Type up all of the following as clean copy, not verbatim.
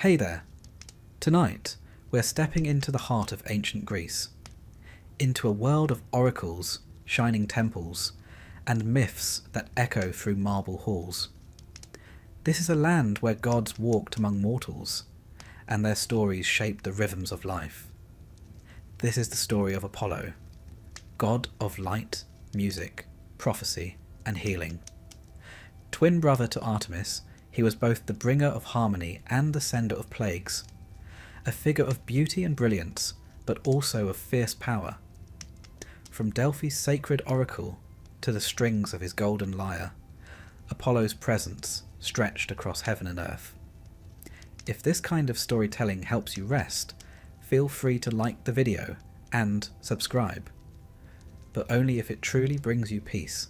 Hey there! Tonight, we're stepping into the heart of ancient Greece, into a world of oracles, shining temples, and myths that echo through marble halls. This is a land where gods walked among mortals, and their stories shaped the rhythms of life. This is the story of Apollo, god of light, music, prophecy, and healing. Twin brother to Artemis, he was both the bringer of harmony and the sender of plagues, a figure of beauty and brilliance, but also of fierce power. From Delphi's sacred oracle to the strings of his golden lyre, Apollo's presence stretched across heaven and earth. If this kind of storytelling helps you rest, feel free to like the video and subscribe, but only if it truly brings you peace.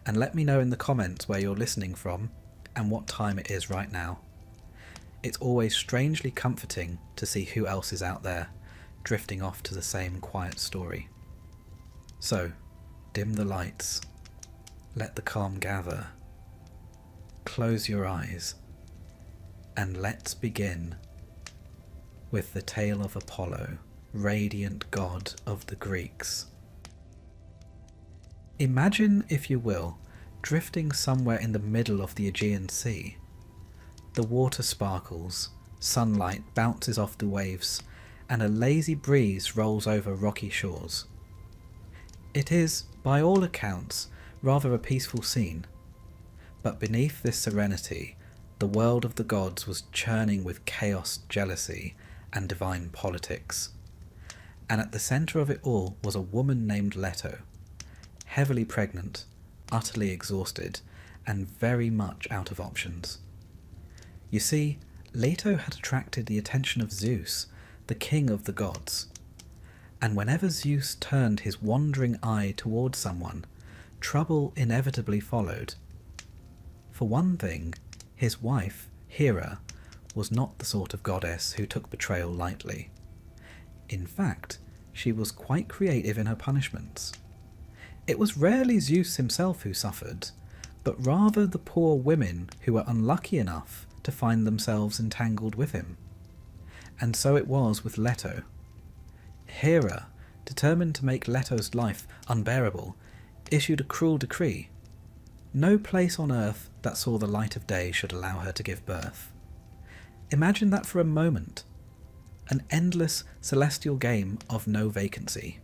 And let me know in the comments where you're listening from and what time it is right now. It's always strangely comforting to see who else is out there, drifting off to the same quiet story. So, dim the lights, let the calm gather, close your eyes, and let's begin with the tale of Apollo, radiant god of the Greeks. Imagine, if you will, drifting somewhere in the middle of the Aegean Sea. The water sparkles, sunlight bounces off the waves, and a lazy breeze rolls over rocky shores. It is, by all accounts, rather a peaceful scene, but beneath this serenity, the world of the gods was churning with chaos, jealousy, and divine politics. And at the centre of it all was a woman named Leto, heavily pregnant, utterly exhausted, and very much out of options. You see, Leto had attracted the attention of Zeus, the king of the gods, and whenever Zeus turned his wandering eye towards someone, trouble inevitably followed. For one thing, his wife, Hera, was not the sort of goddess who took betrayal lightly. In fact, she was quite creative in her punishments. It was rarely Zeus himself who suffered, but rather the poor women who were unlucky enough to find themselves entangled with him. And so it was with Leto. Hera, determined to make Leto's life unbearable, issued a cruel decree. No place on earth that saw the light of day should allow her to give birth. Imagine that for a moment. An endless celestial game of no vacancy,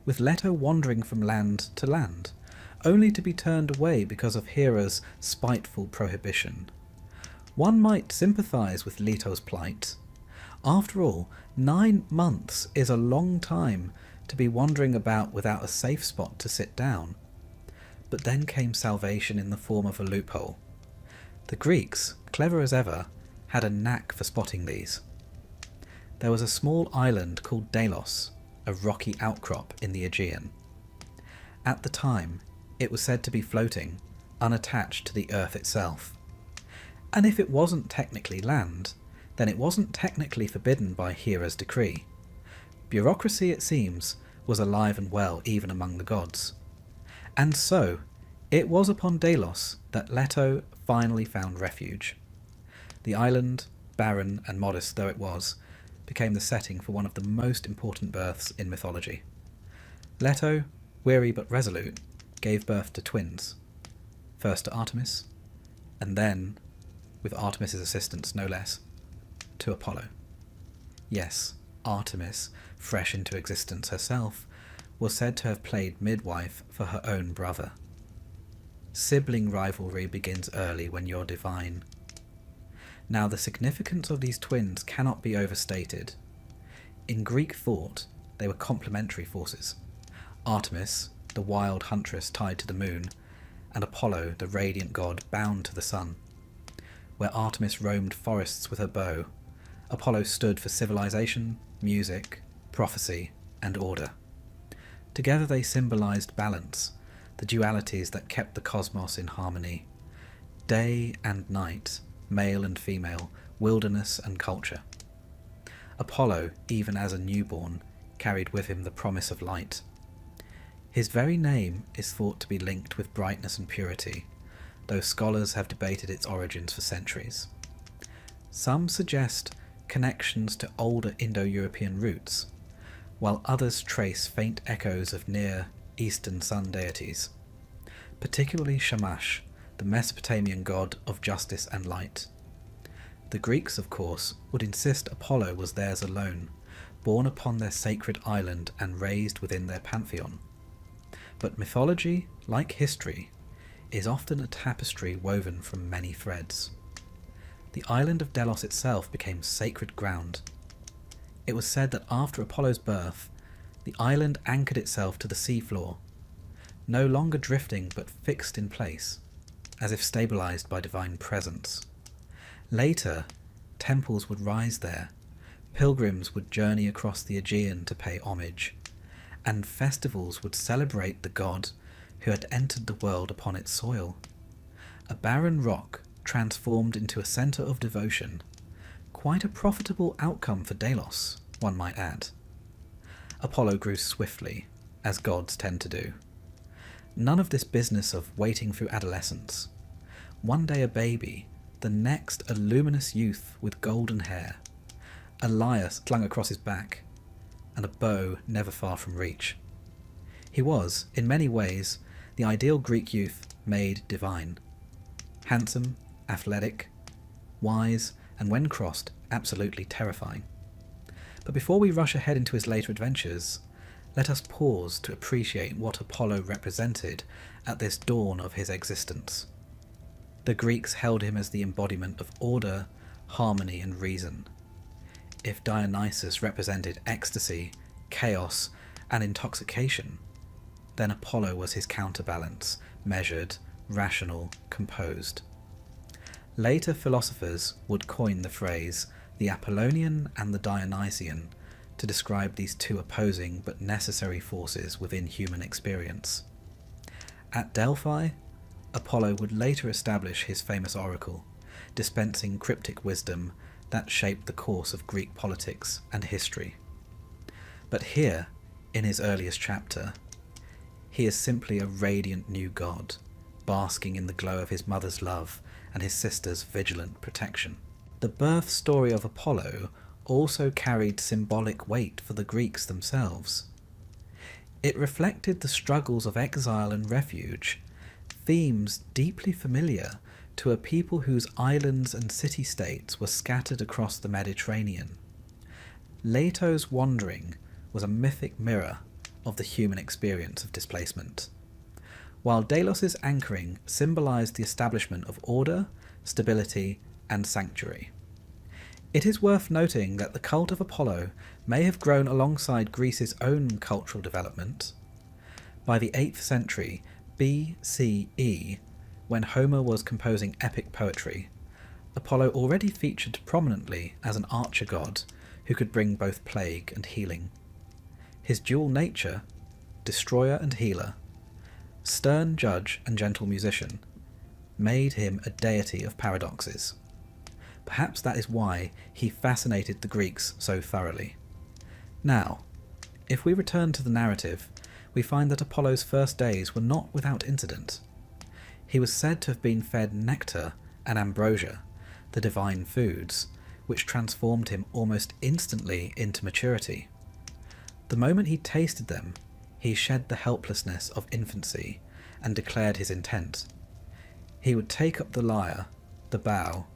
with Leto wandering from land to land, only to be turned away because of Hera's spiteful prohibition. One might sympathise with Leto's plight. After all, 9 months is a long time to be wandering about without a safe spot to sit down. But then came salvation in the form of a loophole. The Greeks, clever as ever, had a knack for spotting these. There was a small island called Delos, a rocky outcrop in the Aegean. At the time, it was said to be floating, unattached to the earth itself. And if it wasn't technically land, then it wasn't technically forbidden by Hera's decree. Bureaucracy, it seems, was alive and well even among the gods. And so, it was upon Delos that Leto finally found refuge. The island, barren and modest though it was, became the setting for one of the most important births in mythology. Leto, weary but resolute, gave birth to twins. First to Artemis, and then, with Artemis's assistance no less, to Apollo. Yes, Artemis, fresh into existence herself, was said to have played midwife for her own brother. Sibling rivalry begins early when you're divine. Now, the significance of these twins cannot be overstated. In Greek thought, they were complementary forces. Artemis, the wild huntress tied to the moon, and Apollo, the radiant god bound to the sun. Where Artemis roamed forests with her bow, Apollo stood for civilization, music, prophecy, and order. Together they symbolized balance, the dualities that kept the cosmos in harmony. Day and night, male and female, wilderness and culture. Apollo, even as a newborn, carried with him the promise of light. His very name is thought to be linked with brightness and purity, though scholars have debated its origins for centuries. Some suggest connections to older Indo-European roots, while others trace faint echoes of Near Eastern sun deities, particularly Shamash, the Mesopotamian god of justice and light. The Greeks, of course, would insist Apollo was theirs alone, born upon their sacred island and raised within their pantheon. But mythology, like history, is often a tapestry woven from many threads. The island of Delos itself became sacred ground. It was said that after Apollo's birth, the island anchored itself to the seafloor, no longer drifting but fixed in place, as if stabilized by divine presence. Later, temples would rise there, pilgrims would journey across the Aegean to pay homage, and festivals would celebrate the god who had entered the world upon its soil. A barren rock transformed into a centre of devotion, quite a profitable outcome for Delos, one might add. Apollo grew swiftly, as gods tend to do. None of this business of waiting through adolescence. One day a baby, the next a luminous youth with golden hair, a lyre slung across his back, and a bow never far from reach. He was, in many ways, the ideal Greek youth made divine. Handsome, athletic, wise, and when crossed, absolutely terrifying. But before we rush ahead into his later adventures, let us pause to appreciate what Apollo represented at this dawn of his existence. The Greeks held him as the embodiment of order, harmony, and reason. If Dionysus represented ecstasy, chaos, and intoxication, then Apollo was his counterbalance, measured, rational, composed. Later philosophers would coin the phrase the Apollonian and the Dionysian to describe these two opposing but necessary forces within human experience. At Delphi, Apollo would later establish his famous oracle, dispensing cryptic wisdom that shaped the course of Greek politics and history. But here, in his earliest chapter, he is simply a radiant new god, basking in the glow of his mother's love and his sister's vigilant protection. The birth story of Apollo also carried symbolic weight for the Greeks themselves. It reflected the struggles of exile and refuge, themes deeply familiar to a people whose islands and city-states were scattered across the Mediterranean. Leto's wandering was a mythic mirror of the human experience of displacement, while Delos's anchoring symbolized the establishment of order, stability, and sanctuary. It is worth noting that the cult of Apollo may have grown alongside Greece's own cultural development. By the 8th century BCE, when Homer was composing epic poetry, Apollo already featured prominently as an archer god who could bring both plague and healing. His dual nature, destroyer and healer, stern judge and gentle musician, made him a deity of paradoxes. Perhaps that is why he fascinated the Greeks so thoroughly. Now, if we return to the narrative, we find that Apollo's first days were not without incident. He was said to have been fed nectar and ambrosia, the divine foods, which transformed him almost instantly into maturity. The moment he tasted them, he shed the helplessness of infancy and declared his intent. He would take up the lyre, the bow,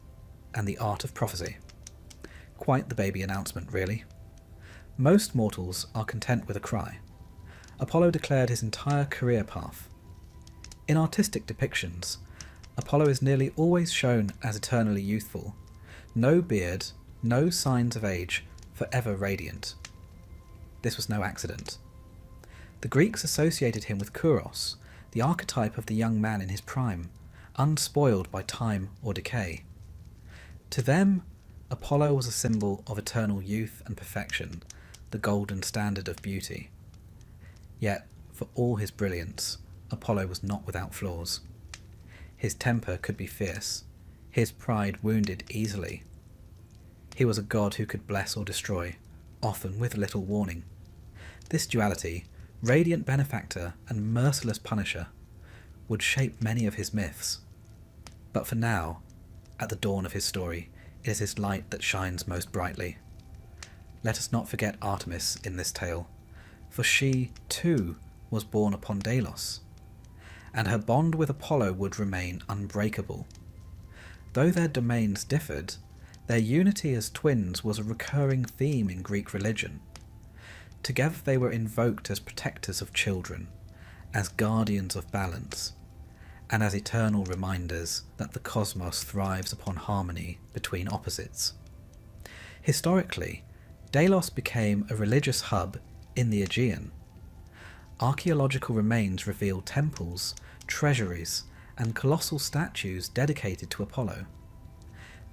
and the art of prophecy. Quite the baby announcement, really. Most mortals are content with a cry. Apollo declared his entire career path. In artistic depictions, Apollo is nearly always shown as eternally youthful, no beard, no signs of age, forever radiant. This was no accident. The Greeks associated him with Kouros, the archetype of the young man in his prime, unspoiled by time or decay. To them, Apollo was a symbol of eternal youth and perfection, the golden standard of beauty. Yet, for all his brilliance, Apollo was not without flaws. His temper could be fierce, his pride wounded easily. He was a god who could bless or destroy, often with little warning. This duality, radiant benefactor and merciless punisher, would shape many of his myths. But for now, at the dawn of his story, it is his light that shines most brightly. Let us not forget Artemis in this tale, for she, too, was born upon Delos, and her bond with Apollo would remain unbreakable. Though their domains differed, their unity as twins was a recurring theme in Greek religion. Together they were invoked as protectors of children, as guardians of balance, and as eternal reminders that the cosmos thrives upon harmony between opposites. Historically, Delos became a religious hub in the Aegean. Archaeological remains reveal temples, treasuries, and colossal statues dedicated to Apollo.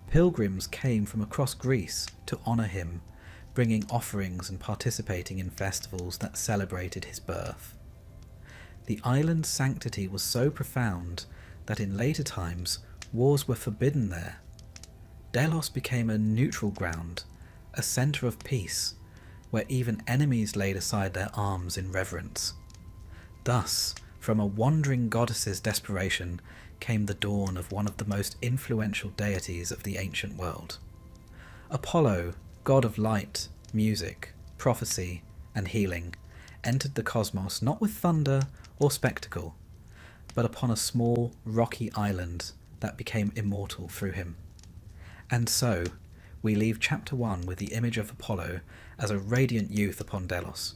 Pilgrims came from across Greece to honour him, bringing offerings and participating in festivals that celebrated his birth. The island's sanctity was so profound that in later times wars were forbidden there. Delos became a neutral ground, a centre of peace, where even enemies laid aside their arms in reverence. Thus, from a wandering goddess's desperation came the dawn of one of the most influential deities of the ancient world. Apollo, god of light, music, prophecy, and healing, entered the cosmos not with thunder or spectacle, but upon a small, rocky island that became immortal through him. And so, we leave chapter 1 with the image of Apollo as a radiant youth upon Delos.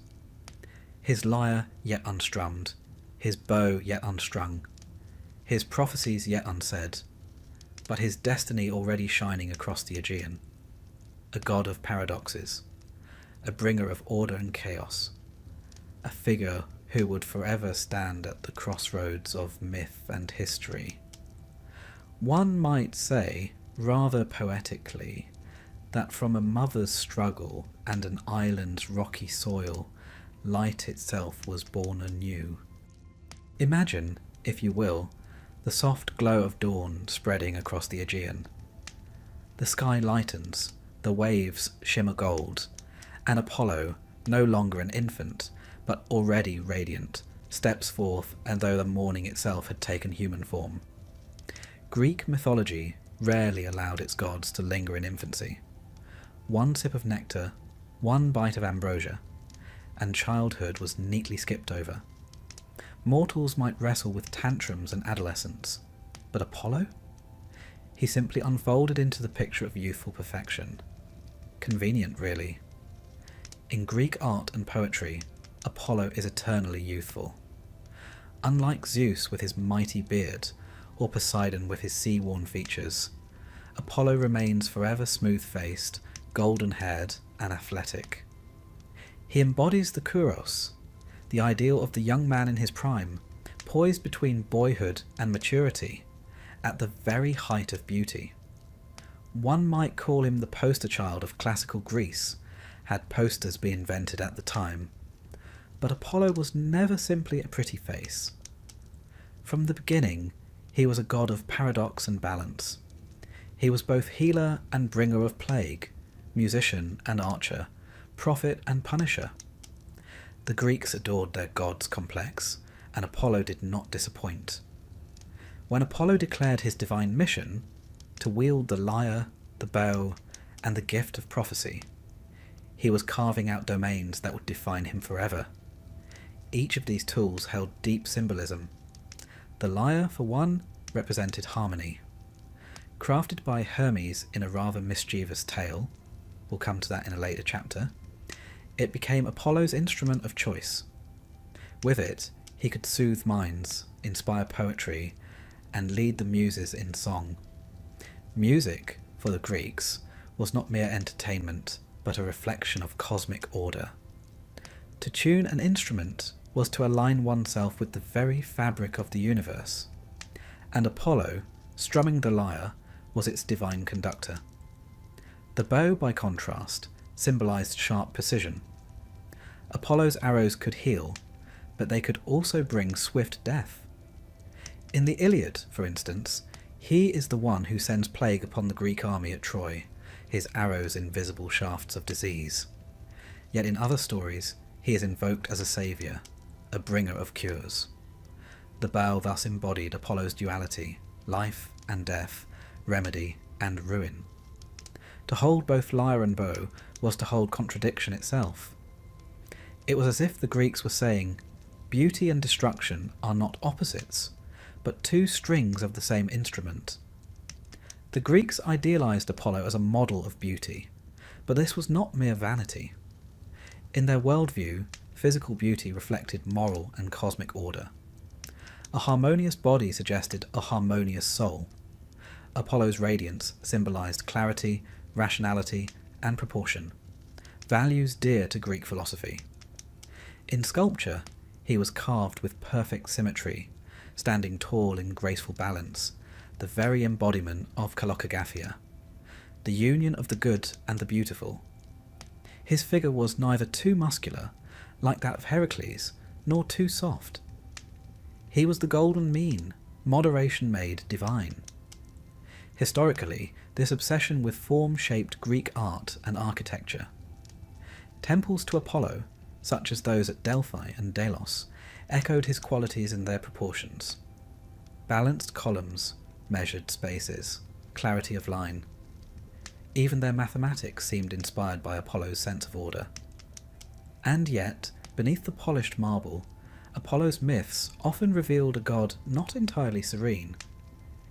His lyre yet unstrummed, his bow yet unstrung, his prophecies yet unsaid, but his destiny already shining across the Aegean. A god of paradoxes, a bringer of order and chaos, a figure who would forever stand at the crossroads of myth and history. One might say, rather poetically, that from a mother's struggle and an island's rocky soil, light itself was born anew. Imagine, if you will, the soft glow of dawn spreading across the Aegean. The sky lightens, the waves shimmer gold, and Apollo, no longer an infant, but already radiant, steps forth as though the morning itself had taken human form. Greek mythology rarely allowed its gods to linger in infancy. One sip of nectar, one bite of ambrosia, and childhood was neatly skipped over. Mortals might wrestle with tantrums and adolescence, but Apollo? He simply unfolded into the picture of youthful perfection. Convenient, really. In Greek art and poetry, Apollo is eternally youthful. Unlike Zeus with his mighty beard, or Poseidon with his sea-worn features, Apollo remains forever smooth-faced, golden-haired, and athletic. He embodies the kouros, the ideal of the young man in his prime, poised between boyhood and maturity, at the very height of beauty. One might call him the poster child of classical Greece, had posters been invented at the time. But Apollo was never simply a pretty face. From the beginning, he was a god of paradox and balance. He was both healer and bringer of plague, musician and archer, prophet and punisher. The Greeks adored their gods complex, and Apollo did not disappoint. When Apollo declared his divine mission, to wield the lyre, the bow, and the gift of prophecy, he was carving out domains that would define him forever. Each of these tools held deep symbolism. The lyre, for one, represented harmony. Crafted by Hermes in a rather mischievous tale, we'll come to that in a later chapter, it became Apollo's instrument of choice. With it, he could soothe minds, inspire poetry, and lead the muses in song. Music, for the Greeks, was not mere entertainment, but a reflection of cosmic order. To tune an instrument was to align oneself with the very fabric of the universe, and Apollo, strumming the lyre, was its divine conductor. The bow, by contrast, symbolized sharp precision. Apollo's arrows could heal, but they could also bring swift death. In the Iliad, for instance, he is the one who sends plague upon the Greek army at Troy, his arrows invisible shafts of disease. Yet in other stories, he is invoked as a saviour, a bringer of cures. The bow thus embodied Apollo's duality, life and death, remedy and ruin. To hold both lyre and bow was to hold contradiction itself. It was as if the Greeks were saying, beauty and destruction are not opposites, but two strings of the same instrument. The Greeks idealized Apollo as a model of beauty, but this was not mere vanity. In their worldview, physical beauty reflected moral and cosmic order. A harmonious body suggested a harmonious soul. Apollo's radiance symbolized clarity, rationality, and proportion, values dear to Greek philosophy. In sculpture, he was carved with perfect symmetry, standing tall in graceful balance, the very embodiment of kalokagaphia, the union of the good and the beautiful. His figure was neither too muscular, like that of Heracles, nor too soft. He was the golden mean, moderation made divine. Historically, this obsession with form shaped Greek art and architecture. Temples to Apollo, such as those at Delphi and Delos, echoed his qualities in their proportions. Balanced columns, measured spaces, clarity of line. Even their mathematics seemed inspired by Apollo's sense of order. And yet, beneath the polished marble, Apollo's myths often revealed a god not entirely serene.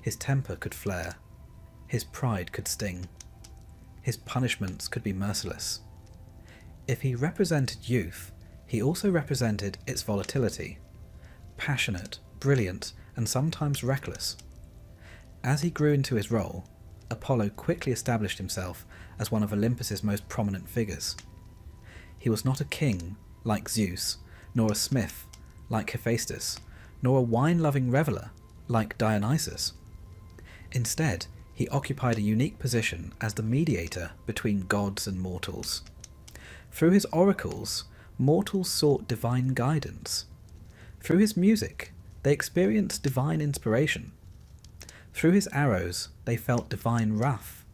His temper could flare. His pride could sting. His punishments could be merciless. If he represented youth, he also represented its volatility, passionate, brilliant, and sometimes reckless. As he grew into his role, Apollo quickly established himself as one of Olympus's most prominent figures. He was not a king, like Zeus, nor a smith, like Hephaestus, nor a wine-loving reveller, like Dionysus. Instead, he occupied a unique position as the mediator between gods and mortals. Through his oracles, mortals sought divine guidance. Through his music, they experienced divine inspiration. Through his arrows, they felt divine wrath.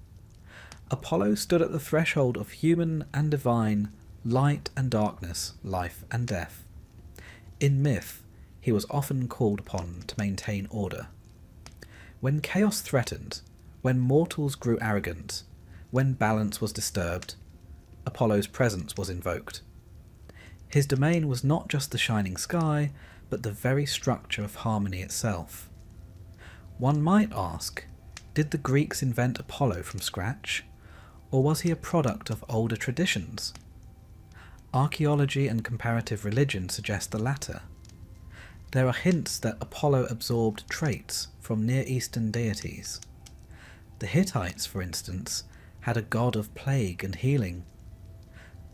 Apollo stood at the threshold of human and divine, light and darkness, life and death. In myth, he was often called upon to maintain order. When chaos threatened, when mortals grew arrogant, when balance was disturbed, Apollo's presence was invoked. His domain was not just the shining sky, but the very structure of harmony itself. One might ask, did the Greeks invent Apollo from scratch, or was he a product of older traditions? Archaeology and comparative religion suggest the latter. There are hints that Apollo absorbed traits from Near Eastern deities. The Hittites, for instance, had a god of plague and healing.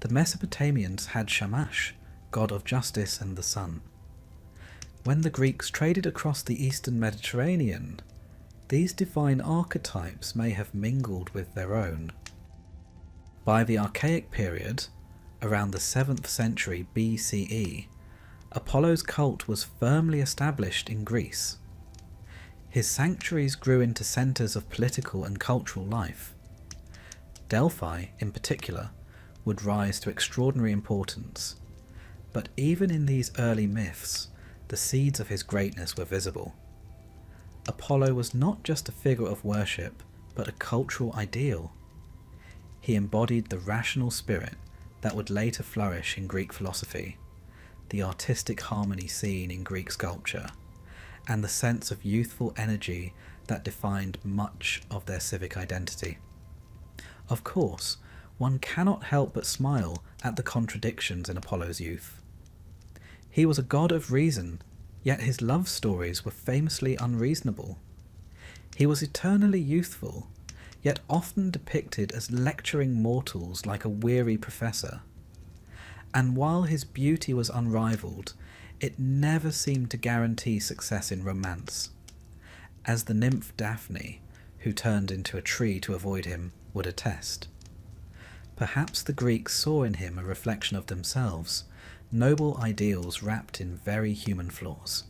The Mesopotamians had Shamash, god of justice and the sun. When the Greeks traded across the eastern Mediterranean, these divine archetypes may have mingled with their own. By the Archaic period, around the 7th century BCE, Apollo's cult was firmly established in Greece. His sanctuaries grew into centres of political and cultural life. Delphi, in particular, would rise to extraordinary importance. But even in these early myths, the seeds of his greatness were visible. Apollo was not just a figure of worship, but a cultural ideal. He embodied the rational spirit that would later flourish in Greek philosophy, the artistic harmony seen in Greek sculpture, and the sense of youthful energy that defined much of their civic identity. Of course, one cannot help but smile at the contradictions in Apollo's youth. He was a god of reason, yet his love stories were famously unreasonable. He was eternally youthful, yet often depicted as lecturing mortals like a weary professor. And while his beauty was unrivalled, it never seemed to guarantee success in romance. As the nymph Daphne, who turned into a tree to avoid him, would attest. Perhaps the Greeks saw in him a reflection of themselves, noble ideals wrapped in very human flaws.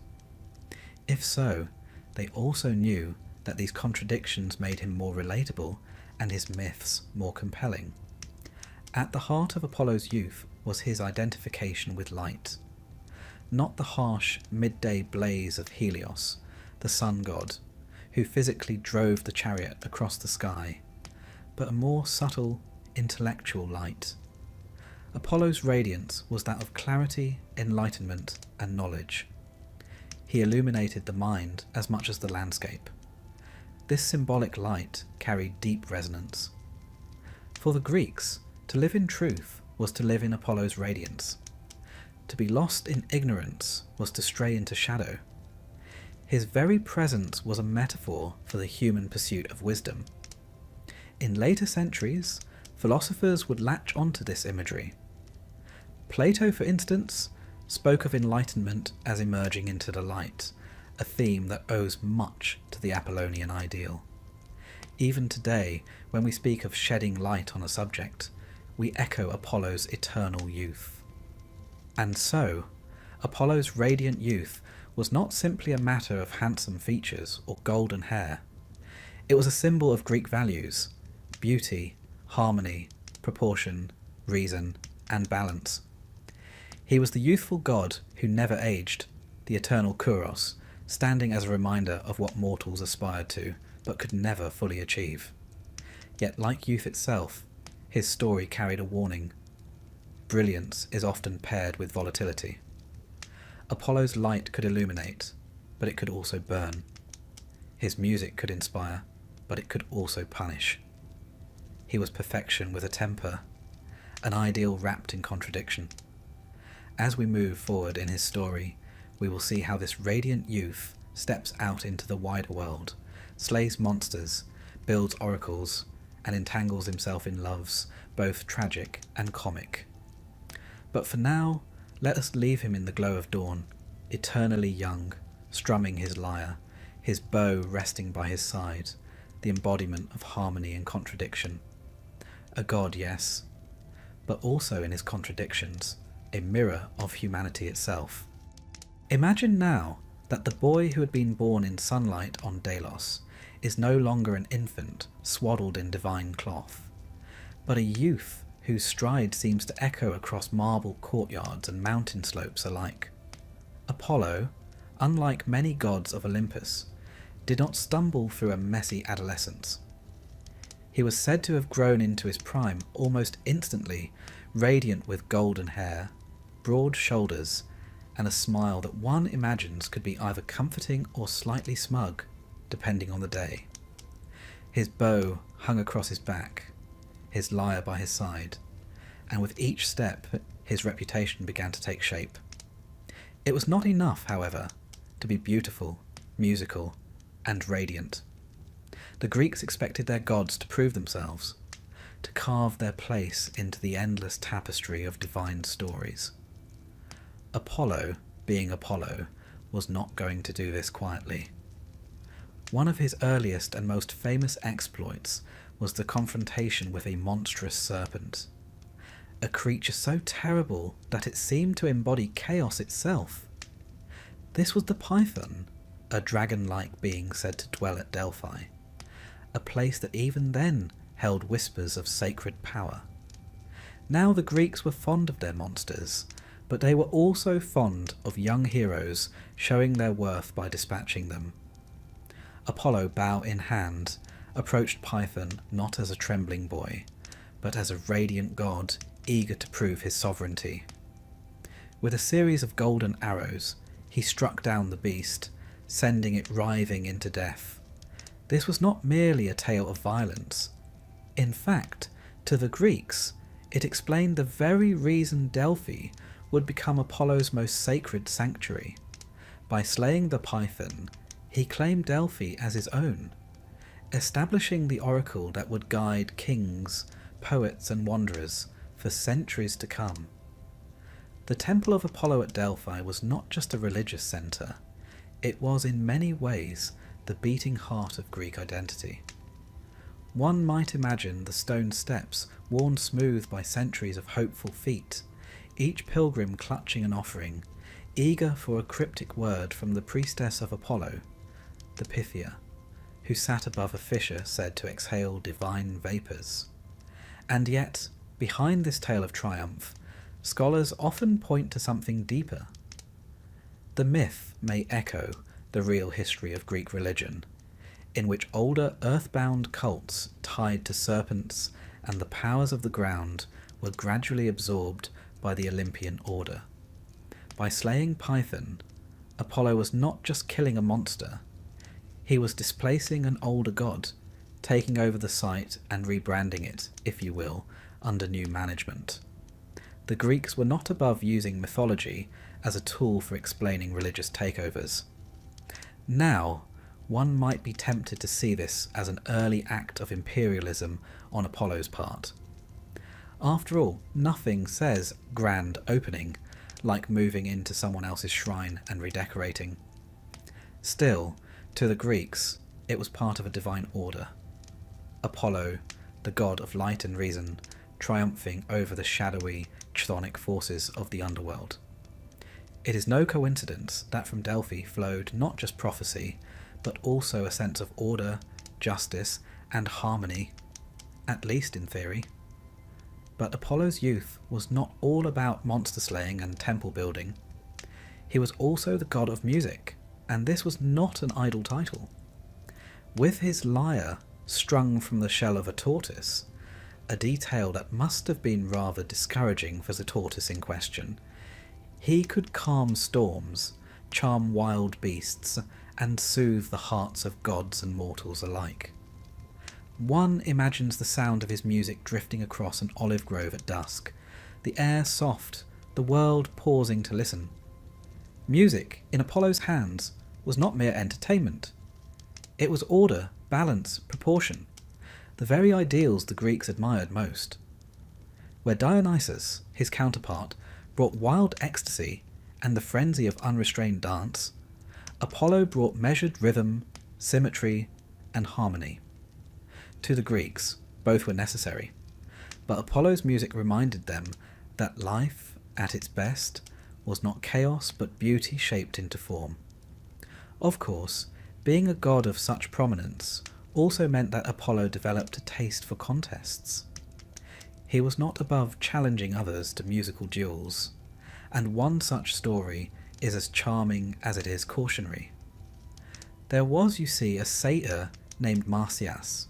If so, they also knew that these contradictions made him more relatable and his myths more compelling. At the heart of Apollo's youth was his identification with light. Not the harsh midday blaze of Helios, the sun god, who physically drove the chariot across the sky, but a more subtle, intellectual light. Apollo's radiance was that of clarity, enlightenment, and knowledge. He illuminated the mind as much as the landscape. This symbolic light carried deep resonance. For the Greeks, to live in truth was to live in Apollo's radiance. To be lost in ignorance was to stray into shadow. His very presence was a metaphor for the human pursuit of wisdom. In later centuries, philosophers would latch onto this imagery. Plato, for instance, spoke of enlightenment as emerging into the light, a theme that owes much to the Apollonian ideal. Even today, when we speak of shedding light on a subject, we echo Apollo's eternal youth. And so, Apollo's radiant youth was not simply a matter of handsome features or golden hair. It was a symbol of Greek values: beauty, harmony, proportion, reason, and balance. He was the youthful god who never aged, the eternal Kouros, standing as a reminder of what mortals aspired to, but could never fully achieve. Yet, like youth itself, his story carried a warning. Brilliance is often paired with volatility. Apollo's light could illuminate, but it could also burn. His music could inspire, but it could also punish. He was perfection with a temper, an ideal wrapped in contradiction. As we move forward in his story, we will see how this radiant youth steps out into the wider world, slays monsters, builds oracles, and entangles himself in loves, both tragic and comic. But for now, let us leave him in the glow of dawn, eternally young, strumming his lyre, his bow resting by his side, the embodiment of harmony and contradiction. A god, yes, but also in his contradictions, a mirror of humanity itself. Imagine now that the boy who had been born in sunlight on Delos is no longer an infant swaddled in divine cloth, but a youth whose stride seems to echo across marble courtyards and mountain slopes alike. Apollo, unlike many gods of Olympus, did not stumble through a messy adolescence. He was said to have grown into his prime almost instantly, radiant with golden hair, broad shoulders, and a smile that one imagines could be either comforting or slightly smug, depending on the day. His bow hung across his back, his lyre by his side, and with each step his reputation began to take shape. It was not enough, however, to be beautiful, musical, and radiant. The Greeks expected their gods to prove themselves, to carve their place into the endless tapestry of divine stories. Apollo, being Apollo, was not going to do this quietly. One of his earliest and most famous exploits was the confrontation with a monstrous serpent, a creature so terrible that it seemed to embody chaos itself. This was the Python, a dragon-like being said to dwell at Delphi, a place that even then held whispers of sacred power. Now the Greeks were fond of their monsters, but they were also fond of young heroes showing their worth by dispatching them. Apollo, bow in hand, approached Python not as a trembling boy, but as a radiant god eager to prove his sovereignty. With a series of golden arrows, he struck down the beast, sending it writhing into death. This was not merely a tale of violence. In fact, to the Greeks, it explained the very reason Delphi would become Apollo's most sacred sanctuary. By slaying the Python, he claimed Delphi as his own, establishing the oracle that would guide kings, poets, and wanderers for centuries to come. The Temple of Apollo at Delphi was not just a religious centre, it was in many ways the beating heart of Greek identity. One might imagine the stone steps worn smooth by centuries of hopeful feet, each pilgrim clutching an offering, eager for a cryptic word from the priestess of Apollo, the Pythia, who sat above a fissure said to exhale divine vapours. And yet, behind this tale of triumph, scholars often point to something deeper. The myth may echo the real history of Greek religion. in which older earthbound cults tied to serpents and the powers of the ground were gradually absorbed by the Olympian order. By slaying Python, Apollo was not just killing a monster, he was displacing an older god, taking over the site and rebranding it, if you will, under new management. The Greeks were not above using mythology as a tool for explaining religious takeovers. Now, one might be tempted to see this as an early act of imperialism on Apollo's part. After all, nothing says grand opening like moving into someone else's shrine and redecorating. Still, to the Greeks, it was part of a divine order. Apollo, the god of light and reason, triumphing over the shadowy, chthonic forces of the underworld. It is no coincidence that from Delphi flowed not just prophecy, but also a sense of order, justice, and harmony, at least in theory. But Apollo's youth was not all about monster slaying and temple building. He was also the god of music, and this was not an idle title. With his lyre strung from the shell of a tortoise, a detail that must have been rather discouraging for the tortoise in question, he could calm storms, charm wild beasts, and soothe the hearts of gods and mortals alike. One imagines the sound of his music drifting across an olive grove at dusk, the air soft, the world pausing to listen. Music, in Apollo's hands, was not mere entertainment. It was order, balance, proportion, the very ideals the Greeks admired most. Where Dionysus, his counterpart, brought wild ecstasy and the frenzy of unrestrained dance, Apollo brought measured rhythm, symmetry, and harmony. To the Greeks, both were necessary, but Apollo's music reminded them that life, at its best, was not chaos but beauty shaped into form. Of course, being a god of such prominence also meant that Apollo developed a taste for contests. He was not above challenging others to musical duels, and one such story is as charming as it is cautionary. There was, you see, a satyr named Marsyas,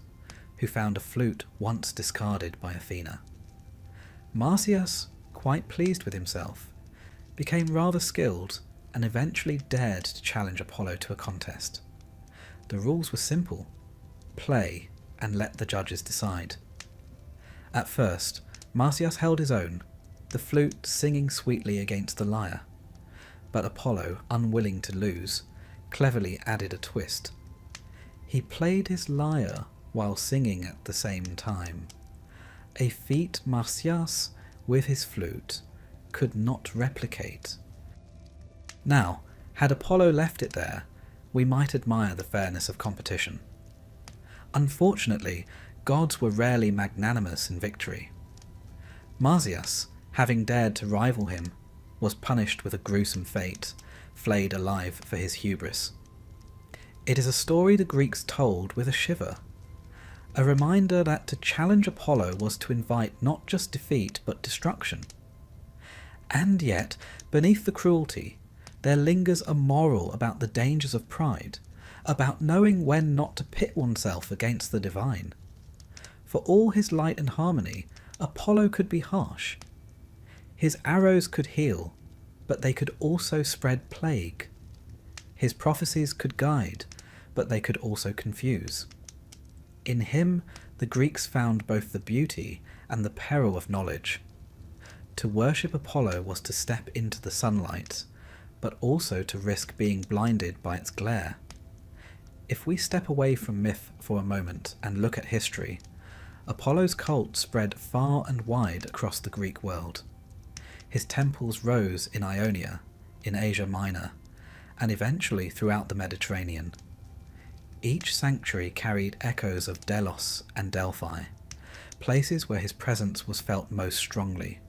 who found a flute once discarded by Athena. Marsyas, quite pleased with himself, became rather skilled and eventually dared to challenge Apollo to a contest. The rules were simple: play and let the judges decide. At first, Marsyas held his own, the flute singing sweetly against the lyre, but Apollo, unwilling to lose, cleverly added a twist. He played his lyre while singing at the same time, a feat Marsyas, with his flute, could not replicate. Now, had Apollo left it there, we might admire the fairness of competition. Unfortunately, gods were rarely magnanimous in victory. Marsyas, having dared to rival him, was punished with a gruesome fate, flayed alive for his hubris. It is a story the Greeks told with a shiver, a reminder that to challenge Apollo was to invite not just defeat but destruction. And yet, beneath the cruelty, there lingers a moral about the dangers of pride, about knowing when not to pit oneself against the divine. For all his light and harmony, Apollo could be harsh. His arrows could heal, but they could also spread plague. His prophecies could guide, but they could also confuse. In him, the Greeks found both the beauty and the peril of knowledge. To worship Apollo was to step into the sunlight, but also to risk being blinded by its glare. If we step away from myth for a moment and look at history, Apollo's cult spread far and wide across the Greek world. His temples rose in Ionia, in Asia Minor, and eventually throughout the Mediterranean. Each sanctuary carried echoes of Delos and Delphi, places where his presence was felt most strongly.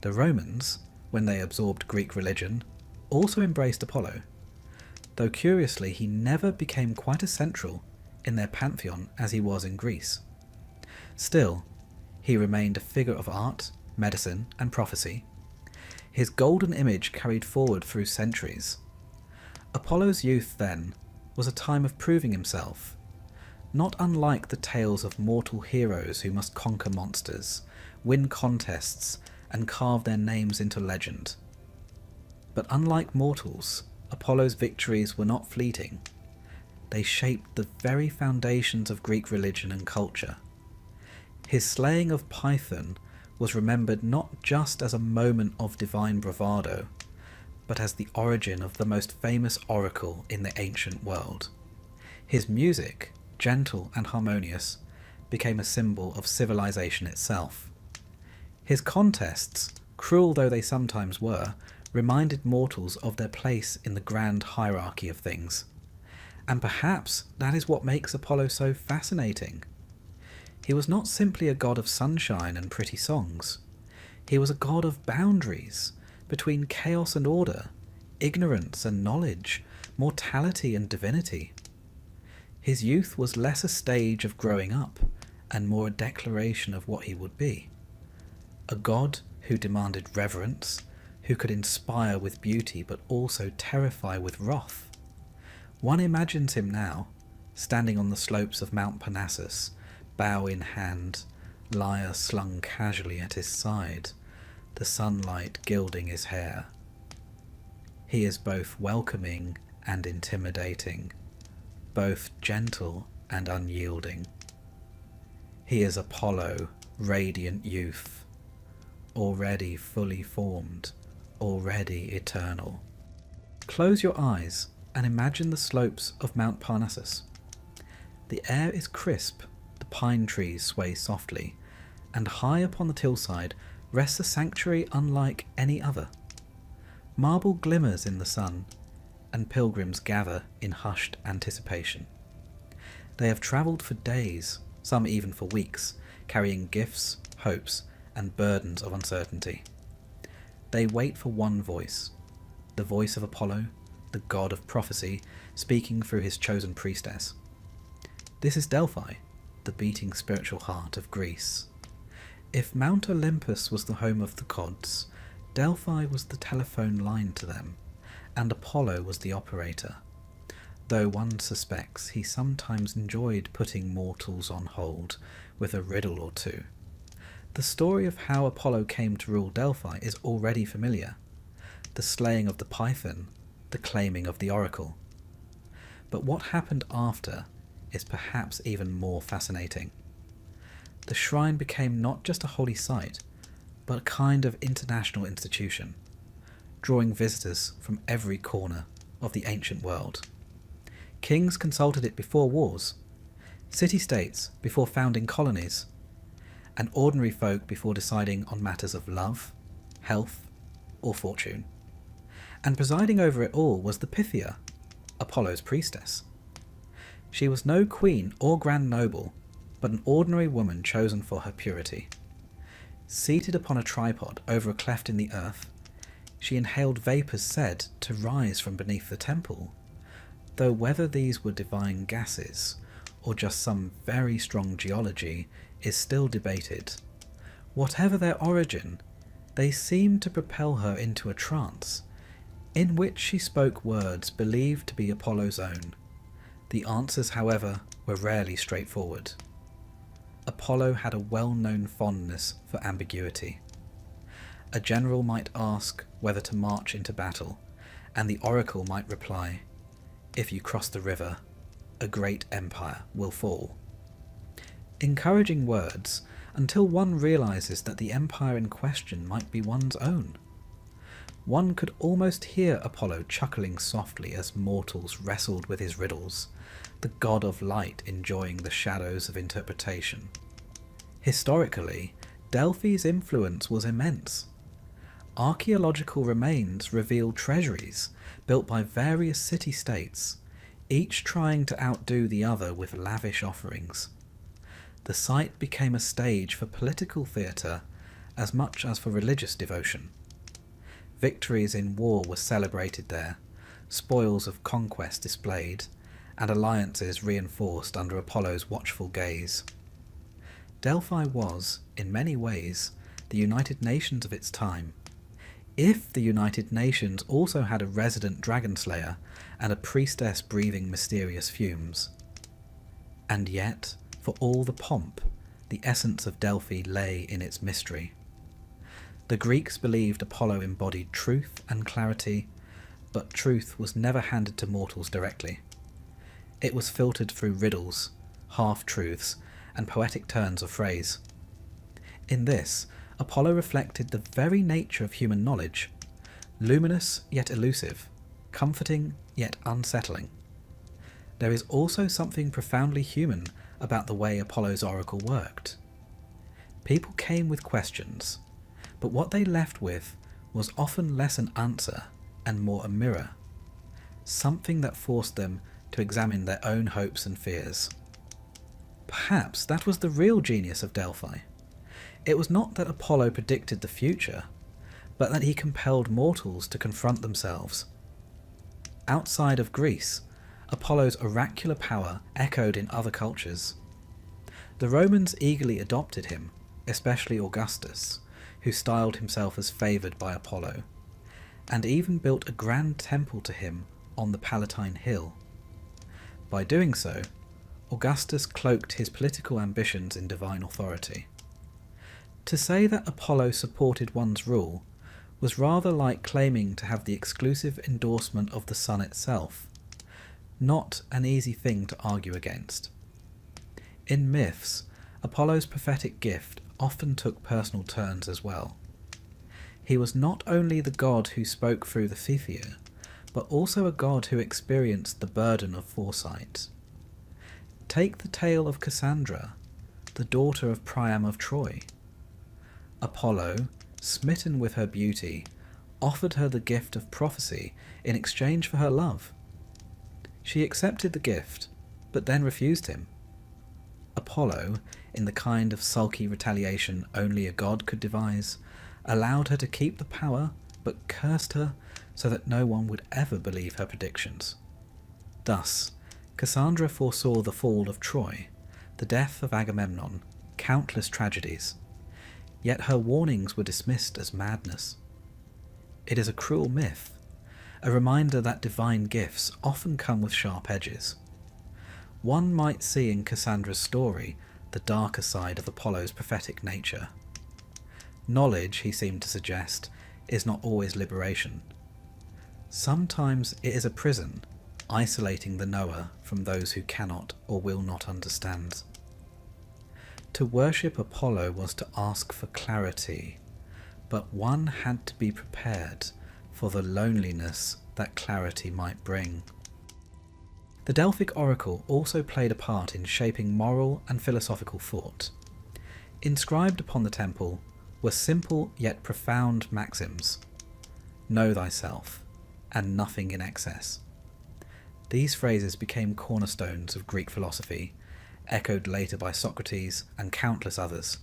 The Romans, when they absorbed Greek religion, also embraced Apollo, though curiously he never became quite as central in their pantheon as he was in Greece. Still, he remained a figure of art, medicine, and prophecy. His golden image carried forward through centuries. Apollo's youth, then, was a time of proving himself, not unlike the tales of mortal heroes who must conquer monsters, win contests, and carve their names into legend. But unlike mortals, Apollo's victories were not fleeting. They shaped the very foundations of Greek religion and culture. His slaying of Python was remembered not just as a moment of divine bravado, but as the origin of the most famous oracle in the ancient world. His music, gentle and harmonious, became a symbol of civilization itself. His contests, cruel though they sometimes were, reminded mortals of their place in the grand hierarchy of things. And perhaps that is what makes Apollo so fascinating. He was not simply a god of sunshine and pretty songs. He was a god of boundaries, between chaos and order, ignorance and knowledge, mortality and divinity. His youth was less a stage of growing up, and more a declaration of what he would be. A god who demanded reverence, who could inspire with beauty but also terrify with wrath. One imagines him now, standing on the slopes of Mount Parnassus, bow in hand, lyre slung casually at his side, the sunlight gilding his hair. He is both welcoming and intimidating, both gentle and unyielding. He is Apollo, radiant youth, already fully formed, already eternal. Close your eyes and imagine the slopes of Mount Parnassus. The air is crisp, the pine trees sway softly, and high upon the hillside rests a sanctuary unlike any other. Marble glimmers in the sun, and pilgrims gather in hushed anticipation. They have travelled for days, some even for weeks, carrying gifts, hopes, and burdens of uncertainty. They wait for one voice, the voice of Apollo, the god of prophecy, speaking through his chosen priestess. This is Delphi, the beating spiritual heart of Greece. If Mount Olympus was the home of the gods, Delphi was the telephone line to them, and Apollo was the operator, though one suspects he sometimes enjoyed putting mortals on hold with a riddle or two. The story of how Apollo came to rule Delphi is already familiar: the slaying of the python, the claiming of the oracle. But what happened after is perhaps even more fascinating. The shrine became not just a holy site, but a kind of international institution, drawing visitors from every corner of the ancient world. Kings consulted it before wars, city-states before founding colonies, and ordinary folk before deciding on matters of love, health, or fortune. And presiding over it all was the Pythia, Apollo's priestess. She was no queen or grand noble, but an ordinary woman chosen for her purity. Seated upon a tripod over a cleft in the earth, she inhaled vapours said to rise from beneath the temple, though whether these were divine gases or just some very strong geology is still debated. Whatever their origin, they seemed to propel her into a trance, in which she spoke words believed to be Apollo's own. The answers, however, were rarely straightforward. Apollo had a well-known fondness for ambiguity. A general might ask whether to march into battle, and the oracle might reply, "If you cross the river, a great empire will fall." Encouraging words until one realizes that the empire in question might be one's own. One could almost hear Apollo chuckling softly as mortals wrestled with his riddles, the god of light enjoying the shadows of interpretation. Historically, Delphi's influence was immense. Archaeological remains reveal treasuries built by various city-states, each trying to outdo the other with lavish offerings. The site became a stage for political theatre as much as for religious devotion. Victories in war were celebrated there, spoils of conquest displayed, and alliances reinforced under Apollo's watchful gaze. Delphi was, in many ways, the United Nations of its time. If the United Nations also had a resident dragon slayer and a priestess breathing mysterious fumes. And yet, for all the pomp, the essence of Delphi lay in its mystery. The Greeks believed Apollo embodied truth and clarity, but truth was never handed to mortals directly. It was filtered through riddles, half-truths, and poetic turns of phrase. In this, Apollo reflected the very nature of human knowledge, luminous yet elusive, comforting yet unsettling. There is also something profoundly human about the way Apollo's oracle worked. People came with questions, but what they left with was often less an answer and more a mirror, something that forced them to examine their own hopes and fears. Perhaps that was the real genius of Delphi. It was not that Apollo predicted the future, but that he compelled mortals to confront themselves. Outside of Greece, Apollo's oracular power echoed in other cultures. The Romans eagerly adopted him, especially Augustus, who styled himself as favoured by Apollo, and even built a grand temple to him on the Palatine Hill. By doing so, Augustus cloaked his political ambitions in divine authority. To say that Apollo supported one's rule was rather like claiming to have the exclusive endorsement of the sun itself, not an easy thing to argue against. In myths, Apollo's prophetic gift often took personal turns as well. He was not only the god who spoke through the Thetheia, but also a god who experienced the burden of foresight. Take the tale of Cassandra, the daughter of Priam of Troy. Apollo, smitten with her beauty, offered her the gift of prophecy in exchange for her love. She accepted the gift, but then refused him. Apollo, in the kind of sulky retaliation only a god could devise, allowed her to keep the power, but cursed her so that no one would ever believe her predictions. Thus, Cassandra foresaw the fall of Troy, the death of Agamemnon, countless tragedies, yet her warnings were dismissed as madness. It is a cruel myth, a reminder that divine gifts often come with sharp edges. One might see in Cassandra's story the darker side of Apollo's prophetic nature. Knowledge, he seemed to suggest, is not always liberation. Sometimes it is a prison, isolating the knower from those who cannot or will not understand. To worship Apollo was to ask for clarity, but one had to be prepared for the loneliness that clarity might bring. The Delphic oracle also played a part in shaping moral and philosophical thought. Inscribed upon the temple were simple yet profound maxims. Know thyself, and nothing in excess. These phrases became cornerstones of Greek philosophy, echoed later by Socrates and countless others.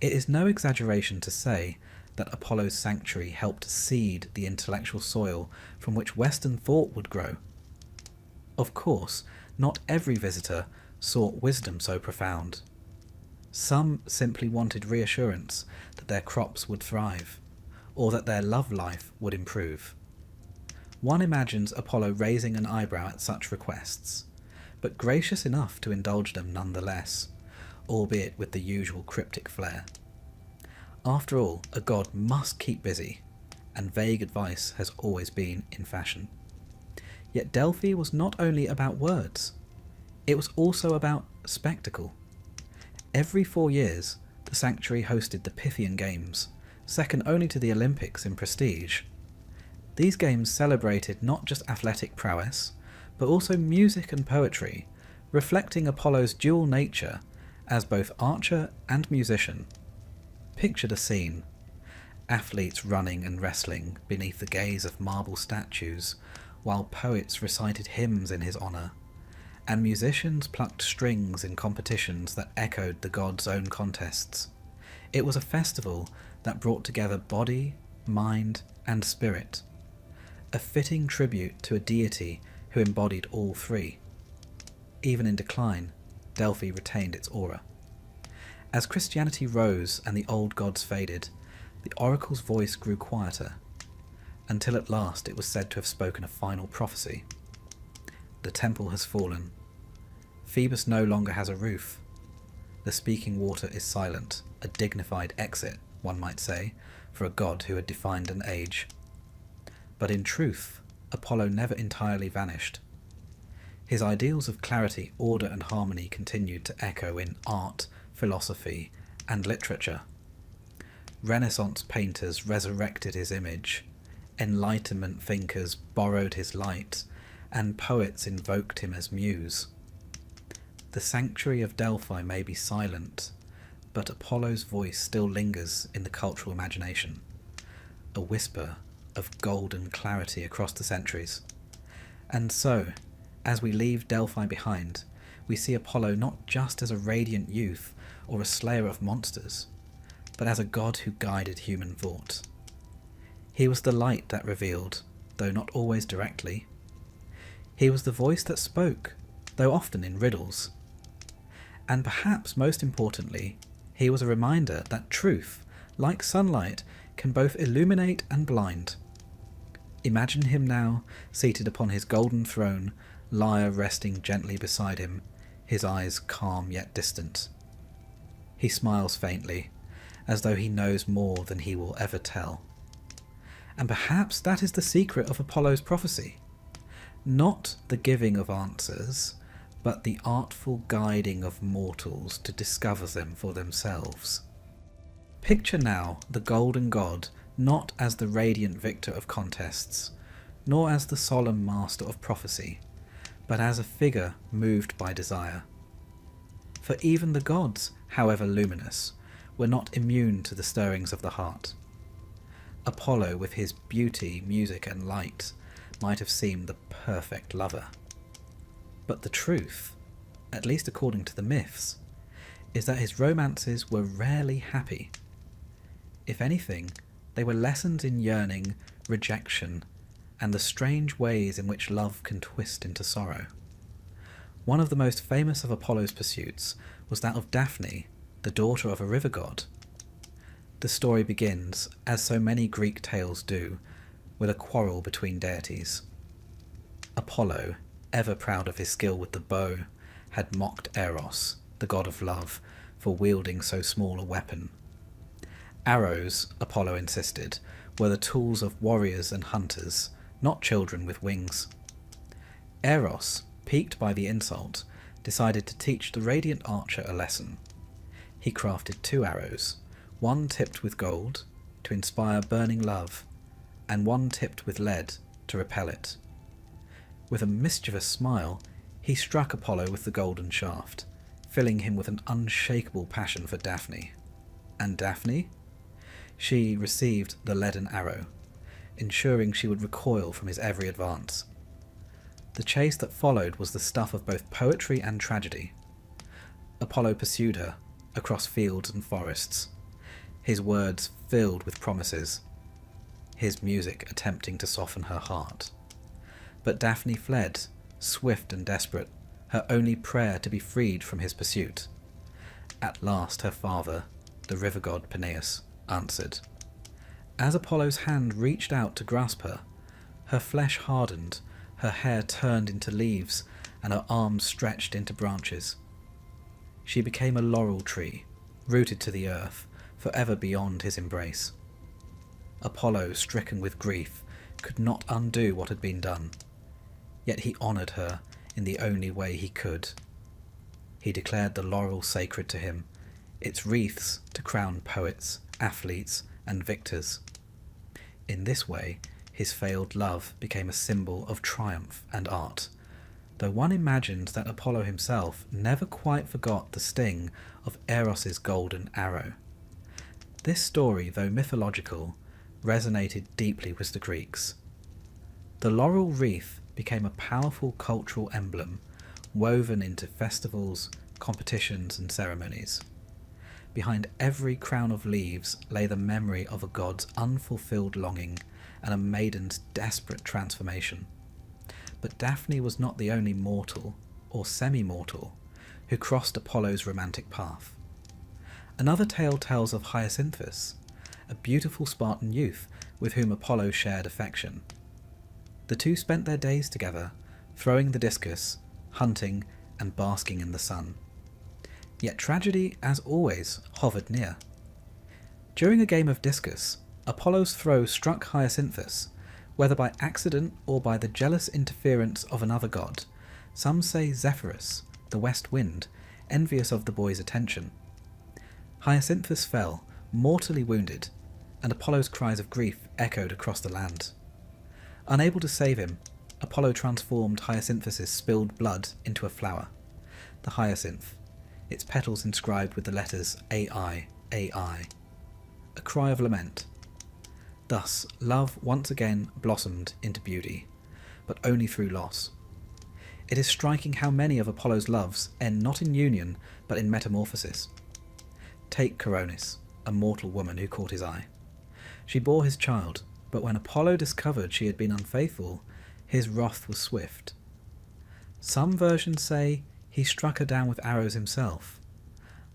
It is no exaggeration to say that Apollo's sanctuary helped seed the intellectual soil from which Western thought would grow. Of course, not every visitor sought wisdom so profound. Some simply wanted reassurance that their crops would thrive, or that their love life would improve. One imagines Apollo raising an eyebrow at such requests, but gracious enough to indulge them nonetheless, albeit with the usual cryptic flair. After all, a god must keep busy, and vague advice has always been in fashion. Yet Delphi was not only about words, it was also about spectacle. Every 4 years, the sanctuary hosted the Pythian Games, second only to the Olympics in prestige. These games celebrated not just athletic prowess, but also music and poetry, reflecting Apollo's dual nature as both archer and musician. Picture the scene: athletes running and wrestling beneath the gaze of marble statues, while poets recited hymns in his honour, and musicians plucked strings in competitions that echoed the god's own contests. It was a festival that brought together body, mind, and spirit, a fitting tribute to a deity who embodied all three. Even in decline, Delphi retained its aura. As Christianity rose and the old gods faded, the oracle's voice grew quieter, until at last it was said to have spoken a final prophecy. The temple has fallen. Phoebus no longer has a roof. The speaking water is silent, a dignified exit, one might say, for a god who had defined an age. But in truth, Apollo never entirely vanished. His ideals of clarity, order and harmony continued to echo in art, philosophy and literature. Renaissance painters resurrected his image, Enlightenment thinkers borrowed his light, and poets invoked him as muse. The sanctuary of Delphi may be silent, but Apollo's voice still lingers in the cultural imagination, a whisper of golden clarity across the centuries. And so, as we leave Delphi behind, we see Apollo not just as a radiant youth or a slayer of monsters, but as a god who guided human thought. He was the light that revealed, though not always directly. He was the voice that spoke, though often in riddles. And perhaps most importantly, he was a reminder that truth, like sunlight, can both illuminate and blind. Imagine him now, seated upon his golden throne, lyre resting gently beside him, his eyes calm yet distant. He smiles faintly, as though he knows more than he will ever tell. And perhaps that is the secret of Apollo's prophecy. Not the giving of answers, but the artful guiding of mortals to discover them for themselves. Picture now the golden god not as the radiant victor of contests, nor as the solemn master of prophecy, but as a figure moved by desire. For even the gods, however luminous, were not immune to the stirrings of the heart. Apollo, with his beauty, music and light, might have seemed the perfect lover. But the truth, at least according to the myths, is that his romances were rarely happy. If anything, they were lessons in yearning, rejection, and the strange ways in which love can twist into sorrow. One of the most famous of Apollo's pursuits was that of Daphne, the daughter of a river god. The story begins, as so many Greek tales do, with a quarrel between deities. Apollo, ever proud of his skill with the bow, had mocked Eros, the god of love, for wielding so small a weapon. Arrows, Apollo insisted, were the tools of warriors and hunters, not children with wings. Eros, piqued by the insult, decided to teach the radiant archer a lesson. He crafted 2 arrows, one tipped with gold, to inspire burning love, and one tipped with lead, to repel it. With a mischievous smile, he struck Apollo with the golden shaft, filling him with an unshakable passion for Daphne. And Daphne? She received the leaden arrow, ensuring she would recoil from his every advance. The chase that followed was the stuff of both poetry and tragedy. Apollo pursued her, across fields and forests, his words filled with promises, his music attempting to soften her heart. But Daphne fled, swift and desperate, her only prayer to be freed from his pursuit. At last her father, the river god Peneus, answered. As Apollo's hand reached out to grasp her, her flesh hardened, her hair turned into leaves, and her arms stretched into branches. She became a laurel tree, rooted to the earth, forever beyond his embrace. Apollo, stricken with grief, could not undo what had been done, yet he honoured her in the only way he could. He declared the laurel sacred to him, its wreaths to crown poets, athletes, and victors. In this way, his failed love became a symbol of triumph and art, though one imagined that Apollo himself never quite forgot the sting of Eros's golden arrow. This story, though mythological, resonated deeply with the Greeks. The laurel wreath became a powerful cultural emblem, woven into festivals, competitions, and ceremonies. Behind every crown of leaves lay the memory of a god's unfulfilled longing and a maiden's desperate transformation. But Daphne was not the only mortal, or semi-mortal, who crossed Apollo's romantic path. Another tale tells of Hyacinthus, a beautiful Spartan youth with whom Apollo shared affection. The two spent their days together, throwing the discus, hunting, and basking in the sun. Yet tragedy, as always, hovered near. During a game of discus, Apollo's throw struck Hyacinthus, whether by accident or by the jealous interference of another god. Some say Zephyrus, the west wind, envious of the boy's attention. Hyacinthus fell, mortally wounded, and Apollo's cries of grief echoed across the land. Unable to save him, Apollo transformed Hyacinthus's spilled blood into a flower, the hyacinth, its petals inscribed with the letters AI, AI, a cry of lament. Thus, love once again blossomed into beauty, but only through loss. It is striking how many of Apollo's loves end not in union, but in metamorphosis. Take Coronis, a mortal woman who caught his eye. She bore his child, but when Apollo discovered she had been unfaithful, his wrath was swift. Some versions say he struck her down with arrows himself.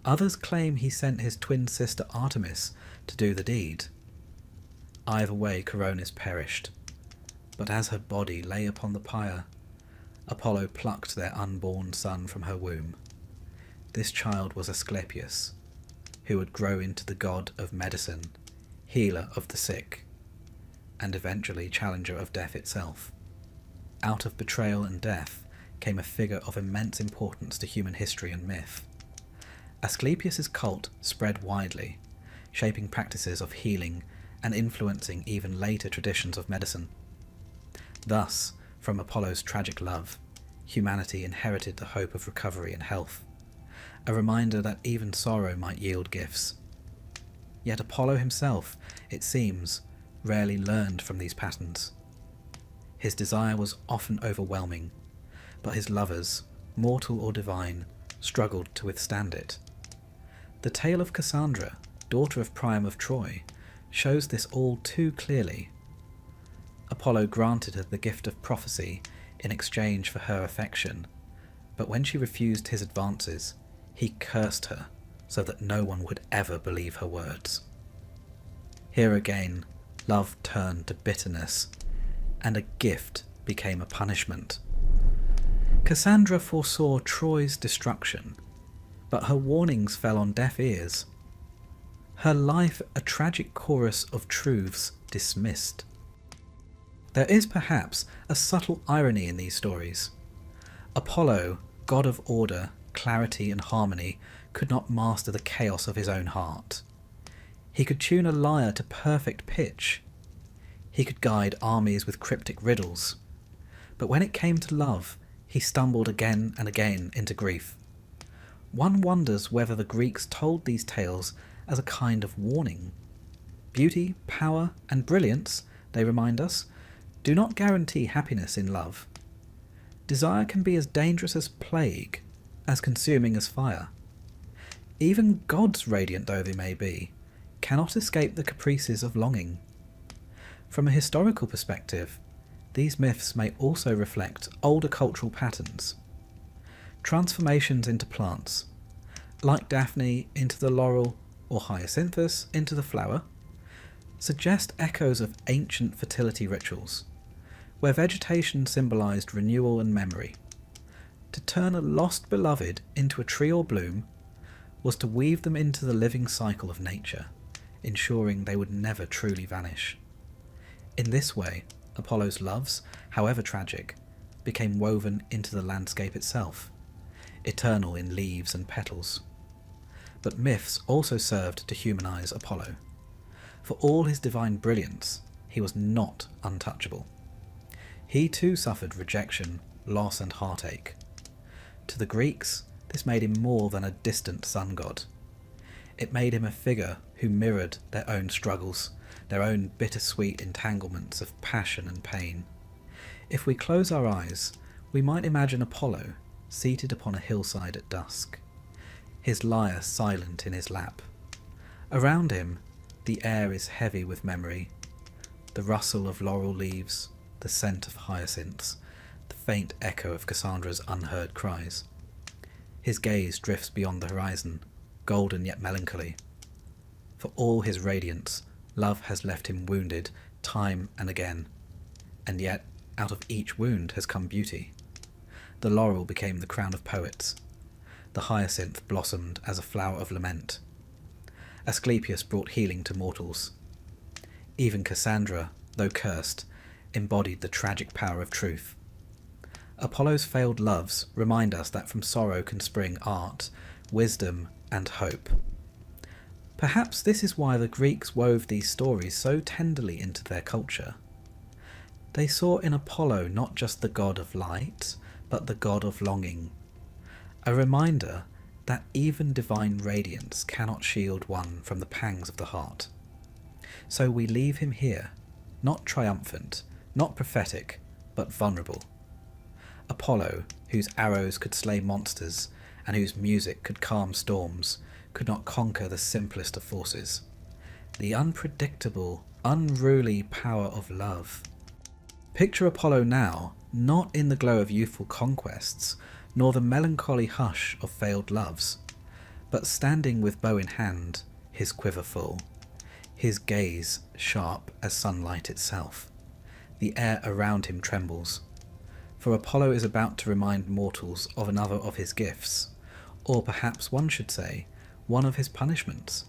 Others claim he sent his twin sister Artemis to do the deed. Either way Coronis perished, but as her body lay upon the pyre, Apollo plucked their unborn son from her womb. This child was Asclepius, who would grow into the god of medicine, healer of the sick, and eventually challenger of death itself. Out of betrayal and death came a figure of immense importance to human history and myth. Asclepius's cult spread widely, shaping practices of healing and influencing even later traditions of medicine. Thus, from Apollo's tragic love, humanity inherited the hope of recovery and health, a reminder that even sorrow might yield gifts. Yet Apollo himself, it seems, rarely learned from these patterns. His desire was often overwhelming, but his lovers, mortal or divine, struggled to withstand it. The tale of Cassandra, daughter of Priam of Troy, shows this all too clearly. Apollo granted her the gift of prophecy in exchange for her affection, but when she refused his advances, he cursed her so that no one would ever believe her words. Here again, love turned to bitterness, and a gift became a punishment. Cassandra foresaw Troy's destruction, but her warnings fell on deaf ears. Her life a tragic chorus of truths dismissed. There is perhaps a subtle irony in these stories. Apollo, god of order, clarity and harmony, could not master the chaos of his own heart. He could tune a lyre to perfect pitch. He could guide armies with cryptic riddles. But when it came to love, he stumbled again and again into grief. One wonders whether the Greeks told these tales as a kind of warning. Beauty, power, and brilliance, they remind us, do not guarantee happiness in love. Desire can be as dangerous as plague, as consuming as fire. Even gods, radiant though they may be, cannot escape the caprices of longing. From a historical perspective, these myths may also reflect older cultural patterns. Transformations into plants, like Daphne into the laurel or Hyacinthus into the flower, suggest echoes of ancient fertility rituals, where vegetation symbolised renewal and memory. To turn a lost beloved into a tree or bloom was to weave them into the living cycle of nature, ensuring they would never truly vanish. In this way, Apollo's loves, however tragic, became woven into the landscape itself, eternal in leaves and petals. But myths also served to humanise Apollo. For all his divine brilliance, he was not untouchable. He too suffered rejection, loss and heartache. To the Greeks, this made him more than a distant sun god. It made him a figure who mirrored their own struggles, their own bittersweet entanglements of passion and pain. If we close our eyes, we might imagine Apollo seated upon a hillside at dusk, his lyre silent in his lap. Around him, the air is heavy with memory, the rustle of laurel leaves, the scent of hyacinths, the faint echo of Cassandra's unheard cries. His gaze drifts beyond the horizon, golden yet melancholy. For all his radiance, love has left him wounded time and again, and yet out of each wound has come beauty. The laurel became the crown of poets. The hyacinth blossomed as a flower of lament. Asclepius brought healing to mortals. Even Cassandra, though cursed, embodied the tragic power of truth. Apollo's failed loves remind us that from sorrow can spring art, wisdom, and hope. Perhaps this is why the Greeks wove these stories so tenderly into their culture. They saw in Apollo not just the god of light, but the god of longing. A reminder that even divine radiance cannot shield one from the pangs of the heart. So we leave him here, not triumphant, not prophetic, but vulnerable. Apollo, whose arrows could slay monsters, and whose music could calm storms, could not conquer the simplest of forces. The unpredictable, unruly power of love. Picture Apollo now, not in the glow of youthful conquests, nor the melancholy hush of failed loves, but standing with bow in hand, his quiver full, his gaze sharp as sunlight itself. The air around him trembles, for Apollo is about to remind mortals of another of his gifts, or perhaps one should say, one of his punishments.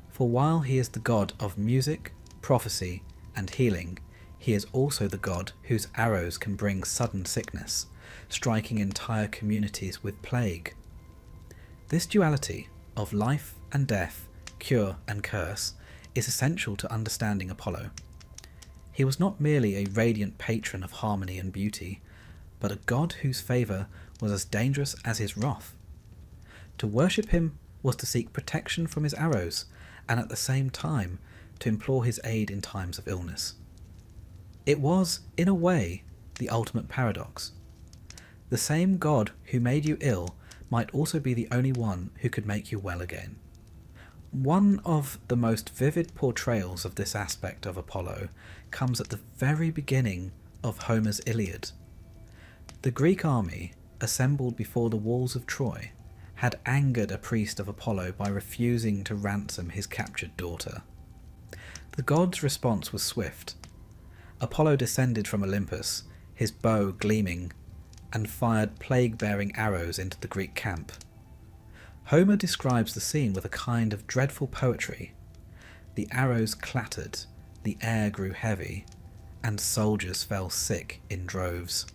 For while he is the god of music, prophecy, and healing, he is also the god whose arrows can bring sudden sickness, striking entire communities with plague. This duality of life and death, cure and curse, is essential to understanding Apollo. He was not merely a radiant patron of harmony and beauty, but a god whose favour was as dangerous as his wrath. To worship him was to seek protection from his arrows, and at the same time to implore his aid in times of illness. It was, in a way, the ultimate paradox. The same god who made you ill might also be the only one who could make you well again. One of the most vivid portrayals of this aspect of Apollo comes at the very beginning of Homer's Iliad. The Greek army, assembled before the walls of Troy, had angered a priest of Apollo by refusing to ransom his captured daughter. The god's response was swift. Apollo descended from Olympus, his bow gleaming, and fired plague-bearing arrows into the Greek camp. Homer describes the scene with a kind of dreadful poetry. The arrows clattered, the air grew heavy, and soldiers fell sick in droves.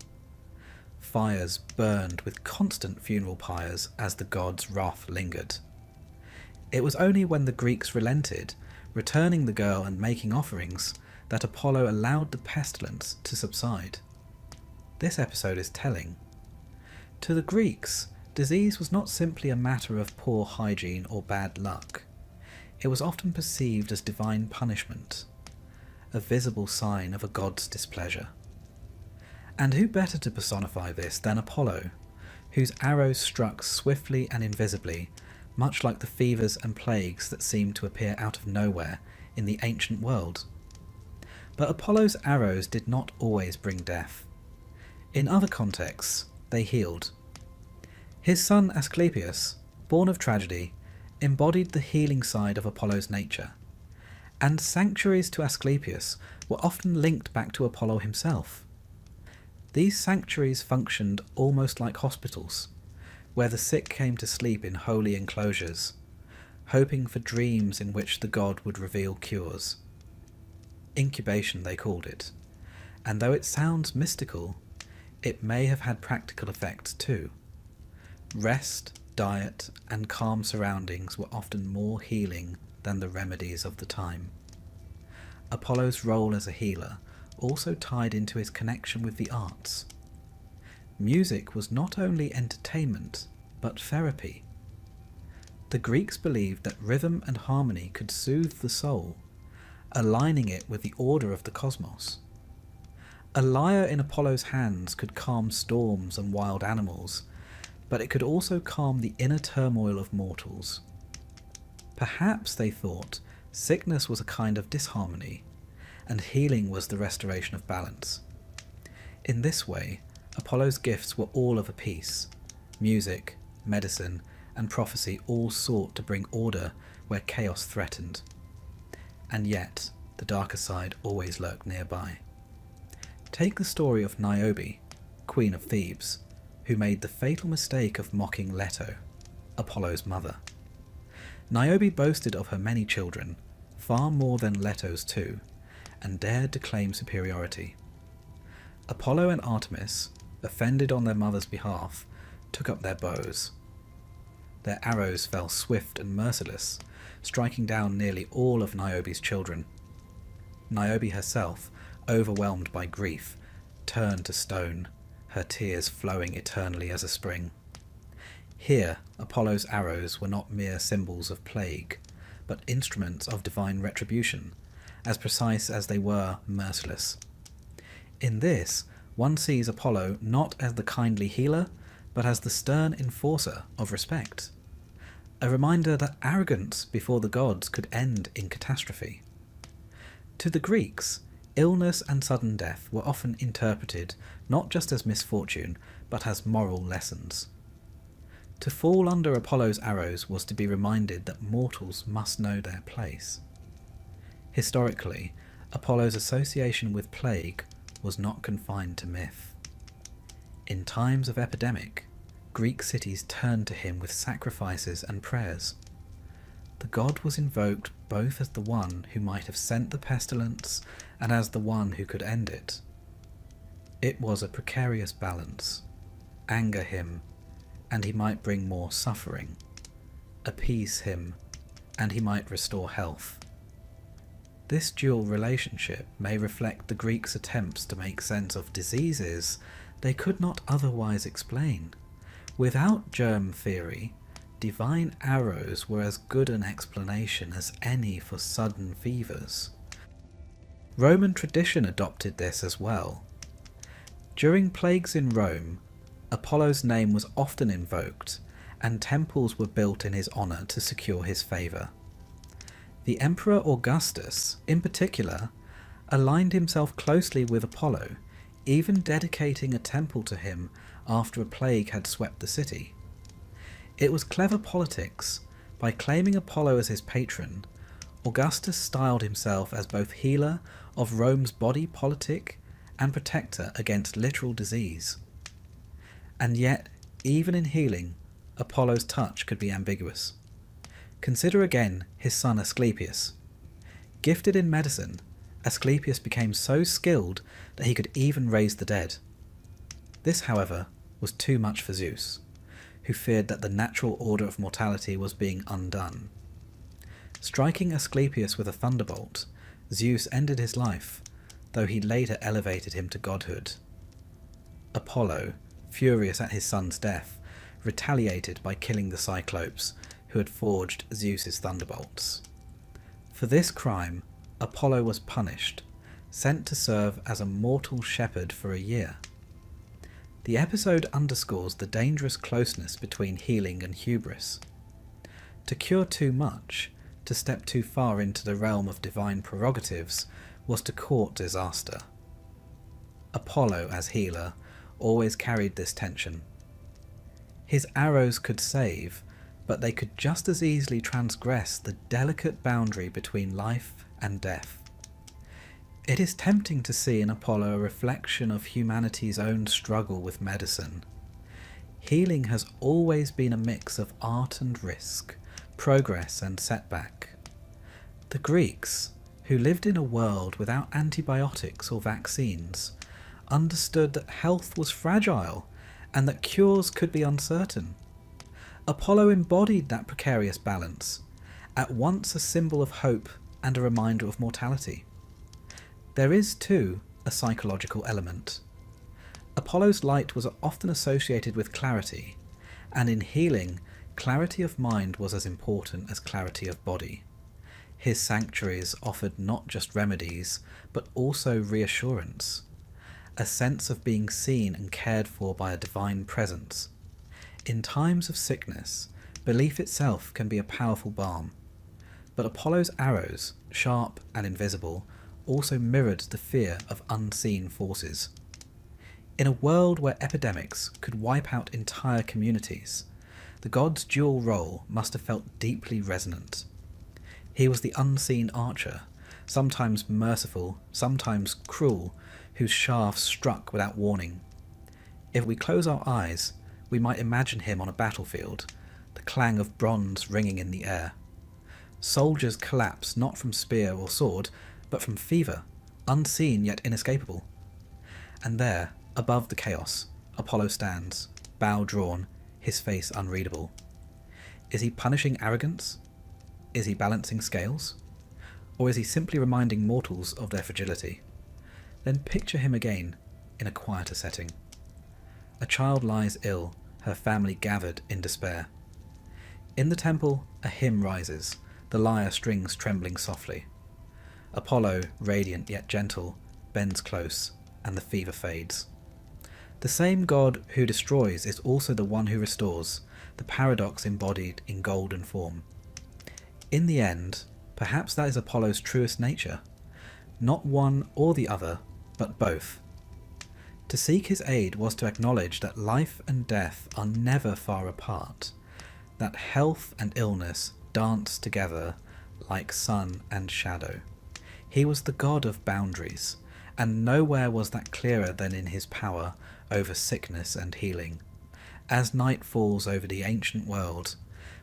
Fires burned with constant funeral pyres as the god's wrath lingered. It was only when the Greeks relented, returning the girl and making offerings, that Apollo allowed the pestilence to subside. This episode is telling. To the Greeks, disease was not simply a matter of poor hygiene or bad luck. It was often perceived as divine punishment, a visible sign of a god's displeasure. And who better to personify this than Apollo, whose arrows struck swiftly and invisibly, much like the fevers and plagues that seemed to appear out of nowhere in the ancient world. But Apollo's arrows did not always bring death. In other contexts, they healed. His son Asclepius, born of tragedy, embodied the healing side of Apollo's nature, and sanctuaries to Asclepius were often linked back to Apollo himself. These sanctuaries functioned almost like hospitals, where the sick came to sleep in holy enclosures, hoping for dreams in which the god would reveal cures. Incubation, they called it, and though it sounds mystical, it may have had practical effects too. Rest, diet, and calm surroundings were often more healing than the remedies of the time. Apollo's role as a healer also tied into his connection with the arts. Music was not only entertainment, but therapy. The Greeks believed that rhythm and harmony could soothe the soul, aligning it with the order of the cosmos. A lyre in Apollo's hands could calm storms and wild animals, but it could also calm the inner turmoil of mortals. Perhaps, they thought, sickness was a kind of disharmony, and healing was the restoration of balance. In this way, Apollo's gifts were all of a piece. Music, medicine, and prophecy all sought to bring order where chaos threatened. and yet the darker side always lurked nearby. Take the story of Niobe, Queen of Thebes, who made the fatal mistake of mocking Leto, Apollo's mother. Niobe boasted of her many children, far more than Leto's two, and dared to claim superiority. Apollo and Artemis, offended on their mother's behalf, took up their bows. Their arrows fell swift and merciless, striking down nearly all of Niobe's children. Niobe herself, overwhelmed by grief, turned to stone, her tears flowing eternally as a spring. Here, Apollo's arrows were not mere symbols of plague, but instruments of divine retribution, as precise as they were merciless. In this, one sees Apollo not as the kindly healer, but as the stern enforcer of respect. A reminder that arrogance before the gods could end in catastrophe. To the Greeks, illness and sudden death were often interpreted not just as misfortune, but as moral lessons. To fall under Apollo's arrows was to be reminded that mortals must know their place. Historically, Apollo's association with plague was not confined to myth. In times of epidemic, Greek cities turned to him with sacrifices and prayers. The god was invoked both as the one who might have sent the pestilence and as the one who could end it. It was a precarious balance. Anger him, and he might bring more suffering. Appease him, and he might restore health. This dual relationship may reflect the Greeks' attempts to make sense of diseases they could not otherwise explain. Without germ theory, divine arrows were as good an explanation as any for sudden fevers. Roman tradition adopted this as well. During plagues in Rome, Apollo's name was often invoked, and temples were built in his honour to secure his favour. The Emperor Augustus, in particular, aligned himself closely with Apollo, even dedicating a temple to him after a plague had swept the city. It was clever politics. By claiming Apollo as his patron, Augustus styled himself as both healer of Rome's body politic and protector against literal disease. And yet, even in healing, Apollo's touch could be ambiguous. Consider again his son Asclepius. Gifted in medicine, Asclepius became so skilled that he could even raise the dead. This, however, was too much for Zeus, who feared that the natural order of mortality was being undone. Striking Asclepius with a thunderbolt, Zeus ended his life, though he later elevated him to godhood. Apollo, furious at his son's death, retaliated by killing the Cyclopes, who had forged Zeus's thunderbolts. For this crime, Apollo was punished, sent to serve as a mortal shepherd for a year. The episode underscores the dangerous closeness between healing and hubris. To cure too much, to step too far into the realm of divine prerogatives, was to court disaster. Apollo, as healer, always carried this tension. His arrows could save, but they could just as easily transgress the delicate boundary between life and death. It is tempting to see in Apollo a reflection of humanity's own struggle with medicine. Healing has always been a mix of art and risk, progress and setback. The Greeks, who lived in a world without antibiotics or vaccines, understood that health was fragile and that cures could be uncertain. Apollo embodied that precarious balance, at once a symbol of hope and a reminder of mortality. There is, too, a psychological element. Apollo's light was often associated with clarity, and in healing, clarity of mind was as important as clarity of body. His sanctuaries offered not just remedies, but also reassurance, a sense of being seen and cared for by a divine presence. In times of sickness, belief itself can be a powerful balm, but Apollo's arrows, sharp and invisible, also mirrored the fear of unseen forces. In a world where epidemics could wipe out entire communities, the god's dual role must have felt deeply resonant. He was the unseen archer, sometimes merciful, sometimes cruel, whose shafts struck without warning. If we close our eyes, we might imagine him on a battlefield, the clang of bronze ringing in the air. Soldiers collapse not from spear or sword, but from fever, unseen yet inescapable. And there, above the chaos, Apollo stands, bow drawn, his face unreadable. Is he punishing arrogance? Is he balancing scales? Or is he simply reminding mortals of their fragility? Then picture him again, in a quieter setting. A child lies ill, her family gathered in despair. In the temple, a hymn rises, the lyre strings trembling softly. Apollo, radiant yet gentle, bends close, and the fever fades. The same god who destroys is also the one who restores, the paradox embodied in golden form. In the end, perhaps that is Apollo's truest nature, not one or the other, but both. To seek his aid was to acknowledge that life and death are never far apart, that health and illness dance together like sun and shadow. He was the god of boundaries, and nowhere was that clearer than in his power over sickness and healing. As night falls over the ancient world,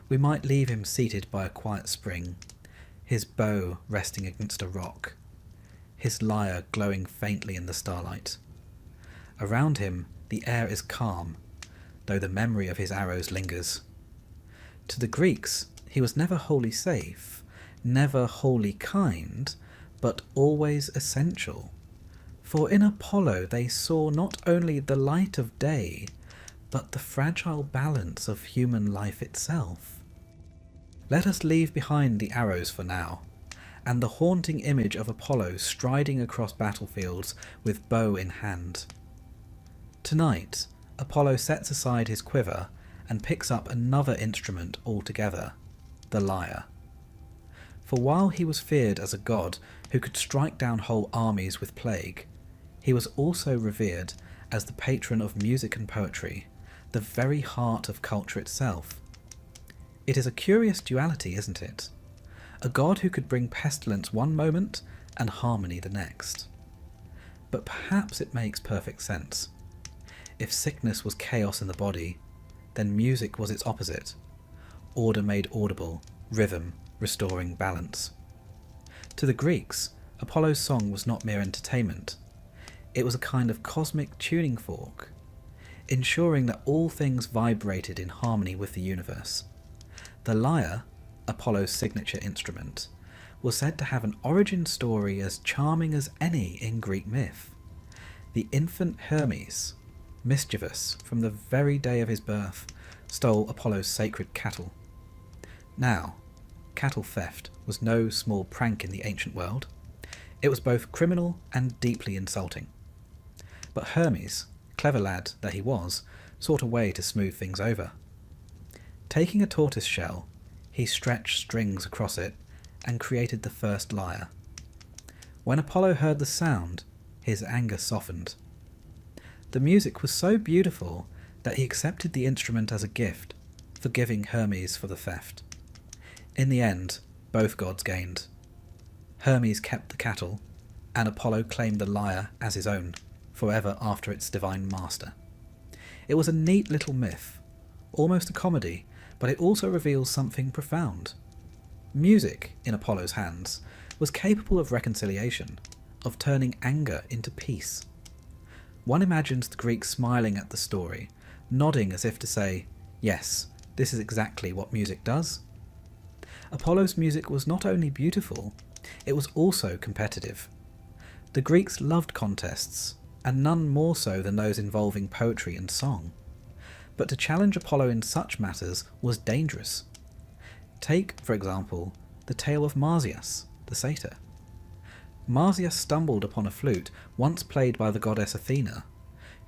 we might leave him seated by a quiet spring, his bow resting against a rock, his lyre glowing faintly in the starlight. Around him the air is calm, though the memory of his arrows lingers. To the Greeks he was never wholly safe, never wholly kind, but always essential. For in Apollo they saw not only the light of day, but the fragile balance of human life itself. Let us leave behind the arrows for now, and the haunting image of Apollo striding across battlefields with bow in hand. Tonight, Apollo sets aside his quiver and picks up another instrument altogether, the lyre. For while he was feared as a god who could strike down whole armies with plague, he was also revered as the patron of music and poetry, the very heart of culture itself. It is a curious duality, isn't it? A god who could bring pestilence one moment and harmony the next. But perhaps it makes perfect sense. If sickness was chaos in the body, then music was its opposite. Order made audible, rhythm restoring balance. To the Greeks, Apollo's song was not mere entertainment. It was a kind of cosmic tuning fork, ensuring that all things vibrated in harmony with the universe. The lyre, Apollo's signature instrument, was said to have an origin story as charming as any in Greek myth. The infant Hermes, mischievous from the very day of his birth, stole Apollo's sacred cattle. Now, cattle theft was no small prank in the ancient world. It was both criminal and deeply insulting. But Hermes, clever lad that he was, sought a way to smooth things over. Taking a tortoise shell, he stretched strings across it and created the first lyre. When Apollo heard the sound, his anger softened. The music was so beautiful that he accepted the instrument as a gift, forgiving Hermes for the theft. In the end, both gods gained. Hermes kept the cattle, and Apollo claimed the lyre as his own, forever after its divine master. It was a neat little myth, almost a comedy, but it also reveals something profound. Music, in Apollo's hands, was capable of reconciliation, of turning anger into peace. One imagines the Greeks smiling at the story, nodding as if to say, yes, this is exactly what music does. Apollo's music was not only beautiful, it was also competitive. The Greeks loved contests, and none more so than those involving poetry and song. But to challenge Apollo in such matters was dangerous. Take, for example, the tale of Marsyas, the satyr. Marsyas stumbled upon a flute once played by the goddess Athena,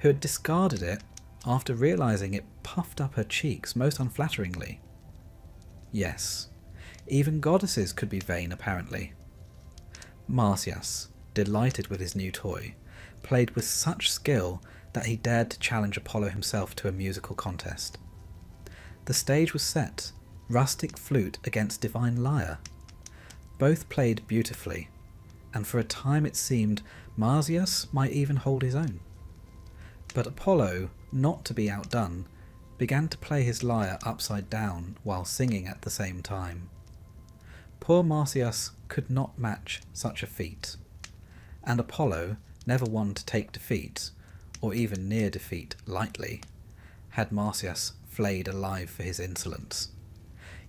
who had discarded it after realizing it puffed up her cheeks most unflatteringly. Yes, even goddesses could be vain apparently. Marsyas, delighted with his new toy, played with such skill that he dared to challenge Apollo himself to a musical contest. The stage was set, rustic flute against divine lyre. Both played beautifully, and for a time it seemed Marsyas might even hold his own. But Apollo, not to be outdone, began to play his lyre upside down while singing at the same time. Poor Marsyas could not match such a feat, and Apollo, never one to take defeat, or even near defeat, lightly, had Marsyas flayed alive for his insolence.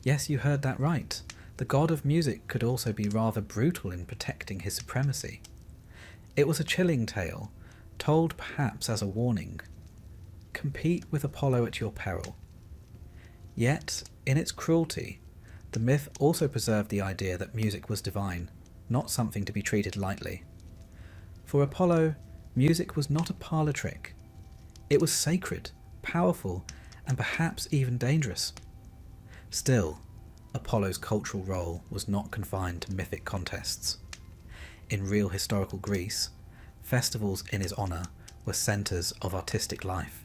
Yes, you heard that right. The god of music could also be rather brutal in protecting his supremacy. It was a chilling tale, told perhaps as a warning. Compete with Apollo at your peril. Yet, in its cruelty, the myth also preserved the idea that music was divine, not something to be treated lightly. For Apollo, music was not a parlour trick. It was sacred, powerful, and perhaps even dangerous. Still, Apollo's cultural role was not confined to mythic contests. In real historical Greece, festivals in his honour were centres of artistic life.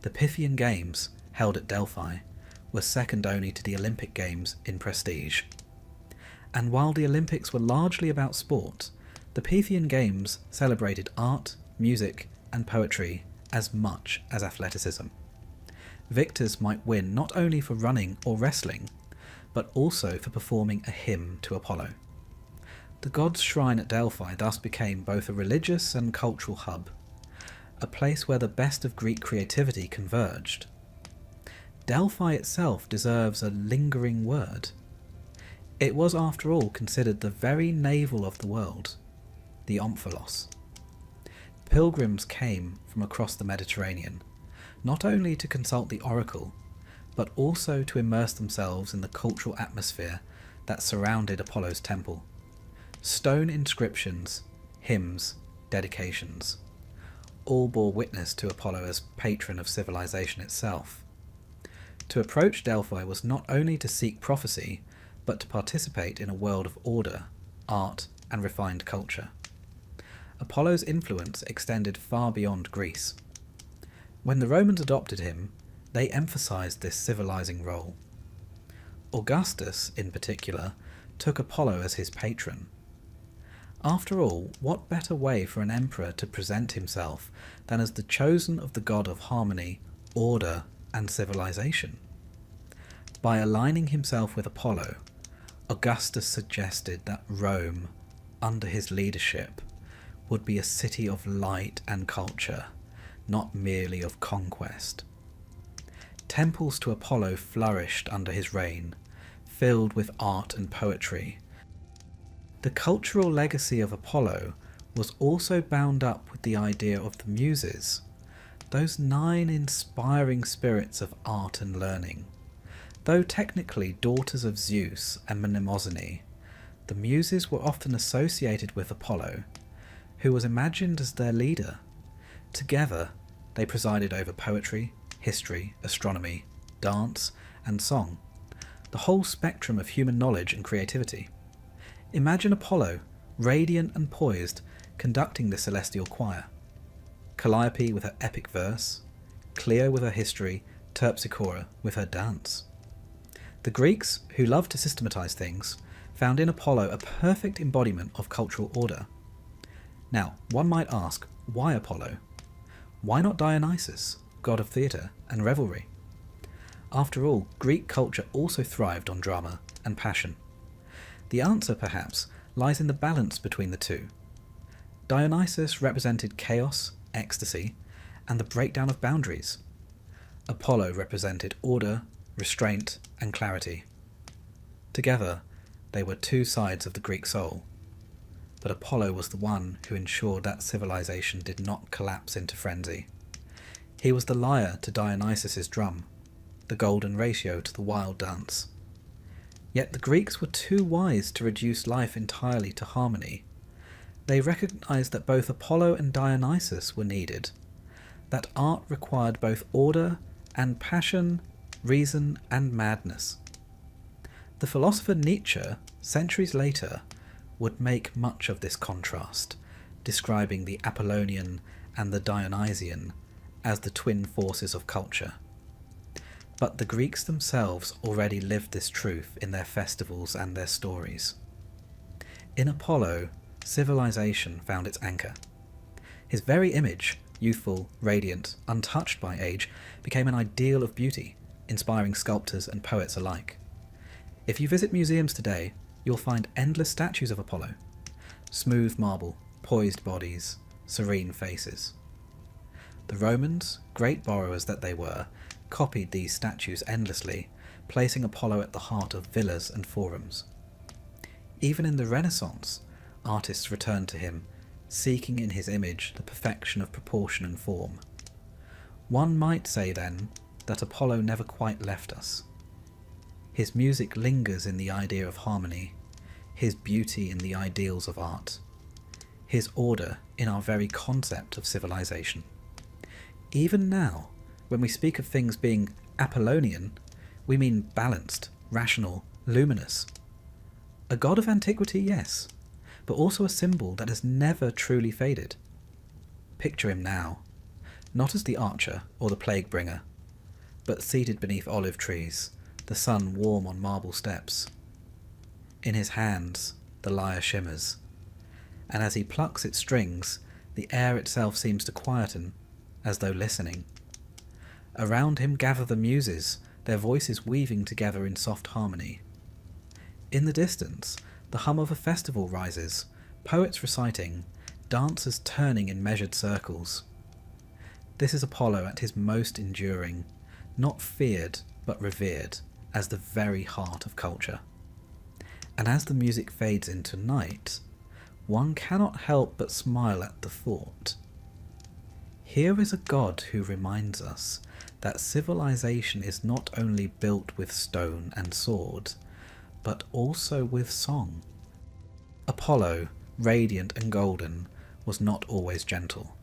The Pythian Games, held at Delphi, were second only to the Olympic Games in prestige. And while the Olympics were largely about sport, the Pythian Games celebrated art, music, and poetry as much as athleticism. Victors might win not only for running or wrestling, but also for performing a hymn to Apollo. The god's shrine at Delphi thus became both a religious and cultural hub, a place where the best of Greek creativity converged. Delphi itself deserves a lingering word. It was, after all, considered the very navel of the world, the Omphalos. Pilgrims came from across the Mediterranean, not only to consult the oracle, but also to immerse themselves in the cultural atmosphere that surrounded Apollo's temple. Stone inscriptions, hymns, dedications, all bore witness to Apollo as patron of civilization itself. To approach Delphi was not only to seek prophecy, but to participate in a world of order, art, and refined culture. Apollo's influence extended far beyond Greece. When the Romans adopted him, they emphasized this civilizing role. Augustus, in particular, took Apollo as his patron. After all, what better way for an emperor to present himself than as the chosen of the god of harmony, order, and civilization? By aligning himself with Apollo, Augustus suggested that Rome, under his leadership, would be a city of light and culture, not merely of conquest. Temples to Apollo flourished under his reign, filled with art and poetry. The cultural legacy of Apollo was also bound up with the idea of the Muses, those 9 inspiring spirits of art and learning. Though technically daughters of Zeus and Mnemosyne, the Muses were often associated with Apollo, who was imagined as their leader. Together, they presided over poetry, history, astronomy, dance, and song, the whole spectrum of human knowledge and creativity. Imagine Apollo, radiant and poised, conducting the celestial choir. Calliope with her epic verse, Clio with her history, Terpsichore with her dance. The Greeks, who loved to systematize things, found in Apollo a perfect embodiment of cultural order. Now, one might ask, why Apollo? Why not Dionysus, god of theatre and revelry? After all, Greek culture also thrived on drama and passion. The answer, perhaps, lies in the balance between the two. Dionysus represented chaos, ecstasy, and the breakdown of boundaries. Apollo represented order, restraint, and clarity. Together, they were 2 sides of the Greek soul. But Apollo was the one who ensured that civilization did not collapse into frenzy. He was the lyre to Dionysus's drum, the golden ratio to the wild dance. Yet the Greeks were too wise to reduce life entirely to harmony. They recognized that both Apollo and Dionysus were needed, that art required both order and passion, reason and madness. The philosopher Nietzsche, centuries later, would make much of this contrast, describing the Apollonian and the Dionysian as the twin forces of culture. But the Greeks themselves already lived this truth in their festivals and their stories. In Apollo, civilization found its anchor. His very image, youthful, radiant, untouched by age, became an ideal of beauty, inspiring sculptors and poets alike. If you visit museums today, you'll find endless statues of Apollo. Smooth marble, poised bodies, serene faces. The Romans, great borrowers that they were, copied these statues endlessly, placing Apollo at the heart of villas and forums. Even in the Renaissance, artists returned to him, seeking in his image the perfection of proportion and form. One might say, then, that Apollo never quite left us. His music lingers in the idea of harmony, his beauty in the ideals of art, his order in our very concept of civilization. Even now, when we speak of things being Apollonian, we mean balanced, rational, luminous. A god of antiquity, yes, but also a symbol that has never truly faded. Picture him now, not as the archer or the plague bringer, but seated beneath olive trees, the sun warm on marble steps. In his hands, the lyre shimmers, and as he plucks its strings, the air itself seems to quieten, as though listening. Around him gather the muses, their voices weaving together in soft harmony. In the distance, the hum of a festival rises, poets reciting, dancers turning in measured circles. This is Apollo at his most enduring, not feared but revered, as the very heart of culture. And as the music fades into night, one cannot help but smile at the thought. Here is a god who reminds us that civilization is not only built with stone and sword, but also with song. Apollo, radiant and golden, was not always gentle.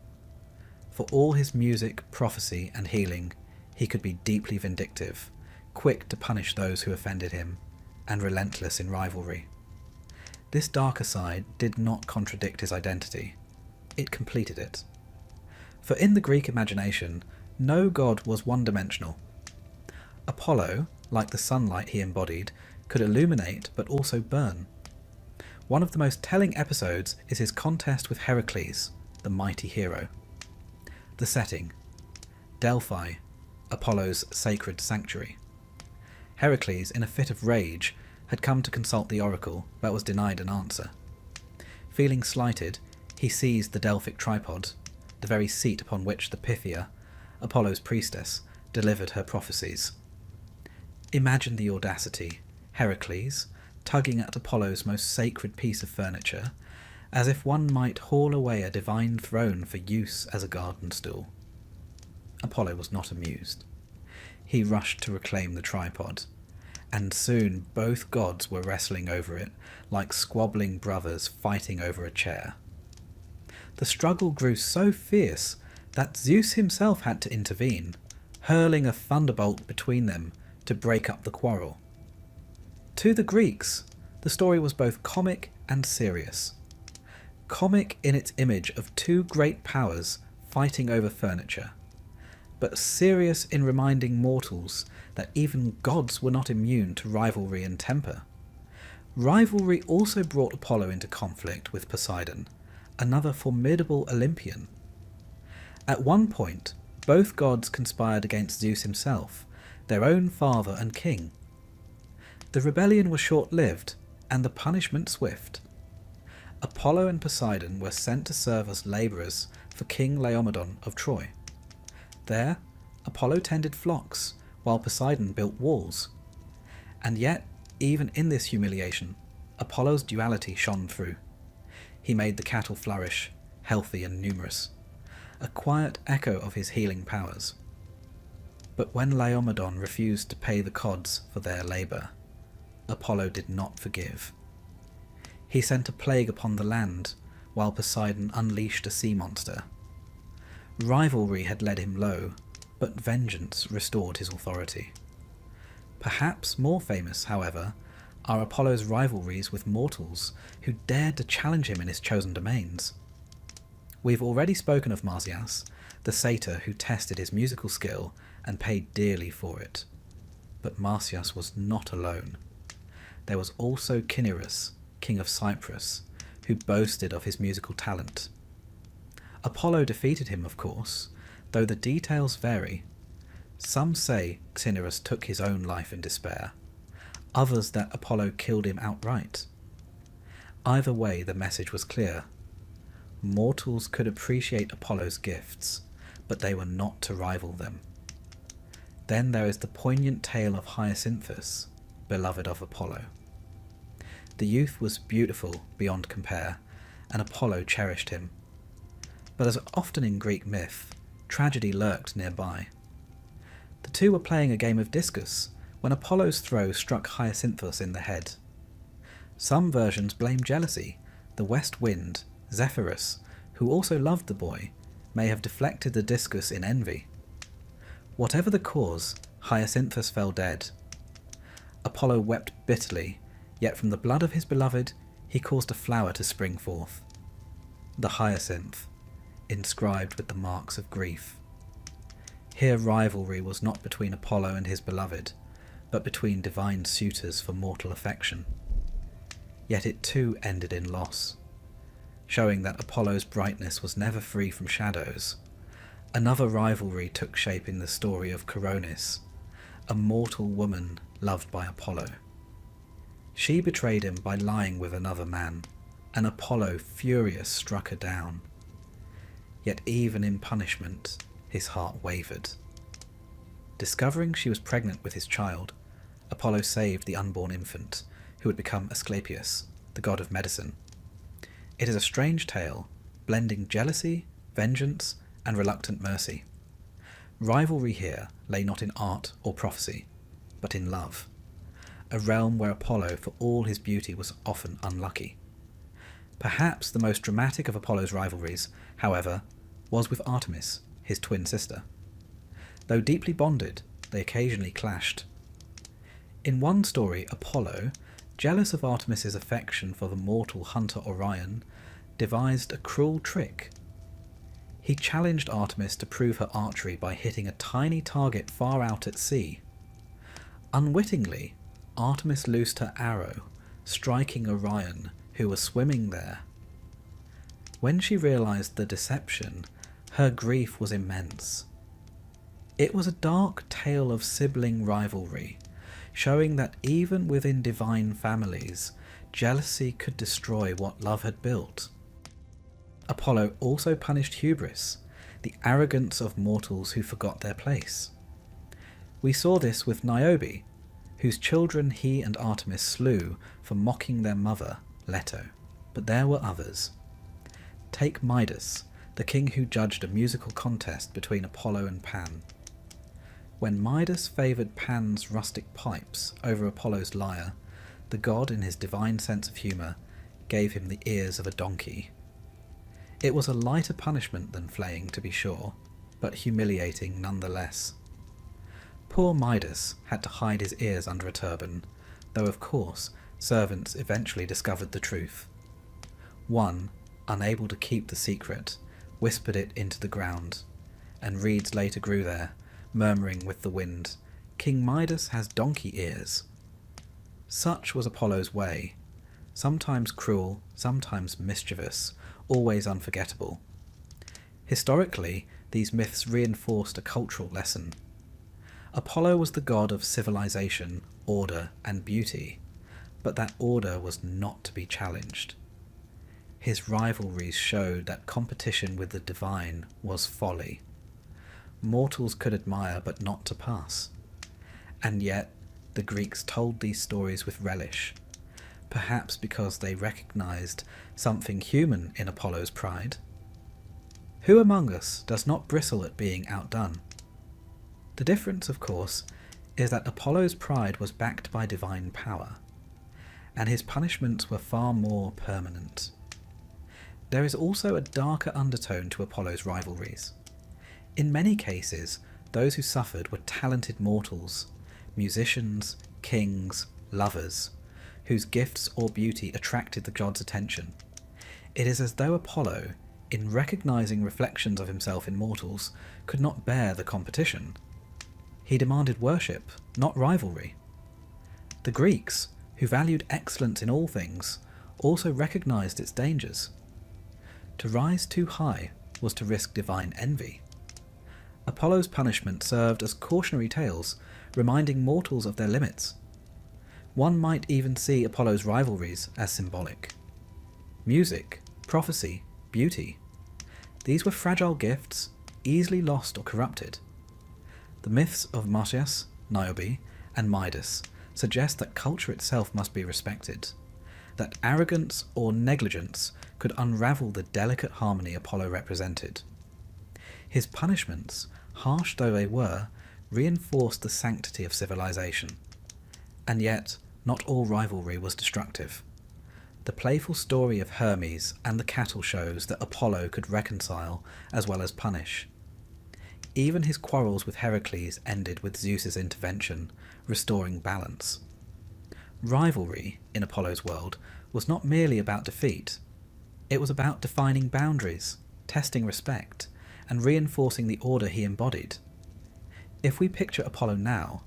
For all his music, prophecy, and healing, he could be deeply vindictive, quick to punish those who offended him, and relentless in rivalry. This darker side did not contradict his identity, it completed it. For in the Greek imagination, no god was one-dimensional. Apollo, like the sunlight he embodied, could illuminate but also burn. One of the most telling episodes is his contest with Heracles, the mighty hero. The setting: Delphi, Apollo's sacred sanctuary. Heracles, in a fit of rage, had come to consult the oracle, but was denied an answer. Feeling slighted, he seized the Delphic tripod, the very seat upon which the Pythia, Apollo's priestess, delivered her prophecies. Imagine the audacity: Heracles, tugging at Apollo's most sacred piece of furniture, as if one might haul away a divine throne for use as a garden stool. Apollo was not amused. He rushed to reclaim the tripod, and soon both gods were wrestling over it, like squabbling brothers fighting over a chair. The struggle grew so fierce that Zeus himself had to intervene, hurling a thunderbolt between them to break up the quarrel. To the Greeks, the story was both comic and serious. Comic in its image of two great powers fighting over furniture, but serious in reminding mortals that even gods were not immune to rivalry and temper. Rivalry also brought Apollo into conflict with Poseidon, another formidable Olympian. At one point, both gods conspired against Zeus himself, their own father and king. The rebellion was short-lived, and the punishment swift. Apollo and Poseidon were sent to serve as labourers for King Laomedon of Troy. There, Apollo tended flocks, while Poseidon built walls. And yet, even in this humiliation, Apollo's duality shone through. He made the cattle flourish, healthy and numerous, a quiet echo of his healing powers. But when Laomedon refused to pay the gods for their labour, Apollo did not forgive. He sent a plague upon the land, while Poseidon unleashed a sea monster. Rivalry had led him low, but vengeance restored his authority. Perhaps more famous, however, are Apollo's rivalries with mortals who dared to challenge him in his chosen domains. We've already spoken of Marsyas, the satyr who tested his musical skill and paid dearly for it. But Marsyas was not alone. There was also Cinyras, king of Cyprus, who boasted of his musical talent. Apollo defeated him, of course, though the details vary. Some say Xenarus took his own life in despair, others that Apollo killed him outright. Either way, the message was clear. Mortals could appreciate Apollo's gifts, but they were not to rival them. Then there is the poignant tale of Hyacinthus, beloved of Apollo. The youth was beautiful beyond compare, and Apollo cherished him. But as often in Greek myth, tragedy lurked nearby. The two were playing a game of discus when Apollo's throw struck Hyacinthus in the head. Some versions blame jealousy. The west wind, Zephyrus, who also loved the boy, may have deflected the discus in envy. Whatever the cause, Hyacinthus fell dead. Apollo wept bitterly, yet from the blood of his beloved he caused a flower to spring forth. The hyacinth, inscribed with the marks of grief. Here rivalry was not between Apollo and his beloved, but between divine suitors for mortal affection. Yet it too ended in loss, showing that Apollo's brightness was never free from shadows. Another rivalry took shape in the story of Coronis, a mortal woman loved by Apollo. She betrayed him by lying with another man, and Apollo, furious, struck her down. Yet even in punishment, his heart wavered. Discovering she was pregnant with his child, Apollo saved the unborn infant, who would become Asclepius, the god of medicine. It is a strange tale, blending jealousy, vengeance, and reluctant mercy. Rivalry here lay not in art or prophecy, but in love, a realm where Apollo, for all his beauty, was often unlucky. Perhaps the most dramatic of Apollo's rivalries, however, was with Artemis, his twin sister. Though deeply bonded, they occasionally clashed. In one story, Apollo, jealous of Artemis's affection for the mortal hunter Orion, devised a cruel trick. He challenged Artemis to prove her archery by hitting a tiny target far out at sea. Unwittingly, Artemis loosed her arrow, striking Orion, who was swimming there. When she realized the deception, her grief was immense. It was a dark tale of sibling rivalry, showing that even within divine families, jealousy could destroy what love had built. Apollo also punished hubris, the arrogance of mortals who forgot their place. We saw this with Niobe, whose children he and Artemis slew for mocking their mother, Leto. But there were others. Take Midas, the king who judged a musical contest between Apollo and Pan. When Midas favoured Pan's rustic pipes over Apollo's lyre, the god, in his divine sense of humour, gave him the ears of a donkey. It was a lighter punishment than flaying, to be sure, but humiliating nonetheless. Poor Midas had to hide his ears under a turban, though of course servants eventually discovered the truth. One, unable to keep the secret, whispered it into the ground, and reeds later grew there, murmuring with the wind, "King Midas has donkey ears." Such was Apollo's way, sometimes cruel, sometimes mischievous, always unforgettable. Historically, these myths reinforced a cultural lesson. Apollo was the god of civilization, order, and beauty, but that order was not to be challenged. His rivalries showed that competition with the divine was folly. Mortals could admire, but not surpass. And yet, the Greeks told these stories with relish, perhaps because they recognized something human in Apollo's pride. Who among us does not bristle at being outdone? The difference, of course, is that Apollo's pride was backed by divine power, and his punishments were far more permanent. There is also a darker undertone to Apollo's rivalries. In many cases, those who suffered were talented mortals, musicians, kings, lovers, whose gifts or beauty attracted the god's attention. It is as though Apollo, in recognizing reflections of himself in mortals, could not bear the competition. He demanded worship, not rivalry. The Greeks, who valued excellence in all things, also recognised its dangers. To rise too high was to risk divine envy. Apollo's punishment served as cautionary tales, reminding mortals of their limits. One might even see Apollo's rivalries as symbolic. Music, prophecy, beauty. These were fragile gifts, easily lost or corrupted. The myths of Marsyas, Niobe, and Midas suggest that culture itself must be respected, that arrogance or negligence could unravel the delicate harmony Apollo represented. His punishments, harsh though they were, reinforced the sanctity of civilization. And yet, not all rivalry was destructive. The playful story of Hermes and the cattle shows that Apollo could reconcile as well as punish. Even his quarrels with Heracles ended with Zeus's intervention, restoring balance. Rivalry, in Apollo's world, was not merely about defeat. It was about defining boundaries, testing respect, and reinforcing the order he embodied. If we picture Apollo now,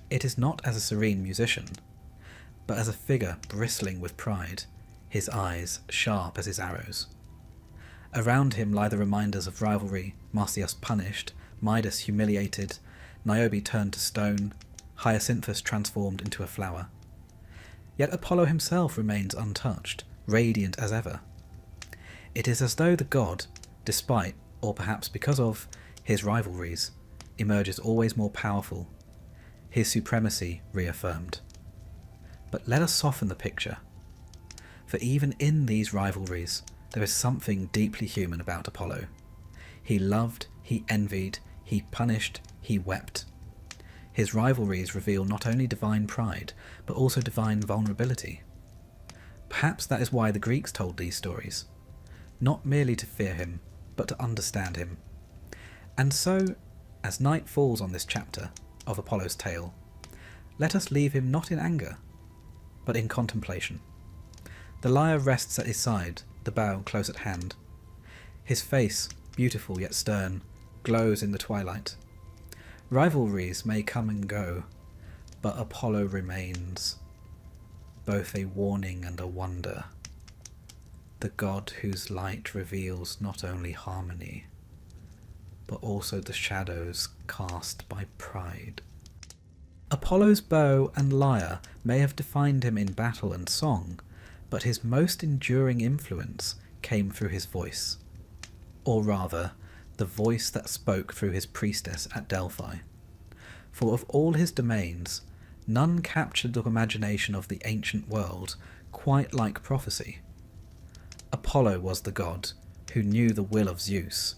it is not as a serene musician, but as a figure bristling with pride, his eyes sharp as his arrows. Around him lie the reminders of rivalry, Marsyas punished, Midas humiliated, Niobe turned to stone, Hyacinthus transformed into a flower. Yet Apollo himself remains untouched, radiant as ever. It is as though the god, despite, or perhaps because of, his rivalries, emerges always more powerful, his supremacy reaffirmed. But let us soften the picture. For even in these rivalries, there is something deeply human about Apollo. He loved, he envied, he punished, he wept. His rivalries reveal not only divine pride, but also divine vulnerability. Perhaps that is why the Greeks told these stories, not merely to fear him, but to understand him. And so, as night falls on this chapter of Apollo's tale, let us leave him not in anger, but in contemplation. The lyre rests at his side, the bow close at hand. His face, beautiful yet stern, glows in the twilight. Rivalries may come and go, but Apollo remains, both a warning and a wonder, the god whose light reveals not only harmony, but also the shadows cast by pride. Apollo's bow and lyre may have defined him in battle and song, but his most enduring influence came through his voice, or rather, the voice that spoke through his priestess at Delphi. For of all his domains, none captured the imagination of the ancient world quite like prophecy. Apollo was the god who knew the will of Zeus,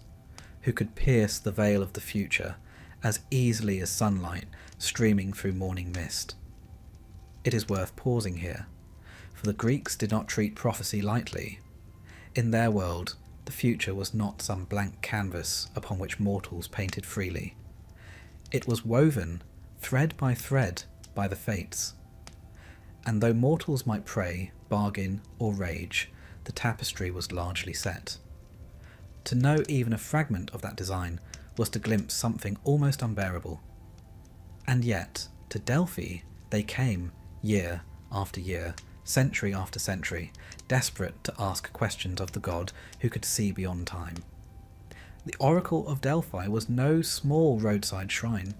who could pierce the veil of the future as easily as sunlight streaming through morning mist. It is worth pausing here, for the Greeks did not treat prophecy lightly. In their world, the future was not some blank canvas upon which mortals painted freely. It was woven, thread by thread, by the fates. And though mortals might pray, bargain, or rage, the tapestry was largely set. To know even a fragment of that design was to glimpse something almost unbearable. And yet, to Delphi, they came, year after year, century after century, desperate to ask questions of the god who could see beyond time. The Oracle of Delphi was no small roadside shrine.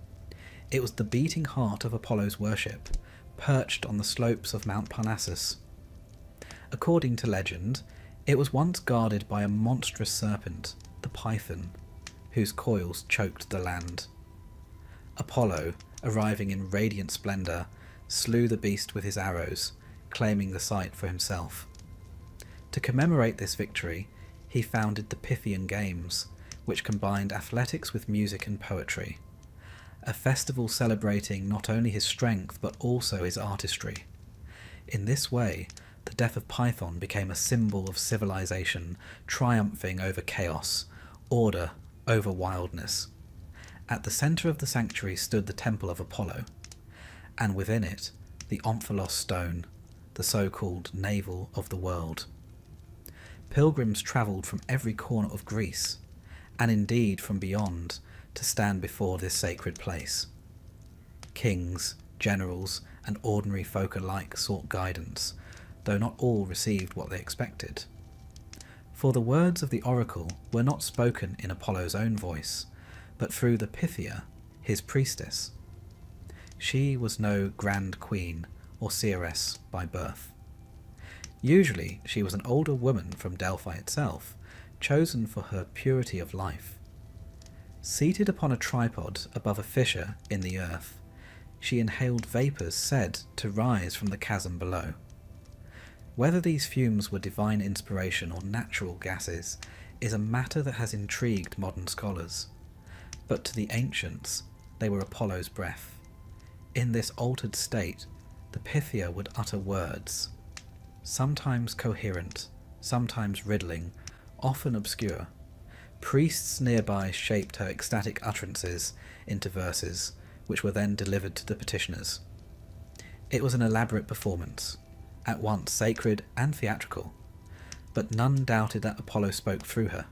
It was the beating heart of Apollo's worship, perched on the slopes of Mount Parnassus. According to legend, it was once guarded by a monstrous serpent, the Python, whose coils choked the land. Apollo, arriving in radiant splendour, slew the beast with his arrows, claiming the site for himself. To commemorate this victory, he founded the Pythian Games, which combined athletics with music and poetry, a festival celebrating not only his strength but also his artistry. In this way, the death of Python became a symbol of civilization triumphing over chaos, order over wildness. At the centre of the sanctuary stood the temple of Apollo, and within it the Omphalos stone, the so-called navel of the world. Pilgrims travelled from every corner of Greece, and indeed from beyond, to stand before this sacred place. Kings, generals, and ordinary folk alike sought guidance, though not all received what they expected. For the words of the oracle were not spoken in Apollo's own voice, but through the Pythia, his priestess. She was no grand queen or seeress by birth. Usually she was an older woman from Delphi itself, chosen for her purity of life. Seated upon a tripod above a fissure in the earth, she inhaled vapours said to rise from the chasm below. Whether these fumes were divine inspiration or natural gases is a matter that has intrigued modern scholars, but to the ancients they were Apollo's breath. In this altered state, the Pythia would utter words, sometimes coherent, sometimes riddling, often obscure. Priests nearby shaped her ecstatic utterances into verses, which were then delivered to the petitioners. It was an elaborate performance, at once sacred and theatrical, but none doubted that Apollo spoke through her.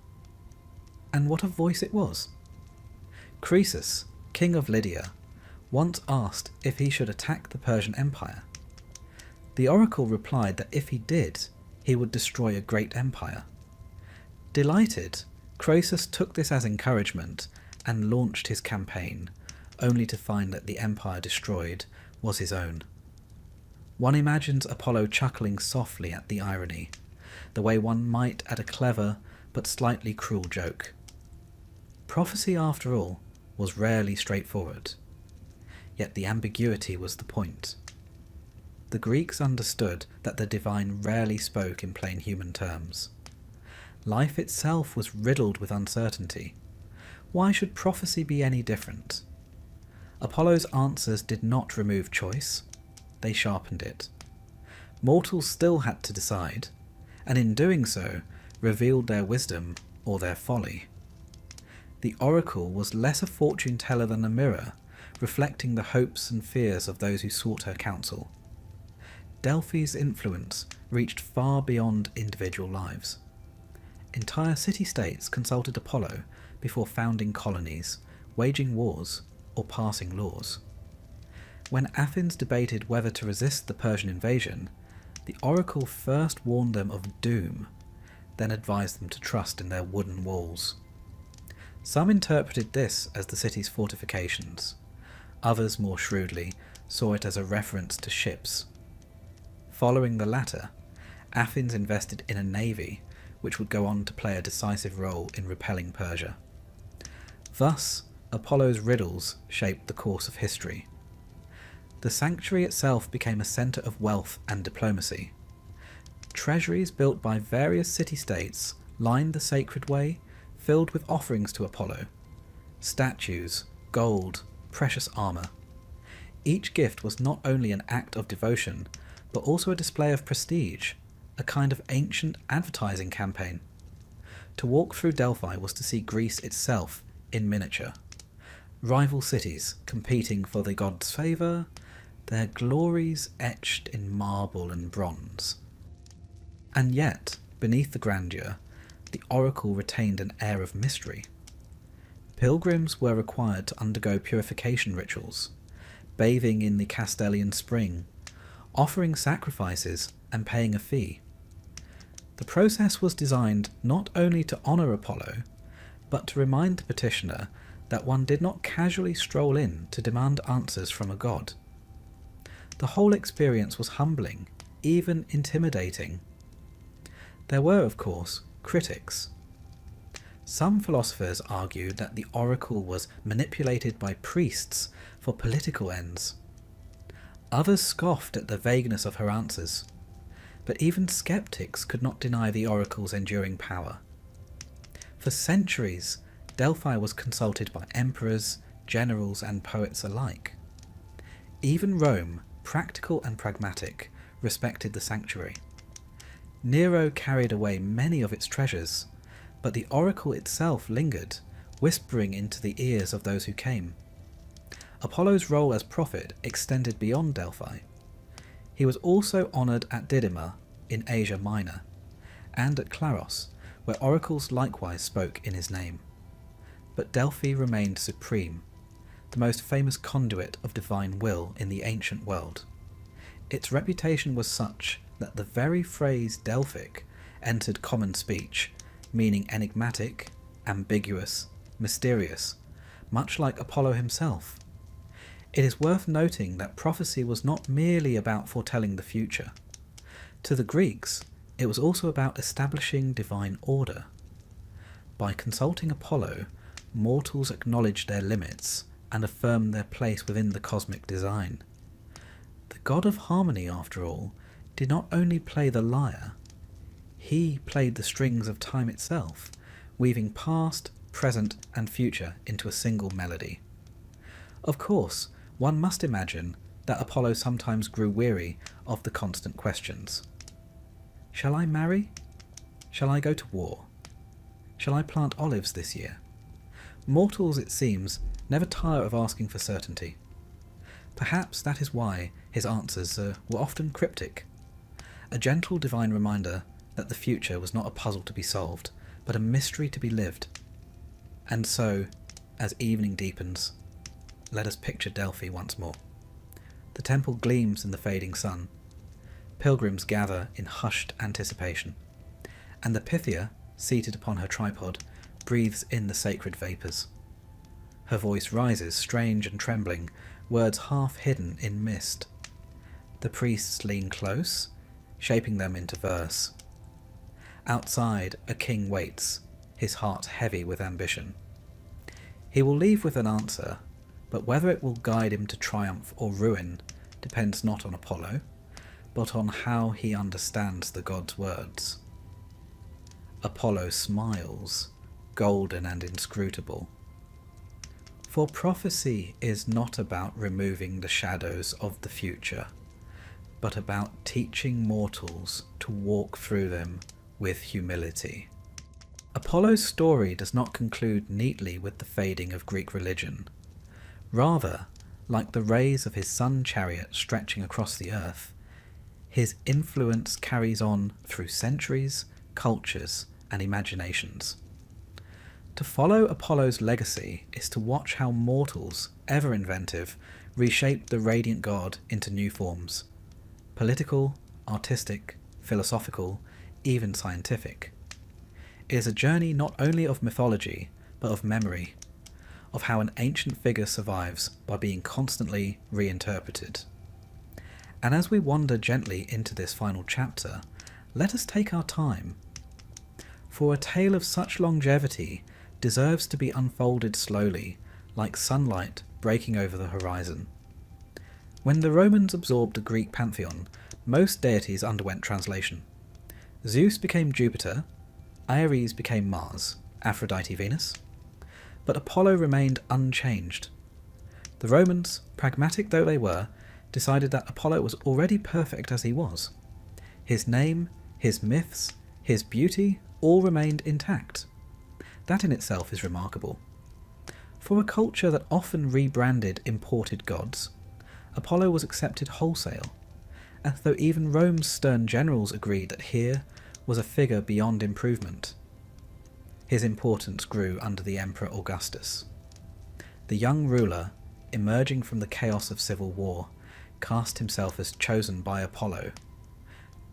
And what a voice it was! Croesus, king of Lydia, once asked if he should attack the Persian Empire. The oracle replied that if he did, he would destroy a great empire. Delighted, Croesus took this as encouragement and launched his campaign, only to find that the empire destroyed was his own. One imagines Apollo chuckling softly at the irony, the way one might at a clever but slightly cruel joke. Prophecy, after all, was rarely straightforward, yet the ambiguity was the point. The Greeks understood that the divine rarely spoke in plain human terms. Life itself was riddled with uncertainty. Why should prophecy be any different? Apollo's answers did not remove choice, they sharpened it. Mortals still had to decide, and in doing so, revealed their wisdom or their folly. The oracle was less a fortune teller than a mirror, reflecting the hopes and fears of those who sought her counsel. Delphi's influence reached far beyond individual lives. Entire city-states consulted Apollo before founding colonies, waging wars, or passing laws. When Athens debated whether to resist the Persian invasion, the oracle first warned them of doom, then advised them to trust in their wooden walls. Some interpreted this as the city's fortifications. Others, more shrewdly, saw it as a reference to ships. Following the latter, Athens invested in a navy which would go on to play a decisive role in repelling Persia. Thus, Apollo's riddles shaped the course of history. The sanctuary itself became a centre of wealth and diplomacy. Treasuries built by various city-states lined the sacred way, filled with offerings to Apollo. Statues, gold, precious armour. Each gift was not only an act of devotion, but also a display of prestige, a kind of ancient advertising campaign. To walk through Delphi was to see Greece itself in miniature. Rival cities competing for the god's favour, their glories etched in marble and bronze. And yet, beneath the grandeur, the oracle retained an air of mystery. Pilgrims were required to undergo purification rituals, bathing in the Castalian spring, offering sacrifices and paying a fee. The process was designed not only to honour Apollo, but to remind the petitioner that one did not casually stroll in to demand answers from a god. The whole experience was humbling, even intimidating. There were, of course, critics. Some philosophers argued that the oracle was manipulated by priests for political ends. Others scoffed at the vagueness of her answers, but even skeptics could not deny the oracle's enduring power. For centuries, Delphi was consulted by emperors, generals, and poets alike. Even Rome, practical and pragmatic, respected the sanctuary. Nero carried away many of its treasures, but the oracle itself lingered, whispering into the ears of those who came. Apollo's role as prophet extended beyond Delphi. He was also honoured at Didyma in Asia Minor, and at Claros, where oracles likewise spoke in his name. But Delphi remained supreme, the most famous conduit of divine will in the ancient world. Its reputation was such that the very phrase Delphic entered common speech, meaning enigmatic, ambiguous, mysterious, much like Apollo himself. It is worth noting that prophecy was not merely about foretelling the future. To the Greeks, it was also about establishing divine order. By consulting Apollo, mortals acknowledged their limits and affirmed their place within the cosmic design. The god of harmony, after all, did not only play the lyre, he played the strings of time itself, weaving past, present, and future into a single melody. Of course, one must imagine that Apollo sometimes grew weary of the constant questions. Shall I marry? Shall I go to war? Shall I plant olives this year? Mortals, it seems, never tire of asking for certainty. Perhaps that is why his answers were often cryptic, a gentle divine reminder that the future was not a puzzle to be solved, but a mystery to be lived. And so, as evening deepens, let us picture Delphi once more. The temple gleams in the fading sun. Pilgrims gather in hushed anticipation, and the Pythia, seated upon her tripod, breathes in the sacred vapours. Her voice rises, strange and trembling, words half hidden in mist. The priests lean close, shaping them into verse. Outside, a king waits, his heart heavy with ambition. He will leave with an answer, but whether it will guide him to triumph or ruin depends not on Apollo, but on how he understands the god's words. Apollo smiles, golden and inscrutable. For prophecy is not about removing the shadows of the future, but about teaching mortals to walk through them with humility. Apollo's story does not conclude neatly with the fading of Greek religion. Rather, like the rays of his sun chariot stretching across the earth, his influence carries on through centuries, cultures, and imaginations. To follow Apollo's legacy is to watch how mortals, ever inventive, reshape the radiant god into new forms: political, artistic, philosophical, even scientific. It is a journey not only of mythology, but of memory, of how an ancient figure survives by being constantly reinterpreted. And as we wander gently into this final chapter, let us take our time. For a tale of such longevity deserves to be unfolded slowly, like sunlight breaking over the horizon. When the Romans absorbed the Greek pantheon, most deities underwent translation. Zeus became Jupiter, Ares became Mars, Aphrodite Venus, but Apollo remained unchanged. The Romans, pragmatic though they were, decided that Apollo was already perfect as he was. His name, his myths, his beauty all remained intact. That in itself is remarkable. For a culture that often rebranded imported gods, Apollo was accepted wholesale, as though even Rome's stern generals agreed that here was a figure beyond improvement. His importance grew under the Emperor Augustus. The young ruler, emerging from the chaos of civil war, cast himself as chosen by Apollo,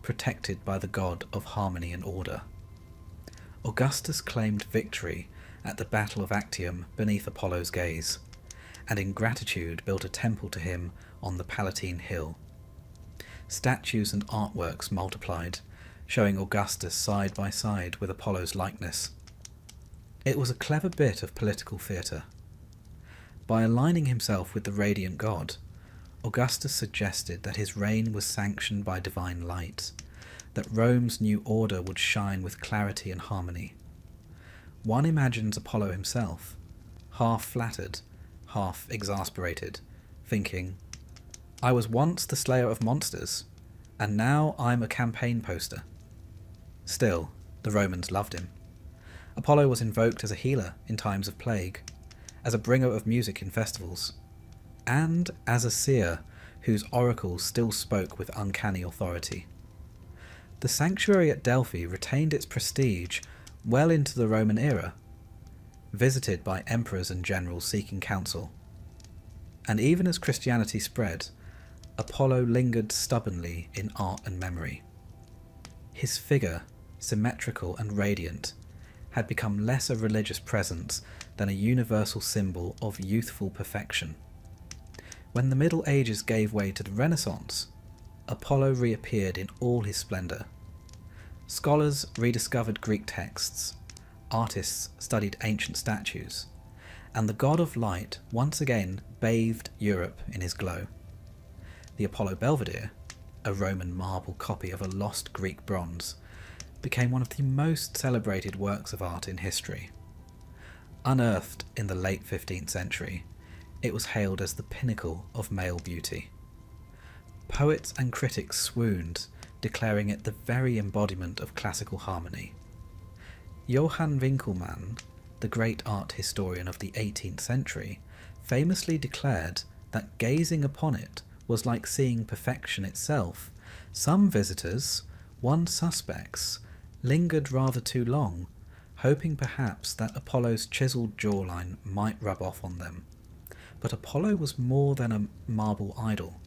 protected by the god of harmony and order. Augustus claimed victory at the Battle of Actium beneath Apollo's gaze, and in gratitude built a temple to him on the Palatine Hill. Statues and artworks multiplied, showing Augustus side by side with Apollo's likeness. It was a clever bit of political theatre. By aligning himself with the radiant god, Augustus suggested that his reign was sanctioned by divine light, that Rome's new order would shine with clarity and harmony. One imagines Apollo himself, half flattered, half exasperated, thinking, "I was once the slayer of monsters, and now I'm a campaign poster." Still, the Romans loved him. Apollo was invoked as a healer in times of plague, as a bringer of music in festivals, and as a seer whose oracles still spoke with uncanny authority. The sanctuary at Delphi retained its prestige well into the Roman era, visited by emperors and generals seeking counsel. And even as Christianity spread, Apollo lingered stubbornly in art and memory. His figure, symmetrical and radiant, had become less a religious presence than a universal symbol of youthful perfection. When the Middle Ages gave way to the Renaissance, Apollo reappeared in all his splendour. Scholars rediscovered Greek texts, artists studied ancient statues, and the god of light once again bathed Europe in his glow. The Apollo Belvedere, a Roman marble copy of a lost Greek bronze, became one of the most celebrated works of art in history. Unearthed in the late 15th century, it was hailed as the pinnacle of male beauty. Poets and critics swooned, declaring it the very embodiment of classical harmony. Johann Winckelmann, the great art historian of the 18th century, famously declared that gazing upon it was like seeing perfection itself. Some visitors, once suspects, lingered rather too long, hoping perhaps that Apollo's chiselled jawline might rub off on them. But Apollo was more than a marble idol.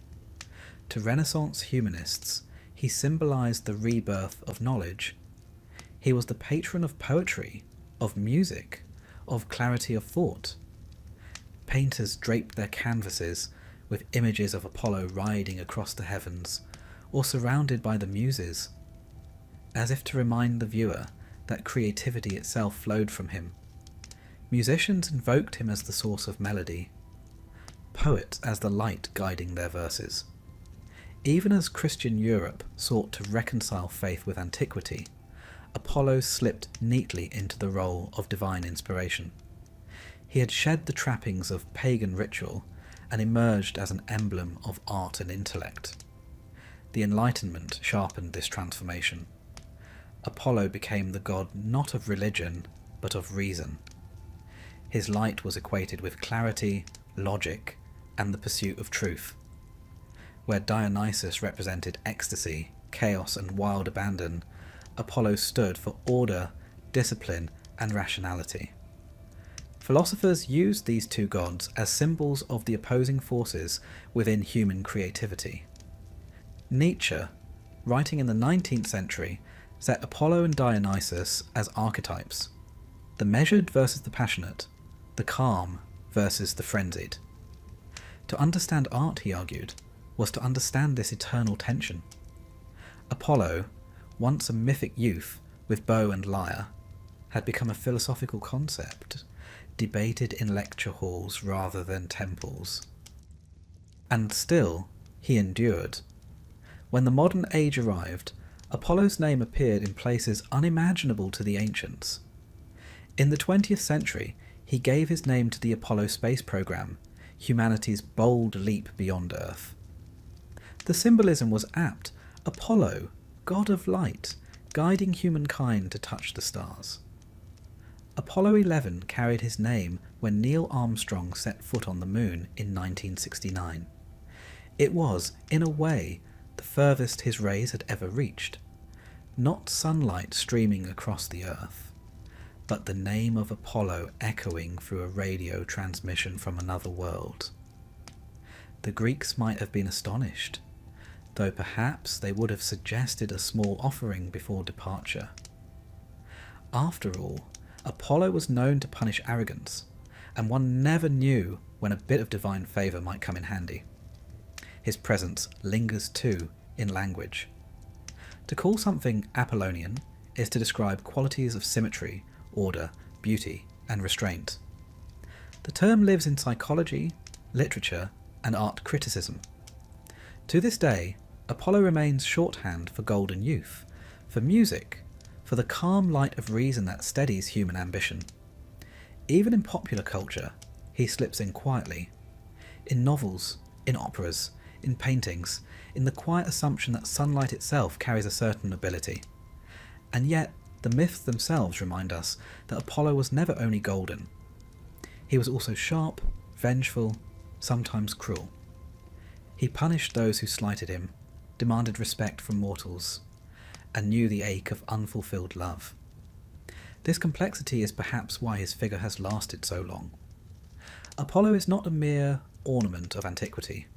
To Renaissance humanists, he symbolised the rebirth of knowledge. He was the patron of poetry, of music, of clarity of thought. Painters draped their canvases with images of Apollo riding across the heavens, or surrounded by the muses, as if to remind the viewer that creativity itself flowed from him. Musicians invoked him as the source of melody, poets as the light guiding their verses. Even as Christian Europe sought to reconcile faith with antiquity, Apollo slipped neatly into the role of divine inspiration. He had shed the trappings of pagan ritual and emerged as an emblem of art and intellect. The Enlightenment sharpened this transformation. Apollo became the god not of religion, but of reason. His light was equated with clarity, logic, and the pursuit of truth. Where Dionysus represented ecstasy, chaos, and wild abandon, Apollo stood for order, discipline, and rationality. Philosophers used these two gods as symbols of the opposing forces within human creativity. Nietzsche, writing in the 19th century, set Apollo and Dionysus as archetypes: the measured versus the passionate, the calm versus the frenzied. To understand art, he argued, was to understand this eternal tension. Apollo, once a mythic youth with bow and lyre, had become a philosophical concept, debated in lecture halls rather than temples. And still, he endured. When the modern age arrived, Apollo's name appeared in places unimaginable to the ancients. In the 20th century, he gave his name to the Apollo space program, humanity's bold leap beyond Earth. The symbolism was apt. Apollo, god of light, guiding humankind to touch the stars. Apollo 11 carried his name when Neil Armstrong set foot on the moon in 1969. It was, in a way, the furthest his rays had ever reached. Not sunlight streaming across the Earth, but the name of Apollo echoing through a radio transmission from another world. The Greeks might have been astonished, though perhaps they would have suggested a small offering before departure. After all, Apollo was known to punish arrogance, and one never knew when a bit of divine favour might come in handy. His presence lingers too in language. To call something Apollonian is to describe qualities of symmetry, order, beauty, and restraint. The term lives in psychology, literature, and art criticism. To this day, Apollo remains shorthand for golden youth, for music, for the calm light of reason that steadies human ambition. Even in popular culture, he slips in quietly. In novels, in operas, in paintings, in the quiet assumption that sunlight itself carries a certain nobility. And yet, the myths themselves remind us that Apollo was never only golden. He was also sharp, vengeful, sometimes cruel. He punished those who slighted him, demanded respect from mortals, and knew the ache of unfulfilled love. This complexity is perhaps why his figure has lasted so long. Apollo is not a mere ornament of antiquity.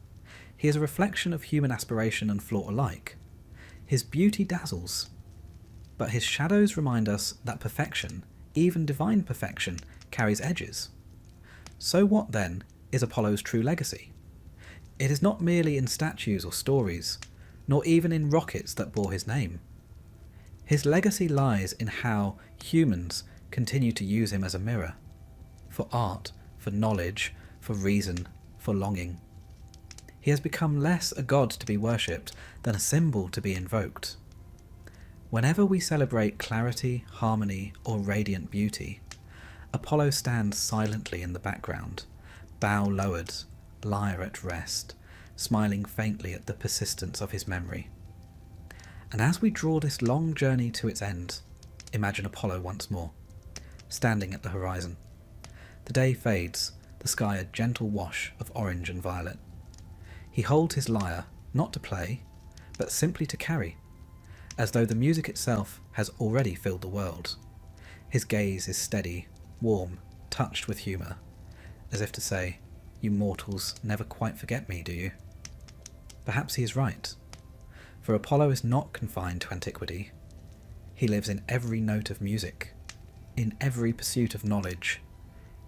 He is a reflection of human aspiration and flaw alike. His beauty dazzles, But his shadows remind us that perfection, even divine perfection, carries edges. So what, then, is Apollo's true legacy? It is not merely in statues or stories, nor even in rockets that bore his name. His legacy lies in how humans continue to use him as a mirror, for art, for knowledge, for reason, for longing. He has become less a god to be worshipped than a symbol to be invoked. Whenever we celebrate clarity, harmony, or radiant beauty, Apollo stands silently in the background, bow lowered, lyre at rest, smiling faintly at the persistence of his memory. And as we draw this long journey to its end, imagine Apollo once more, standing at the horizon. The day fades, the sky a gentle wash of orange and violet. He holds his lyre, not to play, but simply to carry, as though the music itself has already filled the world. His gaze is steady, warm, touched with humour, as if to say, "You mortals never quite forget me, do you?" Perhaps he is right, for Apollo is not confined to antiquity. He lives in every note of music, in every pursuit of knowledge,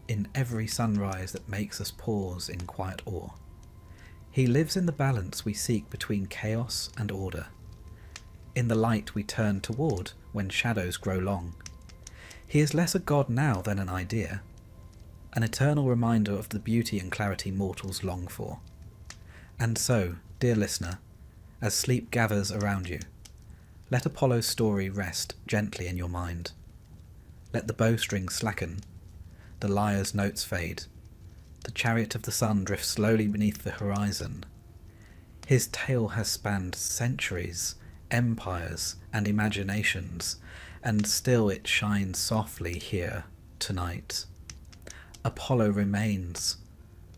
in every sunrise that makes us pause in quiet awe. He lives in the balance we seek between chaos and order, in the light we turn toward when shadows grow long. He is less a god now than an idea, an eternal reminder of the beauty and clarity mortals long for. And so, dear listener, as sleep gathers around you, let Apollo's story rest gently in your mind. Let the bowstring slacken, the lyre's notes fade, the chariot of the sun drifts slowly beneath the horizon. His tale has spanned centuries, empires, and imaginations, and still it shines softly here tonight. Apollo remains,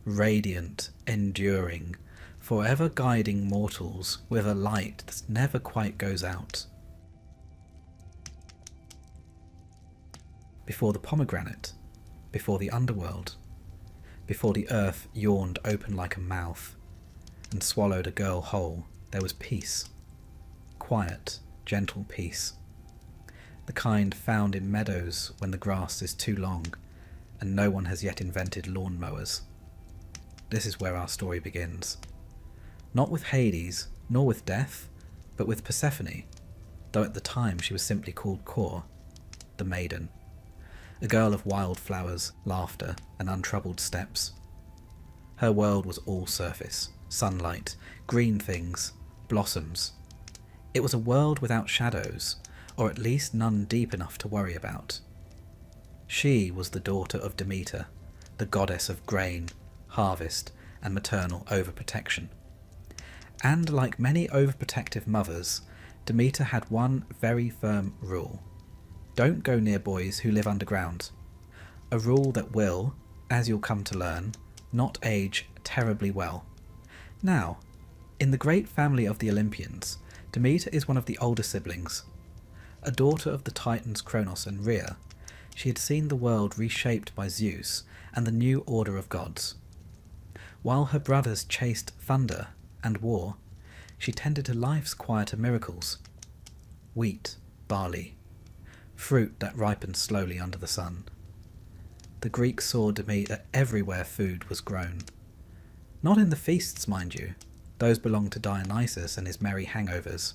radiant, enduring, forever guiding mortals with a light that never quite goes out. Before the pomegranate, before the underworld, before the earth yawned open like a mouth and swallowed a girl whole, there was peace. Quiet, gentle peace. The kind found in meadows when the grass is too long and no one has yet invented lawn mowers. This is where our story begins. Not with Hades, nor with death, but with Persephone, though at the time she was simply called Kor, the maiden, a girl of wild flowers, laughter, and untroubled steps. Her world was all surface, sunlight, green things, blossoms. It was a world without shadows, or at least none deep enough to worry about. She was the daughter of Demeter, the goddess of grain, harvest, and maternal overprotection. And like many overprotective mothers, Demeter had one very firm rule. Don't go near boys who live underground. A rule that will, as you'll come to learn, not age terribly well. Now, in the great family of the Olympians, Demeter is one of the older siblings. A daughter of the Titans Kronos and Rhea, she had seen the world reshaped by Zeus and the new order of gods. While her brothers chased thunder and war, she tended to life's quieter miracles. Wheat, barley, fruit that ripened slowly under the sun. The Greeks saw Demeter everywhere food was grown. Not in the feasts, mind you, those belonged to Dionysus and his merry hangovers,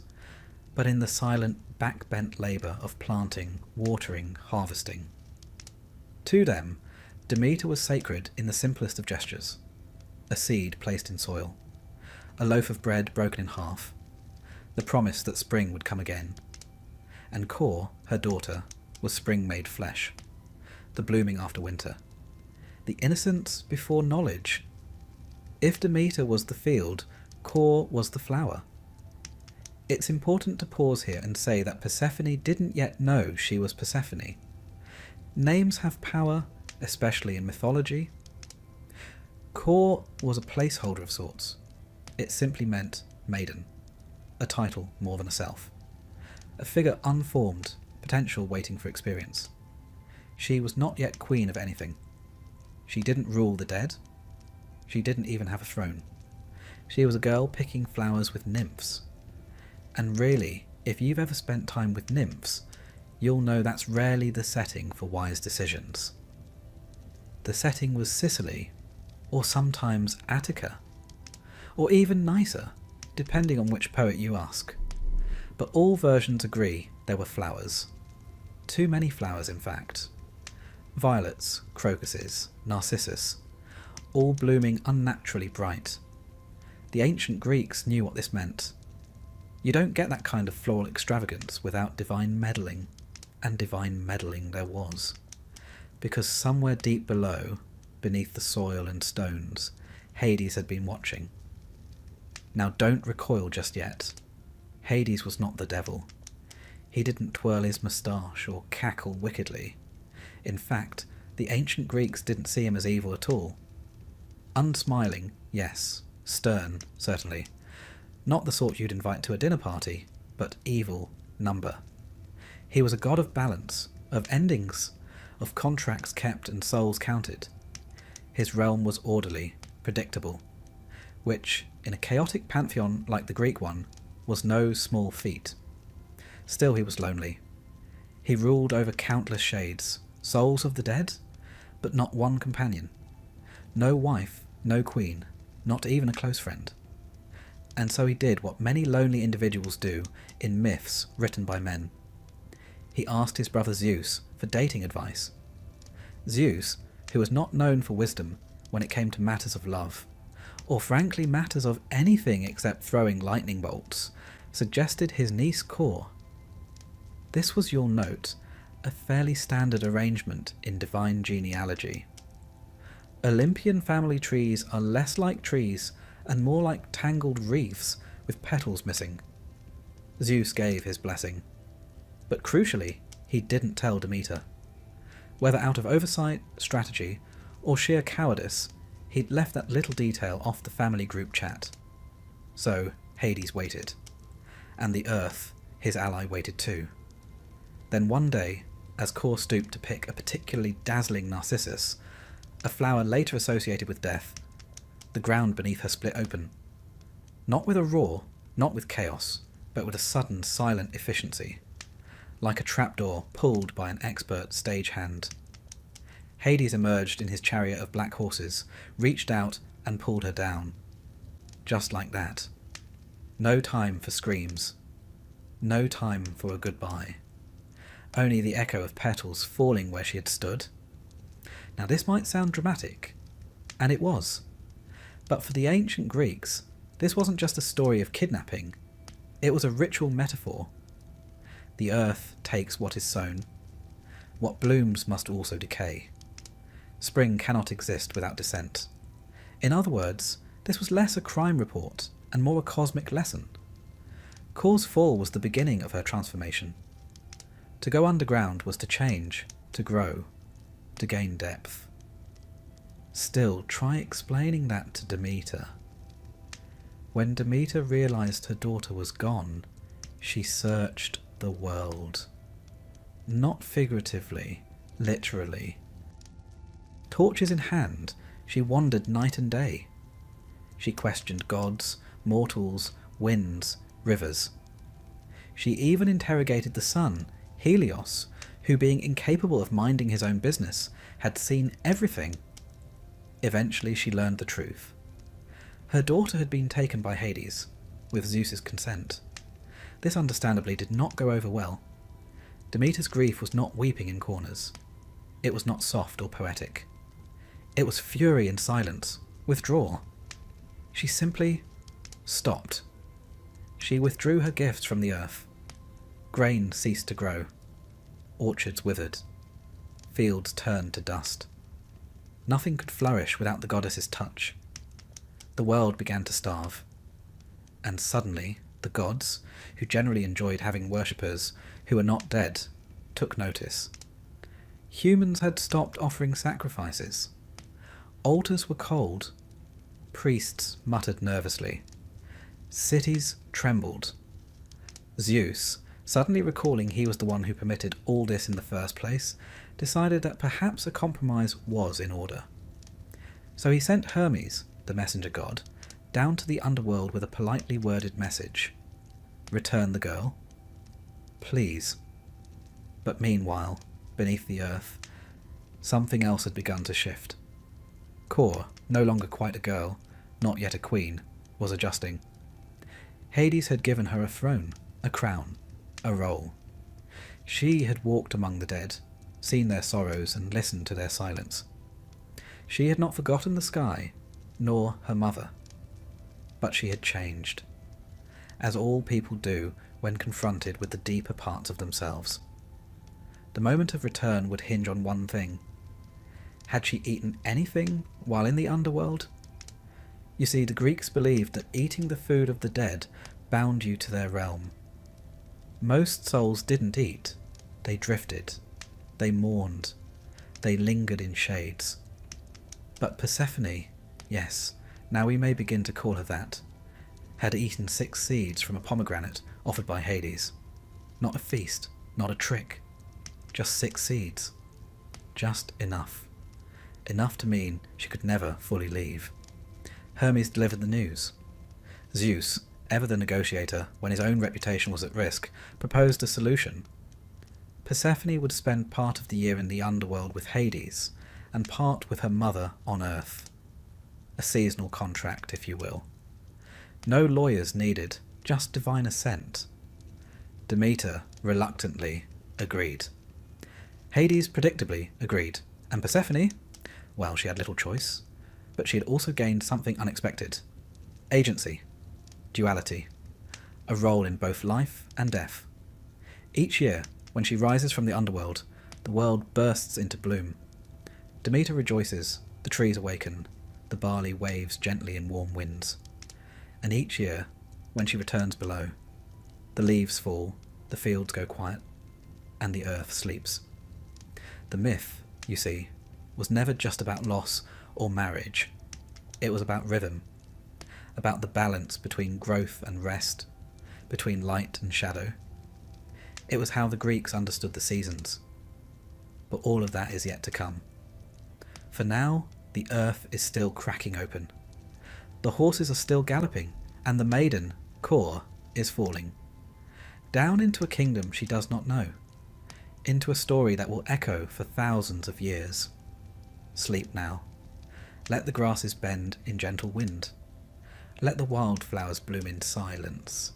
but in the silent, back-bent labour of planting, watering, harvesting. To them, Demeter was sacred in the simplest of gestures. A seed placed in soil, a loaf of bread broken in half, the promise that spring would come again. And Kor, her daughter, was spring made flesh, the blooming after winter, the innocence before knowledge. If Demeter was the field, Kor was the flower. It's important to pause here and say that Persephone didn't yet know she was Persephone. Names have power, especially in mythology. Kor was a placeholder of sorts. It simply meant maiden, a title more than a self, a figure unformed, potential waiting for experience. She was not yet queen of anything. She didn't rule the dead. She didn't even have a throne. She was a girl picking flowers with nymphs. And really, if you've ever spent time with nymphs, you'll know that's rarely the setting for wise decisions. The setting was Sicily, or sometimes Attica, or even nicer, depending on which poet you ask. But all versions agree there were flowers. Too many flowers, in fact. Violets, crocuses, narcissus, all blooming unnaturally bright. The ancient Greeks knew what this meant. You don't get that kind of floral extravagance without divine meddling, and divine meddling there was. Because somewhere deep below, beneath the soil and stones, Hades had been watching. Now don't recoil just yet. Hades was not the devil. He didn't twirl his moustache or cackle wickedly. In fact, the ancient Greeks didn't see him as evil at all. Unsmiling, yes. Stern, certainly. Not the sort you'd invite to a dinner party, but evil number. He was a god of balance, of endings, of contracts kept and souls counted. His realm was orderly, predictable, which, in a chaotic pantheon like the Greek one, was no small feat. Still he was lonely. He ruled over countless shades, souls of the dead, but not one companion. No wife, no queen, not even a close friend. And so he did what many lonely individuals do in myths written by men. He asked his brother Zeus for dating advice. Zeus, who was not known for wisdom when it came to matters of love, or frankly matters of anything except throwing lightning bolts, suggested his niece Core. This was, you'll note, a fairly standard arrangement in divine genealogy. Olympian family trees are less like trees and more like tangled wreaths with petals missing. Zeus gave his blessing. But crucially, he didn't tell Demeter. Whether out of oversight, strategy, or sheer cowardice, he'd left that little detail off the family group chat. So Hades waited. And the Earth, his ally, waited too. Then one day, as Core stooped to pick a particularly dazzling narcissus, a flower later associated with death, the ground beneath her split open. Not with a roar, not with chaos, but with a sudden, silent efficiency. Like a trapdoor pulled by an expert stagehand. Hades emerged in his chariot of black horses, reached out and pulled her down. Just like that. No time for screams. No time for a goodbye. Only the echo of petals falling where she had stood. Now this might sound dramatic, and it was. But for the ancient Greeks, this wasn't just a story of kidnapping. It was a ritual metaphor. The earth takes what is sown. What blooms must also decay. Spring cannot exist without descent. In other words, this was less a crime report and more a cosmic lesson. Core's fall was the beginning of her transformation. To go underground was to change, to grow, to gain depth. Still, try explaining that to Demeter. When Demeter realized her daughter was gone, she searched the world. Not figuratively, literally. Torches in hand, she wandered night and day. She questioned gods, mortals, winds, rivers. She even interrogated the sun, Helios, who, being incapable of minding his own business, had seen everything. Eventually she learned the truth. Her daughter had been taken by Hades, with Zeus's consent. This understandably did not go over well. Demeter's grief was not weeping in corners. It was not soft or poetic. It was fury and silence, withdrawal. She simply stopped. She withdrew her gifts from the earth. Grain ceased to grow. Orchards withered. Fields turned to dust. Nothing could flourish without the goddess's touch. The world began to starve. And suddenly, the gods, who generally enjoyed having worshippers who were not dead, took notice. Humans had stopped offering sacrifices. Altars were cold. Priests muttered nervously. Cities trembled. Zeus, suddenly recalling he was the one who permitted all this in the first place, decided that perhaps a compromise was in order. So he sent Hermes, the messenger god, down to the underworld with a politely worded message. Return the girl. Please. But meanwhile, beneath the earth, something else had begun to shift. Kor, no longer quite a girl, not yet a queen, was adjusting. Hades had given her a throne, a crown, a role. She had walked among the dead, seen their sorrows and listened to their silence. She had not forgotten the sky, nor her mother. But she had changed, as all people do when confronted with the deeper parts of themselves. The moment of return would hinge on one thing. Had she eaten anything while in the underworld? You see, the Greeks believed that eating the food of the dead bound you to their realm. Most souls didn't eat. They drifted. They mourned. They lingered in shades. But Persephone, yes, now we may begin to call her that, had eaten 6 seeds from a pomegranate offered by Hades. Not a feast, not a trick. Just 6 seeds. Just enough. Enough to mean she could never fully leave. Hermes delivered the news. Zeus, ever the negotiator when his own reputation was at risk, proposed a solution. Persephone would spend part of the year in the underworld with Hades, and part with her mother on Earth. A seasonal contract, if you will. No lawyers needed, just divine assent. Demeter reluctantly agreed. Hades predictably agreed, and Persephone, well, she had little choice, but she had also gained something unexpected. Agency. Duality. A role in both life and death. Each year, when she rises from the underworld, the world bursts into bloom. Demeter rejoices, the trees awaken, the barley waves gently in warm winds. And each year, when she returns below, the leaves fall, the fields go quiet, and the earth sleeps. The myth, you see, was never just about loss or marriage. It was about rhythm, about the balance between growth and rest, between light and shadow. It was how the Greeks understood the seasons. But all of that is yet to come. For now, the earth is still cracking open. The horses are still galloping, and the maiden, Kor, is falling. Down into a kingdom she does not know. Into a story that will echo for thousands of years. Sleep now. Let the grasses bend in gentle wind. Let the wildflowers bloom in silence.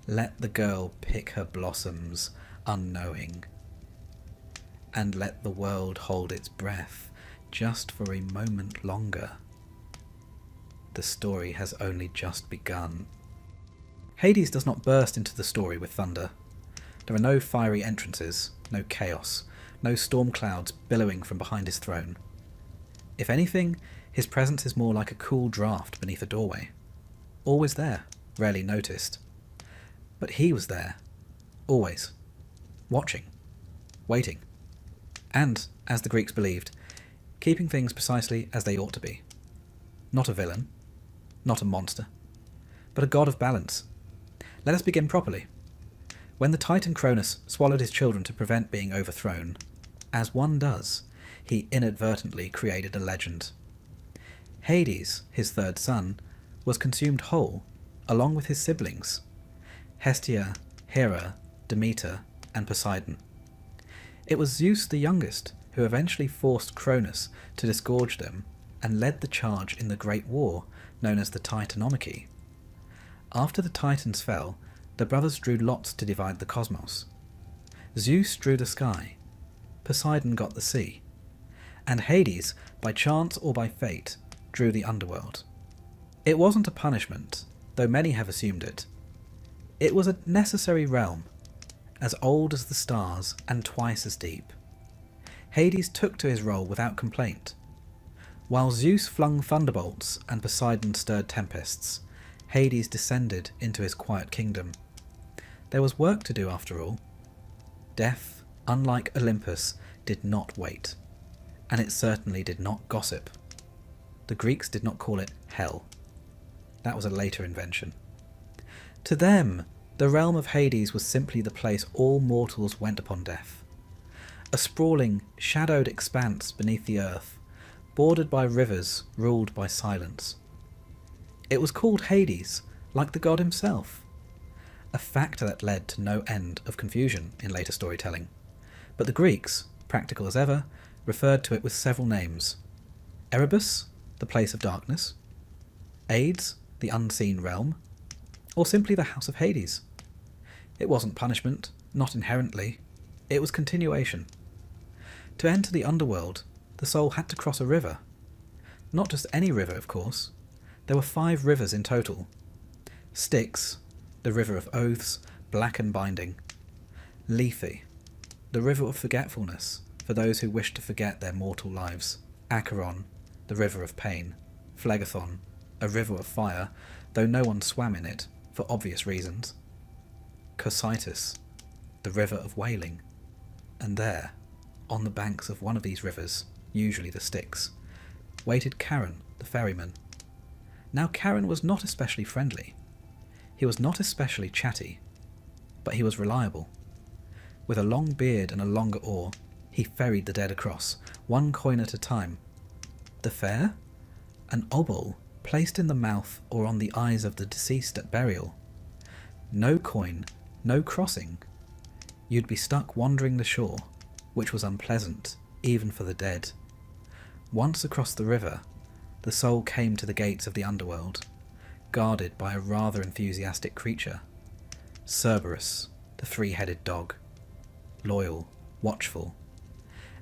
Let the girl pick her blossoms, unknowing. And let the world hold its breath, just for a moment longer. The story has only just begun. Hades does not burst into the story with thunder. There are no fiery entrances, no chaos, no storm clouds billowing from behind his throne. If anything, his presence is more like a cool draft beneath a doorway. Always there, rarely noticed. But he was there, always, watching, waiting, and, as the Greeks believed, keeping things precisely as they ought to be. Not a villain, not a monster, but a god of balance. Let us begin properly. When the Titan Cronus swallowed his children to prevent being overthrown, as one does, he inadvertently created a legend. Hades, his third son, was consumed whole, along with his siblings, Hestia, Hera, Demeter, and Poseidon. It was Zeus the youngest who eventually forced Cronus to disgorge them and led the charge in the Great War known as the Titanomachy. After the Titans fell, the brothers drew lots to divide the cosmos. Zeus drew the sky, Poseidon got the sea, and Hades, by chance or by fate, drew the underworld. It wasn't a punishment, though many have assumed it. It was a necessary realm, as old as the stars and twice as deep. Hades took to his role without complaint. While Zeus flung thunderbolts and Poseidon stirred tempests, Hades descended into his quiet kingdom. There was work to do after all. Death, unlike Olympus, did not wait, and it certainly did not gossip. The Greeks did not call it hell. That was a later invention. To them, the realm of Hades was simply the place all mortals went upon death. A sprawling, shadowed expanse beneath the earth, bordered by rivers ruled by silence. It was called Hades, like the god himself. a factor that led to no end of confusion in later storytelling. But the Greeks, practical as ever, referred to it with several names. Erebus, the place of darkness, Hades, the unseen realm, or simply the House of Hades. It wasn't punishment, not inherently, it was continuation. To enter the underworld, the soul had to cross a river. Not just any river, of course. There were 5 rivers in total. Styx, the river of oaths, black and binding. Lethe, the river of forgetfulness, for those who wish to forget their mortal lives. Acheron, the river of pain. Phlegethon, a river of fire, though no one swam in it, for obvious reasons. Cocytus, the river of wailing. And there, on the banks of one of these rivers, usually the Styx, waited Charon, the ferryman. Now Charon was not especially friendly. He was not especially chatty, but he was reliable. With a long beard and a longer oar, he ferried the dead across, 1 coin at a time. The fare? An obol placed in the mouth or on the eyes of the deceased at burial. No coin, no crossing. You'd be stuck wandering the shore, which was unpleasant, even for the dead. Once across the river, the soul came to the gates of the underworld, guarded by a rather enthusiastic creature. Cerberus, the 3-headed dog. Loyal, watchful,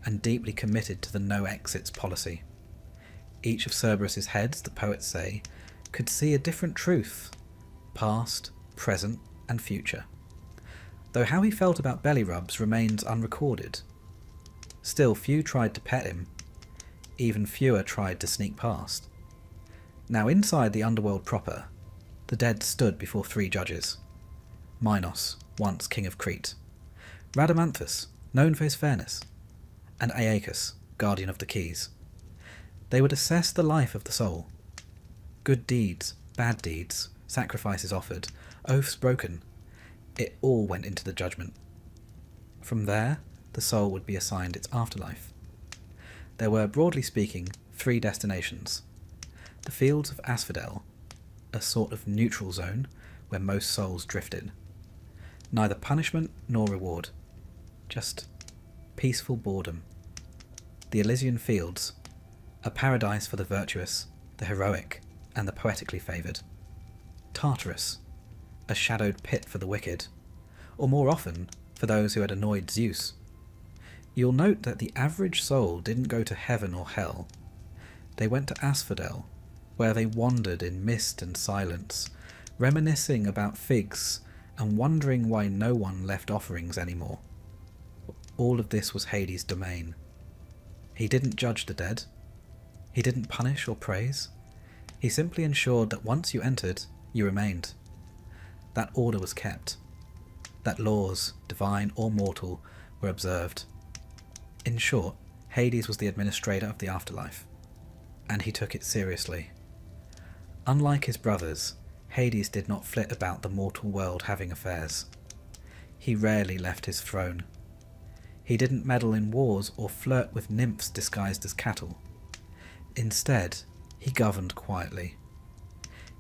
and deeply committed to the no-exits policy. Each of Cerberus's heads, the poets say, could see a different truth, past, present, and future. Though how he felt about belly rubs remains unrecorded. Still, few tried to pet him. Even fewer tried to sneak past. Now inside the underworld proper, the dead stood before 3 judges. Minos, once king of Crete. Rhadamanthus, known for his fairness. And Aeacus, guardian of the keys. They would assess the life of the soul. Good deeds, bad deeds, sacrifices offered, oaths broken. It all went into the judgment. From there, the soul would be assigned its afterlife. There were, broadly speaking, 3 destinations. The fields of Asphodel, a sort of neutral zone where most souls drifted. Neither punishment nor reward, just peaceful boredom. The Elysian Fields, a paradise for the virtuous, the heroic, and the poetically favoured. Tartarus, a shadowed pit for the wicked, or more often, for those who had annoyed Zeus. You'll note that the average soul didn't go to heaven or hell. They went to Asphodel, where they wandered in mist and silence, reminiscing about figs and wondering why no one left offerings anymore. All of this was Hades' domain. He didn't judge the dead. He didn't punish or praise. He simply ensured that once you entered, you remained. That order was kept. That laws, divine or mortal, were observed. In short, Hades was the administrator of the afterlife, and he took it seriously. Unlike his brothers, Hades did not flit about the mortal world having affairs. He rarely left his throne. He didn't meddle in wars or flirt with nymphs disguised as cattle. Instead, he governed quietly.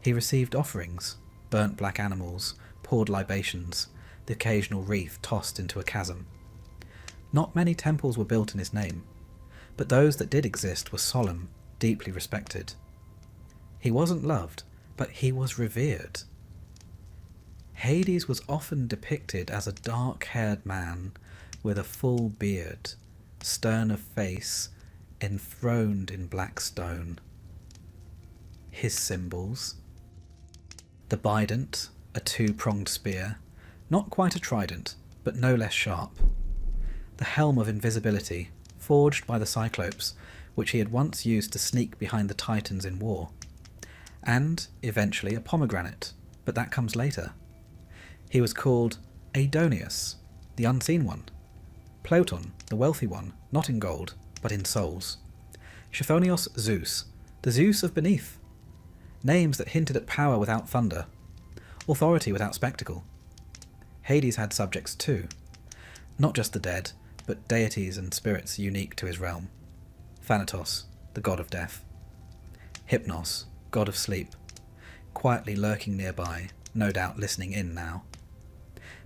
He received offerings, burnt black animals, poured libations, the occasional wreath tossed into a chasm. Not many temples were built in his name, but those that did exist were solemn, deeply respected. He wasn't loved, but he was revered. Hades was often depicted as a dark-haired man with a full beard, stern of face, enthroned in black stone. His symbols: the bident, a 2-pronged spear, not quite a trident, but no less sharp. The helm of invisibility, forged by the Cyclopes, which he had once used to sneak behind the Titans in war. And, eventually, a pomegranate, but that comes later. He was called Adoneus, the unseen one. Ploton, the wealthy one, not in gold, but in souls. Chthonios Zeus, the Zeus of beneath. Names that hinted at power without thunder, authority without spectacle. Hades had subjects too, not just the dead, but deities and spirits unique to his realm. Thanatos, the god of death. Hypnos, god of sleep, quietly lurking nearby, no doubt listening in now.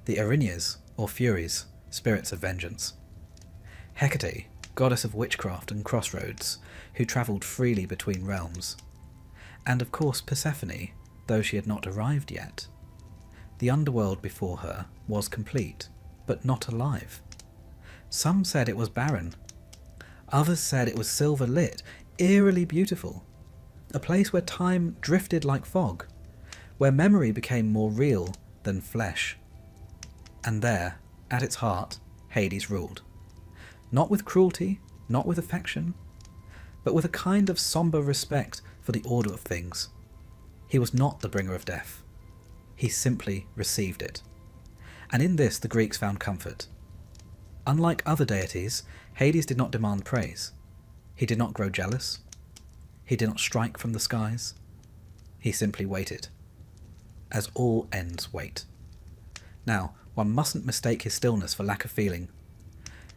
the Erinyes, or Furies, spirits of vengeance. Hecate, goddess of witchcraft and crossroads, who travelled freely between realms. And of course Persephone, though she had not arrived yet. The underworld before her was complete, but not alive. Some said it was barren. Others said it was silver-lit, eerily beautiful, a place where time drifted like fog, where memory became more real than flesh. And there, at its heart, Hades ruled. Not with cruelty, not with affection, but with a kind of sombre respect for the order of things. He was not the bringer of death. He simply received it. And in this the Greeks found comfort. Unlike other deities, Hades did not demand praise. He did not grow jealous. He did not strike from the skies. He simply waited, as all ends wait. Now, one mustn't mistake his stillness for lack of feeling.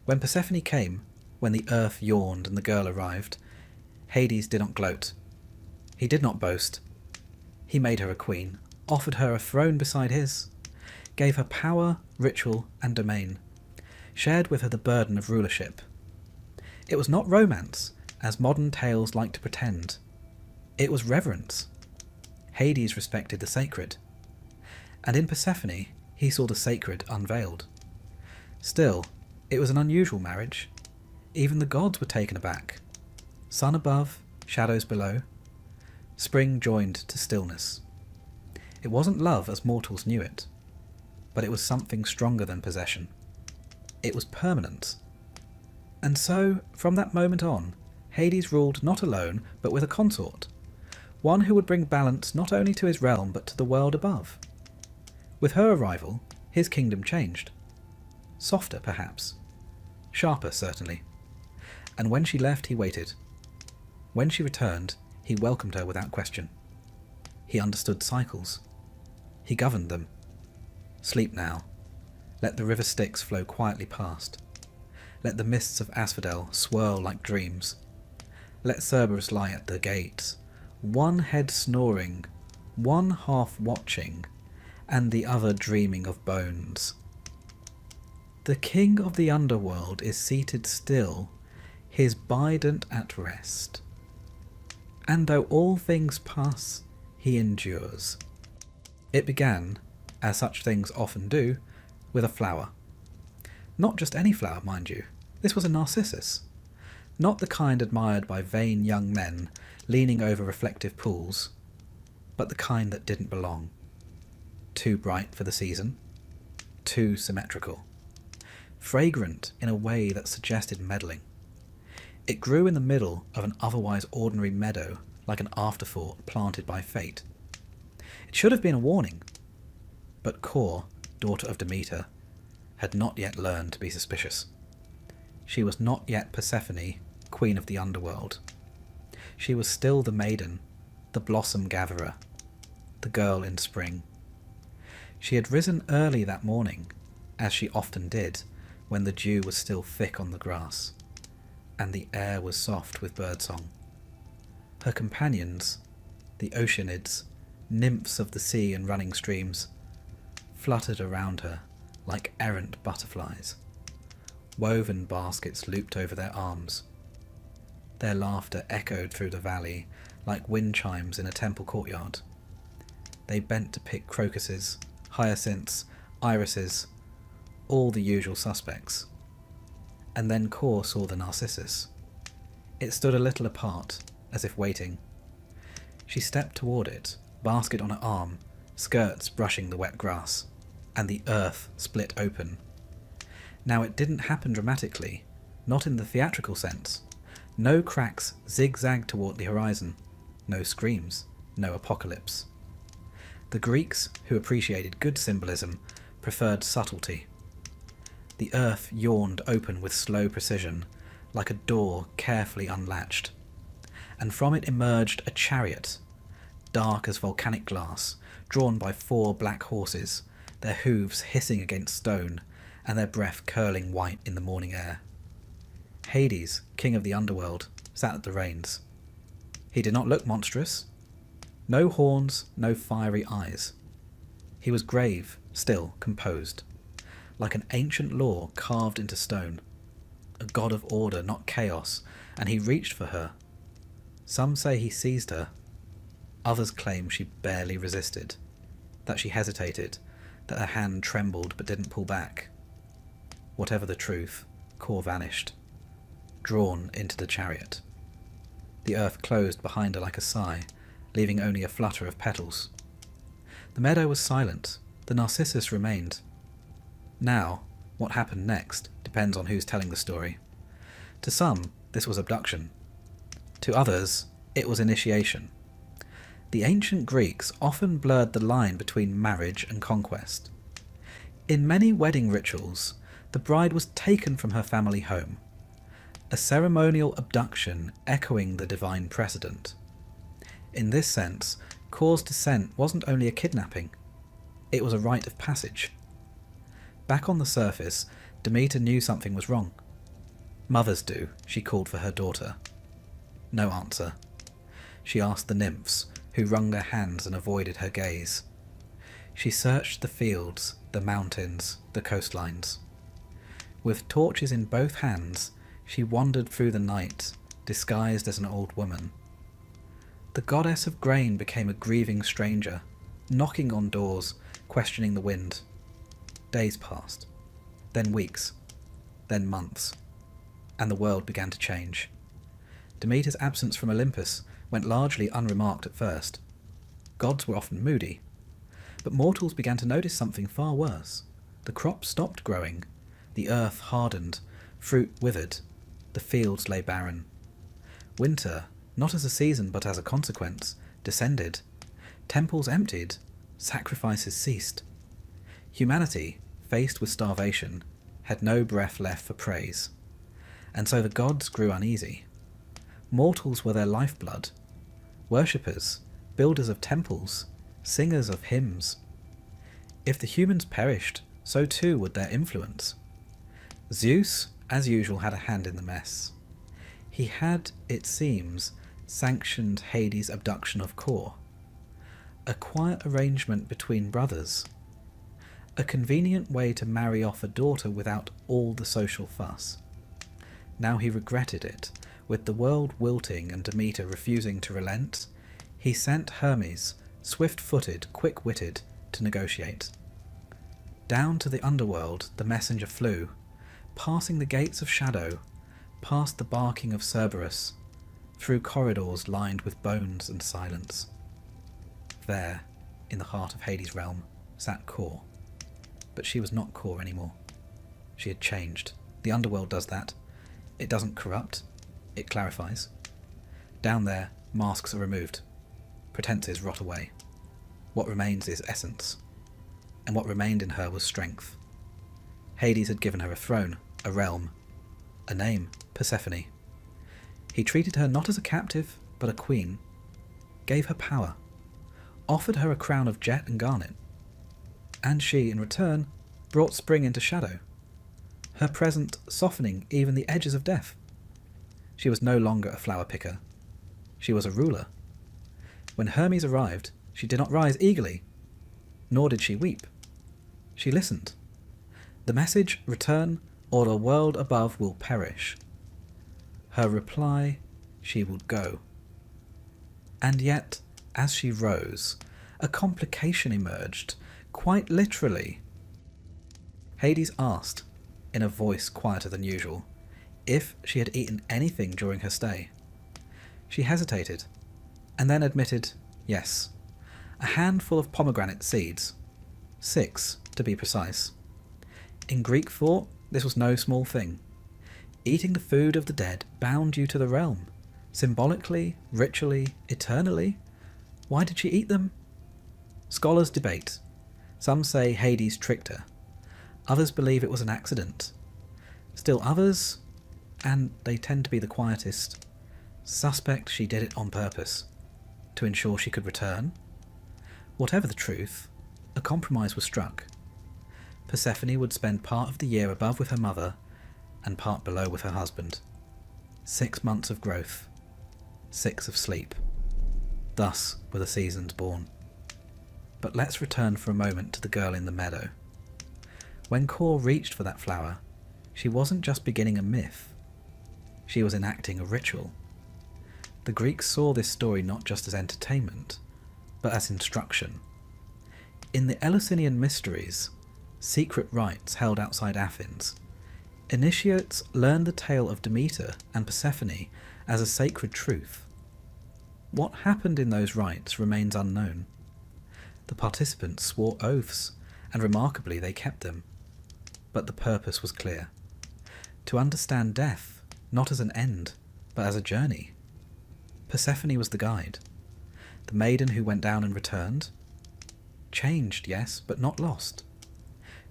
When Persephone came, when the earth yawned and the girl arrived, Hades did not gloat. He did not boast. He made her a queen, offered her a throne beside his, gave her power, ritual, and domain, shared with her the burden of rulership. It was not romance, as modern tales like to pretend. It was reverence. Hades respected the sacred, and in Persephone he saw the sacred unveiled. Still, it was an unusual marriage. Even the gods were taken aback. Sun above, shadows below. Spring joined to stillness. It wasn't love as mortals knew it, but it was something stronger than possession. It was permanence. And so, from that moment on, Hades ruled not alone, but with a consort, one who would bring balance not only to his realm, but to the world above. With her arrival, his kingdom changed. Softer, perhaps. Sharper, certainly. And when she left, he waited. When she returned, he welcomed her without question. He understood cycles. He governed them. Sleep now. Let the river Styx flow quietly past. Let the mists of asphodel swirl like dreams. Let Cerberus lie at the gates, one head snoring, one half watching, and the other dreaming of bones. The king of the underworld is seated still, his bident at rest. And though all things pass, he endures. It began, as such things often do, with a flower. Not just any flower, mind you. This was a narcissus. Not the kind admired by vain young men leaning over reflective pools, but the kind that didn't belong. Too bright for the season. Too symmetrical. Fragrant in a way that suggested meddling. It grew in the middle of an otherwise ordinary meadow like an afterthought planted by fate. It should have been a warning, but Kore, daughter of Demeter, had not yet learned to be suspicious. She was not yet Persephone, queen of the underworld. She was still the maiden, the blossom gatherer, the girl in spring. She had risen early that morning, as she often did, when the dew was still thick on the grass, and the air was soft with birdsong. Her companions, the oceanids, nymphs of the sea and running streams, fluttered around her like errant butterflies. Woven baskets looped over their arms. Their laughter echoed through the valley like wind chimes in a temple courtyard. They bent to pick crocuses, hyacinths, irises, all the usual suspects. And then Kore saw the narcissus. It stood a little apart, as if waiting. She stepped toward it, basket on her arm, skirts brushing the wet grass, and the earth split open. Now it didn't happen dramatically, not in the theatrical sense. No cracks zigzagged toward the horizon, no screams, no apocalypse. The Greeks, who appreciated good symbolism, preferred subtlety. The earth yawned open with slow precision, like a door carefully unlatched, and from it emerged a chariot, dark as volcanic glass, drawn by 4 black horses, their hooves hissing against stone, and their breath curling white in the morning air. Hades, king of the underworld, sat at the reins. He did not look monstrous. No horns, no fiery eyes. He was grave, still, composed. like an ancient law carved into stone. A god of order, not chaos, and he reached for her. Some say he seized her. Others claim she barely resisted, that she hesitated, that her hand trembled but didn't pull back. Whatever the truth, Kor vanished, drawn into the chariot. The earth closed behind her like a sigh, leaving only a flutter of petals. The meadow was silent. The narcissus remained. Now, what happened next depends on who's telling the story. To some, this was abduction. To others, it was initiation. The ancient Greeks often blurred the line between marriage and conquest. In many wedding rituals, the bride was taken from her family home, a ceremonial abduction echoing the divine precedent. In this sense, Kor's descent wasn't only a kidnapping, it was a rite of passage. Back on the surface, Demeter knew something was wrong. Mothers do, she called for her daughter. No answer. She asked the nymphs, who wrung their hands and avoided her gaze. She searched the fields, the mountains, the coastlines. With torches in both hands, she wandered through the night, disguised as an old woman. The goddess of grain became a grieving stranger, knocking on doors, questioning the wind. Days passed, then weeks, then months, and the world began to change. Demeter's absence from Olympus went largely unremarked at first. Gods were often moody, but mortals began to notice something far worse. The crops stopped growing, the earth hardened, fruit withered, the fields lay barren. Winter, not as a season but as a consequence, descended. Temples emptied, sacrifices ceased. Humanity, faced with starvation, had no breath left for praise, and so the gods grew uneasy. Mortals were their lifeblood, worshippers, builders of temples, singers of hymns. If the humans perished, so too would their influence. Zeus, as usual, had a hand in the mess. He had, it seems, sanctioned Hades' abduction of Kor. A quiet arrangement between brothers. A convenient way to marry off a daughter without all the social fuss. Now he regretted it. With the world wilting and Demeter refusing to relent, he sent Hermes, swift-footed, quick-witted, to negotiate. Down to the underworld the messenger flew, passing the gates of shadow, past the barking of Cerberus, through corridors lined with bones and silence. There, in the heart of Hades' realm, sat Kor. But she was not Kor anymore. She had changed. The underworld does that. It doesn't corrupt. It clarifies. Down there, masks are removed. Pretenses rot away. What remains is essence. And what remained in her was strength. Hades had given her a throne, a realm, a name, Persephone. He treated her not as a captive, but a queen, gave her power, offered her a crown of jet and garnet, and she, in return, brought spring into shadow, her present softening even the edges of death. She was no longer a flower picker. She was a ruler. When Hermes arrived, she did not rise eagerly, nor did she weep. She listened. The message, return, or the world above will perish. Her reply, she will go. And yet, as she rose, a complication emerged, quite literally. Hades asked, in a voice quieter than usual, if she had eaten anything during her stay. She hesitated, and then admitted yes, a handful of pomegranate seeds, 6 to be precise. In Greek thought, this was no small thing. Eating the food of the dead bound you to the realm, symbolically, ritually, eternally. Why did she eat them? Scholars debate. Some say Hades tricked her. Others believe it was an accident. Still others, and they tend to be the quietest, suspect she did it on purpose, to ensure she could return. Whatever the truth, a compromise was struck. Persephone would spend part of the year above with her mother and part below with her husband. 6 months of growth, 6 of sleep. Thus were the seasons born. But let's return for a moment to the girl in the meadow. When Kor reached for that flower, she wasn't just beginning a myth, she was enacting a ritual. The Greeks saw this story not just as entertainment, but as instruction. In the Eleusinian mysteries, secret rites held outside Athens, initiates learned the tale of Demeter and Persephone as a sacred truth. What happened in those rites remains unknown. The participants swore oaths, and remarkably they kept them. But the purpose was clear: to understand death, not as an end, but as a journey. Persephone was the guide, the maiden who went down and returned. Changed, yes, but not lost.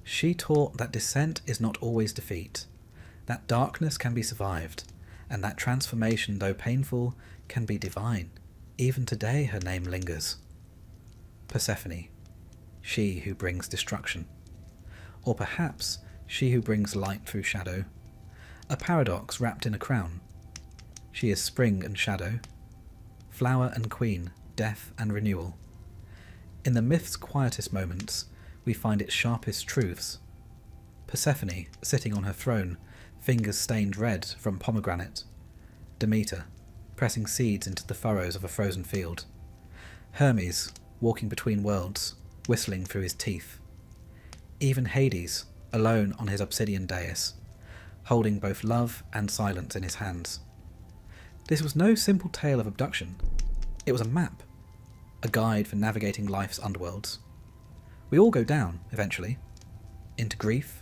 She taught that descent is not always defeat, that darkness can be survived, and that transformation, though painful, can be divine. Even today her name lingers. Persephone, she who brings destruction. Or perhaps she who brings light through shadow. A paradox wrapped in a crown. She is spring and shadow, flower and queen, death and renewal. In the myth's quietest moments, we find its sharpest truths. Persephone, sitting on her throne, fingers stained red from pomegranate. Demeter, pressing seeds into the furrows of a frozen field. Hermes, walking between worlds, whistling through his teeth. Even Hades, alone on his obsidian dais, holding both love and silence in his hands. This was no simple tale of abduction. It was a map, a guide for navigating life's underworlds. We all go down, eventually, into grief,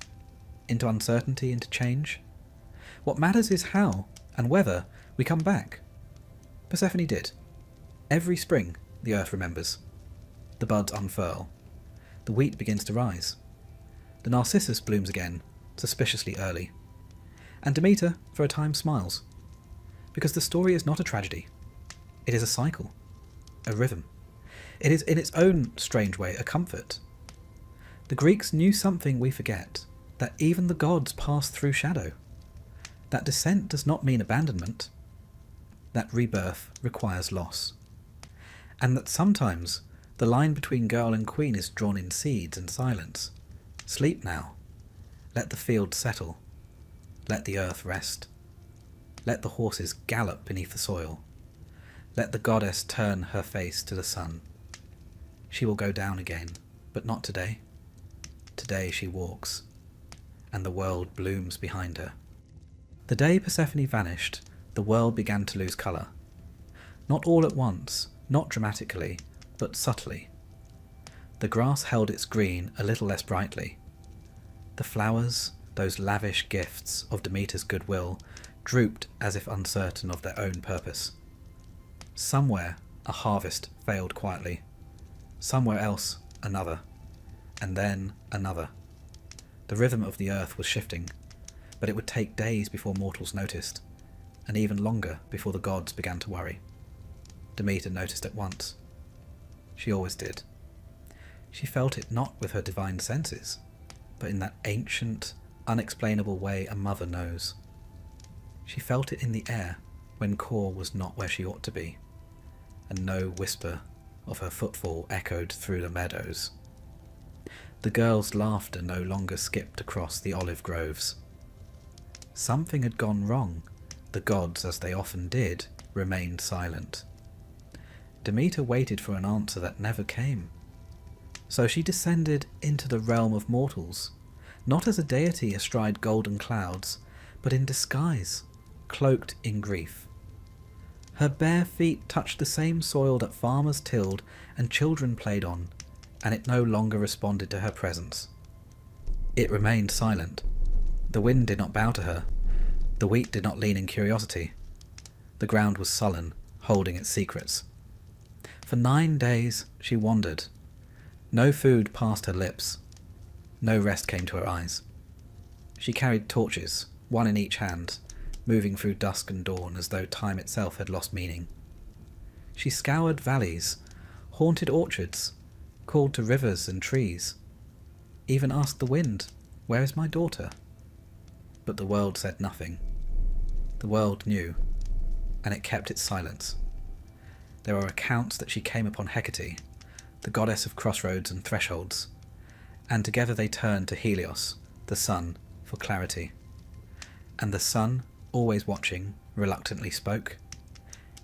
into uncertainty, into change. What matters is how and whether we come back. Persephone did. Every spring, the earth remembers. The buds unfurl. The wheat begins to rise. The narcissus blooms again, suspiciously early. And Demeter, for a time, smiles. Because the story is not a tragedy. It is a cycle, a rhythm. It is, in its own strange way, a comfort. The Greeks knew something we forget, that even the gods pass through shadow. That descent does not mean abandonment. That rebirth requires loss. And that sometimes the line between girl and queen is drawn in seeds and silence. Sleep now. Let the field settle. Let the earth rest. Let the horses gallop beneath the soil. Let the goddess turn her face to the sun. She will go down again, but not today. Today she walks, and the world blooms behind her. The day Persephone vanished, the world began to lose colour. Not all at once, not dramatically, but subtly. The grass held its green a little less brightly. The flowers, those lavish gifts of Demeter's goodwill, drooped as if uncertain of their own purpose. Somewhere a harvest failed quietly. Somewhere else another. And then another. The rhythm of the earth was shifting, but it would take days before mortals noticed, and even longer before the gods began to worry. Demeter noticed at once. She always did. She felt it not with her divine senses, but in that ancient, unexplainable way a mother knows. She felt it in the air when Kor was not where she ought to be, and no whisper of her footfall echoed through the meadows. The girl's laughter no longer skipped across the olive groves. Something had gone wrong. The gods, as they often did, remained silent. Demeter waited for an answer that never came. So she descended into the realm of mortals, not as a deity astride golden clouds, but in disguise, cloaked in grief. Her bare feet touched the same soil that farmers tilled and children played on, and it no longer responded to her presence. It remained silent. The wind did not bow to her. The wheat did not lean in curiosity. The ground was sullen, holding its secrets. For 9 days she wandered. No food passed her lips. No rest came to her eyes. She carried torches, one in each hand, moving through dusk and dawn as though time itself had lost meaning. She scoured valleys, haunted orchards, called to rivers and trees, even asked the wind, "Where is my daughter?" But the world said nothing. The world knew, and it kept its silence. There are accounts that she came upon Hecate, the goddess of crossroads and thresholds, and together they turned to Helios, the sun for clarity. And the sun, always watching, reluctantly spoke.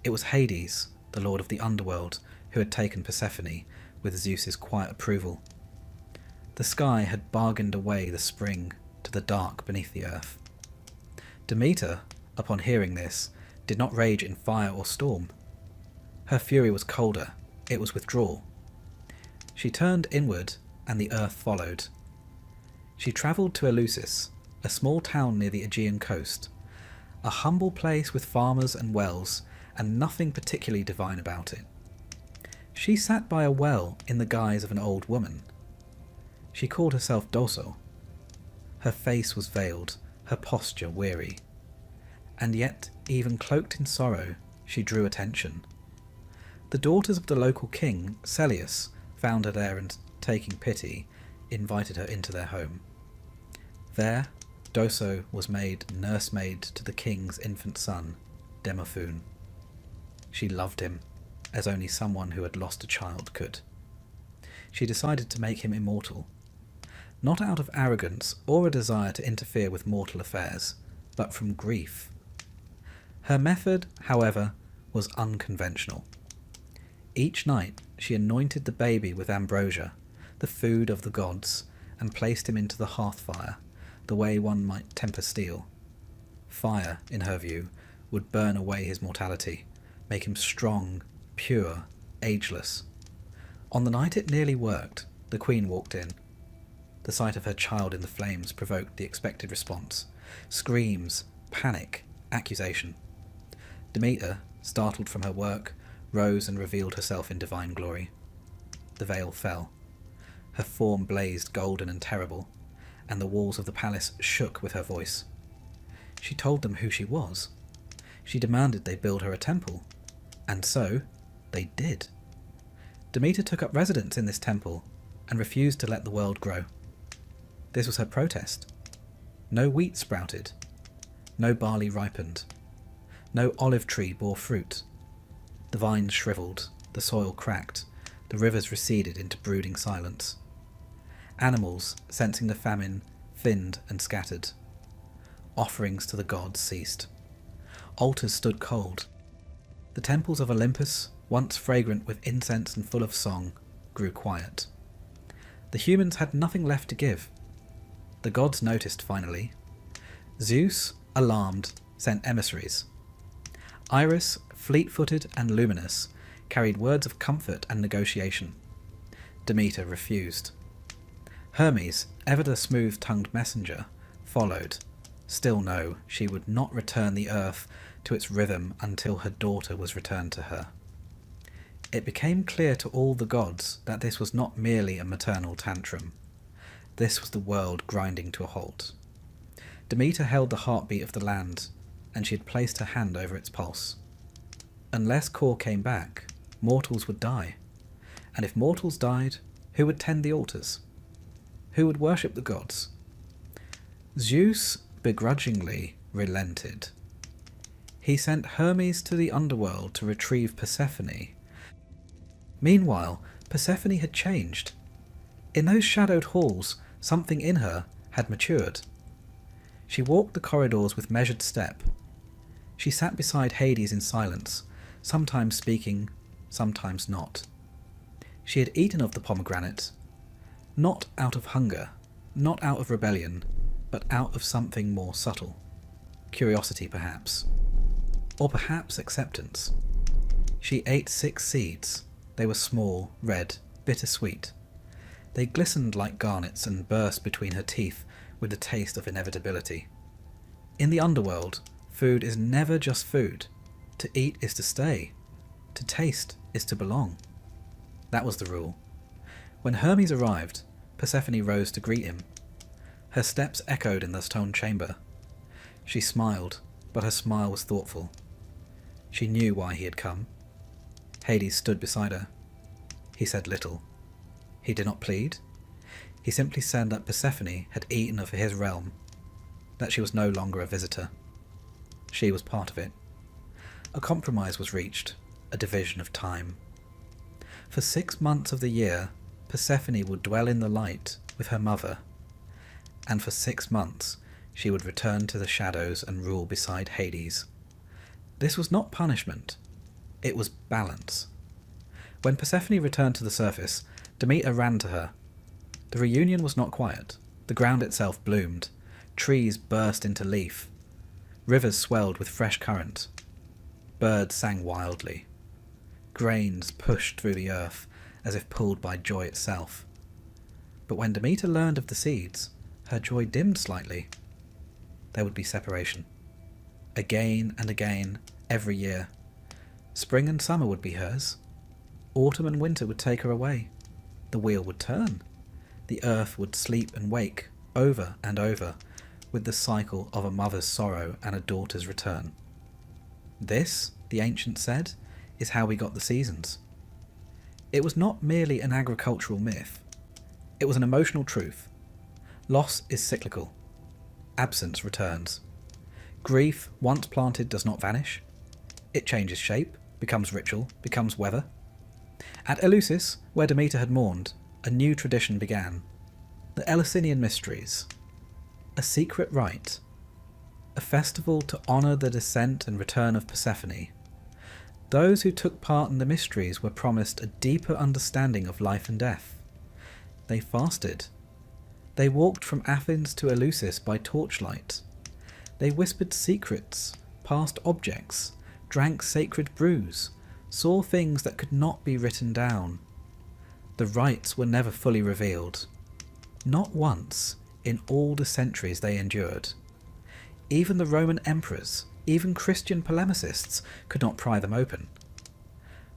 It was Hades, the lord of the underworld, who had taken Persephone with Zeus's quiet approval. The sky had bargained away the spring to the dark beneath the earth. Demeter, upon hearing this, did not rage in fire or storm. Her fury was colder, it was withdrawal. She turned inward, and the earth followed. She travelled to Eleusis, a small town near the Aegean coast, a humble place with farmers and wells, and nothing particularly divine about it. She sat by a well in the guise of an old woman. She called herself Doso. Her face was veiled, her posture weary. And yet, even cloaked in sorrow, she drew attention. The daughters of the local king, Celeus, found her there and, taking pity, invited her into their home. There, Doso was made nursemaid to the king's infant son, Demophoon. She loved him, as only someone who had lost a child could. She decided to make him immortal, not out of arrogance or a desire to interfere with mortal affairs, but from grief. Her method, however, was unconventional. Each night she anointed the baby with ambrosia, the food of the gods, and placed him into the hearth fire, the way one might temper steel. Fire, in her view, would burn away his mortality, make him strong, pure, ageless. On the night it nearly worked, the queen walked in. The sight of her child in the flames provoked the expected response: screams, panic, accusation. Demeter, startled from her work, rose and revealed herself in divine glory. The veil fell. Her form blazed golden and terrible, and the walls of the palace shook with her voice. She told them who she was. She demanded they build her a temple, and so they did. Demeter took up residence in this temple and refused to let the world grow. This was her protest. No wheat sprouted. No barley ripened. No olive tree bore fruit. The vines shriveled, the soil cracked, the rivers receded into brooding silence. Animals, sensing the famine, thinned and scattered. Offerings to the gods ceased. Altars stood cold. The temples of Olympus, once fragrant with incense and full of song, grew quiet. The humans had nothing left to give. The gods noticed finally. Zeus, alarmed, sent emissaries. Iris, fleet-footed and luminous, carried words of comfort and negotiation. Demeter refused. Hermes, ever the smooth-tongued messenger, followed. Still no, she would not return the earth to its rhythm until her daughter was returned to her. It became clear to all the gods that this was not merely a maternal tantrum. This was the world grinding to a halt. Demeter held the heartbeat of the land, and she had placed her hand over its pulse. Unless Kor came back, mortals would die. And if mortals died, who would tend the altars? Who would worship the gods? Zeus begrudgingly relented. He sent Hermes to the underworld to retrieve Persephone. Meanwhile, Persephone had changed. In those shadowed halls, something in her had matured. She walked the corridors with measured step. She sat beside Hades in silence, sometimes speaking, sometimes not. She had eaten of the pomegranate, not out of hunger, not out of rebellion, but out of something more subtle. Curiosity, perhaps. Or perhaps acceptance. She ate 6 seeds. They were small, red, bittersweet. They glistened like garnets and burst between her teeth with the taste of inevitability. In the underworld, food is never just food. To eat is to stay. To taste is to belong. That was the rule. When Hermes arrived, Persephone rose to greet him. Her steps echoed in the stone chamber. She smiled, but her smile was thoughtful. She knew why he had come. Hades stood beside her. He said little. He did not plead. He simply said that Persephone had eaten of his realm, that she was no longer a visitor. She was part of it. A compromise was reached, a division of time. For 6 months of the year, Persephone would dwell in the light with her mother, and for 6 months she would return to the shadows and rule beside Hades. This was not punishment, it was balance. When Persephone returned to the surface, Demeter ran to her. The reunion was not quiet. The ground itself bloomed. Trees burst into leaf. Rivers swelled with fresh current. Birds sang wildly. Grains pushed through the earth as if pulled by joy itself. But when Demeter learned of the seeds, her joy dimmed slightly. There would be separation. Again and again, every year. Spring and summer would be hers. Autumn and winter would take her away. The wheel would turn. The earth would sleep and wake, over and over, with the cycle of a mother's sorrow and a daughter's return. This, the ancients said, is how we got the seasons. It was not merely an agricultural myth. It was an emotional truth. Loss is cyclical. Absence returns. Grief, once planted, does not vanish. It changes shape, becomes ritual, becomes weather. At Eleusis, where Demeter had mourned, a new tradition began. The Eleusinian Mysteries. A secret rite. A festival to honour the descent and return of Persephone. Those who took part in the mysteries were promised a deeper understanding of life and death. They fasted. They walked from Athens to Eleusis by torchlight. They whispered secrets, passed objects, drank sacred brews, saw things that could not be written down. The rites were never fully revealed. Not once in all the centuries they endured. Even the Roman emperors, even Christian polemicists, could not pry them open.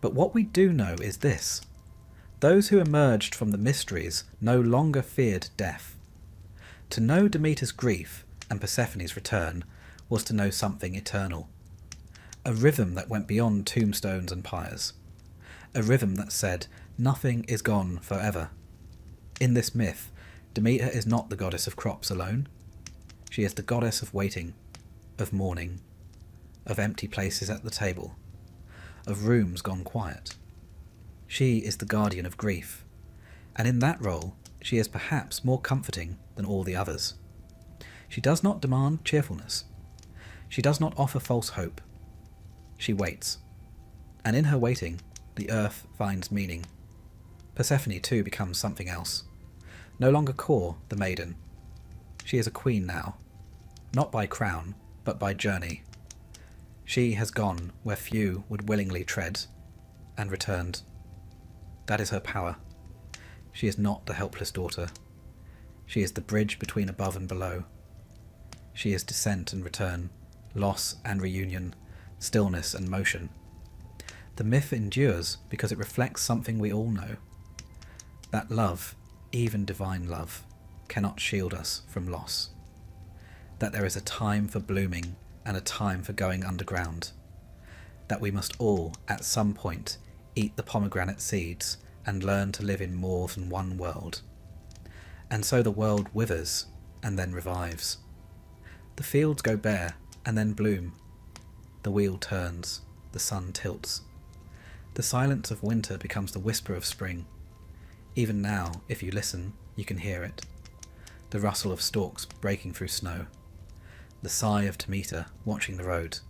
But what we do know is this. Those who emerged from the mysteries no longer feared death. To know Demeter's grief and Persephone's return was to know something eternal. A rhythm that went beyond tombstones and pyres. A rhythm that said, nothing is gone forever. In this myth, Demeter is not the goddess of crops alone. She is the goddess of waiting, of mourning, of empty places at the table, of rooms gone quiet. She is the guardian of grief, and in that role she is perhaps more comforting than all the others. She does not demand cheerfulness. She does not offer false hope. She waits, and in her waiting, the earth finds meaning. Persephone too becomes something else. No longer Core, the maiden. She is a queen now, not by crown, but by journey. She has gone where few would willingly tread, and returned. That is her power. She is not the helpless daughter. She is the bridge between above and below. She is descent and return, loss and reunion, stillness and motion. The myth endures because it reflects something we all know. That love, even divine love, cannot shield us from loss. That there is a time for blooming and a time for going underground. That we must all, at some point, eat the pomegranate seeds and learn to live in more than one world. And so the world withers and then revives. The fields go bare and then bloom. The wheel turns, the sun tilts. The silence of winter becomes the whisper of spring. Even now, if you listen, you can hear it. The rustle of stalks breaking through snow. The sigh of Demeter watching the road.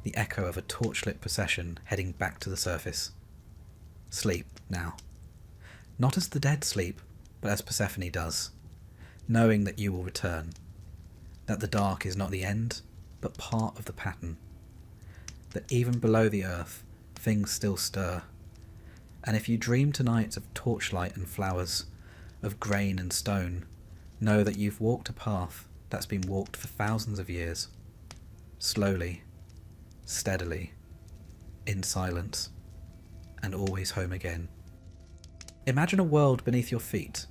The echo of a torchlit procession heading back to the surface. Sleep now. Not as the dead sleep, but as Persephone does, knowing that you will return. That the dark is not the end, but part of the pattern. That even below the earth, things still stir. And if you dream tonight of torchlight and flowers, of grain and stone, know that you've walked a path that's been walked for thousands of years. Slowly, steadily, in silence, and always home again. Imagine a world beneath your feet,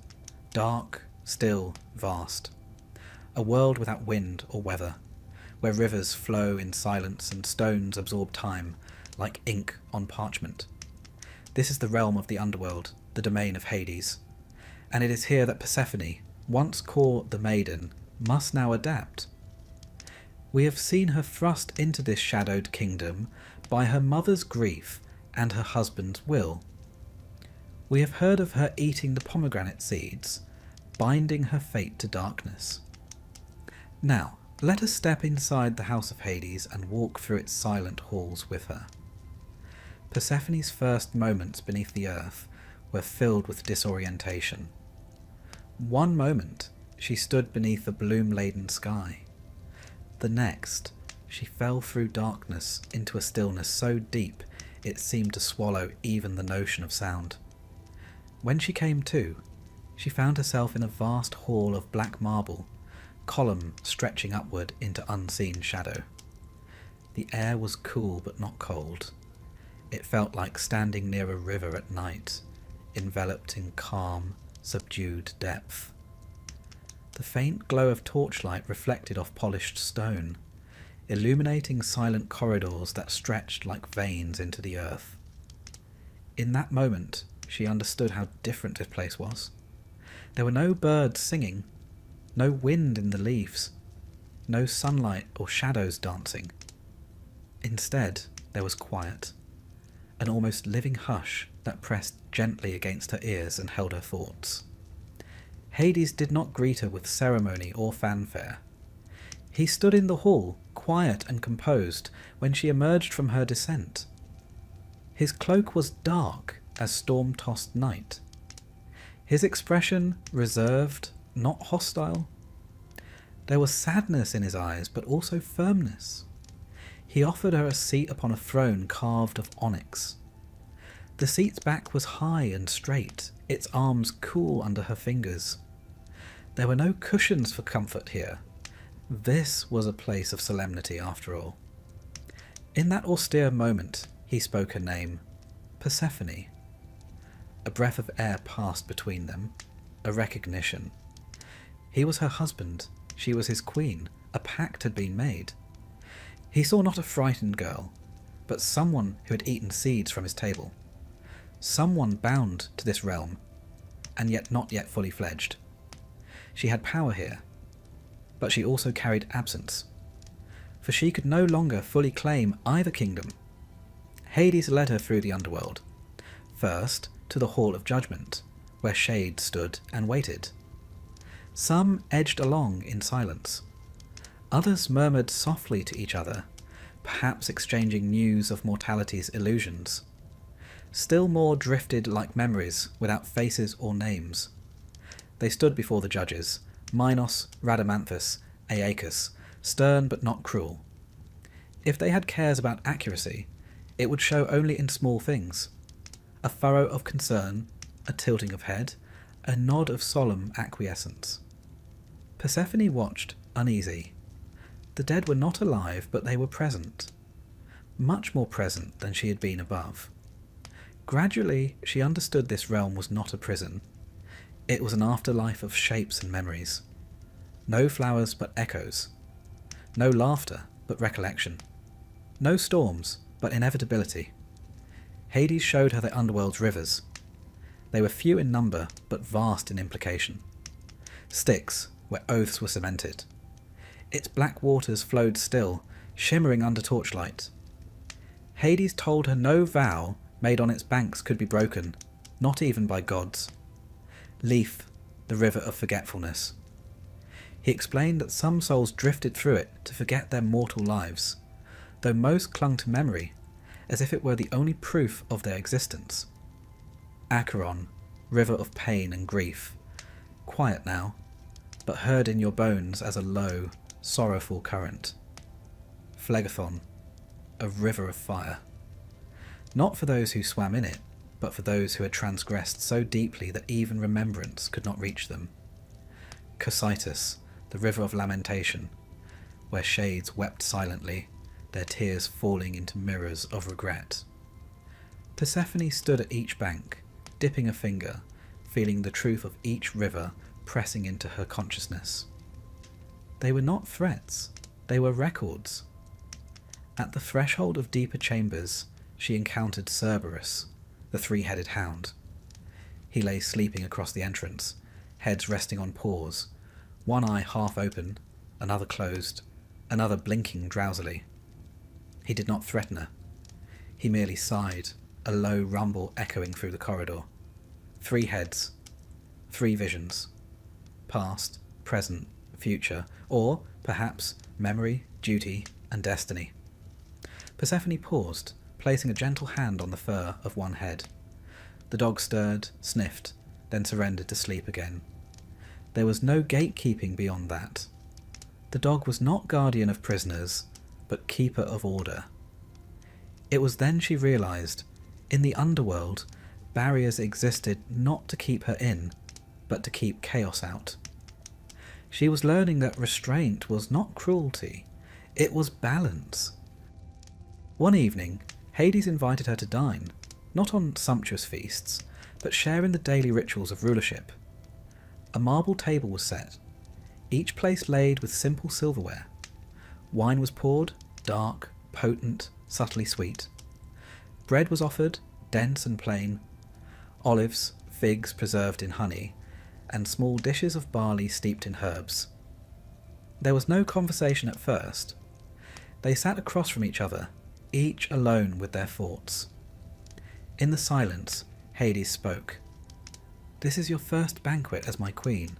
dark, still, vast. A world without wind or weather, where rivers flow in silence and stones absorb time, like ink on parchment. This is the realm of the underworld, the domain of Hades. And it is here that Persephone, once Core the maiden, must now adapt. We have seen her thrust into this shadowed kingdom by her mother's grief and her husband's will. We have heard of her eating the pomegranate seeds, binding her fate to darkness. Now, let us step inside the house of Hades and walk through its silent halls with her. Persephone's first moments beneath the earth were filled with disorientation. One moment, she stood beneath a bloom-laden sky. The next, she fell through darkness into a stillness so deep it seemed to swallow even the notion of sound. When she came to, she found herself in a vast hall of black marble, column stretching upward into unseen shadow. The air was cool but not cold. It felt like standing near a river at night, enveloped in calm, subdued depth. The faint glow of torchlight reflected off polished stone, illuminating silent corridors that stretched like veins into the earth. In that moment, she understood how different this place was. There were no birds singing, no wind in the leaves, no sunlight or shadows dancing. Instead, there was quiet, an almost living hush that pressed gently against her ears and held her thoughts. Hades did not greet her with ceremony or fanfare. He stood in the hall, quiet and composed, when she emerged from her descent. His cloak was dark as storm-tossed night. His expression reserved, not hostile. There was sadness in his eyes, but also firmness. He offered her a seat upon a throne carved of onyx. The seat's back was high and straight, its arms cool under her fingers. There were no cushions for comfort here. This was a place of solemnity after all. In that austere moment, he spoke her name, Persephone. A breath of air passed between them, a recognition. He was her husband, she was his queen, a pact had been made. He saw not a frightened girl, but someone who had eaten seeds from his table. Someone bound to this realm, and yet not yet fully fledged. She had power here, but she also carried absence, for she could no longer fully claim either kingdom. Hades led her through the underworld, first to the Hall of Judgment, where shades stood and waited. Some edged along in silence. Others murmured softly to each other, perhaps exchanging news of mortality's illusions. Still more drifted like memories without faces or names. They stood before the judges, Minos, Rhadamanthus, Aeacus, stern but not cruel. If they had cares about accuracy, it would show only in small things. A furrow of concern, a tilting of head, a nod of solemn acquiescence. Persephone watched, uneasy. The dead were not alive, but they were present. Much more present than she had been above. Gradually, she understood this realm was not a prison. It was an afterlife of shapes and memories. No flowers but echoes. No laughter but recollection. No storms but inevitability. Hades showed her the underworld's rivers. They were few in number but vast in implication. Styx, where oaths were cemented. Its black waters flowed still, shimmering under torchlight. Hades told her no vow made on its banks could be broken, not even by gods. Lethe, the river of forgetfulness. He explained that some souls drifted through it to forget their mortal lives, though most clung to memory, as if it were the only proof of their existence. Acheron, river of pain and grief, quiet now, but heard in your bones as a low, sorrowful current. Phlegethon, a river of fire. Not for those who swam in it, but for those who had transgressed so deeply that even remembrance could not reach them. Cocytus, the river of lamentation, where shades wept silently, their tears falling into mirrors of regret. Persephone stood at each bank, dipping a finger, feeling the truth of each river pressing into her consciousness. They were not threats, they were records. At the threshold of deeper chambers, she encountered Cerberus, the three-headed hound. He lay sleeping across the entrance, heads resting on paws, one eye half open, another closed, another blinking drowsily. He did not threaten her. He merely sighed, a low rumble echoing through the corridor. 3 heads, 3 visions. past, present, future, or, perhaps, memory, duty, and destiny. Persephone paused, placing a gentle hand on the fur of one head. The dog stirred, sniffed, then surrendered to sleep again. There was no gatekeeping beyond that. The dog was not guardian of prisoners, but keeper of order. It was then she realised, in the underworld, barriers existed not to keep her in, but to keep chaos out. She was learning that restraint was not cruelty, it was balance. One evening, Hades invited her to dine, not on sumptuous feasts, but share in the daily rituals of rulership. A marble table was set, each place laid with simple silverware. Wine was poured, dark, potent, subtly sweet. Bread was offered, dense and plain. Olives, figs preserved in honey, and small dishes of barley steeped in herbs. There was no conversation at first. They sat across from each other, each alone with their thoughts. In the silence, Hades spoke. "This is your first banquet as my queen.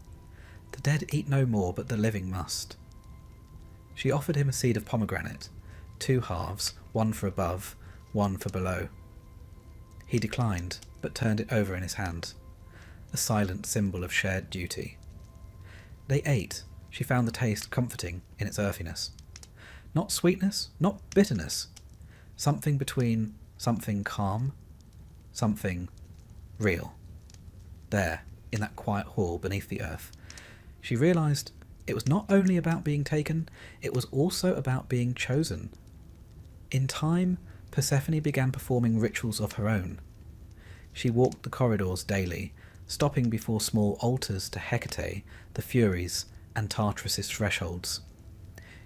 The dead eat no more, but the living must." She offered him a seed of pomegranate, 2 halves, one for above, one for below. He declined, but turned it over in his hand, a silent symbol of shared duty. They ate. She found the taste comforting in its earthiness. Not sweetness, not bitterness. Something between something calm, something real. There, in that quiet hall beneath the earth, she realised it was not only about being taken, it was also about being chosen. In time, Persephone began performing rituals of her own. She walked the corridors daily, stopping before small altars to Hecate, the Furies, and Tartarus's thresholds.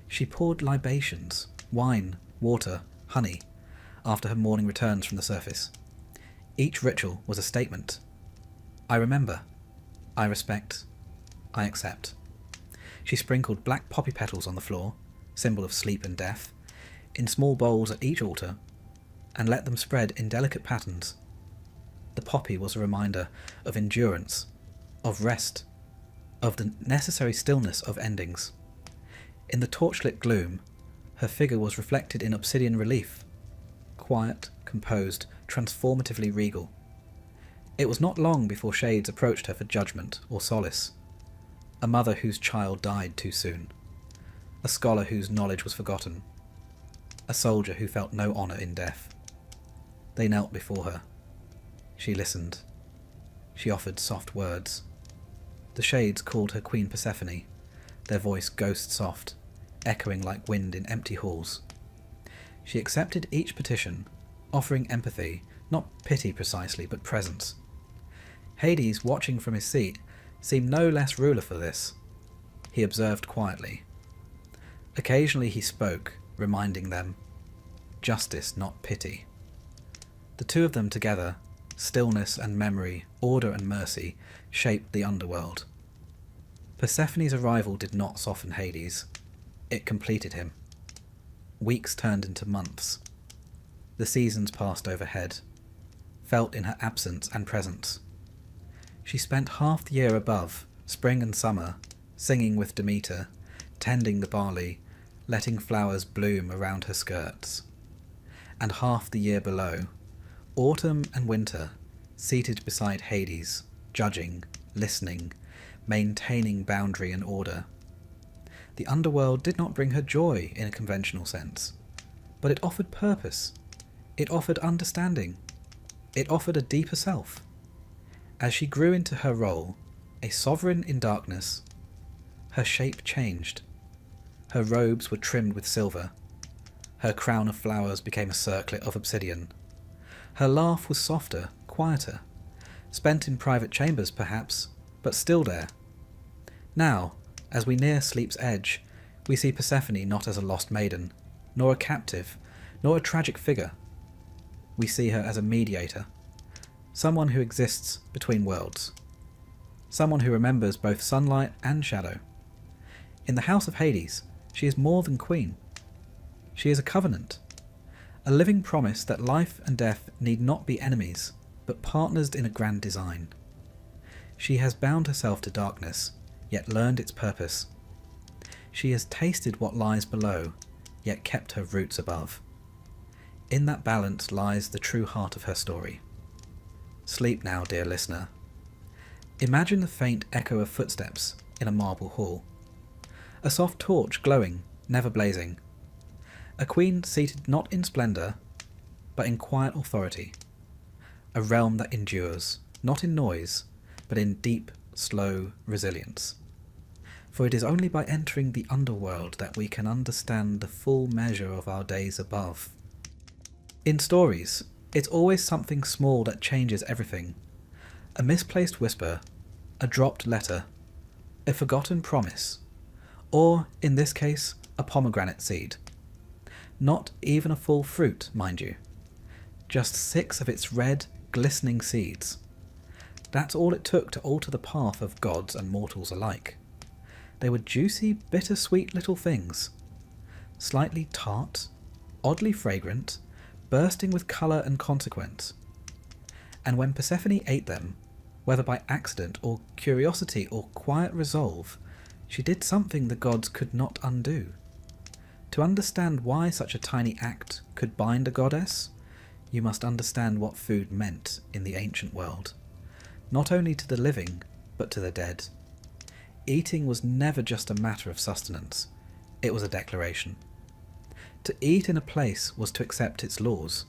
She poured libations, wine, water, honey, after her morning returns from the surface. Each ritual was a statement. I remember. I respect. I accept. She sprinkled black poppy petals on the floor, symbol of sleep and death, in small bowls at each altar, and let them spread in delicate patterns. The poppy was a reminder of endurance, of rest, of the necessary stillness of endings. In the torchlit gloom, her figure was reflected in obsidian relief, quiet, composed, transformatively regal. It was not long before shades approached her for judgment or solace. A mother whose child died too soon. A scholar whose knowledge was forgotten. A soldier who felt no honour in death. They knelt before her. She listened. She offered soft words. The shades called her Queen Persephone, their voice ghost-soft, echoing like wind in empty halls. She accepted each petition, offering empathy, not pity precisely, but presence. Hades, watching from his seat, seemed no less ruler for this. He observed quietly. Occasionally he spoke, reminding them, justice, not pity. The two of them together, stillness and memory, order and mercy, shaped the underworld. Persephone's arrival did not soften Hades. It completed him. Weeks turned into months. The seasons passed overhead, felt in her absence and presence. She spent half the year above, spring and summer, singing with Demeter, tending the barley, letting flowers bloom around her skirts. And half the year below, autumn and winter, seated beside Hades, judging, listening, maintaining boundary and order. The underworld did not bring her joy in a conventional sense, but it offered purpose. It offered understanding. It offered a deeper self. As she grew into her role, a sovereign in darkness, her shape changed. Her robes were trimmed with silver. Her crown of flowers became a circlet of obsidian. Her laugh was softer, quieter, spent in private chambers perhaps, but still there. Now, as we near sleep's edge, we see Persephone not as a lost maiden, nor a captive, nor a tragic figure. We see her as a mediator, someone who exists between worlds, someone who remembers both sunlight and shadow. In the house of Hades, she is more than queen. She is a covenant, a living promise that life and death need not be enemies, but partners in a grand design. She has bound herself to darkness, yet learned its purpose. She has tasted what lies below, yet kept her roots above. In that balance lies the true heart of her story. Sleep now, dear listener. Imagine the faint echo of footsteps in a marble hall. A soft torch glowing, never blazing. A queen seated not in splendour, but in quiet authority. A realm that endures, not in noise, but in deep, slow resilience. For it is only by entering the underworld that we can understand the full measure of our days above. In stories, it's always something small that changes everything. A misplaced whisper, a dropped letter, a forgotten promise, or, in this case, a pomegranate seed. Not even a full fruit, mind you. Just 6 of its red, glistening seeds. That's all it took to alter the path of gods and mortals alike. They were juicy, bitter-sweet little things. Slightly tart, oddly fragrant, bursting with colour and consequence. And when Persephone ate them, whether by accident or curiosity or quiet resolve, she did something the gods could not undo. To understand why such a tiny act could bind a goddess, you must understand what food meant in the ancient world, not only to the living, but to the dead. Eating was never just a matter of sustenance, it was a declaration. To eat in a place was to accept its laws.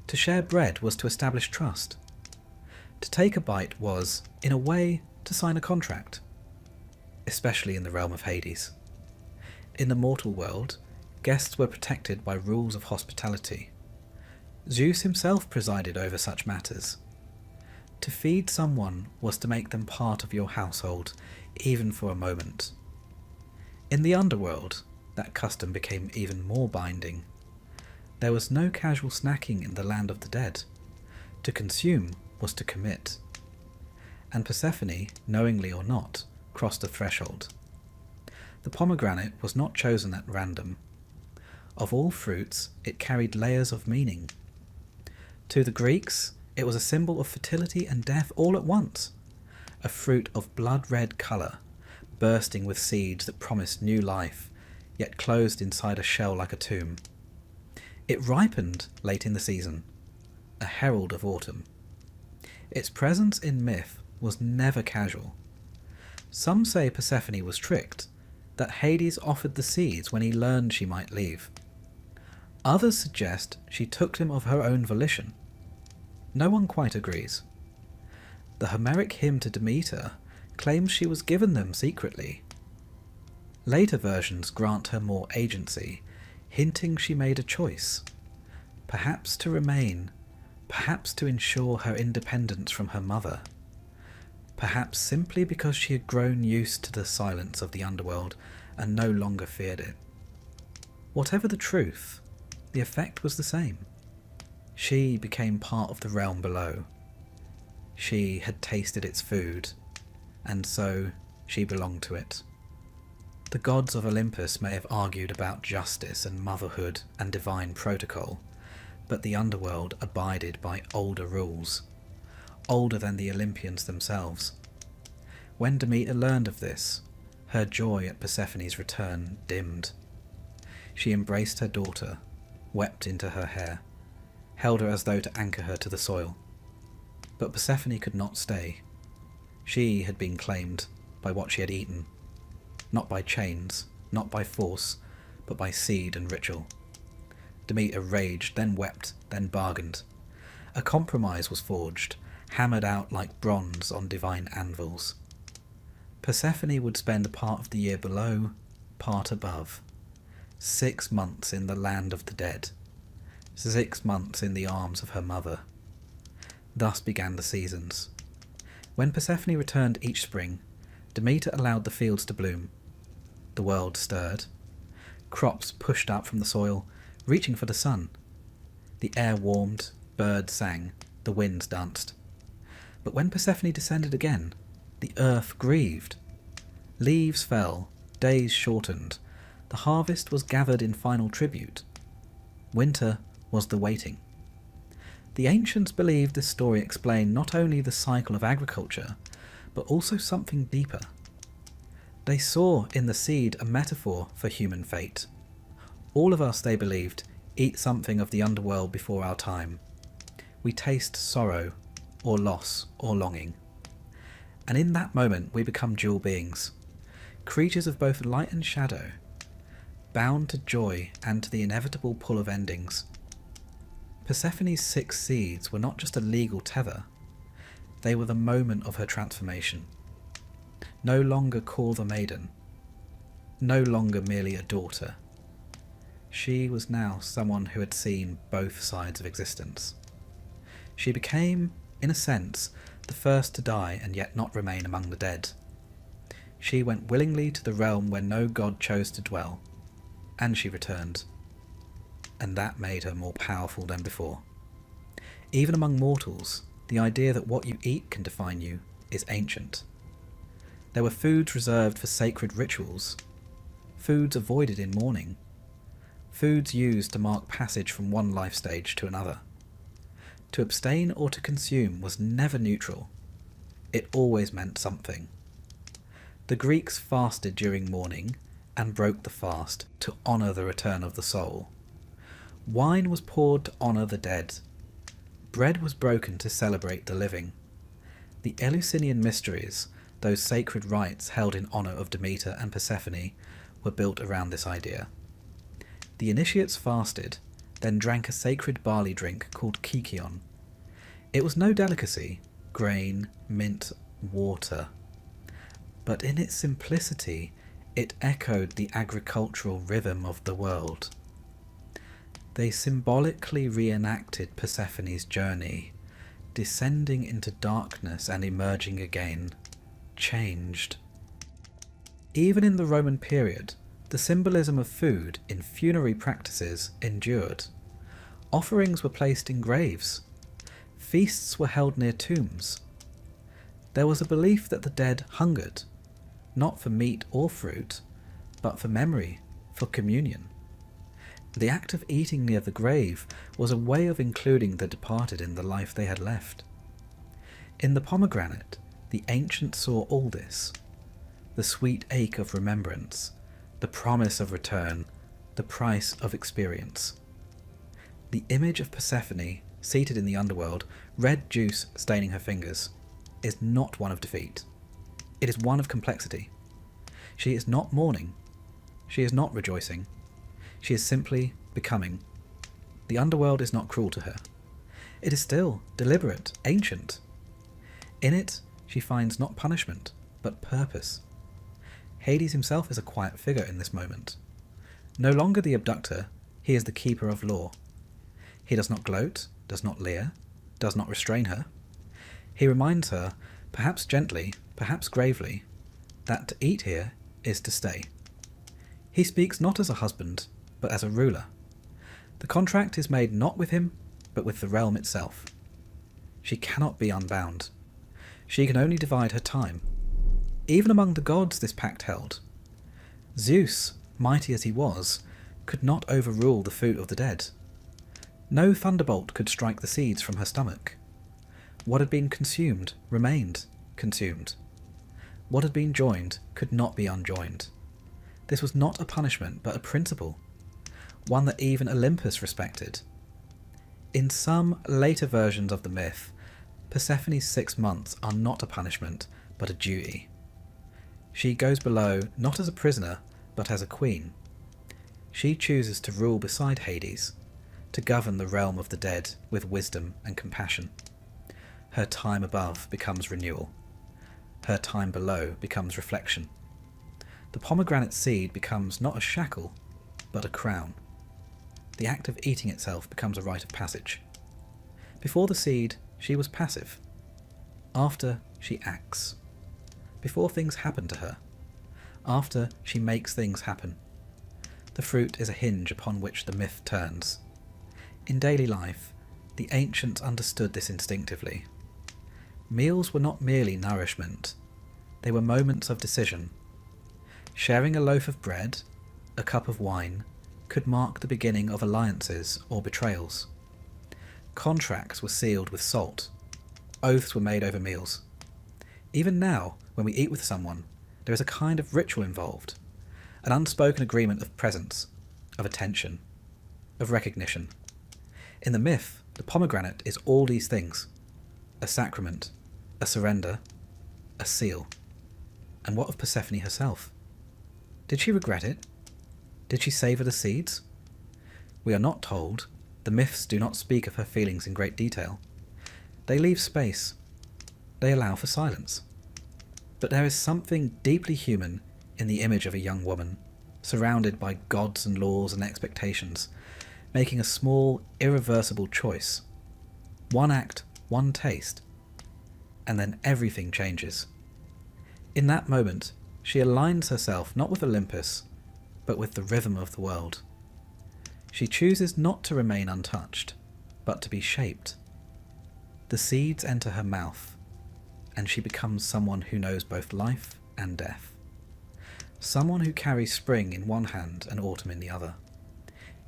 To share bread was to establish trust. To take a bite was, in a way, to sign a contract. Especially in the realm of Hades. In the mortal world, guests were protected by rules of hospitality. Zeus himself presided over such matters. To feed someone was to make them part of your household, even for a moment. In the underworld, that custom became even more binding. There was no casual snacking in the land of the dead. To consume was to commit. And Persephone, knowingly or not, crossed a threshold. The pomegranate was not chosen at random. Of all fruits, it carried layers of meaning. To the Greeks, it was a symbol of fertility and death all at once. A fruit of blood-red colour, bursting with seeds that promised new life, yet closed inside a shell like a tomb. It ripened late in the season, a herald of autumn. Its presence in myth was never casual. Some say Persephone was tricked, that Hades offered the seeds when he learned she might leave. Others suggest she took them of her own volition. No one quite agrees. The Homeric hymn to Demeter claims she was given them secretly. Later versions grant her more agency, hinting she made a choice. Perhaps to remain, perhaps to ensure her independence from her mother. Perhaps simply because she had grown used to the silence of the underworld and no longer feared it. Whatever the truth, the effect was the same. She became part of the realm below. She had tasted its food, and so she belonged to it. The gods of Olympus may have argued about justice and motherhood and divine protocol, but the underworld abided by older rules, older than the Olympians themselves. When Demeter learned of this, her joy at Persephone's return dimmed. She embraced her daughter, wept into her hair, held her as though to anchor her to the soil. But Persephone could not stay. She had been claimed by what she had eaten, not by chains, not by force, but by seed and ritual. Demeter raged, then wept, then bargained. A compromise was forged, hammered out like bronze on divine anvils. Persephone would spend a part of the year below, part above. 6 months in the land of the dead. 6 months in the arms of her mother. Thus began the seasons. When Persephone returned each spring, Demeter allowed the fields to bloom. The world stirred. Crops pushed up from the soil, reaching for the sun. The air warmed, birds sang, the winds danced. But when Persephone descended again, the earth grieved. Leaves fell, days shortened. The harvest was gathered in final tribute. Winter was the waiting. The ancients believed this story explained not only the cycle of agriculture, but also something deeper. They saw in the seed a metaphor for human fate. All of us, they believed, eat something of the underworld before our time. We taste sorrow, or loss, or longing. And in that moment we become dual beings, creatures of both light and shadow, bound to joy and to the inevitable pull of endings. Persephone's 6 seeds were not just a legal tether, they were the moment of her transformation. No longer called a maiden, no longer merely a daughter. She was now someone who had seen both sides of existence. She became, in a sense, the first to die and yet not remain among the dead. She went willingly to the realm where no god chose to dwell, and she returned. And that made her more powerful than before. Even among mortals, the idea that what you eat can define you is ancient. There were foods reserved for sacred rituals, foods avoided in mourning, foods used to mark passage from one life stage to another. To abstain or to consume was never neutral. It always meant something. The Greeks fasted during mourning and broke the fast to honour the return of the soul. Wine was poured to honour the dead. Bread was broken to celebrate the living. The Eleusinian mysteries, those sacred rites held in honour of Demeter and Persephone, were built around this idea. The initiates fasted, then drank a sacred barley drink called kykeon. It was no delicacy, grain, mint, water. But in its simplicity, it echoed the agricultural rhythm of the world. They symbolically reenacted Persephone's journey, descending into darkness and emerging again, changed. Even in the Roman period, the symbolism of food in funerary practices endured. Offerings were placed in graves. Feasts were held near tombs. There was a belief that the dead hungered, not for meat or fruit, but for memory, for communion. The act of eating near the grave was a way of including the departed in the life they had left. In the pomegranate, the ancients saw all this: the sweet ache of remembrance, the promise of return, the price of experience. The image of Persephone, seated in the underworld, red juice staining her fingers, is not one of defeat. It is one of complexity. She is not mourning. She is not rejoicing. She is simply becoming. The underworld is not cruel to her. It is still deliberate, ancient. In it, she finds not punishment, but purpose. Hades himself is a quiet figure in this moment. No longer the abductor, he is the keeper of law. He does not gloat, does not leer, does not restrain her. He reminds her, perhaps gently, perhaps gravely, that to eat here is to stay. He speaks not as a husband, but as a ruler. The contract is made not with him, but with the realm itself. She cannot be unbound. She can only divide her time. Even among the gods this pact held. Zeus, mighty as he was, could not overrule the food of the dead. No thunderbolt could strike the seeds from her stomach. What had been consumed remained consumed. What had been joined could not be unjoined. This was not a punishment, but a principle, one that even Olympus respected. In some later versions of the myth, Persephone's 6 months are not a punishment, but a duty. She goes below not as a prisoner, but as a queen. She chooses to rule beside Hades, to govern the realm of the dead with wisdom and compassion. Her time above becomes renewal. Her time below becomes reflection. The pomegranate seed becomes not a shackle, but a crown. The act of eating itself becomes a rite of passage. Before the seed, she was passive. After, she acts. Before things happen to her. After, she makes things happen. The fruit is a hinge upon which the myth turns. In daily life, the ancients understood this instinctively. Meals were not merely nourishment. They were moments of decision. Sharing a loaf of bread, a cup of wine, could mark the beginning of alliances or betrayals. Contracts were sealed with salt. Oaths were made over meals. Even now, when we eat with someone, There is a kind of ritual involved, an unspoken agreement of presence, of attention, of recognition. In the myth, the pomegranate is all these things: a sacrament, a surrender, a seal. And what of Persephone herself? Did she regret it? Did she savour the seeds? We are not told. The myths do not speak of her feelings in great detail. They leave space. They allow for silence. But there is something deeply human in the image of a young woman, surrounded by gods and laws and expectations, making a small, irreversible choice. One act, one taste, and then everything changes. In that moment, she aligns herself not with Olympus, but with the rhythm of the world. She chooses not to remain untouched, but to be shaped. The seeds enter her mouth, and she becomes someone who knows both life and death. Someone who carries spring in one hand and autumn in the other.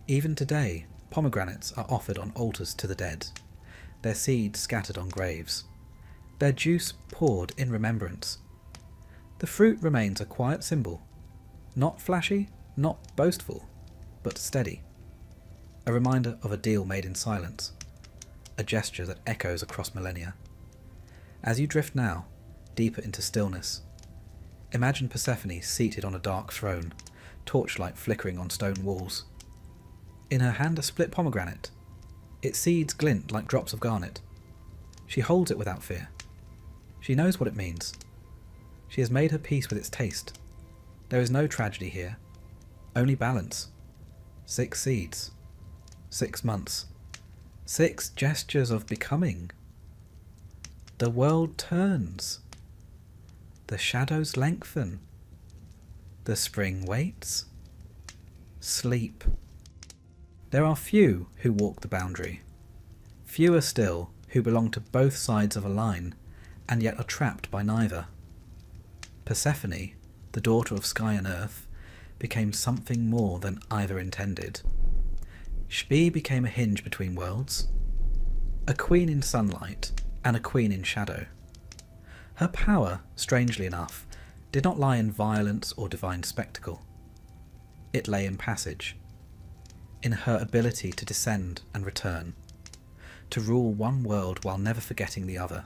Even today, pomegranates are offered on altars to the dead, their seeds scattered on graves, their juice poured in remembrance. The fruit remains a quiet symbol, not flashy, not boastful, but steady. A reminder of a deal made in silence, a gesture that echoes across millennia. As you drift now, deeper into stillness, imagine Persephone seated on a dark throne, torchlight flickering on stone walls. In her hand a split pomegranate. Its seeds glint like drops of garnet. She holds it without fear. She knows what it means. She has made her peace with its taste. There is no tragedy here, only balance. 6 seeds, 6 months, 6 gestures of becoming. The world turns. The shadows lengthen. The spring waits. Sleep. There are few who walk the boundary. Fewer still who belong to both sides of a line, and yet are trapped by neither. Persephone, the daughter of sky and earth, became something more than either intended. Shpi became a hinge between worlds, a queen in sunlight and a queen in shadow. Her power, strangely enough, did not lie in violence or divine spectacle. It lay in passage, in her ability to descend and return, to rule one world while never forgetting the other.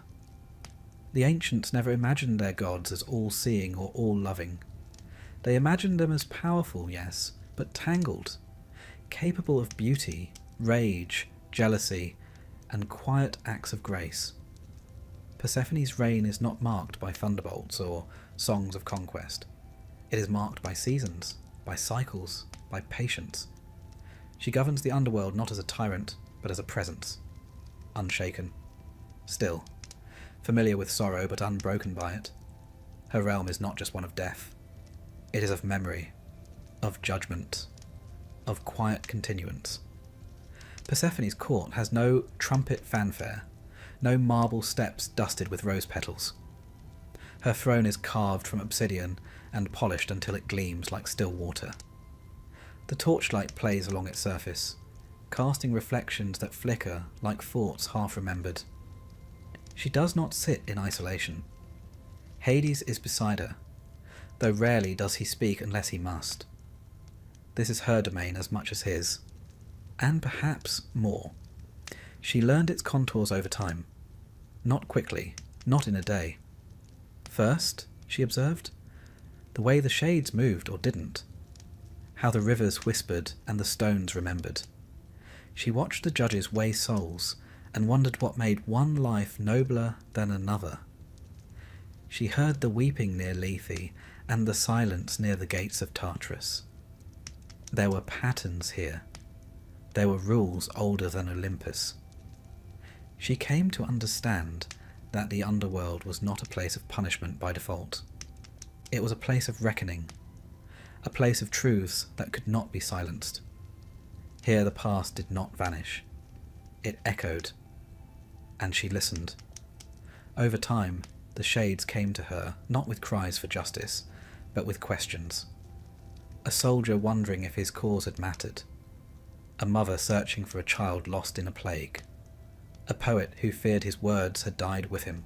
The ancients never imagined their gods as all-seeing or all-loving. They imagined them as powerful, yes, but tangled, capable of beauty, rage, jealousy, and quiet acts of grace. Persephone's reign is not marked by thunderbolts or songs of conquest. It is marked by seasons, by cycles, by patience. She governs the underworld not as a tyrant, but as a presence, unshaken, still, familiar with sorrow but unbroken by it. Her realm is not just one of death. It is of memory, of judgment, of quiet continuance. Persephone's court has no trumpet fanfare, no marble steps dusted with rose petals. Her throne is carved from obsidian and polished until it gleams like still water. The torchlight plays along its surface, casting reflections that flicker like thoughts half remembered. She does not sit in isolation. Hades is beside her, though rarely does he speak unless he must. This is her domain as much as his, and perhaps more. She learned its contours over time, not quickly, not in a day. First, she observed, the way the shades moved or didn't, how the rivers whispered and the stones remembered. She watched the judges weigh souls and wondered what made one life nobler than another. She heard the weeping near Lethe and the silence near the gates of Tartarus. There were patterns here. There were rules older than Olympus. She came to understand that the underworld was not a place of punishment by default. It was a place of reckoning, a place of truths that could not be silenced. Here the past did not vanish. It echoed, and she listened. Over time, the shades came to her, not with cries for justice, but with questions. A soldier wondering if his cause had mattered. A mother searching for a child lost in a plague. A poet who feared his words had died with him.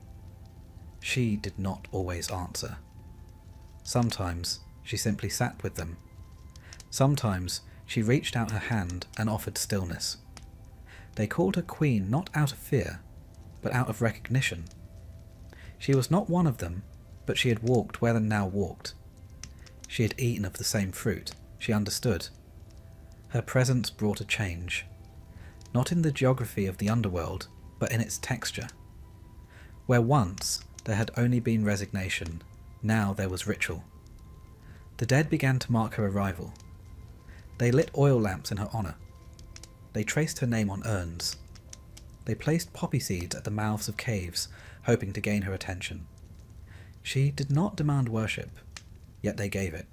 She did not always answer. Sometimes she simply sat with them. Sometimes she reached out her hand and offered stillness. They called her queen not out of fear, but out of recognition. She was not one of them, but she had walked where they now walked. She had eaten of the same fruit. She understood. Her presence brought a change, not in the geography of the underworld, but in its texture. Where once there had only been resignation, now there was ritual. The dead began to mark her arrival. They lit oil lamps in her honour. They traced her name on urns. They placed poppy seeds at the mouths of caves, hoping to gain her attention. She did not demand worship, yet they gave it.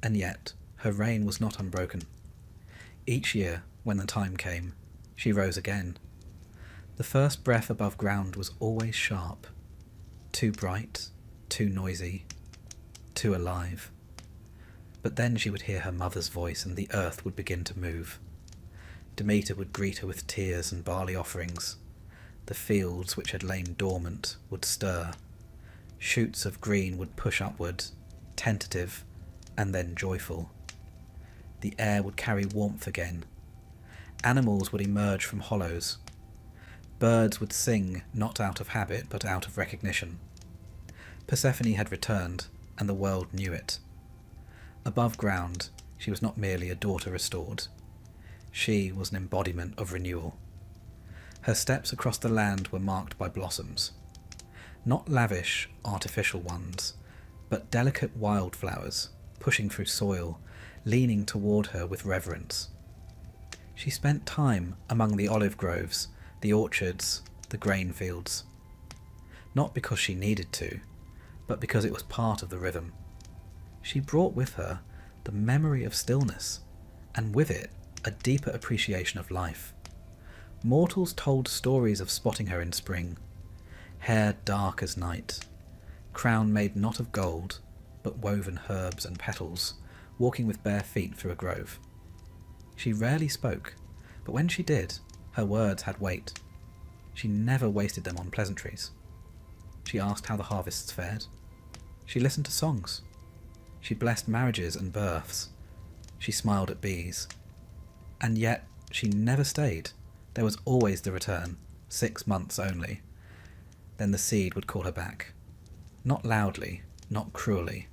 And yet her reign was not unbroken. Each year, when the time came, she rose again. The first breath above ground was always sharp, too bright, too noisy, too alive. But then she would hear her mother's voice and the earth would begin to move. Demeter would greet her with tears and barley offerings. The fields which had lain dormant would stir. Shoots of green would push upward, tentative, and then joyful. The air would carry warmth again. Animals would emerge from hollows. Birds would sing not out of habit but out of recognition. Persephone had returned, and the world knew it. Above ground, she was not merely a daughter restored. She was an embodiment of renewal. Her steps across the land were marked by blossoms. Not lavish, artificial ones, but delicate wildflowers, pushing through soil, leaning toward her with reverence. She spent time among the olive groves, the orchards, the grain fields. Not because she needed to, but because it was part of the rhythm. She brought with her the memory of stillness, and with it a deeper appreciation of life. Mortals told stories of spotting her in spring. Hair dark as night, crown made not of gold, but woven herbs and petals, walking with bare feet through a grove. She rarely spoke, but when she did, her words had weight. She never wasted them on pleasantries. She asked how the harvests fared. She listened to songs. She blessed marriages and births. She smiled at bees. And yet she never stayed. There was always the return, 6 months only. Then the seed would call her back. Not loudly, not cruelly.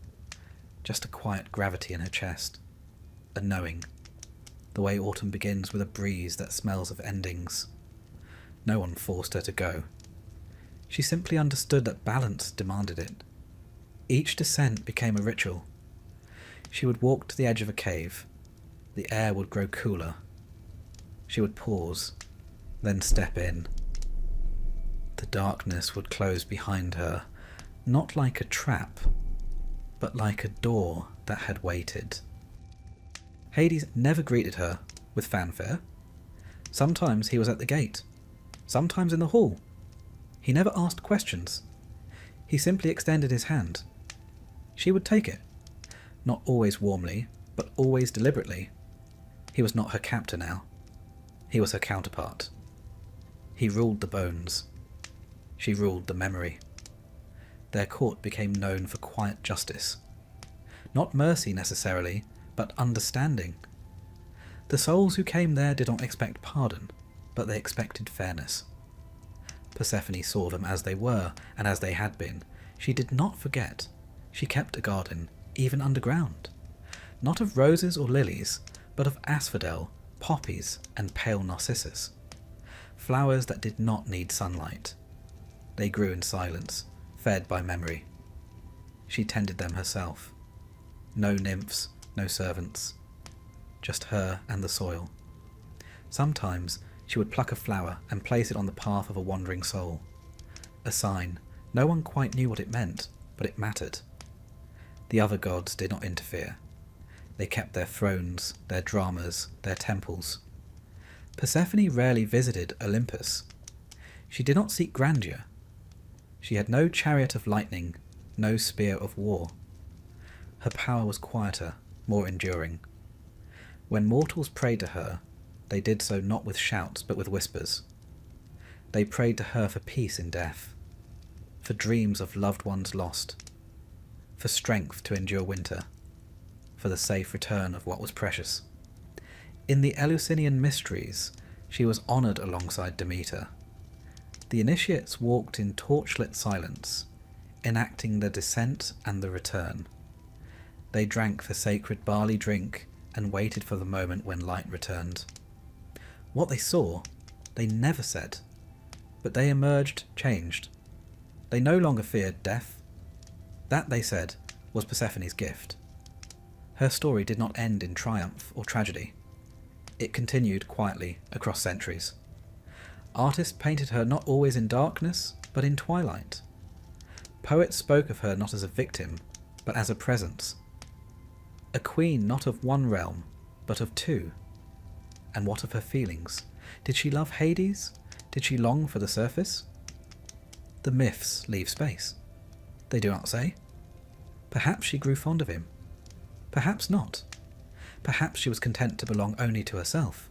Just a quiet gravity in her chest. A knowing. The way autumn begins with a breeze that smells of endings. No one forced her to go. She simply understood that balance demanded it. Each descent became a ritual. She would walk to the edge of a cave. The air would grow cooler. She would pause, then step in. The darkness would close behind her, not like a trap, but like a door that had waited. Hades never greeted her with fanfare. Sometimes he was at the gate, sometimes in the hall. He never asked questions. He simply extended his hand. She would take it, not always warmly, but always deliberately. He was not her captor now. He was her counterpart. He ruled the bones. She ruled the memory. Their court became known for quiet justice. Not mercy necessarily, but understanding. The souls who came there did not expect pardon, but they expected fairness. Persephone saw them as they were, and as they had been. She did not forget. She kept a garden, even underground. Not of roses or lilies, but of asphodel, poppies, and pale narcissus. Flowers that did not need sunlight. They grew in silence, fed by memory. She tended them herself. No nymphs, no servants. Just her and the soil. Sometimes she would pluck a flower and place it on the path of a wandering soul. A sign. No one quite knew what it meant, but it mattered. The other gods did not interfere. They kept their thrones, their dramas, their temples. Persephone rarely visited Olympus. She did not seek grandeur. She had no chariot of lightning, no spear of war. Her power was quieter, more enduring. When mortals prayed to her, they did so not with shouts but with whispers. They prayed to her for peace in death, for dreams of loved ones lost, for strength to endure winter, for the safe return of what was precious. In the Eleusinian mysteries, she was honoured alongside Demeter. The initiates walked in torchlit silence, enacting the descent and the return. They drank the sacred barley drink and waited for the moment when light returned. What they saw, they never said, but they emerged changed. They no longer feared death. That, they said, was Persephone's gift. Her story did not end in triumph or tragedy. It continued quietly across centuries. Artists painted her not always in darkness, but in twilight. Poets spoke of her not as a victim, but as a presence. A queen not of one realm, but of two. And what of her feelings? Did she love Hades? Did she long for the surface? The myths leave space. They do not say. Perhaps she grew fond of him. Perhaps not. Perhaps she was content to belong only to herself.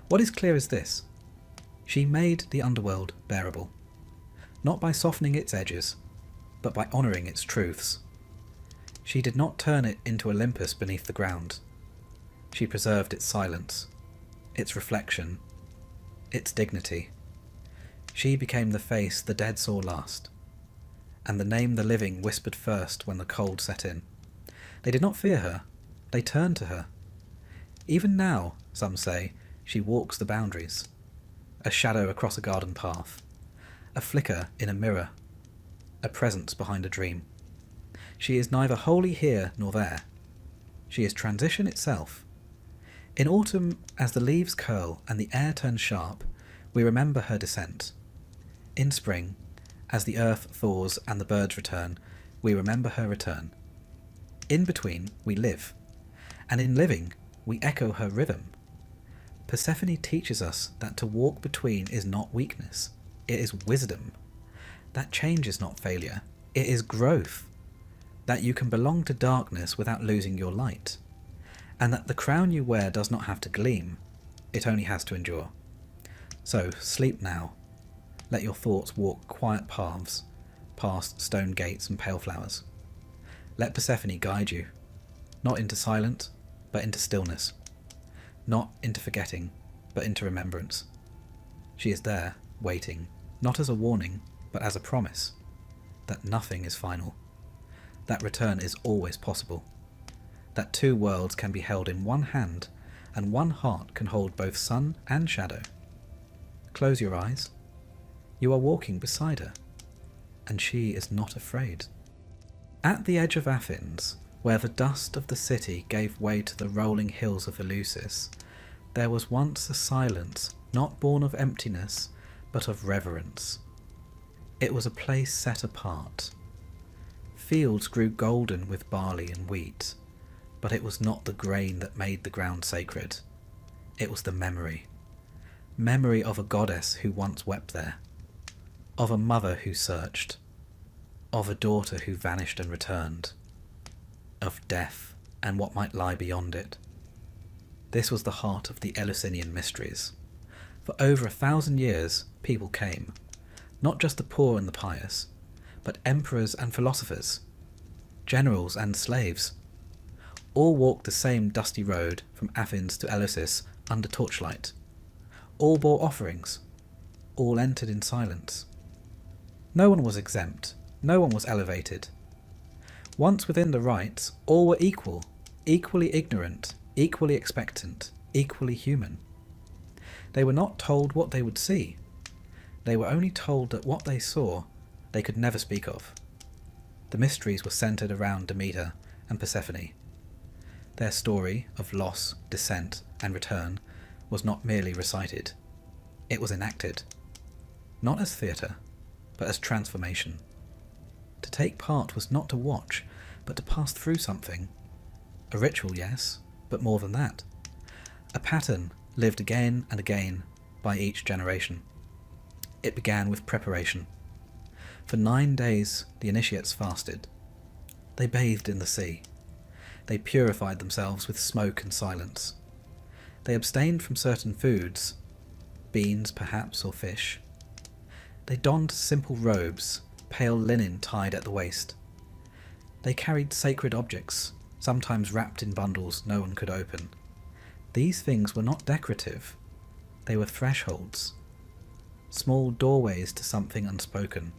What is clear is this. She made the underworld bearable, not by softening its edges, but by honouring its truths. She did not turn it into Olympus beneath the ground. She preserved its silence, its reflection, its dignity. She became the face the dead saw last, and the name the living whispered first when the cold set in. They did not fear her, they turned to her. Even now, some say, she walks the boundaries. A shadow across a garden path, a flicker in a mirror, a presence behind a dream. She is neither wholly here nor there. She is transition itself. In autumn, as the leaves curl and the air turns sharp, we remember her descent. In spring, as the earth thaws and the birds return, we remember her return. In between, we live, and in living, we echo her rhythm. Persephone teaches us that to walk between is not weakness, it is wisdom. That change is not failure, it is growth. That you can belong to darkness without losing your light. And that the crown you wear does not have to gleam, it only has to endure. So sleep now. Let your thoughts walk quiet paths, past stone gates and pale flowers. Let Persephone guide you, not into silence, but into stillness. Not into forgetting, but into remembrance. She is there, waiting, not as a warning, but as a promise, that nothing is final, that return is always possible, that two worlds can be held in one hand, and one heart can hold both sun and shadow. Close your eyes. You are walking beside her, and she is not afraid. At the edge of Athens, where the dust of the city gave way to the rolling hills of Eleusis, there was once a silence not born of emptiness, but of reverence. It was a place set apart. Fields grew golden with barley and wheat, but it was not the grain that made the ground sacred. It was the memory. Memory of a goddess who once wept there, of a mother who searched, of a daughter who vanished and returned, of death and what might lie beyond it. This was the heart of the Eleusinian mysteries. For over 1,000 years, people came, not just the poor and the pious, but emperors and philosophers, generals and slaves. All walked the same dusty road from Athens to Eleusis under torchlight. All bore offerings. All entered in silence. No one was exempt. No one was elevated. Once within the rites, all were equal, equally ignorant, equally expectant, equally human. They were not told what they would see. They were only told that what they saw they could never speak of. The mysteries were centred around Demeter and Persephone. Their story of loss, descent, and return was not merely recited. It was enacted. Not as theatre, but as transformation. To take part was not to watch, but to pass through something. A ritual, yes, but more than that. A pattern lived again and again by each generation. It began with preparation. For 9 days the initiates fasted. They bathed in the sea. They purified themselves with smoke and silence. They abstained from certain foods, beans perhaps or fish. They donned simple robes, pale linen tied at the waist. They carried sacred objects, sometimes wrapped in bundles no one could open. These things were not decorative. They were thresholds, small doorways to something unspoken.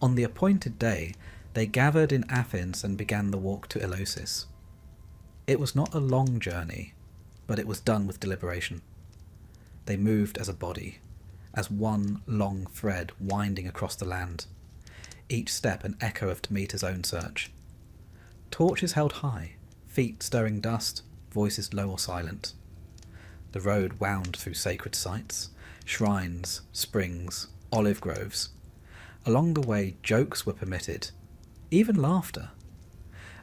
On the appointed day, they gathered in Athens and began the walk to Eleusis. It was not a long journey, but it was done with deliberation. They moved as a body, as one long thread winding across the land, each step an echo of Demeter's own search. Torches held high, feet stirring dust, voices low or silent. The road wound through sacred sites, shrines, springs, olive groves. Along the way, jokes were permitted, even laughter.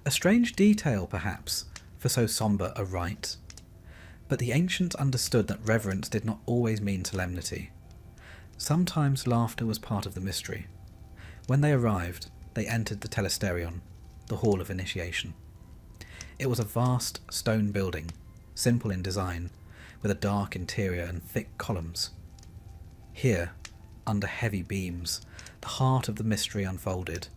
A strange detail, perhaps, for so sombre a rite. But the ancients understood that reverence did not always mean solemnity. Sometimes laughter was part of the mystery. When they arrived, they entered the telesterion, the hall of initiation. It was a vast stone building, simple in design, with a dark interior and thick columns. Here, under heavy beams, the heart of the mystery unfolded.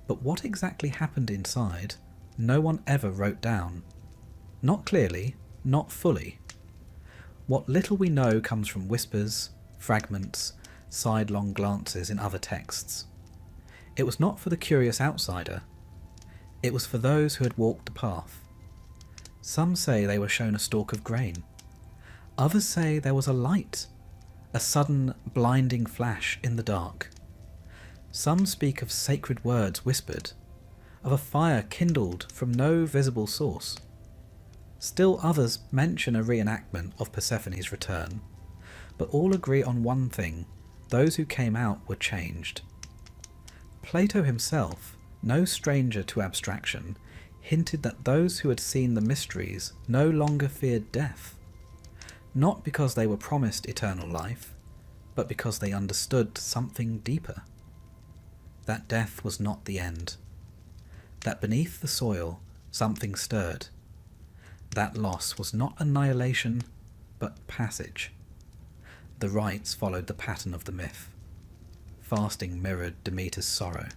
But what exactly happened inside, no one ever wrote down. Not clearly, not fully. What little we know comes from whispers, fragments, sidelong glances in other texts. It was not for the curious outsider. It was for those who had walked the path. Some say they were shown a stalk of grain. Others say there was a light, a sudden blinding flash in the dark. Some speak of sacred words whispered, of a fire kindled from no visible source. Still others mention a reenactment of Persephone's return, but all agree on one thing: those who came out were changed. Plato himself, no stranger to abstraction, hinted that those who had seen the mysteries no longer feared death, not because they were promised eternal life, but because they understood something deeper. That death was not the end. That beneath the soil something stirred. That loss was not annihilation, but passage. The rites followed the pattern of the myth. Fasting mirrored Demeter's sorrow.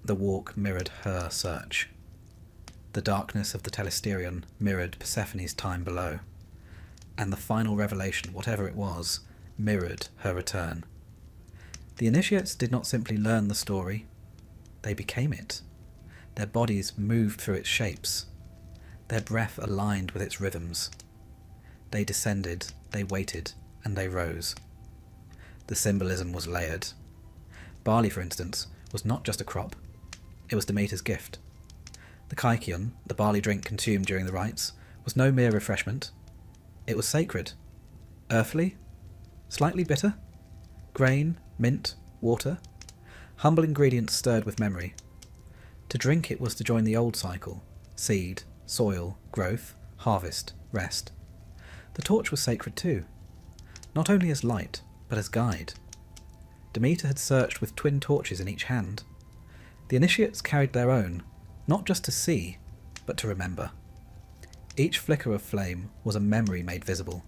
The walk mirrored her search. The darkness of the telesterion mirrored Persephone's time below. And the final revelation, whatever it was, mirrored her return. The initiates did not simply learn the story, they became it. Their bodies moved through its shapes. Their breath aligned with its rhythms. They descended, they waited, and they rose. The symbolism was layered. Barley, for instance, was not just a crop, it was Demeter's gift. The kykion, the barley drink consumed during the rites, was no mere refreshment. It was sacred. Earthly, slightly bitter, grain, mint, water, humble ingredients stirred with memory. To drink it was to join the old cycle: seed, soil, growth, harvest, rest. The torch was sacred too, not only as light, but as guide. Demeter had searched with twin torches in each hand. The initiates carried their own, not just to see, but to remember. Each flicker of flame was a memory made visible,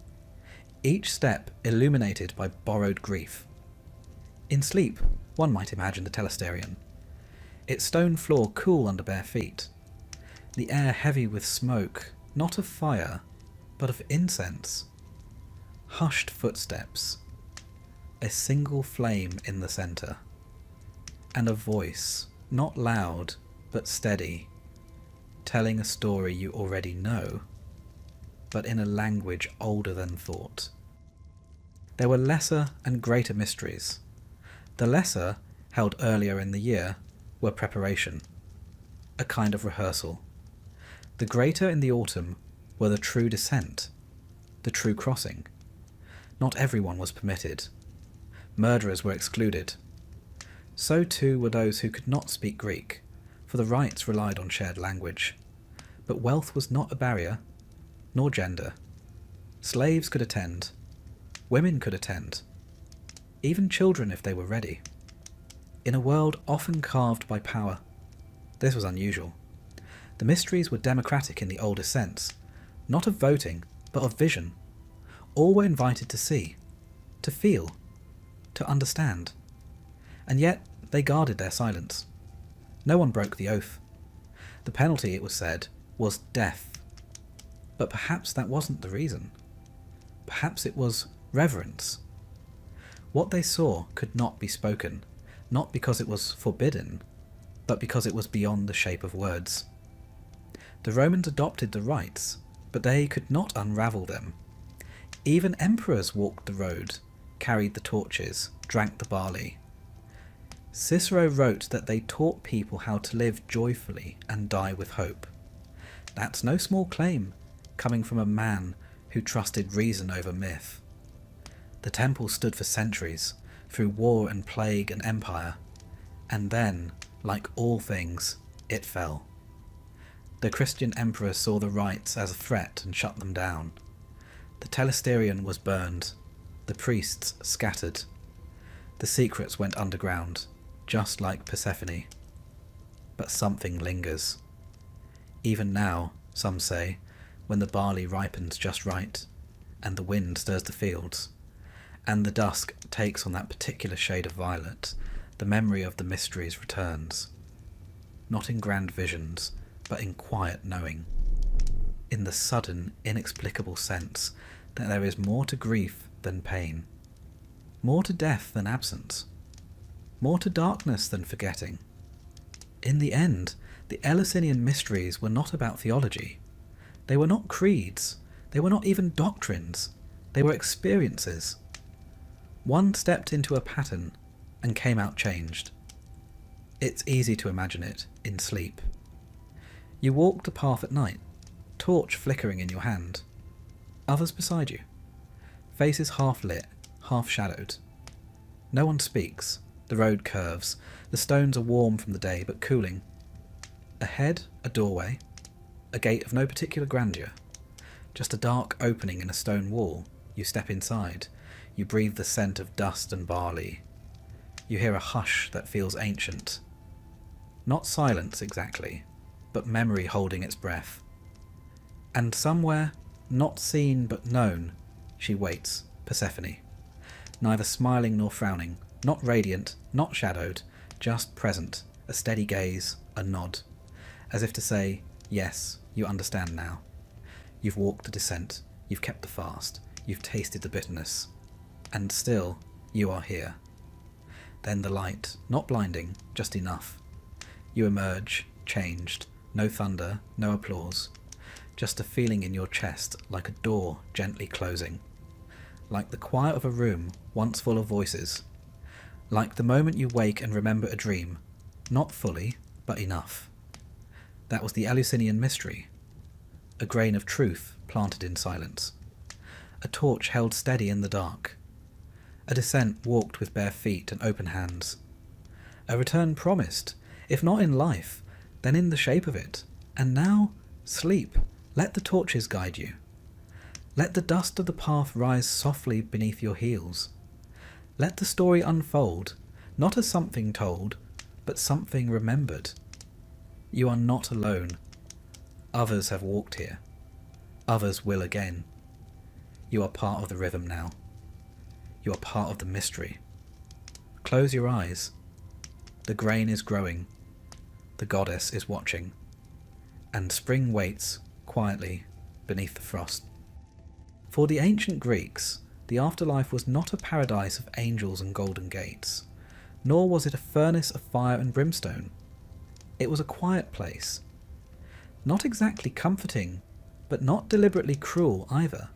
each step illuminated by borrowed grief. In sleep, one might imagine the telesterion, its stone floor cool under bare feet, the air heavy with smoke, not of fire, but of incense. Hushed footsteps, a single flame in the centre, and a voice, not loud, but steady, telling a story you already know, but in a language older than thought. There were lesser and greater mysteries. The lesser, held earlier in the year, were preparation, a kind of rehearsal. The greater in the autumn were the true descent, the true crossing. Not everyone was permitted. Murderers were excluded. So too were those who could not speak Greek, for the rites relied on shared language. But wealth was not a barrier, nor gender. Slaves could attend. Women could attend. Even children if they were ready. In a world often carved by power, this was unusual. The mysteries were democratic in the oldest sense, not of voting, but of vision. All were invited to see, to feel, to understand. And yet they guarded their silence. No one broke the oath. The penalty, it was said, was death. But perhaps that wasn't the reason. Perhaps it was reverence. What they saw could not be spoken, not because it was forbidden, but because it was beyond the shape of words. The Romans adopted the rites, but they could not unravel them. Even emperors walked the road, carried the torches, drank the barley. Cicero wrote that they taught people how to live joyfully and die with hope. That's no small claim, coming from a man who trusted reason over myth. The temple stood for centuries, through war and plague and empire, and then, like all things, it fell. The Christian emperor saw the rites as a threat and shut them down. The telesterion was burned, the priests scattered. The secrets went underground, just like Persephone. But something lingers. Even now, some say, when the barley ripens just right, and the wind stirs the fields, and the dusk takes on that particular shade of violet, the memory of the mysteries returns. Not in grand visions, but in quiet knowing. In the sudden, inexplicable sense that there is more to grief than pain, more to death than absence, more to darkness than forgetting. In the end, the Eleusinian mysteries were not about theology. They were not creeds. They were not even doctrines. They were experiences. One stepped into a pattern and came out changed. It's easy to imagine it in sleep. You walk the path at night, torch flickering in your hand. Others beside you. Faces half lit, half shadowed. No one speaks. The road curves. The stones are warm from the day, but cooling. Ahead, a doorway. A gate of no particular grandeur. Just a dark opening in a stone wall. You step inside. You breathe the scent of dust and barley. You hear a hush that feels ancient. Not silence exactly, but memory holding its breath. And somewhere, not seen but known, she waits, Persephone. Neither smiling nor frowning, not radiant, not shadowed, just present, a steady gaze, a nod, as if to say, yes, you understand now. You've walked the descent, you've kept the fast, you've tasted the bitterness, and still you are here. Then the light, not blinding, just enough. You emerge, changed, no thunder, no applause, just a feeling in your chest like a door gently closing, like the quiet of a room once full of voices, like the moment you wake and remember a dream, not fully, but enough. That was the Eleusinian mystery, a grain of truth planted in silence, a torch held steady in the dark, a descent walked with bare feet and open hands, a return promised, if not in life, then in the shape of it. And now, sleep, let the torches guide you. Let the dust of the path rise softly beneath your heels. Let the story unfold, not as something told, but something remembered. You are not alone. Others have walked here. Others will again. You are part of the rhythm now. You are part of the mystery. Close your eyes. The grain is growing. The goddess is watching. And spring waits, quietly, beneath the frost. For the ancient Greeks, the afterlife was not a paradise of angels and golden gates, nor was it a furnace of fire and brimstone. It was a quiet place. Not exactly comforting, but not deliberately cruel either.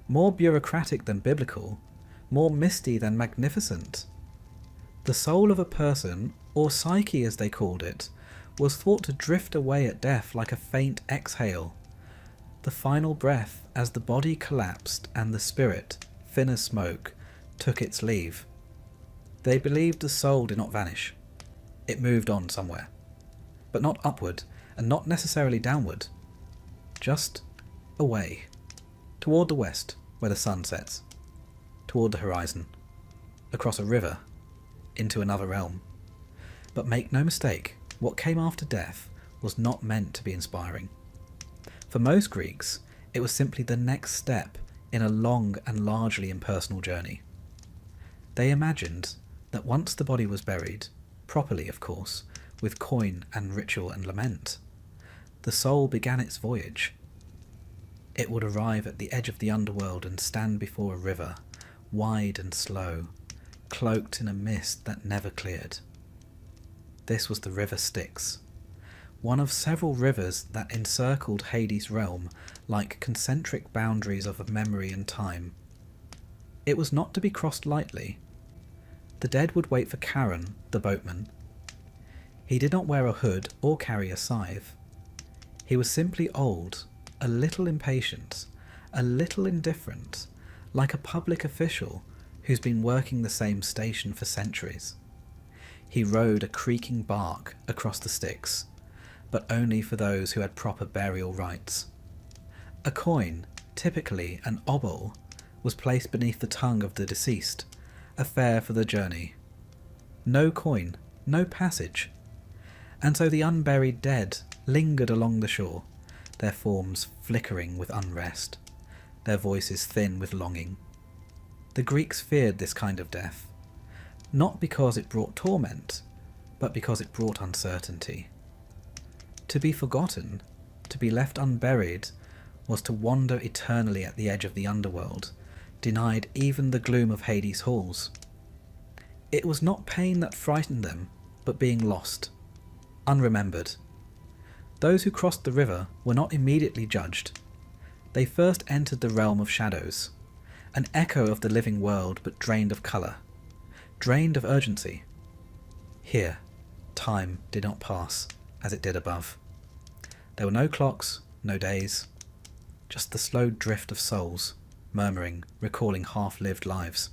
More bureaucratic than biblical, more misty than magnificent. The soul of a person, or psyche as they called it, was thought to drift away at death like a faint exhale, the final breath as the body collapsed and the spirit, thin as smoke, took its leave. They believed the soul did not vanish. It moved on somewhere, but not upward and not necessarily downward, just away, toward the west where the sun sets, toward the horizon, across a river, into another realm. But make no mistake, what came after death was not meant to be inspiring. For most Greeks, it was simply the next step in a long and largely impersonal journey. They imagined that once the body was buried, properly of course, with coin and ritual and lament. The soul began its voyage. It would arrive at the edge of the underworld and stand before a river, wide and slow, cloaked in a mist that never cleared. This was the river Styx, one of several rivers that encircled Hades' realm like concentric boundaries of memory and time. It was not to be crossed lightly. The dead would wait for Charon, the boatman. He did not wear a hood or carry a scythe. He was simply old, a little impatient, a little indifferent, like a public official who's been working the same station for centuries. He rowed a creaking bark across the Styx, but only for those who had proper burial rites. A coin, typically an obol, was placed beneath the tongue of the deceased, a fare for the journey. No coin, no passage. And so the unburied dead lingered along the shore, their forms flickering with unrest, their voices thin with longing. The Greeks feared this kind of death, not because it brought torment, but because it brought uncertainty. To be forgotten, to be left unburied, was to wander eternally at the edge of the underworld, denied even the gloom of Hades' halls. It was not pain that frightened them, but being lost, unremembered. Those who crossed the river were not immediately judged. They first entered the realm of shadows, an echo of the living world but drained of colour, drained of urgency. Here, time did not pass as it did above. There were no clocks, no days, just the slow drift of souls, murmuring, recalling half-lived lives.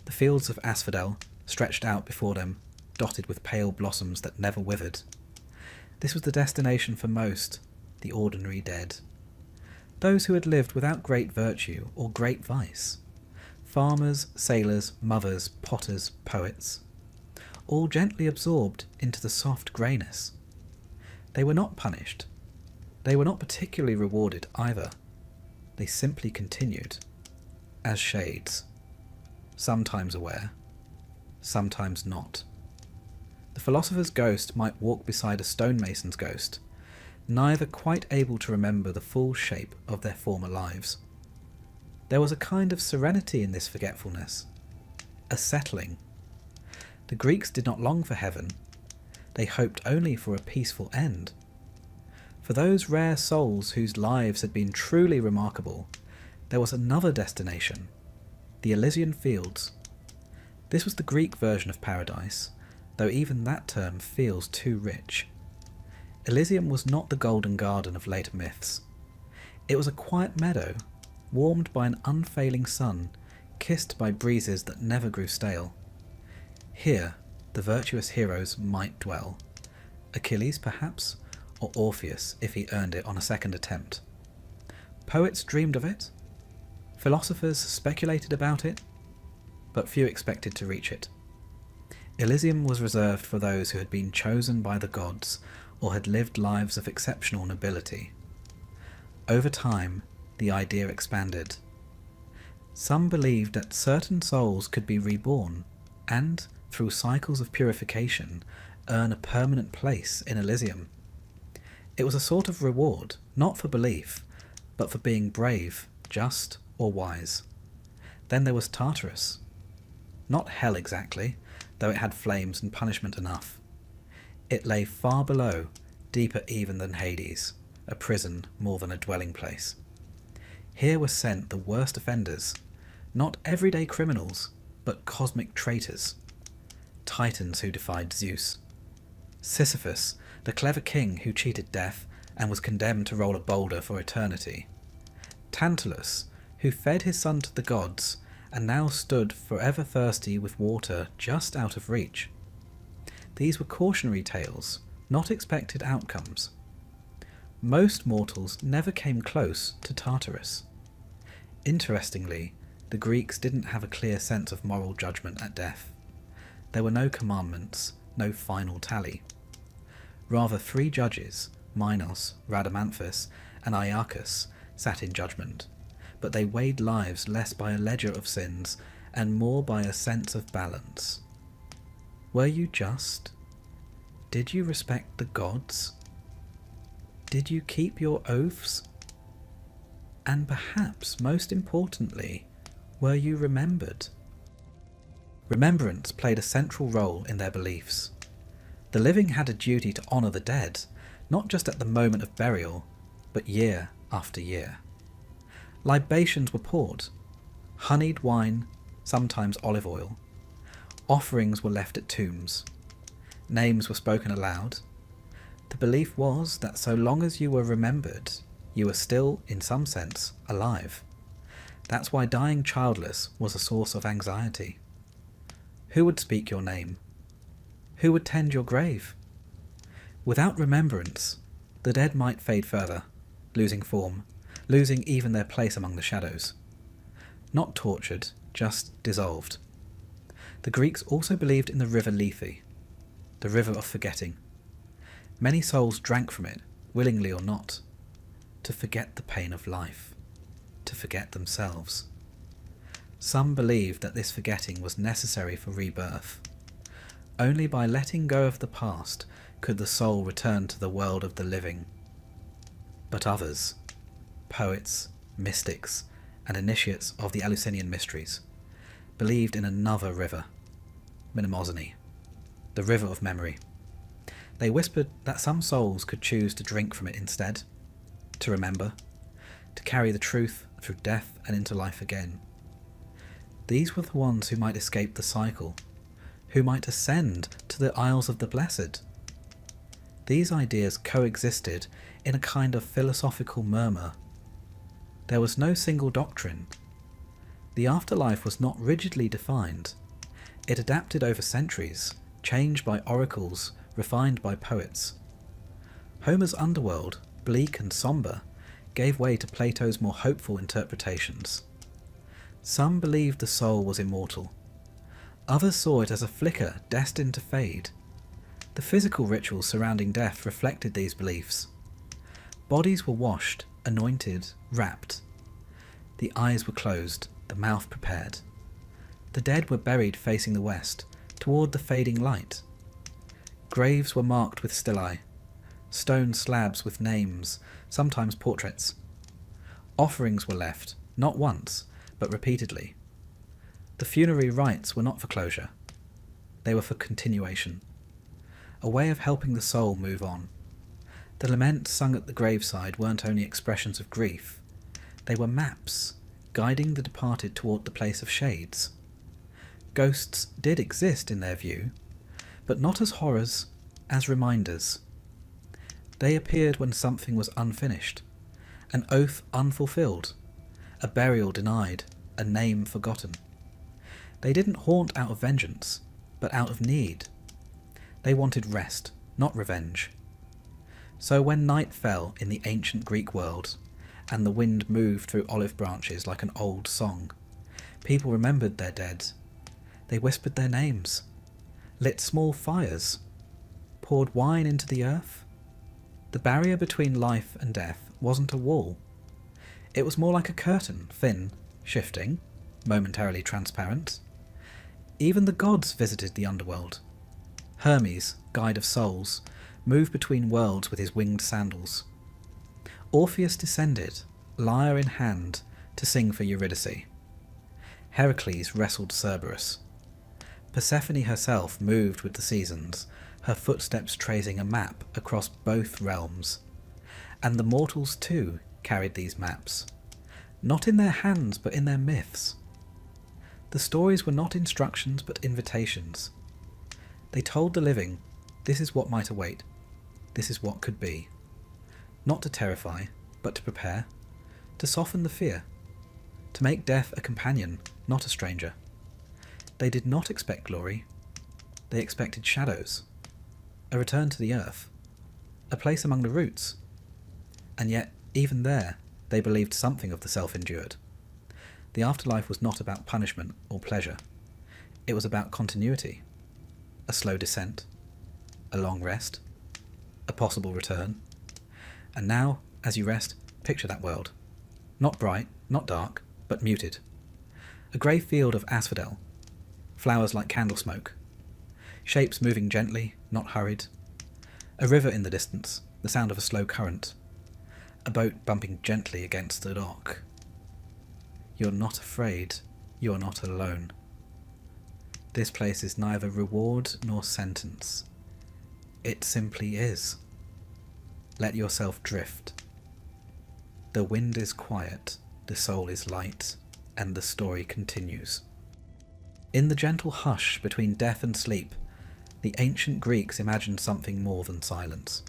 The fields of asphodel stretched out before them, dotted with pale blossoms that never withered. This was the destination for most, the ordinary dead. Those who had lived without great virtue or great vice. Farmers, sailors, mothers, potters, poets. All gently absorbed into the soft greyness. They were not punished. They were not particularly rewarded either. They simply continued, as shades, sometimes aware, sometimes not. The philosopher's ghost might walk beside a stonemason's ghost, neither quite able to remember the full shape of their former lives. There was a kind of serenity in this forgetfulness, a settling. The Greeks did not long for heaven. They hoped only for a peaceful end. For those rare souls whose lives had been truly remarkable, there was another destination, the Elysian Fields. This was the Greek version of paradise, though even that term feels too rich. Elysium was not the golden garden of later myths. It was a quiet meadow, warmed by an unfailing sun, kissed by breezes that never grew stale. Here, the virtuous heroes might dwell. Achilles, perhaps, or Orpheus, if he earned it on a second attempt. Poets dreamed of it. Philosophers speculated about it, but few expected to reach it. Elysium was reserved for those who had been chosen by the gods or had lived lives of exceptional nobility. Over time, the idea expanded. Some believed that certain souls could be reborn and, through cycles of purification, earn a permanent place in Elysium. It was a sort of reward, not for belief, but for being brave, just, or wise. Then there was Tartarus. Not hell exactly, though it had flames and punishment enough. It lay far below, deeper even than Hades, a prison more than a dwelling place. Here were sent the worst offenders, not everyday criminals, but cosmic traitors. Titans who defied Zeus. Sisyphus, the clever king who cheated death and was condemned to roll a boulder for eternity. Tantalus, who fed his son to the gods and now stood forever thirsty with water just out of reach. These were cautionary tales, not expected outcomes. Most mortals never came close to Tartarus. Interestingly, the Greeks didn't have a clear sense of moral judgment at death. There were no commandments, no final tally. Rather, 3 judges, Minos, Rhadamanthus, and Iarchus, sat in judgment, but they weighed lives less by a ledger of sins and more by a sense of balance. Were you just? Did you respect the gods? Did you keep your oaths? And perhaps, most importantly, were you remembered? Remembrance played a central role in their beliefs. The living had a duty to honour the dead, not just at the moment of burial, but year after year. Libations were poured, honeyed wine, sometimes olive oil. Offerings were left at tombs. Names were spoken aloud. The belief was that so long as you were remembered, you were still, in some sense, alive. That's why dying childless was a source of anxiety. Who would speak your name? Who would tend your grave? Without remembrance, the dead might fade further, losing form, losing even their place among the shadows. Not tortured, just dissolved. The Greeks also believed in the river Lethe, the river of forgetting. Many souls drank from it, willingly or not, to forget the pain of life, to forget themselves. Some believed that this forgetting was necessary for rebirth. Only by letting go of the past could the soul return to the world of the living. But others, poets, mystics, and initiates of the Eleusinian mysteries, believed in another river, Mnemosyne, the river of memory. They whispered that some souls could choose to drink from it instead, to remember, to carry the truth through death and into life again. These were the ones who might escape the cycle, who might ascend to the Isles of the Blessed. These ideas coexisted in a kind of philosophical murmur. There was no single doctrine. The afterlife was not rigidly defined. It adapted over centuries, changed by oracles, refined by poets. Homer's underworld, bleak and sombre, gave way to Plato's more hopeful interpretations. Some believed the soul was immortal. Others saw it as a flicker destined to fade. The physical rituals surrounding death reflected these beliefs. Bodies were washed, anointed, wrapped. The eyes were closed, the mouth prepared. The dead were buried facing the west, toward the fading light. Graves were marked with stelae, stone slabs with names, sometimes portraits. Offerings were left, not once, but repeatedly. The funerary rites were not for closure. They were for continuation, a way of helping the soul move on. The laments sung at the graveside weren't only expressions of grief. They were maps, guiding the departed toward the place of shades. Ghosts did exist in their view, but not as horrors, as reminders. They appeared when something was unfinished, an oath unfulfilled, a burial denied, a name forgotten. They didn't haunt out of vengeance, but out of need. They wanted rest, not revenge. So when night fell in the ancient Greek world, and the wind moved through olive branches like an old song, people remembered their dead. They whispered their names, lit small fires, poured wine into the earth. The barrier between life and death wasn't a wall. It was more like a curtain, thin, shifting, momentarily transparent. Even the gods visited the underworld. Hermes, guide of souls, moved between worlds with his winged sandals. Orpheus descended, lyre in hand, to sing for Eurydice. Heracles wrestled Cerberus. Persephone herself moved with the seasons, her footsteps tracing a map across both realms. And the mortals too carried these maps, not in their hands but in their myths. The stories were not instructions but invitations. They told the living, this is what might await, this is what could be. Not to terrify, but to prepare, to soften the fear, to make death a companion, not a stranger. They did not expect glory, they expected shadows, a return to the earth, a place among the roots. And yet, even there, they believed something of the self endured. The afterlife was not about punishment or pleasure. It was about continuity, a slow descent, a long rest, a possible return. And now, as you rest, picture that world. Not bright, not dark, but muted. A grey field of asphodel, flowers like candle smoke, shapes moving gently, not hurried, A river in the distance, the sound of a slow current. A boat bumping gently against the dock. You're not afraid. You're not alone. This place is neither reward nor sentence. It simply is. Let yourself drift. The wind is quiet, the soul is light, and the story continues. In the gentle hush between death and sleep, the ancient Greeks imagined something more than silence.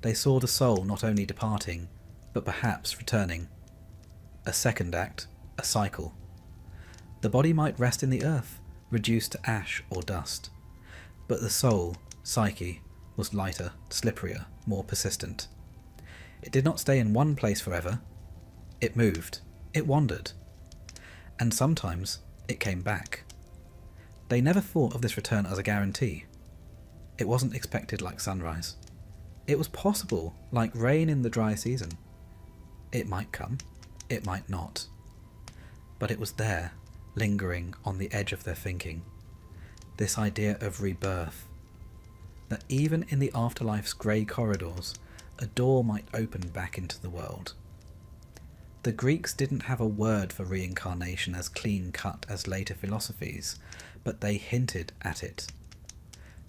They saw the soul not only departing, but perhaps returning. A second act, a cycle. The body might rest in the earth, reduced to ash or dust, but the soul, psyche, was lighter, slipperier, more persistent. It did not stay in one place forever. It moved, it wandered, and sometimes it came back. They never thought of this return as a guarantee. It wasn't expected like sunrise. It was possible like rain in the dry season. It might come, it might not. But it was there, lingering on the edge of their thinking. This idea of rebirth. That even in the afterlife's grey corridors, a door might open back into the world. The Greeks didn't have a word for reincarnation as clean-cut as later philosophies, but they hinted at it.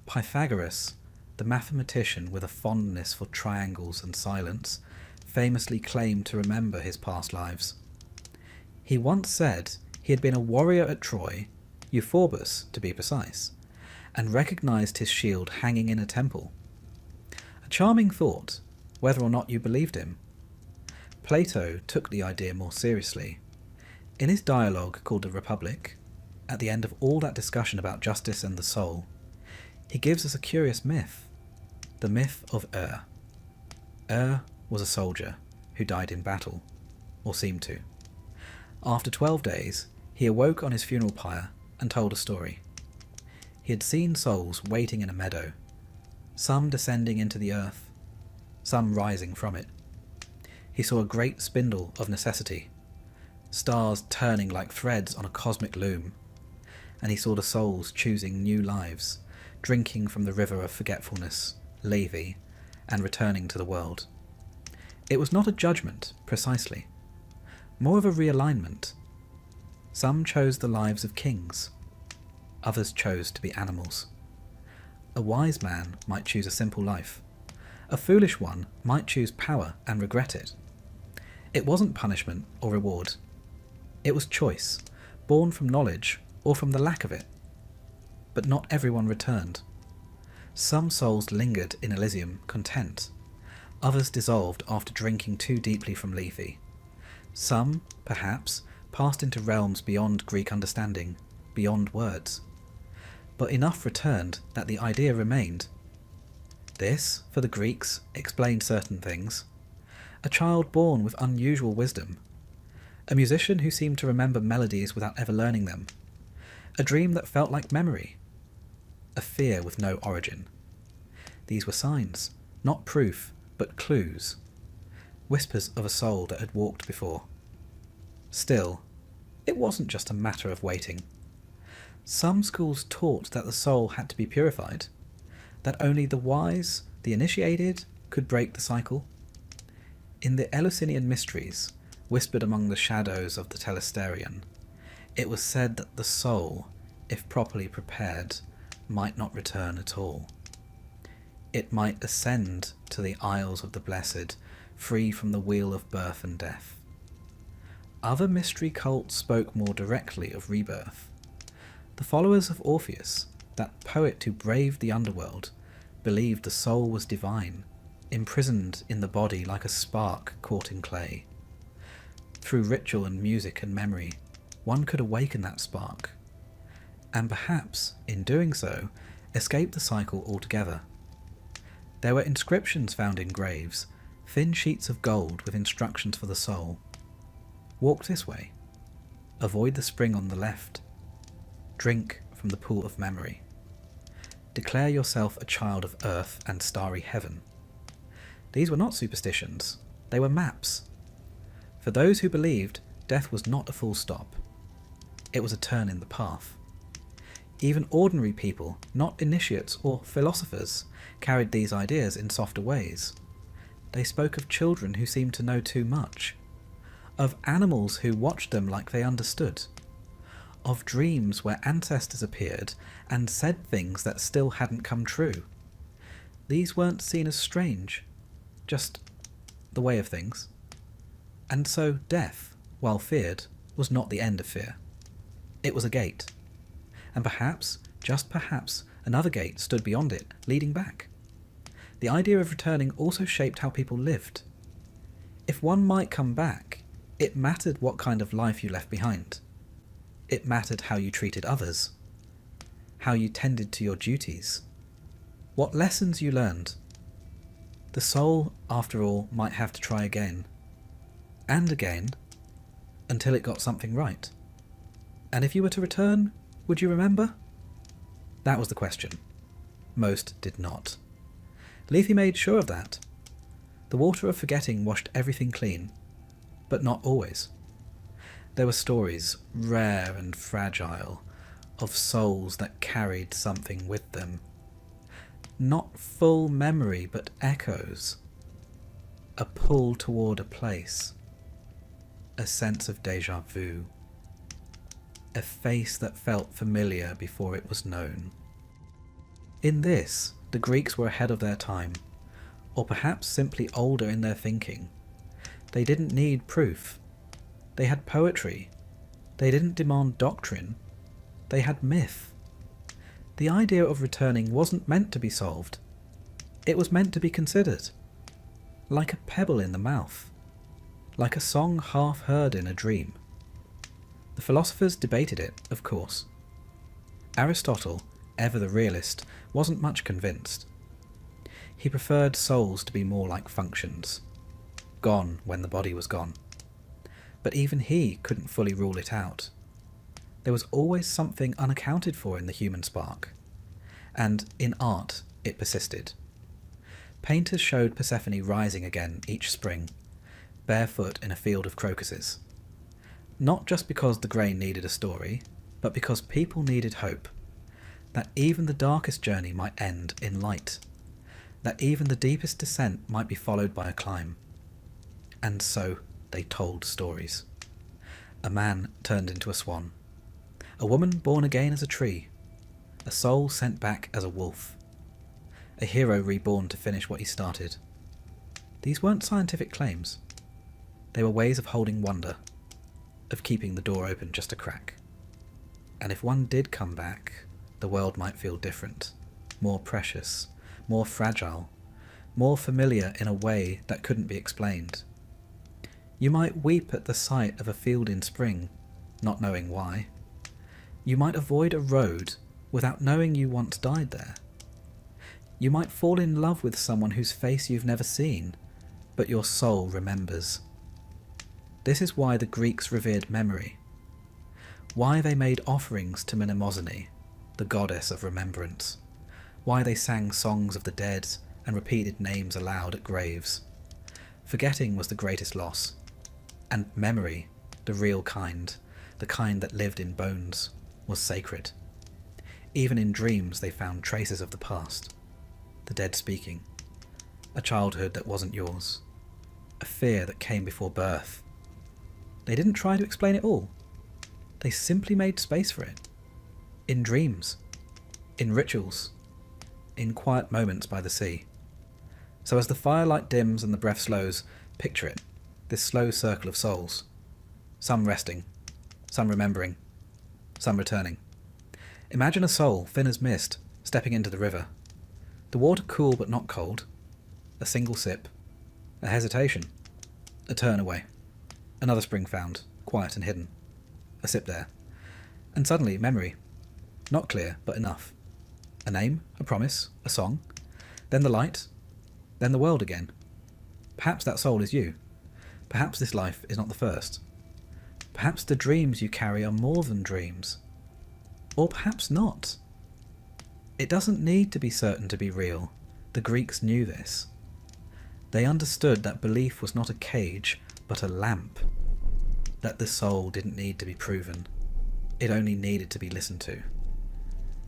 Pythagoras, the mathematician with a fondness for triangles and silence, famously claimed to remember his past lives. He once said he had been a warrior at Troy, Euphorbus to be precise, and recognised his shield hanging in a temple. A charming thought, whether or not you believed him. Plato took the idea more seriously. In his dialogue called The Republic, at the end of all that discussion about justice and the soul, he gives us a curious myth, the myth of Ur was a soldier who died in battle, or seemed to. After 12 days, he awoke on his funeral pyre and told a story. He had seen souls waiting in a meadow, some descending into the earth, some rising from it. He saw a great spindle of necessity, stars turning like threads on a cosmic loom, and he saw the souls choosing new lives, drinking from the river of forgetfulness, Lethe, and returning to the world. It was not a judgment, precisely, more of a realignment. Some chose the lives of kings, others chose to be animals. A wise man might choose a simple life. A foolish one might choose power and regret it. It wasn't punishment or reward. It was choice, born from knowledge or from the lack of it. But not everyone returned. Some souls lingered in Elysium, content. Others dissolved after drinking too deeply from Lethe. Some, perhaps, passed into realms beyond Greek understanding, beyond words. But enough returned that the idea remained. This, for the Greeks, explained certain things. A child born with unusual wisdom. A musician who seemed to remember melodies without ever learning them. A dream that felt like memory. A fear with no origin. These were signs, not proof, but clues. Whispers of a soul that had walked before. Still, it wasn't just a matter of waiting. Some schools taught that the soul had to be purified, that only the wise, the initiated, could break the cycle. In the Eleusinian mysteries, whispered among the shadows of the Telesterion, it was said that the soul, if properly prepared, might not return at all. It might ascend to the Isles of the Blessed, free from the wheel of birth and death. Other mystery cults spoke more directly of rebirth. The followers of Orpheus, that poet who braved the underworld, believed the soul was divine, imprisoned in the body like a spark caught in clay. Through ritual and music and memory, one could awaken that spark, and perhaps, in doing so, escape the cycle altogether. There were inscriptions found in graves, thin sheets of gold with instructions for the soul. Walk this way. Avoid the spring on the left. Drink from the pool of memory. Declare yourself a child of earth and starry heaven. These were not superstitions, they were maps. For those who believed, death was not a full stop. It was a turn in the path. Even ordinary people, not initiates or philosophers, carried these ideas in softer ways. They spoke of children who seemed to know too much, of animals who watched them like they understood, of dreams where ancestors appeared and said things that still hadn't come true. These weren't seen as strange, just the way of things. And so death, while feared, was not the end of fear. It was a gate. And perhaps, just perhaps, another gate stood beyond it, leading back. The idea of returning also shaped how people lived. If one might come back, it mattered what kind of life you left behind. It mattered how you treated others, how you tended to your duties, what lessons you learned. The soul, after all, might have to try again, and again, until it got something right. And if you were to return, would you remember? That was the question. Most did not. Lethe made sure of that. The water of forgetting washed everything clean, but not always. There were stories, rare and fragile, of souls that carried something with them. Not full memory, but echoes. A pull toward a place. A sense of déjà vu. A face that felt familiar before it was known. In this, the Greeks were ahead of their time, or perhaps simply older in their thinking. They didn't need proof. They had poetry. They didn't demand doctrine. They had myth. The idea of returning wasn't meant to be solved. It was meant to be considered. Like a pebble in the mouth. Like a song half heard in a dream. The philosophers debated it, of course. Aristotle, ever the realist, wasn't much convinced. He preferred souls to be more like functions, gone when the body was gone. But even he couldn't fully rule it out. There was always something unaccounted for in the human spark, and in art it persisted. Painters showed Persephone rising again each spring, barefoot in a field of crocuses. Not just because the grain needed a story, but because people needed hope. That even the darkest journey might end in light. That even the deepest descent might be followed by a climb. And so they told stories. A man turned into a swan. A woman born again as a tree. A soul sent back as a wolf. A hero reborn to finish what he started. These weren't scientific claims. They were ways of holding wonder, of keeping the door open just a crack. And if one did come back, the world might feel different, more precious, more fragile, more familiar in a way that couldn't be explained. You might weep at the sight of a field in spring, not knowing why. You might avoid a road without knowing you once died there. You might fall in love with someone whose face you've never seen, but your soul remembers. This is why the Greeks revered memory. Why they made offerings to Mnemosyne, the goddess of remembrance. Why they sang songs of the dead and repeated names aloud at graves. Forgetting was the greatest loss, and memory, the real kind, the kind that lived in bones, was sacred. Even in dreams they found traces of the past, the dead speaking, a childhood that wasn't yours, a fear that came before birth. They didn't try to explain it all. They simply made space for it. In dreams, in rituals, in quiet moments by the sea. So as the firelight dims and the breath slows, picture it, this slow circle of souls. Some resting, some remembering, some returning. Imagine a soul, thin as mist, stepping into the river. The water cool but not cold. A single sip. A hesitation. A turn away. Another spring found, quiet and hidden. A sip there. And suddenly, memory. Not clear, but enough. A name, a promise, a song. Then the light. Then the world again. Perhaps that soul is you. Perhaps this life is not the first. Perhaps the dreams you carry are more than dreams. Or perhaps not. It doesn't need to be certain to be real. The Greeks knew this. They understood that belief was not a cage, but a lamp. That the soul didn't need to be proven. It only needed to be listened to.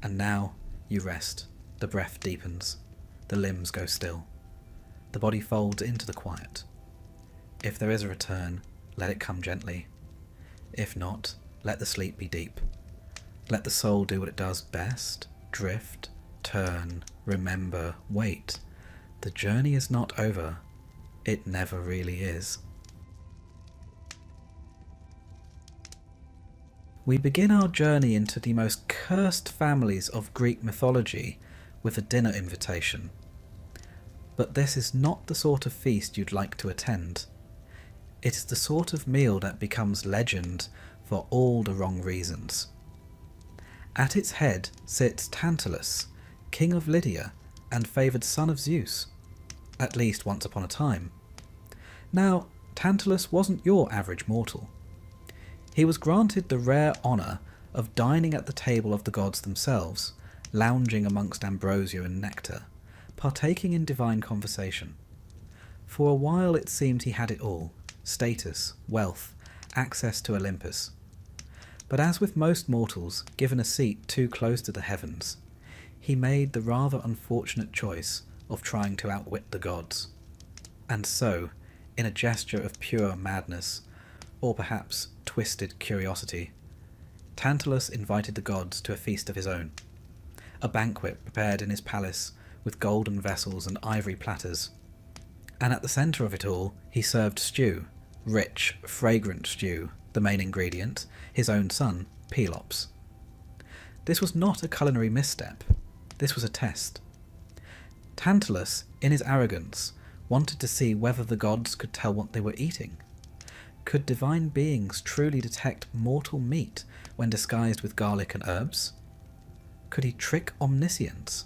And now you rest, the breath deepens, the limbs go still, the body folds into the quiet. If there is a return, let it come gently. If not, let the sleep be deep. Let the soul do what it does best, drift, turn, remember, wait. The journey is not over. It never really is. We begin our journey into the most cursed families of Greek mythology with a dinner invitation. But this is not the sort of feast you'd like to attend. It is the sort of meal that becomes legend for all the wrong reasons. At its head sits Tantalus, king of Lydia and favoured son of Zeus, at least once upon a time. Now, Tantalus wasn't your average mortal. He was granted the rare honour of dining at the table of the gods themselves, lounging amongst ambrosia and nectar, partaking in divine conversation. For a while it seemed he had it all: status, wealth, access to Olympus. But as with most mortals given a seat too close to the heavens, he made the rather unfortunate choice of trying to outwit the gods. And so, in a gesture of pure madness, or perhaps twisted curiosity, Tantalus invited the gods to a feast of his own, a banquet prepared in his palace with golden vessels and ivory platters. And at the centre of it all he served stew, rich, fragrant stew, the main ingredient, his own son, Pelops. This was not a culinary misstep. This was a test. Tantalus, in his arrogance, wanted to see whether the gods could tell what they were eating. Could divine beings truly detect mortal meat when disguised with garlic and herbs? Could he trick omniscience?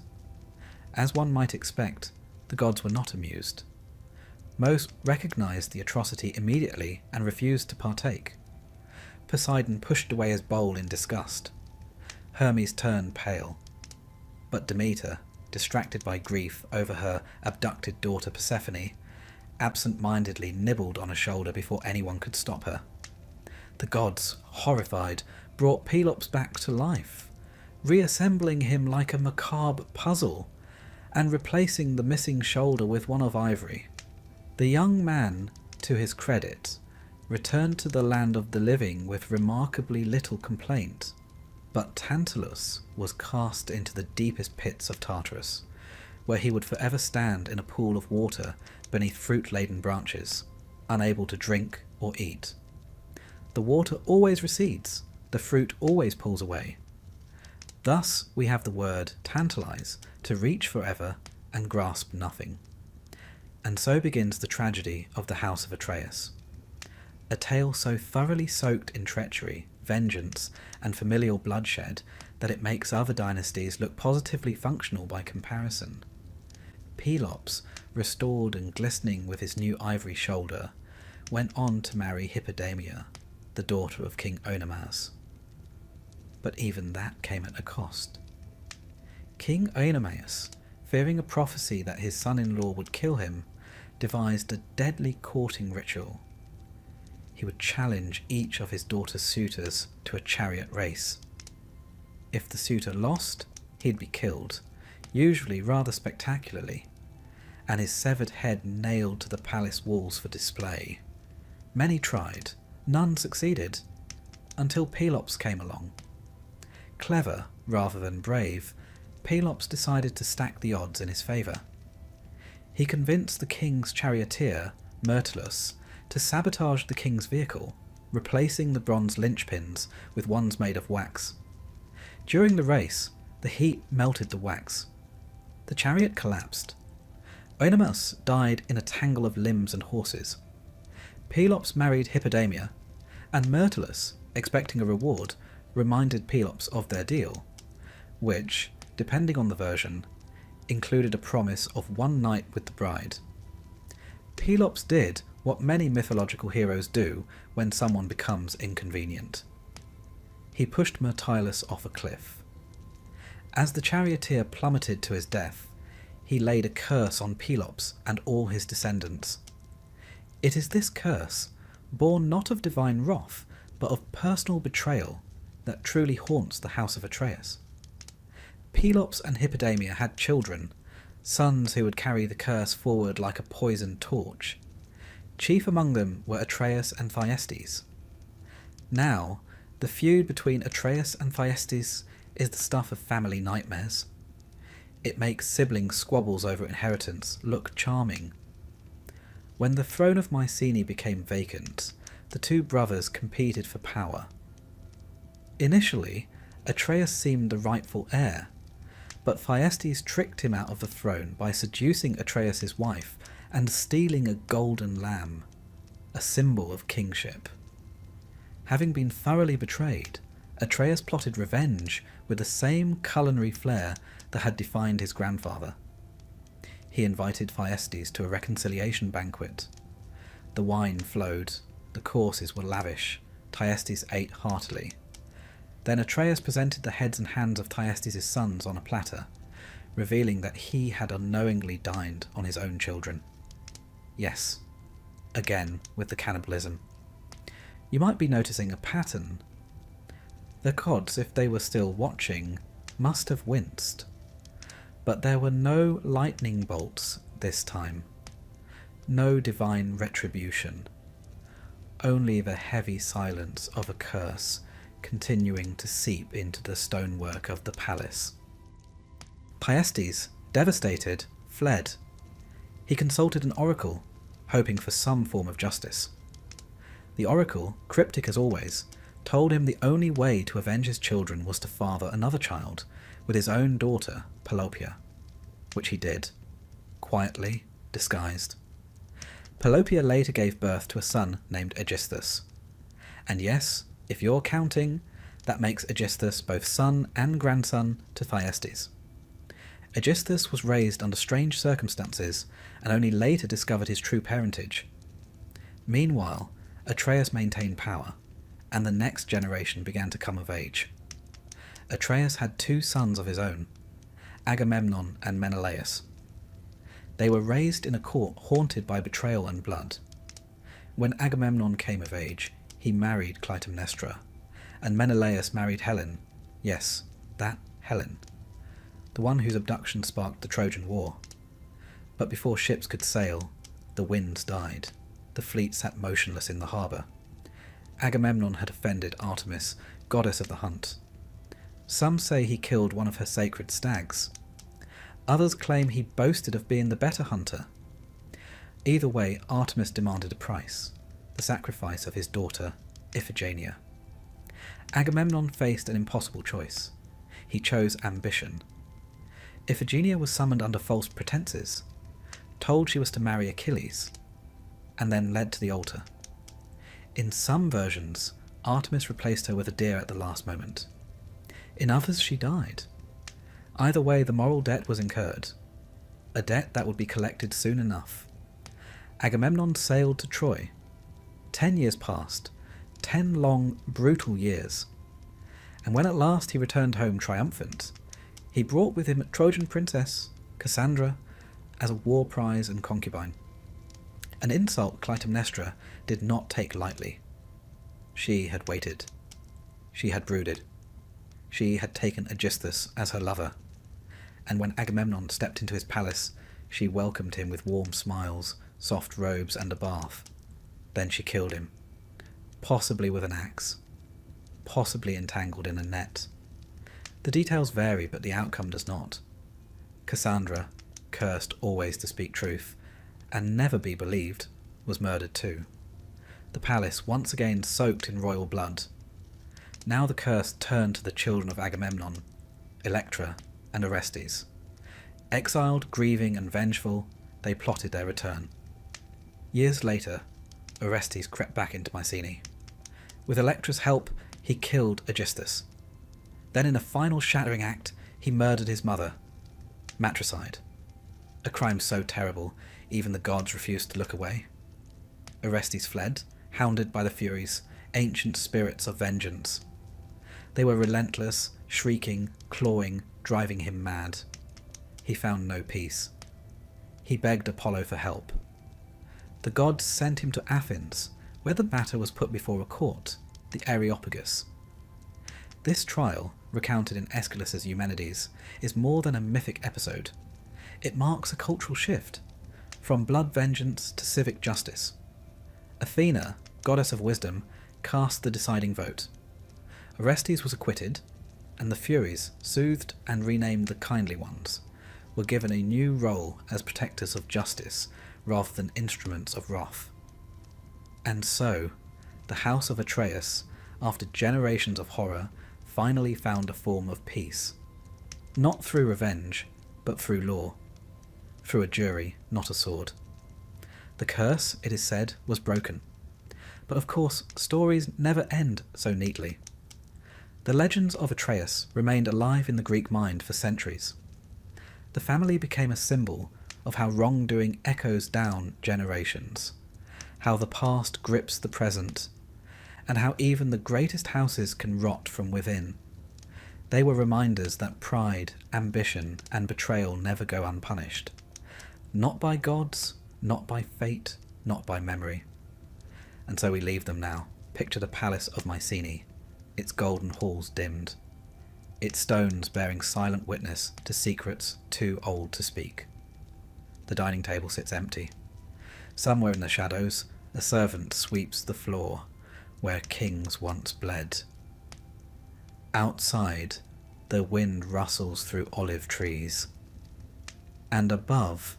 As one might expect, the gods were not amused. Most recognized the atrocity immediately and refused to partake. Poseidon pushed away his bowl in disgust. Hermes turned pale. But Demeter, distracted by grief over her abducted daughter Persephone, absent-mindedly nibbled on a shoulder before anyone could stop her. The gods, horrified, brought Pelops back to life, reassembling him like a macabre puzzle, and replacing the missing shoulder with one of ivory. The young man, to his credit, returned to the land of the living with remarkably little complaint. But Tantalus was cast into the deepest pits of Tartarus, where he would forever stand in a pool of water beneath fruit-laden branches, unable to drink or eat. The water always recedes, the fruit always pulls away. Thus we have the word tantalize, to reach forever and grasp nothing. And so begins the tragedy of the House of Atreus. A tale so thoroughly soaked in treachery, vengeance, and familial bloodshed that it makes other dynasties look positively functional by comparison. Pelops, restored and glistening with his new ivory shoulder, went on to marry Hippodamia, the daughter of King Oenomaus. But even that came at a cost. King Oenomaus, fearing a prophecy that his son-in-law would kill him, devised a deadly courting ritual. He would challenge each of his daughter's suitors to a chariot race. If the suitor lost, he'd be killed, usually rather spectacularly, and his severed head nailed to the palace walls for display. Many tried, none succeeded, until Pelops came along. Clever rather than brave, Pelops decided to stack the odds in his favour. He convinced the king's charioteer, Myrtilus, to sabotage the king's vehicle, replacing the bronze linchpins with ones made of wax. During the race, the heat melted the wax. The chariot collapsed. Oenomaus died in a tangle of limbs and horses. Pelops married Hippodamia, and Myrtilus, expecting a reward, reminded Pelops of their deal, which, depending on the version, included a promise of one night with the bride. Pelops did what many mythological heroes do when someone becomes inconvenient. He pushed Myrtilus off a cliff. As the charioteer plummeted to his death, he laid a curse on Pelops and all his descendants. It is this curse, born not of divine wrath, but of personal betrayal, that truly haunts the House of Atreus. Pelops and Hippodamia had children, sons who would carry the curse forward like a poisoned torch. Chief among them were Atreus and Thyestes. Now, the feud between Atreus and Thyestes is the stuff of family nightmares. It makes sibling squabbles over inheritance look charming. When the throne of Mycenae became vacant, the two brothers competed for power. Initially, Atreus seemed the rightful heir, but Thyestes tricked him out of the throne by seducing Atreus' wife and stealing a golden lamb, a symbol of kingship. Having been thoroughly betrayed, Atreus plotted revenge with the same culinary flair that had defined his grandfather. He invited Thyestes to a reconciliation banquet. The wine flowed, the courses were lavish, Thyestes ate heartily. Then Atreus presented the heads and hands of Thyestes' sons on a platter, revealing that he had unknowingly dined on his own children. Yes, again with the cannibalism. You might be noticing a pattern. The gods, if they were still watching, must have winced. But there were no lightning bolts this time. No divine retribution. Only the heavy silence of a curse continuing to seep into the stonework of the palace. Thyestes, devastated, fled. He consulted an oracle, hoping for some form of justice. The oracle, cryptic as always, told him the only way to avenge his children was to father another child with his own daughter, Pelopia, which he did, quietly, disguised. Pelopia later gave birth to a son named Aegisthus. And yes, if you're counting, that makes Aegisthus both son and grandson to Thyestes. Aegisthus was raised under strange circumstances and only later discovered his true parentage. Meanwhile, Atreus maintained power, and the next generation began to come of age. Atreus had two sons of his own, Agamemnon and Menelaus. They were raised in a court haunted by betrayal and blood. When Agamemnon came of age, he married Clytemnestra, and Menelaus married Helen. Yes, that Helen. The one whose abduction sparked the Trojan War. But before ships could sail, the winds died. The fleet sat motionless in the harbour. Agamemnon had offended Artemis, goddess of the hunt. Some say he killed one of her sacred stags. Others claim he boasted of being the better hunter. Either way, Artemis demanded a price, the sacrifice of his daughter, Iphigenia. Agamemnon faced an impossible choice. He chose ambition. Iphigenia was summoned under false pretenses, told she was to marry Achilles, and then led to the altar. In some versions, Artemis replaced her with a deer at the last moment. In others, she died. Either way, the moral debt was incurred, a debt that would be collected soon enough. Agamemnon sailed to Troy. 10 years passed, 10 long, brutal years, and when at last he returned home triumphant, he brought with him a Trojan princess, Cassandra, as a war prize and concubine. An insult Clytemnestra did not take lightly. She had waited. She had brooded. She had taken Aegisthus as her lover, and when Agamemnon stepped into his palace, she welcomed him with warm smiles, soft robes, and a bath. Then she killed him, possibly with an axe, possibly entangled in a net. The details vary, but the outcome does not. Cassandra, cursed always to speak truth, and never be believed, was murdered too. The palace once again soaked in royal blood. Now the curse turned to the children of Agamemnon, Electra and Orestes. Exiled, grieving and vengeful, they plotted their return. Years later, Orestes crept back into Mycenae. With Electra's help, he killed Aegisthus. Then in a final shattering act, he murdered his mother. Matricide. A crime so terrible, even the gods refused to look away. Orestes fled, hounded by the Furies, ancient spirits of vengeance. They were relentless, shrieking, clawing, driving him mad. He found no peace. He begged Apollo for help. The gods sent him to Athens, where the matter was put before a court, the Areopagus. This trial, recounted in Aeschylus's Eumenides, is more than a mythic episode. It marks a cultural shift, from blood vengeance to civic justice. Athena, goddess of wisdom, cast the deciding vote. Orestes was acquitted, and the Furies, soothed and renamed the Kindly Ones, were given a new role as protectors of justice rather than instruments of wrath. And so, the House of Atreus, after generations of horror, finally found a form of peace. Not through revenge, but through law. Through a jury, not a sword. The curse, it is said, was broken. But of course, stories never end so neatly. The legends of Atreus remained alive in the Greek mind for centuries. The family became a symbol of how wrongdoing echoes down generations, how the past grips the present, and how even the greatest houses can rot from within. They were reminders that pride, ambition, and betrayal never go unpunished. Not by gods, not by fate, not by memory. And so we leave them now. Picture the palace of Mycenae, its golden halls dimmed, its stones bearing silent witness to secrets too old to speak. The dining table sits empty. Somewhere in the shadows, a servant sweeps the floor where kings once bled. Outside, the wind rustles through olive trees, and above,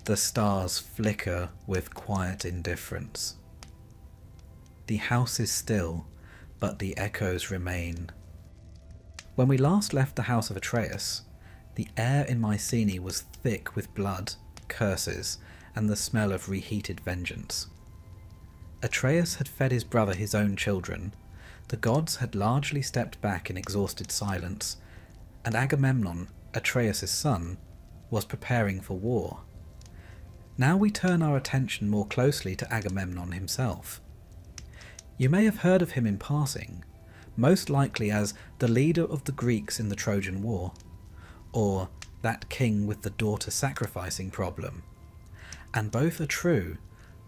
the stars flicker with quiet indifference. The house is still, but the echoes remain. When we last left the house of Atreus, the air in Mycenae was thick with blood, curses, and the smell of reheated vengeance. Atreus had fed his brother his own children, the gods had largely stepped back in exhausted silence, and Agamemnon, Atreus' son, was preparing for war. Now we turn our attention more closely to Agamemnon himself. You may have heard of him in passing, most likely as the leader of the Greeks in the Trojan War, or that king with the daughter sacrificing problem. And both are true,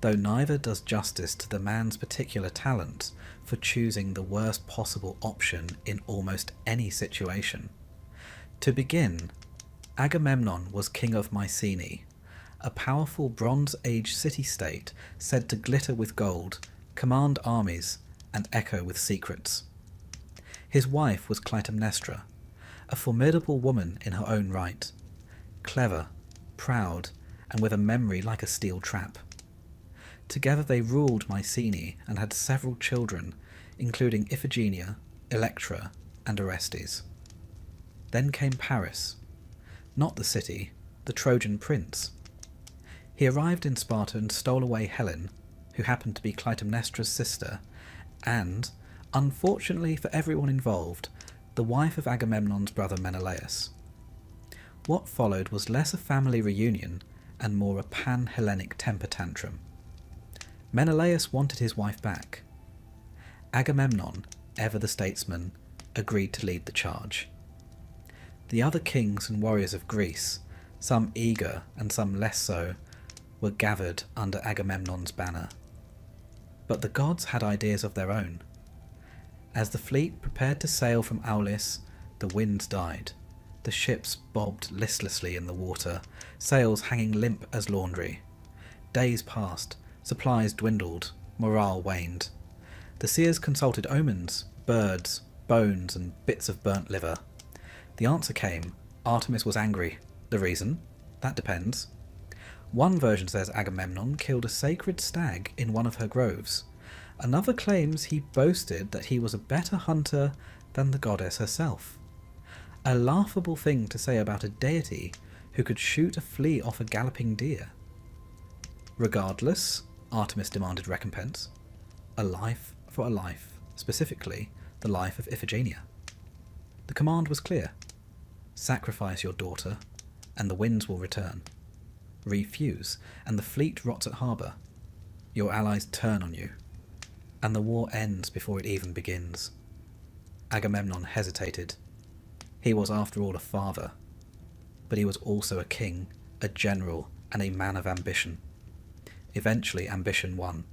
though neither does justice to the man's particular talent for choosing the worst possible option in almost any situation. To begin, Agamemnon was king of Mycenae, a powerful Bronze Age city-state said to glitter with gold, command armies, and echo with secrets. His wife was Clytemnestra, a formidable woman in her own right, clever, proud, and with a memory like a steel trap. Together they ruled Mycenae and had several children, including Iphigenia, Electra, and Orestes. Then came Paris, not the city, the Trojan prince. He arrived in Sparta and stole away Helen, who happened to be Clytemnestra's sister, and, unfortunately for everyone involved, the wife of Agamemnon's brother Menelaus. What followed was less a family reunion and more a pan-Hellenic temper tantrum. Menelaus wanted his wife back. Agamemnon, ever the statesman, agreed to lead the charge. The other kings and warriors of Greece, some eager and some less so, were gathered under Agamemnon's banner. But the gods had ideas of their own. As the fleet prepared to sail from Aulis, the winds died. The ships bobbed listlessly in the water, sails hanging limp as laundry. Days passed, supplies dwindled, morale waned. The seers consulted omens, birds, bones, and bits of burnt liver. The answer came: Artemis was angry. The reason? That depends. One version says Agamemnon killed a sacred stag in one of her groves. Another claims he boasted that he was a better hunter than the goddess herself. A laughable thing to say about a deity who could shoot a flea off a galloping deer. Regardless, Artemis demanded recompense. A life for a life, specifically the life of Iphigenia. The command was clear: sacrifice your daughter, and the winds will return. Refuse, and the fleet rots at harbour. Your allies turn on you, and the war ends before it even begins. Agamemnon hesitated. He was, after all, a father, but he was also a king, a general, and a man of ambition. Eventually, ambition won.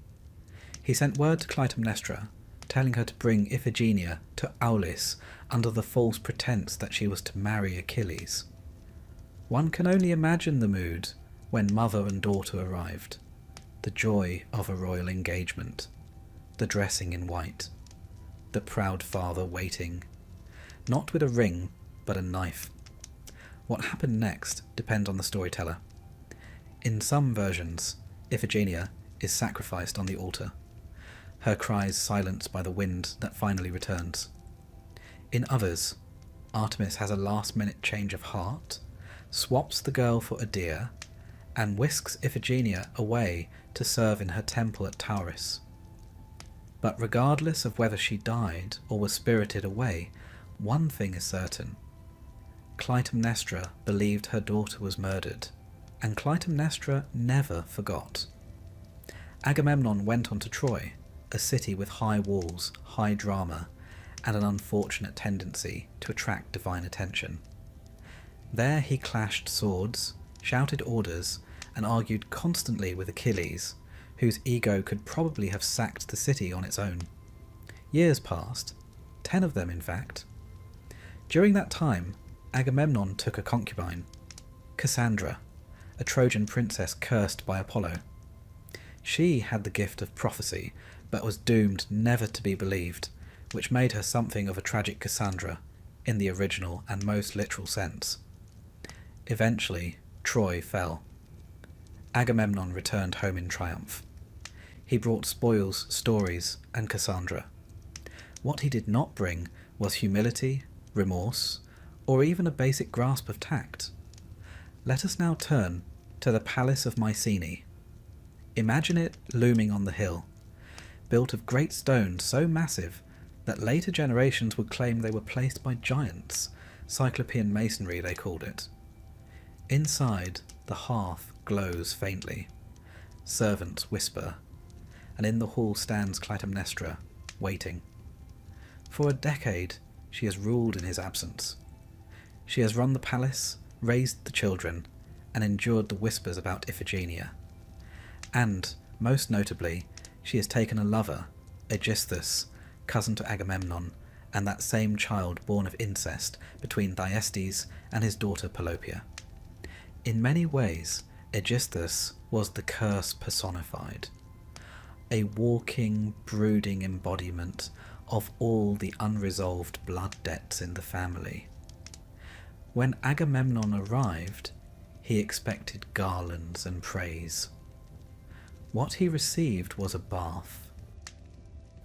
He sent word to Clytemnestra, telling her to bring Iphigenia to Aulis under the false pretense that she was to marry Achilles. One can only imagine the mood when mother and daughter arrived. The joy of a royal engagement, the dressing in white, the proud father waiting, not with a ring, but a knife. What happened next depends on the storyteller. In some versions, Iphigenia is sacrificed on the altar, her cries silenced by the wind that finally returns. In others, Artemis has a last-minute change of heart, swaps the girl for a deer, and whisks Iphigenia away to serve in her temple at Tauris. But regardless of whether she died or was spirited away, one thing is certain. Clytemnestra believed her daughter was murdered, and Clytemnestra never forgot. Agamemnon went on to Troy, a city with high walls, high drama, and an unfortunate tendency to attract divine attention. There he clashed swords, shouted orders, and argued constantly with Achilles, whose ego could probably have sacked the city on its own. Years passed, 10 of them in fact. During that time, Agamemnon took a concubine, Cassandra, a Trojan princess cursed by Apollo. She had the gift of prophecy, but was doomed never to be believed, which made her something of a tragic Cassandra, in the original and most literal sense. Eventually, Troy fell. Agamemnon returned home in triumph. He brought spoils, stories, and Cassandra. What he did not bring was humility, remorse, or even a basic grasp of tact. Let us now turn to the Palace of Mycenae. Imagine it looming on the hill, built of great stones so massive that later generations would claim they were placed by giants, Cyclopean masonry they called it. Inside, the hearth glows faintly. Servants whisper, and in the hall stands Clytemnestra, waiting. For a decade, she has ruled in his absence. She has run the palace, raised the children, and endured the whispers about Iphigenia. And, most notably, she has taken a lover, Aegisthus, cousin to Agamemnon, and that same child born of incest between Thyestes and his daughter Pelopia. In many ways, Aegisthus was the curse personified, a walking, brooding embodiment of all the unresolved blood debts in the family. When Agamemnon arrived, he expected garlands and praise. What he received was a bath.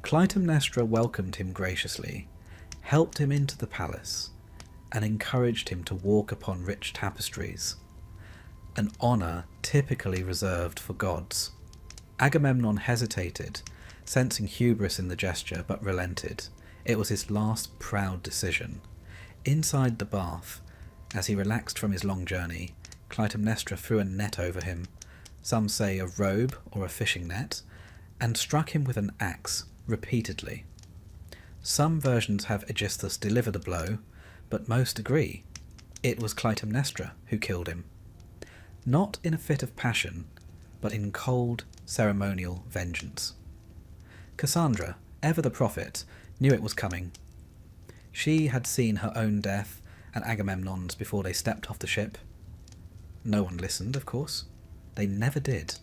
Clytemnestra welcomed him graciously, helped him into the palace, and encouraged him to walk upon rich tapestries, an honour typically reserved for gods. Agamemnon hesitated, sensing hubris in the gesture, but relented. It was his last proud decision. Inside the bath, as he relaxed from his long journey, Clytemnestra threw a net over him, some say a robe or a fishing net, and struck him with an axe repeatedly. Some versions have Aegisthus deliver the blow, but most agree it was Clytemnestra who killed him. Not in a fit of passion, but in cold, ceremonial vengeance. Cassandra, ever the prophet, knew it was coming. She had seen her own death and Agamemnon's before they stepped off the ship. No one listened, of course. They never did.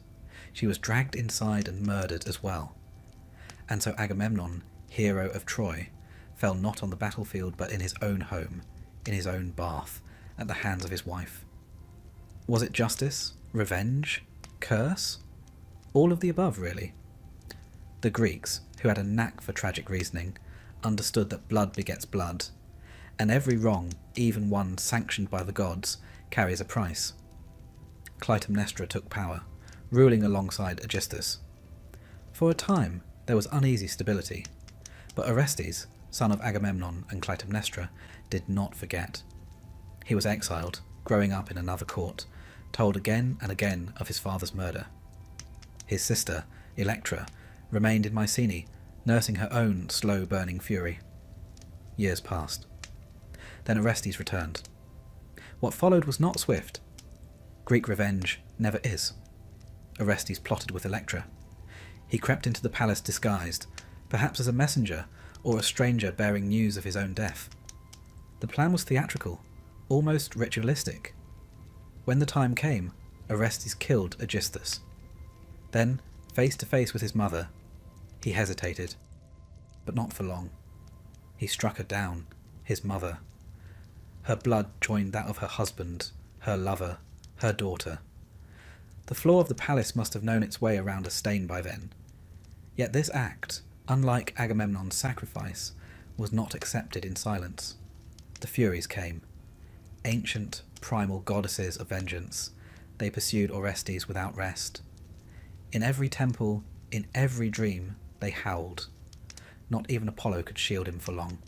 She was dragged inside and murdered as well. And so Agamemnon, hero of Troy, fell not on the battlefield but in his own home, in his own bath, at the hands of his wife. Was it justice? Revenge? Curse? All of the above, really. The Greeks, who had a knack for tragic reasoning, understood that blood begets blood, and every wrong, even one sanctioned by the gods, carries a price. Clytemnestra took power, ruling alongside Aegisthus. For a time, there was uneasy stability, but Orestes, son of Agamemnon and Clytemnestra, did not forget. He was exiled, growing up in another court, told again and again of his father's murder. His sister, Electra, remained in Mycenae, nursing her own slow-burning fury. Years passed. Then Orestes returned. What followed was not swift. Greek revenge never is. Orestes plotted with Electra. He crept into the palace disguised, perhaps as a messenger or a stranger bearing news of his own death. The plan was theatrical, almost ritualistic. When the time came, Orestes killed Aegisthus. Then, face to face with his mother, he hesitated, but not for long. He struck her down, his mother. Her blood joined that of her husband, her lover, her daughter. The floor of the palace must have known its way around a stain by then. Yet this act, unlike Agamemnon's sacrifice, was not accepted in silence. The Furies came. Ancient, primal goddesses of vengeance, they pursued Orestes without rest. In every temple, in every dream, they howled. Not even Apollo could shield him for long.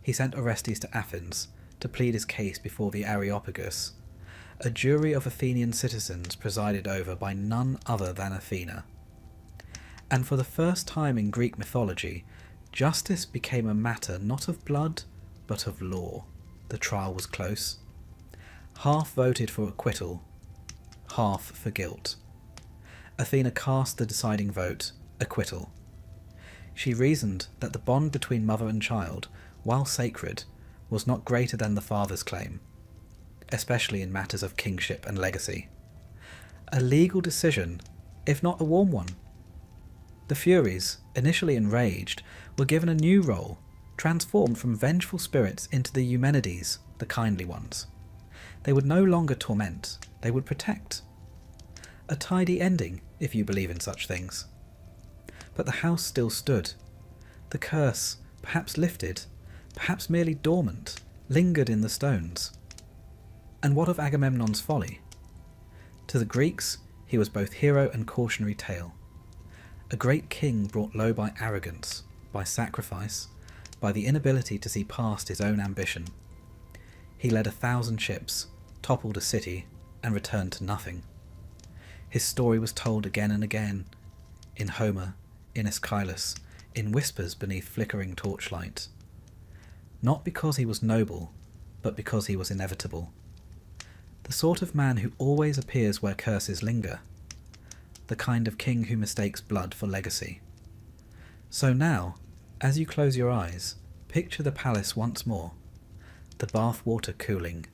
He sent Orestes to Athens to plead his case before the Areopagus, a jury of Athenian citizens presided over by none other than Athena. And for the first time in Greek mythology, justice became a matter not of blood, but of law. The trial was close. Half voted for acquittal, half for guilt. Athena cast the deciding vote, acquittal. She reasoned that the bond between mother and child, while sacred, was not greater than the father's claim, especially in matters of kingship and legacy. A legal decision, if not a warm one. The Furies, initially enraged, were given a new role, transformed from vengeful spirits into the Eumenides, the kindly ones. They would no longer torment, they would protect. A tidy ending, if you believe in such things. But the house still stood. The curse, perhaps lifted, perhaps merely dormant, lingered in the stones. And what of Agamemnon's folly? To the Greeks, he was both hero and cautionary tale. A great king brought low by arrogance, by sacrifice, by the inability to see past his own ambition. He led 1,000 ships, toppled a city, and returned to nothing. His story was told again and again, in Homer, in Aeschylus, in whispers beneath flickering torchlight. Not because he was noble, but because he was inevitable. The sort of man who always appears where curses linger. The kind of king who mistakes blood for legacy. So now, as you close your eyes, picture the palace once more. The bath water cooling.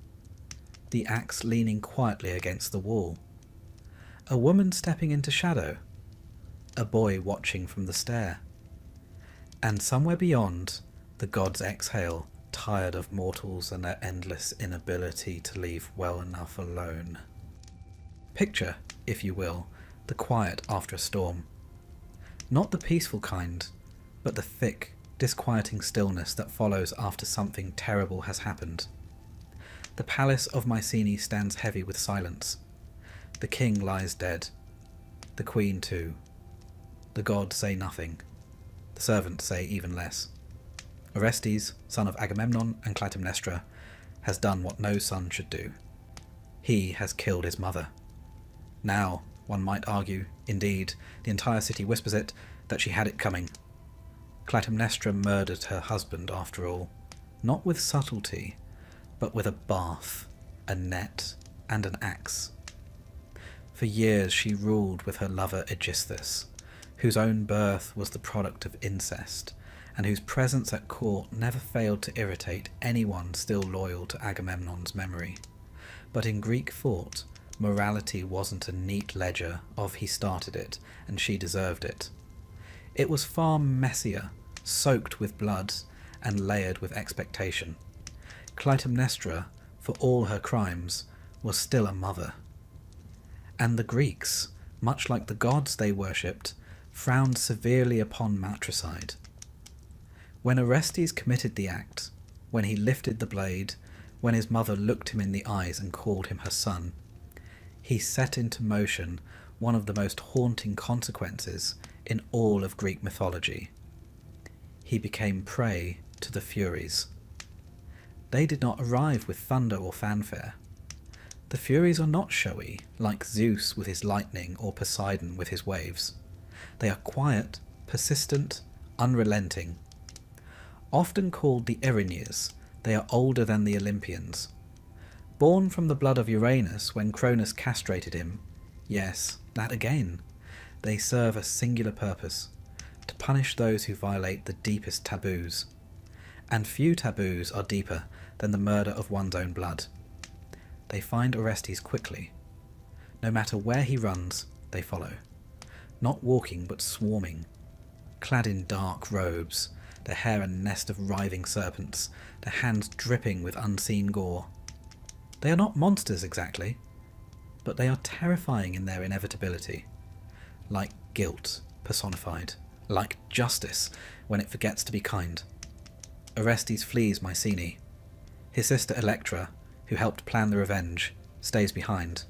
The axe leaning quietly against the wall. A woman stepping into shadow. A boy watching from the stair. And somewhere beyond, the gods exhale, tired of mortals and their endless inability to leave well enough alone. Picture, if you will, the quiet after a storm. Not the peaceful kind, but the thick, disquieting stillness that follows after something terrible has happened. The palace of Mycenae stands heavy with silence. The king lies dead. The queen too. The gods say nothing. The servants say even less. Orestes, son of Agamemnon and Clytemnestra, has done what no son should do. He has killed his mother. Now, one might argue, indeed, the entire city whispers it, that she had it coming. Clytemnestra murdered her husband after all, not with subtlety, but with a bath, a net, and an axe. For years she ruled with her lover Aegisthus, whose own birth was the product of incest, and whose presence at court never failed to irritate anyone still loyal to Agamemnon's memory. But in Greek thought, morality wasn't a neat ledger of he started it and she deserved it. It was far messier, soaked with blood and layered with expectation. Clytemnestra, for all her crimes, was still a mother. And the Greeks, much like the gods they worshipped, frowned severely upon matricide. When Orestes committed the act, when he lifted the blade, when his mother looked him in the eyes and called him her son, he set into motion one of the most haunting consequences in all of Greek mythology. He became prey to the Furies. They did not arrive with thunder or fanfare. The Furies are not showy, like Zeus with his lightning or Poseidon with his waves. They are quiet, persistent, unrelenting. Often called the Erinyes, they are older than the Olympians. Born from the blood of Uranus when Cronus castrated him, yes, that again, they serve a singular purpose, to punish those who violate the deepest taboos. And few taboos are deeper than the murder of one's own blood. They find Orestes quickly. No matter where he runs, they follow. Not walking, but swarming. Clad in dark robes, their hair a nest of writhing serpents, their hands dripping with unseen gore. They are not monsters exactly, but they are terrifying in their inevitability. Like guilt personified, like justice when it forgets to be kind. Orestes flees Mycenae. His sister Electra, who helped plan the revenge, stays behind.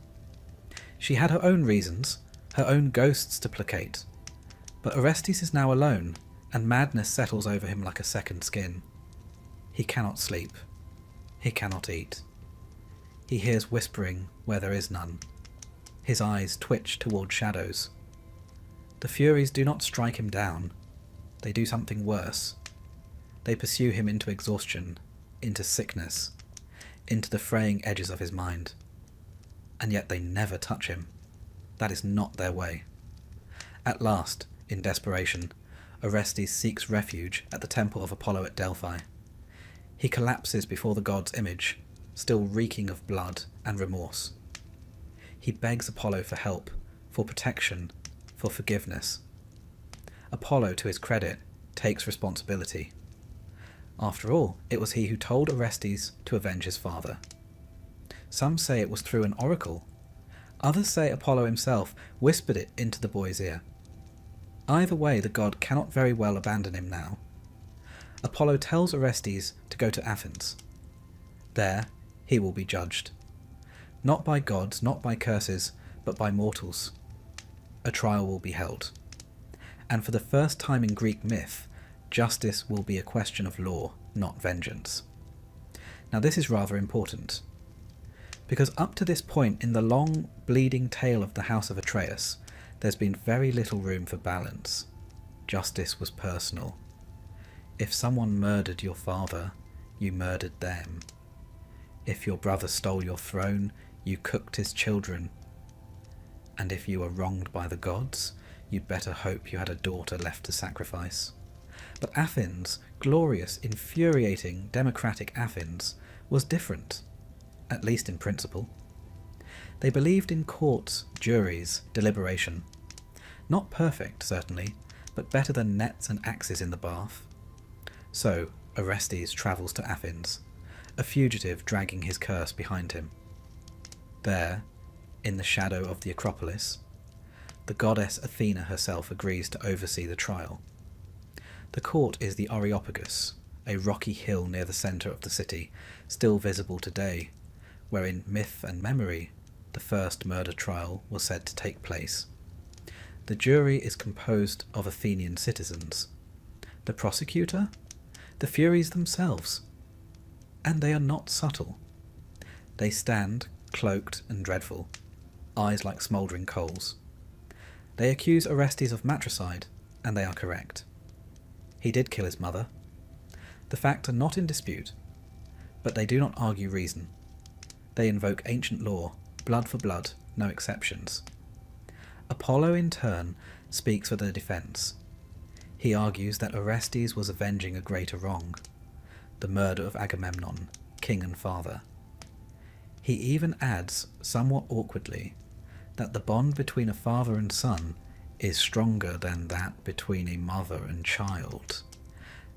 She had her own reasons, her own ghosts to placate, but Orestes is now alone, and madness settles over him like a second skin. He cannot sleep. He cannot eat. He hears whispering where there is none. His eyes twitch toward shadows. The Furies do not strike him down. They do something worse. They pursue him into exhaustion, into sickness, into the fraying edges of his mind. And yet they never touch him. That is not their way. At last, in desperation, Orestes seeks refuge at the temple of Apollo at Delphi. He collapses before the god's image, still reeking of blood and remorse. He begs Apollo for help, for protection, for forgiveness. Apollo, to his credit, takes responsibility. After all, it was he who told Orestes to avenge his father. Some say it was through an oracle. Others say Apollo himself whispered it into the boy's ear. Either way, the god cannot very well abandon him now. Apollo tells Orestes to go to Athens. There, he will be judged. Not by gods, not by curses, but by mortals. A trial will be held. And for the first time in Greek myth, justice will be a question of law, not vengeance. Now this is rather important, because up to this point in the long, bleeding tale of the House of Atreus, there's been very little room for balance. Justice was personal. If someone murdered your father, you murdered them. If your brother stole your throne, you cooked his children. And if you were wronged by the gods, you'd better hope you had a daughter left to sacrifice. But Athens, glorious, infuriating, democratic Athens, was different, at least in principle. They believed in courts, juries, deliberation. Not perfect, certainly, but better than nets and axes in the bath. So, Orestes travels to Athens, a fugitive dragging his curse behind him. There, in the shadow of the Acropolis, the goddess Athena herself agrees to oversee the trial. The court is the Areopagus, a rocky hill near the centre of the city, still visible today, where in myth and memory the first murder trial was said to take place. The jury is composed of Athenian citizens. The prosecutor? The Furies themselves. And they are not subtle. They stand, cloaked and dreadful, eyes like smouldering coals. They accuse Orestes of matricide, and they are correct. He did kill his mother. The facts are not in dispute, but they do not argue reason. They invoke ancient law, blood for blood, no exceptions. Apollo, in turn, speaks for the defence. He argues that Orestes was avenging a greater wrong, the murder of Agamemnon, king and father. He even adds, somewhat awkwardly, that the bond between a father and son is stronger than that between a mother and child,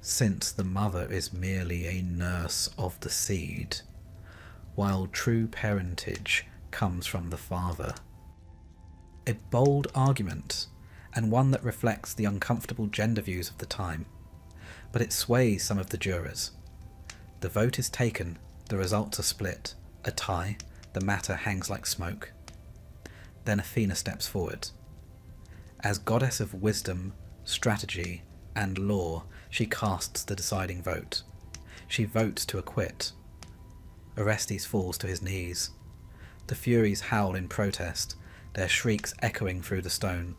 since the mother is merely a nurse of the seed, while true parentage comes from the father. A bold argument, and one that reflects the uncomfortable gender views of the time, but it sways some of the jurors. The vote is taken, the results are split, a tie, the matter hangs like smoke. Then Athena steps forward. As goddess of wisdom, strategy, and law, she casts the deciding vote. She votes to acquit. Orestes falls to his knees. The Furies howl in protest, their shrieks echoing through the stone.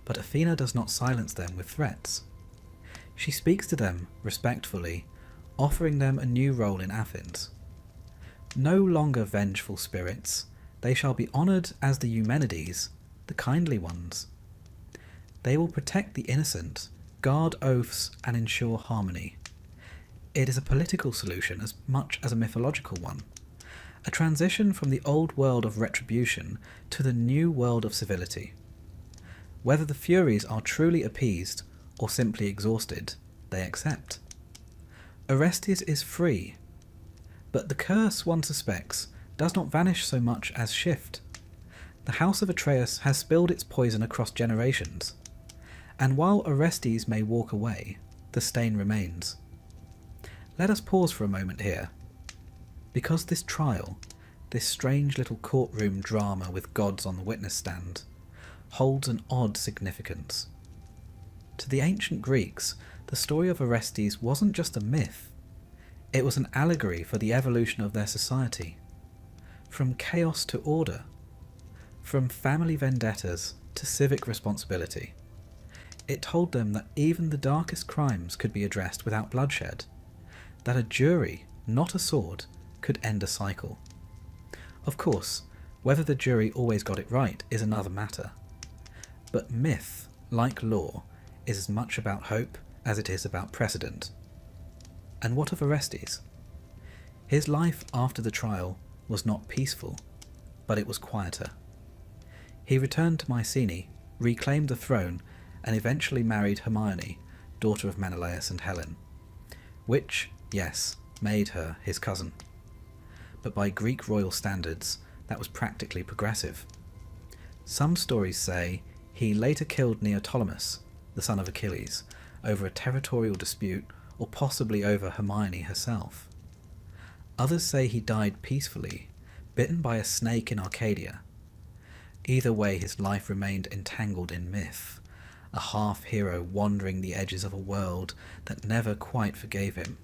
But Athena does not silence them with threats. She speaks to them respectfully, offering them a new role in Athens. No longer vengeful spirits, they shall be honoured as the Eumenides, the kindly ones. They will protect the innocent, guard oaths, and ensure harmony. It is a political solution as much as a mythological one, a transition from the old world of retribution to the new world of civility. Whether the Furies are truly appeased or simply exhausted, they accept. Orestes is free, but the curse, one suspects, does not vanish so much as shift. The house of Atreus has spilled its poison across generations, and while Orestes may walk away, the stain remains. Let us pause for a moment here, because this trial, this strange little courtroom drama with gods on the witness stand, holds an odd significance. To the ancient Greeks, the story of Orestes wasn't just a myth, it was an allegory for the evolution of their society. From chaos to order, from family vendettas to civic responsibility. It told them that even the darkest crimes could be addressed without bloodshed, that a jury, not a sword, could end a cycle. Of course, whether the jury always got it right is another matter. But myth, like law, is as much about hope as it is about precedent. And what of Orestes? His life after the trial was not peaceful, but it was quieter. He returned to Mycenae, reclaimed the throne, and eventually married Hermione, daughter of Menelaus and Helen, which, yes, made her his cousin. But by Greek royal standards, that was practically progressive. Some stories say he later killed Neoptolemus, the son of Achilles, over a territorial dispute or possibly over Hermione herself. Others say he died peacefully, bitten by a snake in Arcadia. Either way, his life remained entangled in myth, a half-hero wandering the edges of a world that never quite forgave him.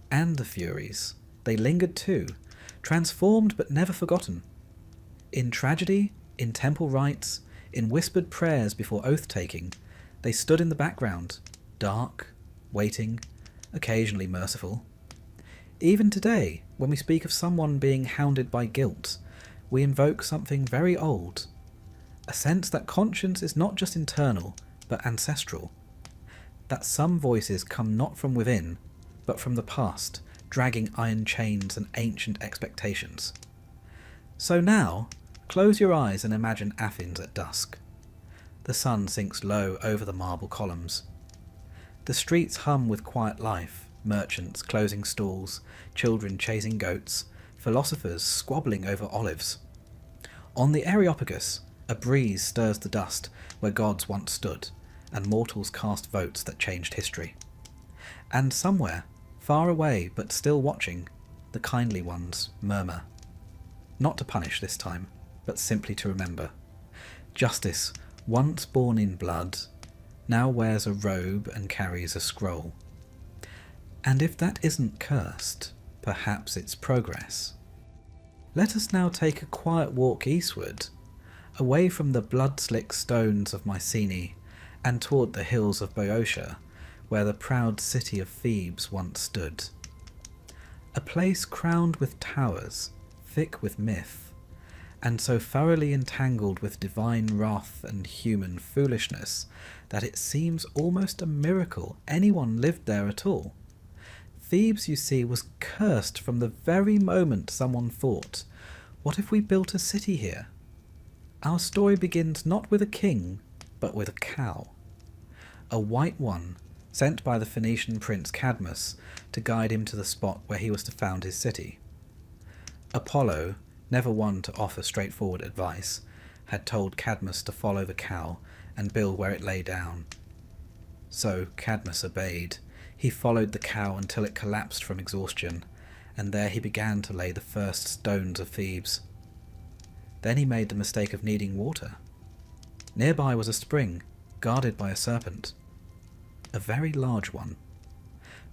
And the Furies, they lingered too, transformed but never forgotten. In tragedy, in temple rites, in whispered prayers before oath-taking, they stood in the background, dark, waiting, occasionally merciful. Even today, when we speak of someone being hounded by guilt, we invoke something very old, a sense that conscience is not just internal, but ancestral, that some voices come not from within, but from the past, dragging iron chains and ancient expectations. So now, close your eyes and imagine Athens at dusk. The sun sinks low over the marble columns. The streets hum with quiet life, merchants closing stalls, children chasing goats, philosophers squabbling over olives. On the Areopagus, a breeze stirs the dust where gods once stood, and mortals cast votes that changed history. And somewhere, far away but still watching, the kindly ones murmur. Not to punish this time, but simply to remember. Justice, once born in blood, now wears a robe and carries a scroll. And if that isn't cursed, perhaps it's progress. Let us now take a quiet walk eastward, away from the blood-slick stones of Mycenae and toward the hills of Boeotia, where the proud city of Thebes once stood. A place crowned with towers, thick with myth, and so thoroughly entangled with divine wrath and human foolishness that it seems almost a miracle anyone lived there at all. Thebes, you see, was cursed from the very moment someone thought, what if we built a city here? Our story begins not with a king, but with a cow. A white one, sent by the Phoenician prince Cadmus to guide him to the spot where he was to found his city. Apollo, never one to offer straightforward advice, had told Cadmus to follow the cow and build where it lay down. So Cadmus obeyed. He followed the cow until it collapsed from exhaustion, and there he began to lay the first stones of Thebes. Then he made the mistake of needing water. Nearby was a spring, guarded by a serpent. A very large one.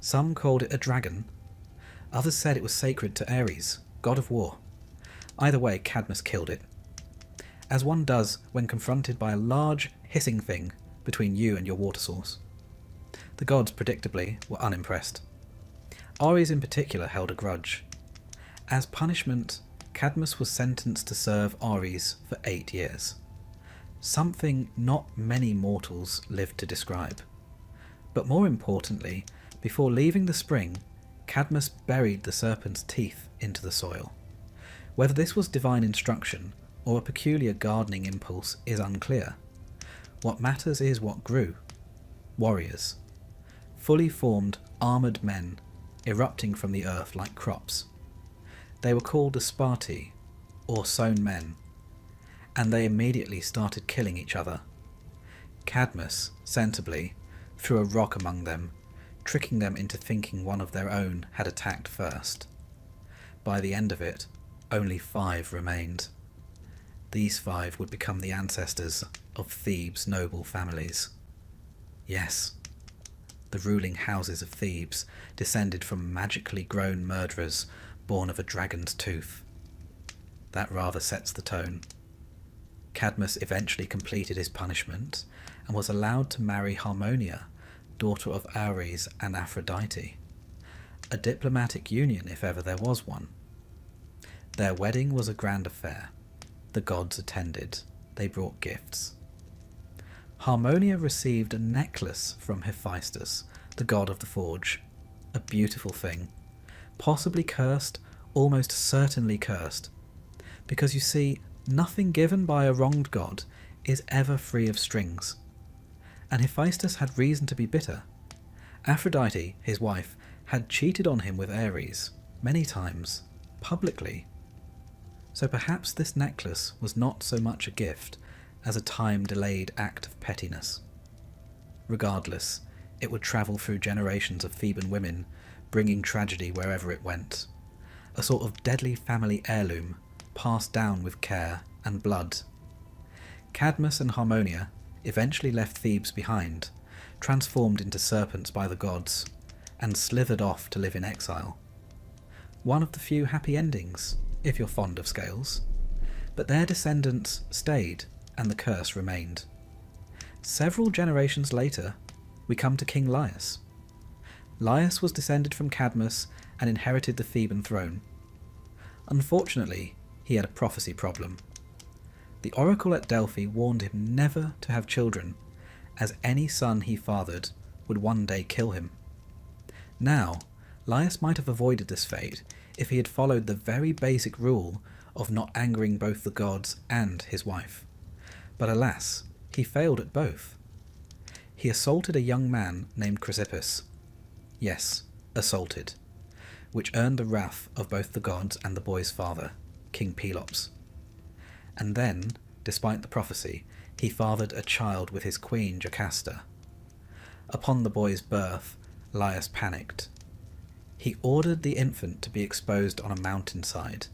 Some called it a dragon. Others said it was sacred to Ares, god of war. Either way, Cadmus killed it. As one does when confronted by a large, hissing thing between you and your water source. The gods, predictably, were unimpressed. Ares in particular held a grudge. As punishment, Cadmus was sentenced to serve Ares for 8 years. something not many mortals lived to describe. But more importantly, before leaving the spring, Cadmus buried the serpent's teeth into the soil. Whether this was divine instruction or a peculiar gardening impulse is unclear. What matters is what grew. Warriors. Fully formed, armoured men, erupting from the earth like crops. They were called Asparti, or sown men, and they immediately started killing each other. Cadmus, sensibly, threw a rock among them, tricking them into thinking one of their own had attacked first. By the end of it, only 5 remained. These 5 would become the ancestors of Thebes' noble families. Yes, the ruling houses of Thebes descended from magically grown murderers born of a dragon's tooth. That rather sets the tone. Cadmus eventually completed his punishment and was allowed to marry Harmonia, daughter of Ares and Aphrodite. A diplomatic union if ever there was one. Their wedding was a grand affair. The gods attended. They brought gifts. Harmonia received a necklace from Hephaestus, the god of the forge. A beautiful thing. Possibly cursed, almost certainly cursed. Because you see, nothing given by a wronged god is ever free of strings. And Hephaestus had reason to be bitter. Aphrodite, his wife, had cheated on him with Ares, many times, publicly. So perhaps this necklace was not so much a gift as a time-delayed act of pettiness. Regardless, it would travel through generations of Theban women, bringing tragedy wherever it went. A sort of deadly family heirloom, passed down with care and blood. Cadmus and Harmonia eventually left Thebes behind, transformed into serpents by the gods, and slithered off to live in exile. One of the few happy endings, if you're fond of scales. But their descendants stayed, and the curse remained. Several generations later, we come to King Laius. Laius was descended from Cadmus and inherited the Theban throne. Unfortunately, he had a prophecy problem. The oracle at Delphi warned him never to have children, as any son he fathered would one day kill him. Now, Laius might have avoided this fate if he had followed the very basic rule of not angering both the gods and his wife. But alas, he failed at both. He assaulted a young man named Chrysippus. Yes, assaulted, which earned the wrath of both the gods and the boy's father, King Pelops. And then, despite the prophecy, he fathered a child with his queen Jocasta. Upon the boy's birth, Laius panicked. He ordered the infant to be exposed on a mountainside,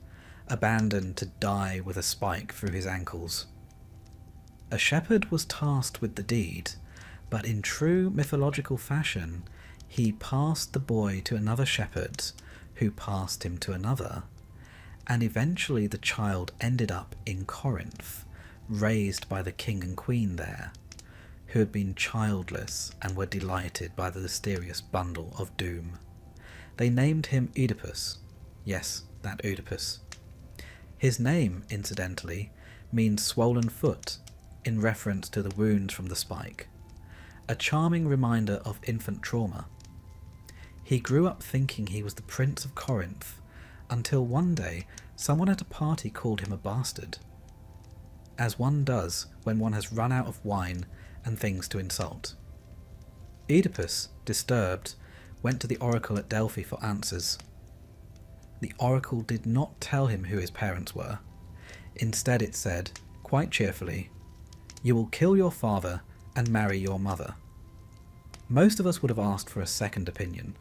abandoned to die with a spike through his ankles. A shepherd was tasked with the deed, but in true mythological fashion, he passed the boy to another shepherd, who passed him to another, and eventually the child ended up in Corinth, raised by the king and queen there, who had been childless and were delighted by the mysterious bundle of doom. They named him Oedipus. Yes, that Oedipus. His name, incidentally, means swollen foot, in reference to the wounds from the spike. A charming reminder of infant trauma. He grew up thinking he was the Prince of Corinth, until one day someone at a party called him a bastard. As one does when one has run out of wine and things to insult. Oedipus, disturbed, went to the oracle at Delphi for answers. The oracle did not tell him who his parents were. Instead it said, quite cheerfully, "You will kill your father and marry your mother." Most of us would have asked for a second opinion.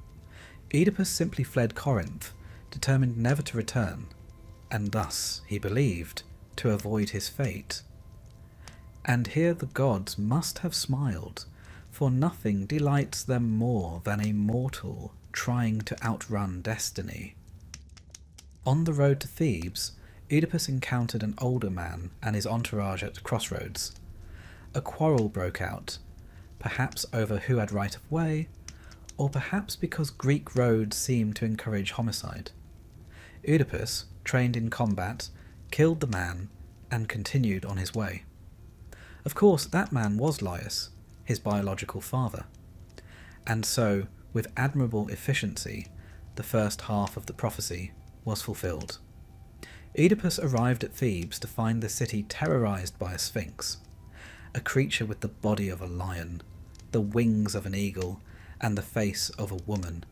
Oedipus simply fled Corinth, determined never to return, and thus, he believed, to avoid his fate. And here the gods must have smiled, for nothing delights them more than a mortal trying to outrun destiny. On the road to Thebes, Oedipus encountered an older man and his entourage at crossroads. A quarrel broke out, perhaps over who had right of way, or perhaps because Greek roads seemed to encourage homicide. Oedipus, trained in combat, killed the man and continued on his way. Of course, that man was Laius, his biological father. And so, with admirable efficiency, the first half of the prophecy was fulfilled. Oedipus arrived at Thebes to find the city terrorized by a sphinx, a creature with the body of a lion, the wings of an eagle, and the face of a woman.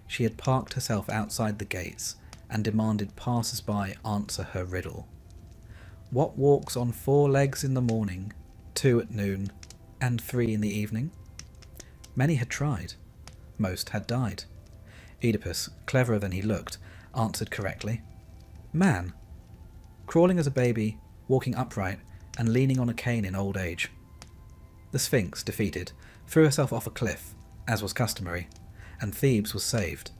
She had parked herself outside the gates and demanded passers-by answer her riddle. What walks on 4 legs in the morning, 2 at noon, and 3 in the evening? Many had tried. Most had died. Oedipus, cleverer than he looked, answered correctly. Man, crawling as a baby, walking upright, and leaning on a cane in old age. The Sphinx, defeated, threw herself off a cliff, as was customary, and Thebes was saved.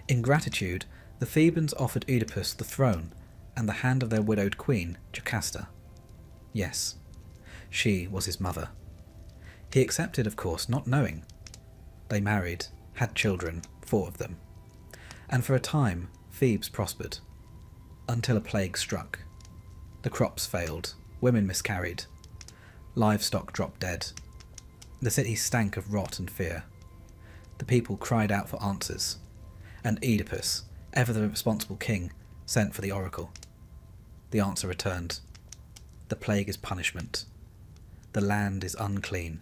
In gratitude, the Thebans offered Oedipus the throne and the hand of their widowed queen, Jocasta. Yes, she was his mother. He accepted, of course, not knowing. They married, had children, 4 of them, and for a time Thebes prospered, until a plague struck. The crops failed, women miscarried, livestock dropped dead. The city stank of rot and fear. The people cried out for answers, and Oedipus, ever the responsible king, sent for the oracle. The answer returned. The plague is punishment. The land is unclean.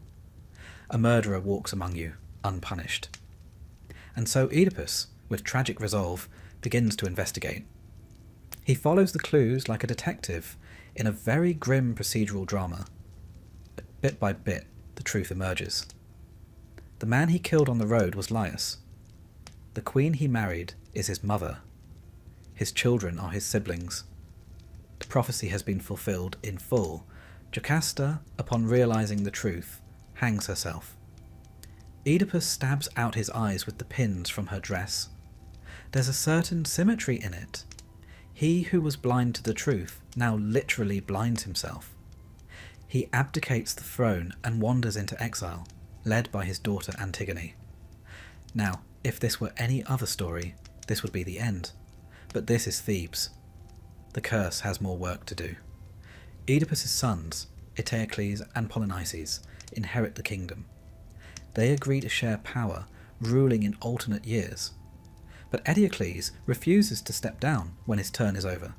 A murderer walks among you, unpunished. And so Oedipus, with tragic resolve, begins to investigate. He follows the clues like a detective in a very grim procedural drama. But bit by bit, the truth emerges. The man he killed on the road was Laius. The queen he married is his mother. His children are his siblings. The prophecy has been fulfilled in full. Jocasta, upon realizing the truth, hangs herself. Oedipus stabs out his eyes with the pins from her dress. There's a certain symmetry in it. He who was blind to the truth now literally blinds himself. He abdicates the throne and wanders into exile, led by his daughter Antigone. Now, if this were any other story, this would be the end. But this is Thebes. The curse has more work to do. Oedipus's sons, Eteocles and Polynices, inherit the kingdom. They agree to share power, ruling in alternate years. But Eteocles refuses to step down when his turn is over.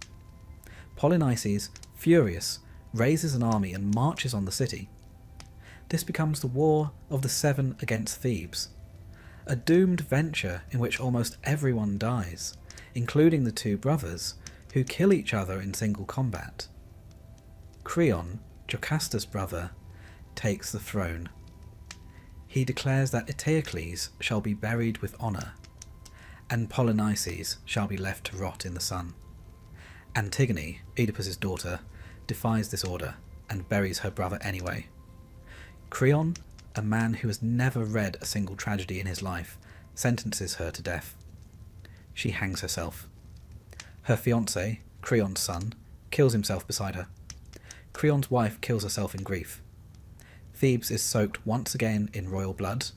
Polynices, furious, raises an army and marches on the city. This becomes the War of the 7 against Thebes, a doomed venture in which almost everyone dies, including the 2 brothers, who kill each other in single combat. Creon, Jocasta's brother, takes the throne. He declares that Eteocles shall be buried with honour, and Polynices shall be left to rot in the sun. Antigone, Oedipus's daughter, defies this order and buries her brother anyway. Creon, a man who has never read a single tragedy in his life, sentences her to death. She hangs herself. Her fiancé, Creon's son, kills himself beside her. Creon's wife kills herself in grief. Thebes is soaked once again in royal blood,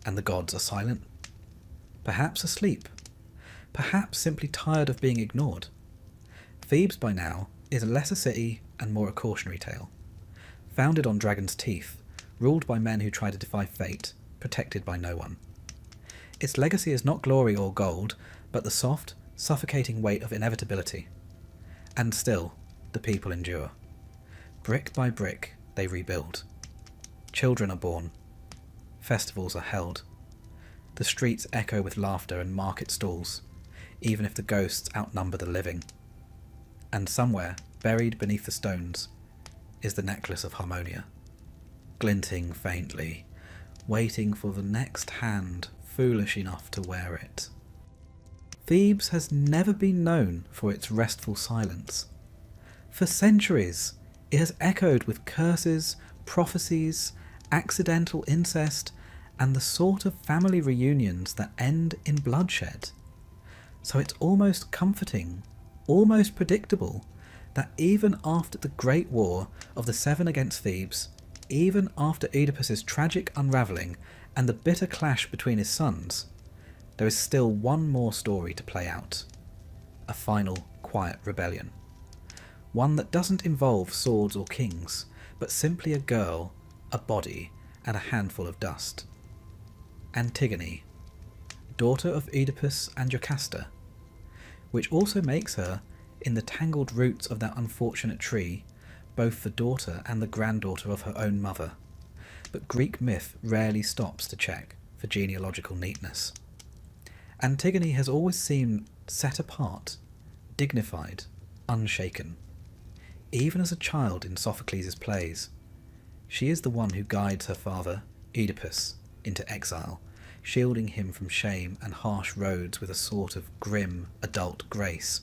and the gods are silent. Perhaps asleep. Perhaps simply tired of being ignored. Thebes by now is less a city and more a cautionary tale. Founded on dragon's teeth, ruled by men who try to defy fate, protected by no one. Its legacy is not glory or gold, but the soft, suffocating weight of inevitability. And still, the people endure. Brick by brick, they rebuild. Children are born. Festivals are held. The streets echo with laughter and market stalls, even if the ghosts outnumber the living. And somewhere, buried beneath the stones, is the necklace of Harmonia, glinting faintly, waiting for the next hand foolish enough to wear it. Thebes has never been known for its restful silence. For centuries, it has echoed with curses, prophecies, accidental incest, and the sort of family reunions that end in bloodshed. So it's almost comforting, almost predictable, that even after the Great War of the 7 against Thebes, even after Oedipus's tragic unravelling and the bitter clash between his sons, there is still one more story to play out. A final, quiet rebellion. One that doesn't involve swords or kings, but simply a girl, a body, and a handful of dust. Antigone, daughter of Oedipus and Jocasta, which also makes her, in the tangled roots of that unfortunate tree, both the daughter and the granddaughter of her own mother, but Greek myth rarely stops to check for genealogical neatness. Antigone has always seemed set apart, dignified, unshaken. Even as a child in Sophocles' plays, she is the one who guides her father, Oedipus, into exile, shielding him from shame and harsh roads with a sort of grim, adult grace.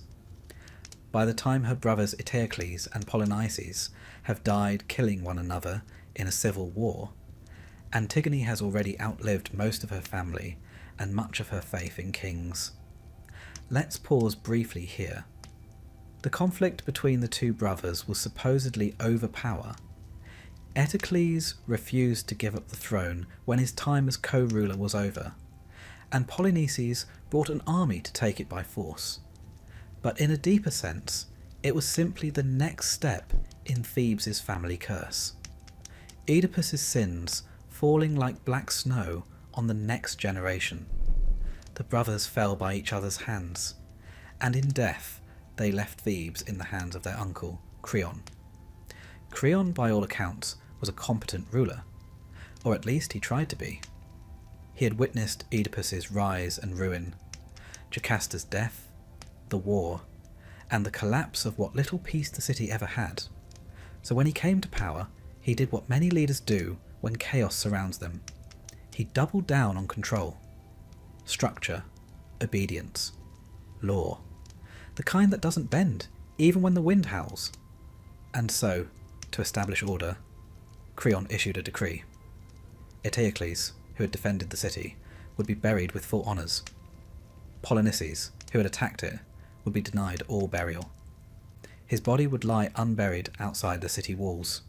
By the time her brothers Eteocles and Polynices have died killing one another in a civil war, Antigone has already outlived most of her family and much of her faith in kings. Let's pause briefly here. The conflict between the two brothers was supposedly over power. Eteocles refused to give up the throne when his time as co-ruler was over, and Polynices brought an army to take it by force. But in a deeper sense, it was simply the next step in Thebes' family curse. Oedipus' sins falling like black snow on the next generation. The brothers fell by each other's hands, and in death they left Thebes in the hands of their uncle, Creon. Creon, by all accounts, was a competent ruler, or at least he tried to be. He had witnessed Oedipus' rise and ruin, Jocasta's death, the war, and the collapse of what little peace the city ever had. So when he came to power, he did what many leaders do when chaos surrounds them. He doubled down on control. Structure, obedience, law. The kind that doesn't bend, even when the wind howls. And so, to establish order, Creon issued a decree. Eteocles, who had defended the city, would be buried with full honours. Polynices, who had attacked it, would be denied all burial. His body would lie unburied outside the city walls,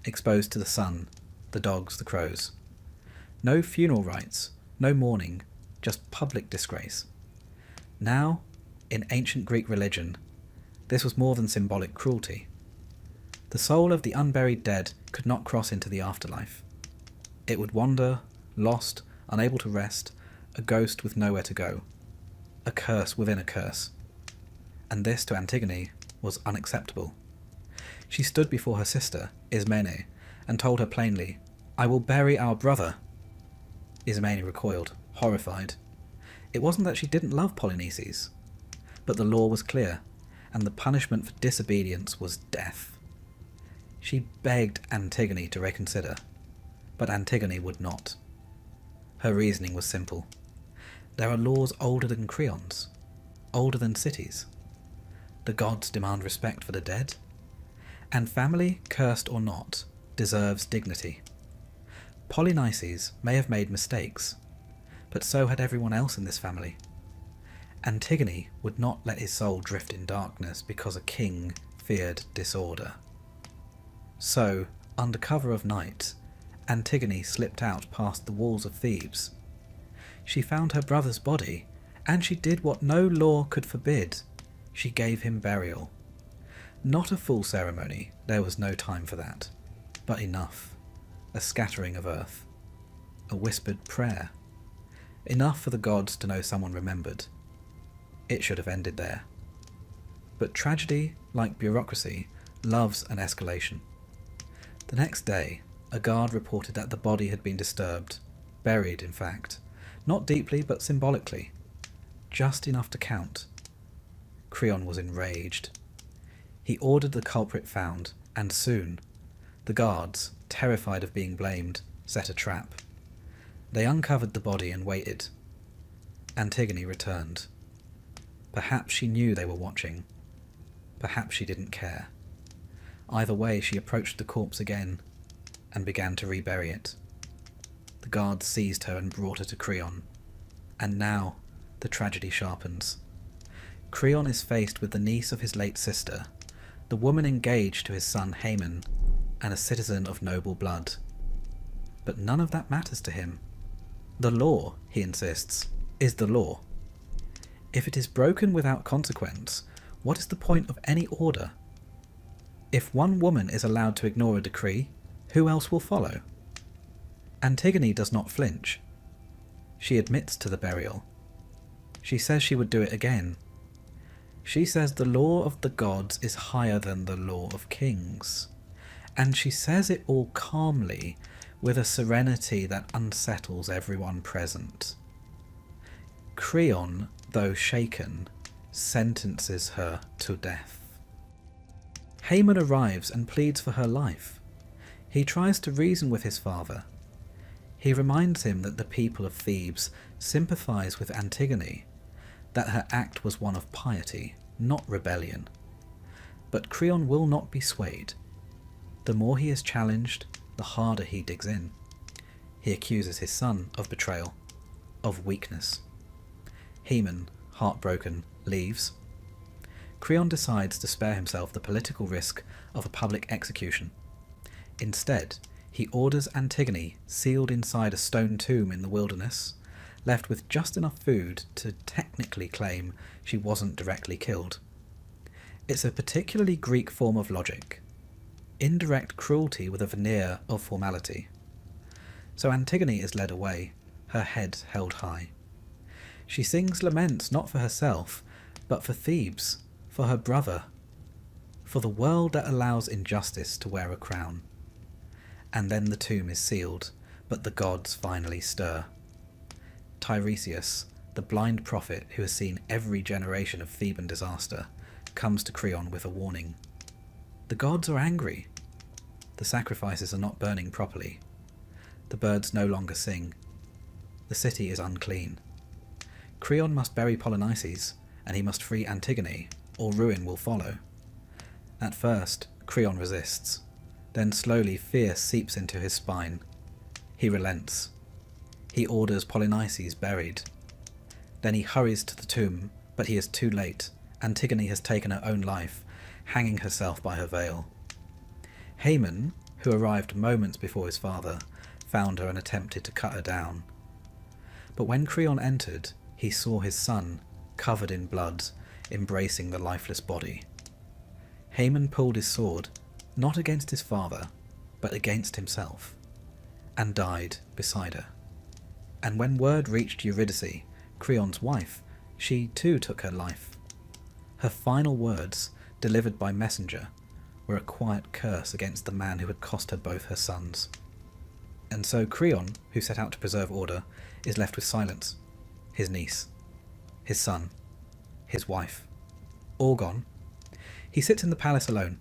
exposed to the sun, the dogs, the crows. No funeral rites, no mourning, just public disgrace. Now, in ancient Greek religion, this was more than symbolic cruelty. The soul of the unburied dead could not cross into the afterlife. It would wander, lost, unable to rest, a ghost with nowhere to go. A curse within a curse. And this, to Antigone, was unacceptable. She stood before her sister, Ismene, and told her plainly, "I will bury our brother." Ismene recoiled, horrified. It wasn't that she didn't love Polynices, but the law was clear, and the punishment for disobedience was death. She begged Antigone to reconsider, but Antigone would not. Her reasoning was simple. There are laws older than Creon's, older than cities. The gods demand respect for the dead, and family, cursed or not, deserves dignity. Polynices may have made mistakes, but so had everyone else in this family. Antigone would not let his soul drift in darkness because a king feared disorder. So, under cover of night, Antigone slipped out past the walls of Thebes. She found her brother's body, and she did what no law could forbid. She gave him burial. Not a full ceremony, there was no time for that, but enough. A scattering of earth. A whispered prayer. Enough for the gods to know someone remembered. It should have ended there. But tragedy, like bureaucracy, loves an escalation. The next day, a guard reported that the body had been disturbed, buried in fact, not deeply but symbolically, just enough to count. Creon was enraged. He ordered the culprit found, and soon, the guards, terrified of being blamed, set a trap. They uncovered the body and waited. Antigone returned. Perhaps she knew they were watching. Perhaps she didn't care. Either way, she approached the corpse again and began to rebury it. The guards seized her and brought her to Creon. And now the tragedy sharpens. Creon is faced with the niece of his late sister, the woman engaged to his son Haman, and a citizen of noble blood. But none of that matters to him. The law, he insists, is the law. If it is broken without consequence, what is the point of any order? If one woman is allowed to ignore a decree, who else will follow? Antigone does not flinch. She admits to the burial. She says she would do it again. She says the law of the gods is higher than the law of kings. And she says it all calmly, with a serenity that unsettles everyone present. Creon, though shaken, sentences her to death. Haman arrives and pleads for her life. He tries to reason with his father. He reminds him that the people of Thebes sympathise with Antigone, that her act was one of piety, not rebellion. But Creon will not be swayed. The more he is challenged, the harder he digs in. He accuses his son of betrayal, of weakness. Haman, heartbroken, leaves. Creon decides to spare himself the political risk of a public execution. Instead, he orders Antigone sealed inside a stone tomb in the wilderness, left with just enough food to technically claim she wasn't directly killed. It's a particularly Greek form of logic. Indirect cruelty with a veneer of formality. So Antigone is led away, her head held high. She sings laments not for herself, but for Thebes, for her brother, for the world that allows injustice to wear a crown. And then the tomb is sealed, but the gods finally stir. Tiresias, the blind prophet who has seen every generation of Theban disaster, comes to Creon with a warning. The gods are angry. The sacrifices are not burning properly. The birds no longer sing. The city is unclean. Creon must bury Polynices, and he must free Antigone, or ruin will follow. At first, Creon resists. Then slowly fear seeps into his spine. He relents. He orders Polynices buried. Then he hurries to the tomb, but he is too late. Antigone has taken her own life, hanging herself by her veil. Haman, who arrived moments before his father, found her and attempted to cut her down. But when Creon entered, he saw his son, covered in blood, embracing the lifeless body. Haman pulled his sword, not against his father, but against himself, and died beside her. And when word reached Eurydice, Creon's wife, she too took her life. Her final words, delivered by messenger, were a quiet curse against the man who had cost her both her sons. And so Creon, who set out to preserve order, is left with silence. His niece, his son, his wife, all gone. He sits in the palace alone.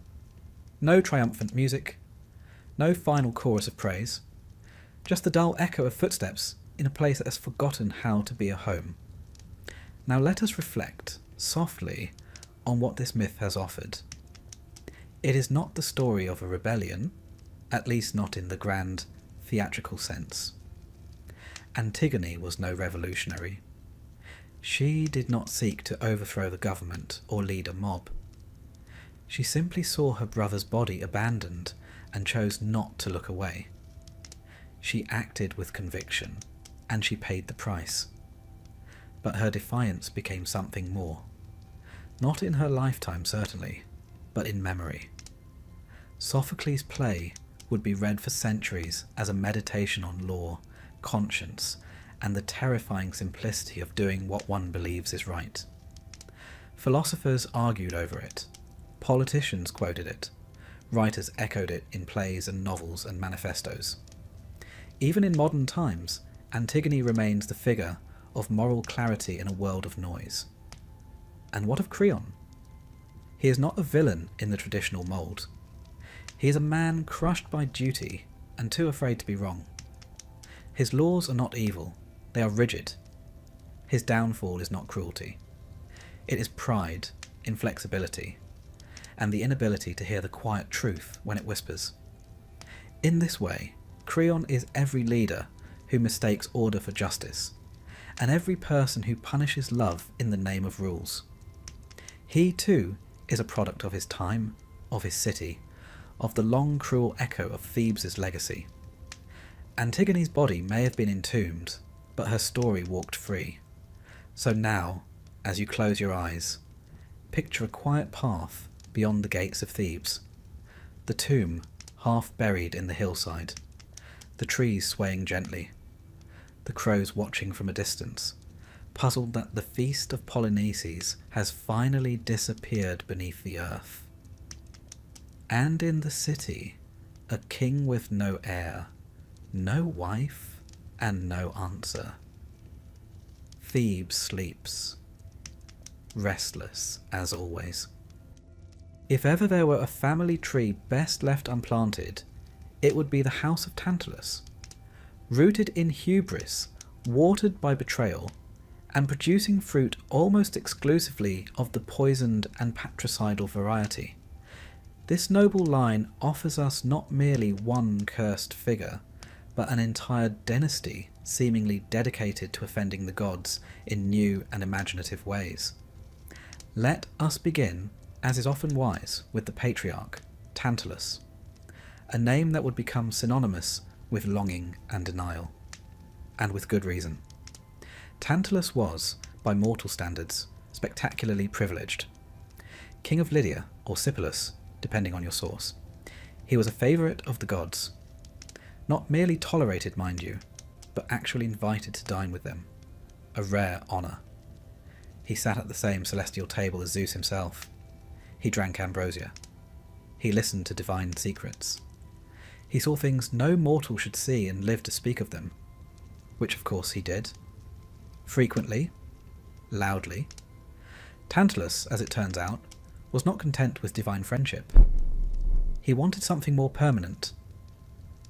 No triumphant music, no final chorus of praise, just the dull echo of footsteps in a place that has forgotten how to be a home. Now let us reflect, softly, on what this myth has offered. It is not the story of a rebellion, at least not in the grand, theatrical sense. Antigone was no revolutionary. She did not seek to overthrow the government or lead a mob. She simply saw her brother's body abandoned and chose not to look away. She acted with conviction, and she paid the price. But her defiance became something more. Not in her lifetime, certainly, but in memory. Sophocles' play would be read for centuries as a meditation on law, conscience, and the terrifying simplicity of doing what one believes is right. Philosophers argued over it. Politicians quoted it. Writers echoed it in plays and novels and manifestos. Even in modern times, Antigone remains the figure of moral clarity in a world of noise. And what of Creon? He is not a villain in the traditional mould. He is a man crushed by duty and too afraid to be wrong. His laws are not evil, they are rigid. His downfall is not cruelty. It is pride, inflexibility, and the inability to hear the quiet truth when it whispers. In this way, Creon is every leader who mistakes order for justice, and every person who punishes love in the name of rules. He, too, is a product of his time, of his city, of the long cruel echo of Thebes' legacy. Antigone's body may have been entombed, but her story walked free. So now, as you close your eyes, picture a quiet path beyond the gates of Thebes, the tomb half buried in the hillside, the trees swaying gently, the crows watching from a distance, puzzled that the feast of Polynices has finally disappeared beneath the earth. And in the city, a king with no heir, no wife, and no answer. Thebes sleeps, restless as always. If ever there were a family tree best left unplanted, it would be the house of Tantalus, rooted in hubris, watered by betrayal, and producing fruit almost exclusively of the poisoned and patricidal variety. This noble line offers us not merely one cursed figure, but an entire dynasty seemingly dedicated to offending the gods in new and imaginative ways. Let us begin, as is often wise, with the patriarch, Tantalus, a name that would become synonymous with longing and denial, and with good reason. Tantalus was, by mortal standards, spectacularly privileged. King of Lydia, or Sipylus, depending on your source, he was a favourite of the gods. Not merely tolerated, mind you, but actually invited to dine with them. A rare honour. He sat at the same celestial table as Zeus himself. He drank ambrosia. He listened to divine secrets. He saw things no mortal should see and lived to speak of them, which of course he did. Frequently, loudly. Tantalus, as it turns out, was not content with divine friendship. He wanted something more permanent,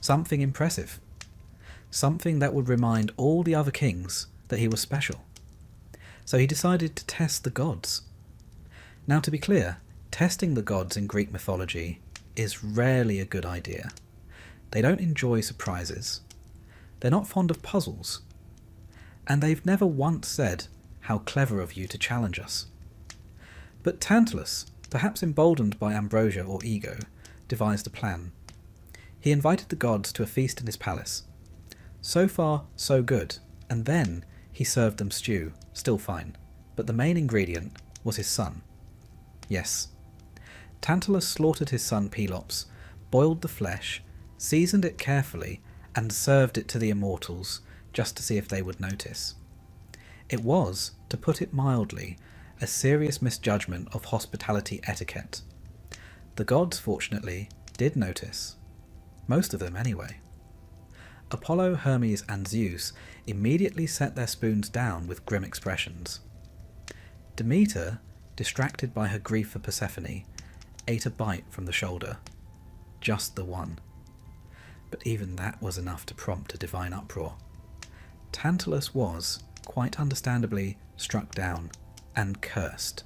something impressive, something that would remind all the other kings that he was special. So he decided to test the gods. Now, to be clear, testing the gods in Greek mythology is rarely a good idea. They don't enjoy surprises. They're not fond of puzzles. And they've never once said, "How clever of you to challenge us." But Tantalus, perhaps emboldened by ambrosia or ego, devised a plan. He invited the gods to a feast in his palace. So far, so good, and then he served them stew, still fine, but the main ingredient was his son. Yes, Tantalus slaughtered his son Pelops, boiled the flesh, seasoned it carefully, and served it to the immortals, just to see if they would notice. It was, to put it mildly, a serious misjudgment of hospitality etiquette. The gods, fortunately, did notice. Most of them, anyway. Apollo, Hermes, and Zeus immediately set their spoons down with grim expressions. Demeter, distracted by her grief for Persephone, ate a bite from the shoulder. Just the one. But even that was enough to prompt a divine uproar. Tantalus was, quite understandably, struck down and cursed.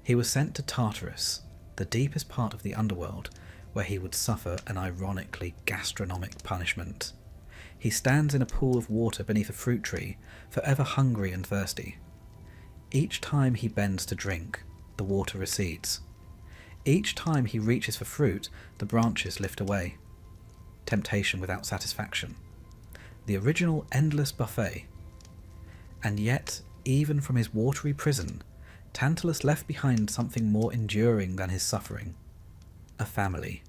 He was sent to Tartarus, the deepest part of the underworld, where he would suffer an ironically gastronomic punishment. He stands in a pool of water beneath a fruit tree, forever hungry and thirsty. Each time he bends to drink, the water recedes. Each time he reaches for fruit, the branches lift away. Temptation without satisfaction. The original endless buffet. And yet, even from his watery prison, Tantalus left behind something more enduring than his suffering. A family.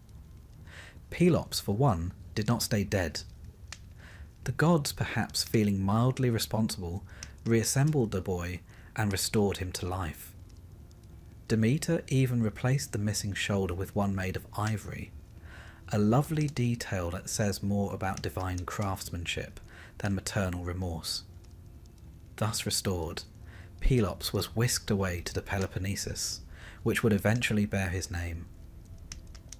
Pelops, for one, did not stay dead. The gods, perhaps feeling mildly responsible, reassembled the boy and restored him to life. Demeter even replaced the missing shoulder with one made of ivory, a lovely detail that says more about divine craftsmanship than maternal remorse. Thus restored, Pelops was whisked away to the Peloponnesus, which would eventually bear his name.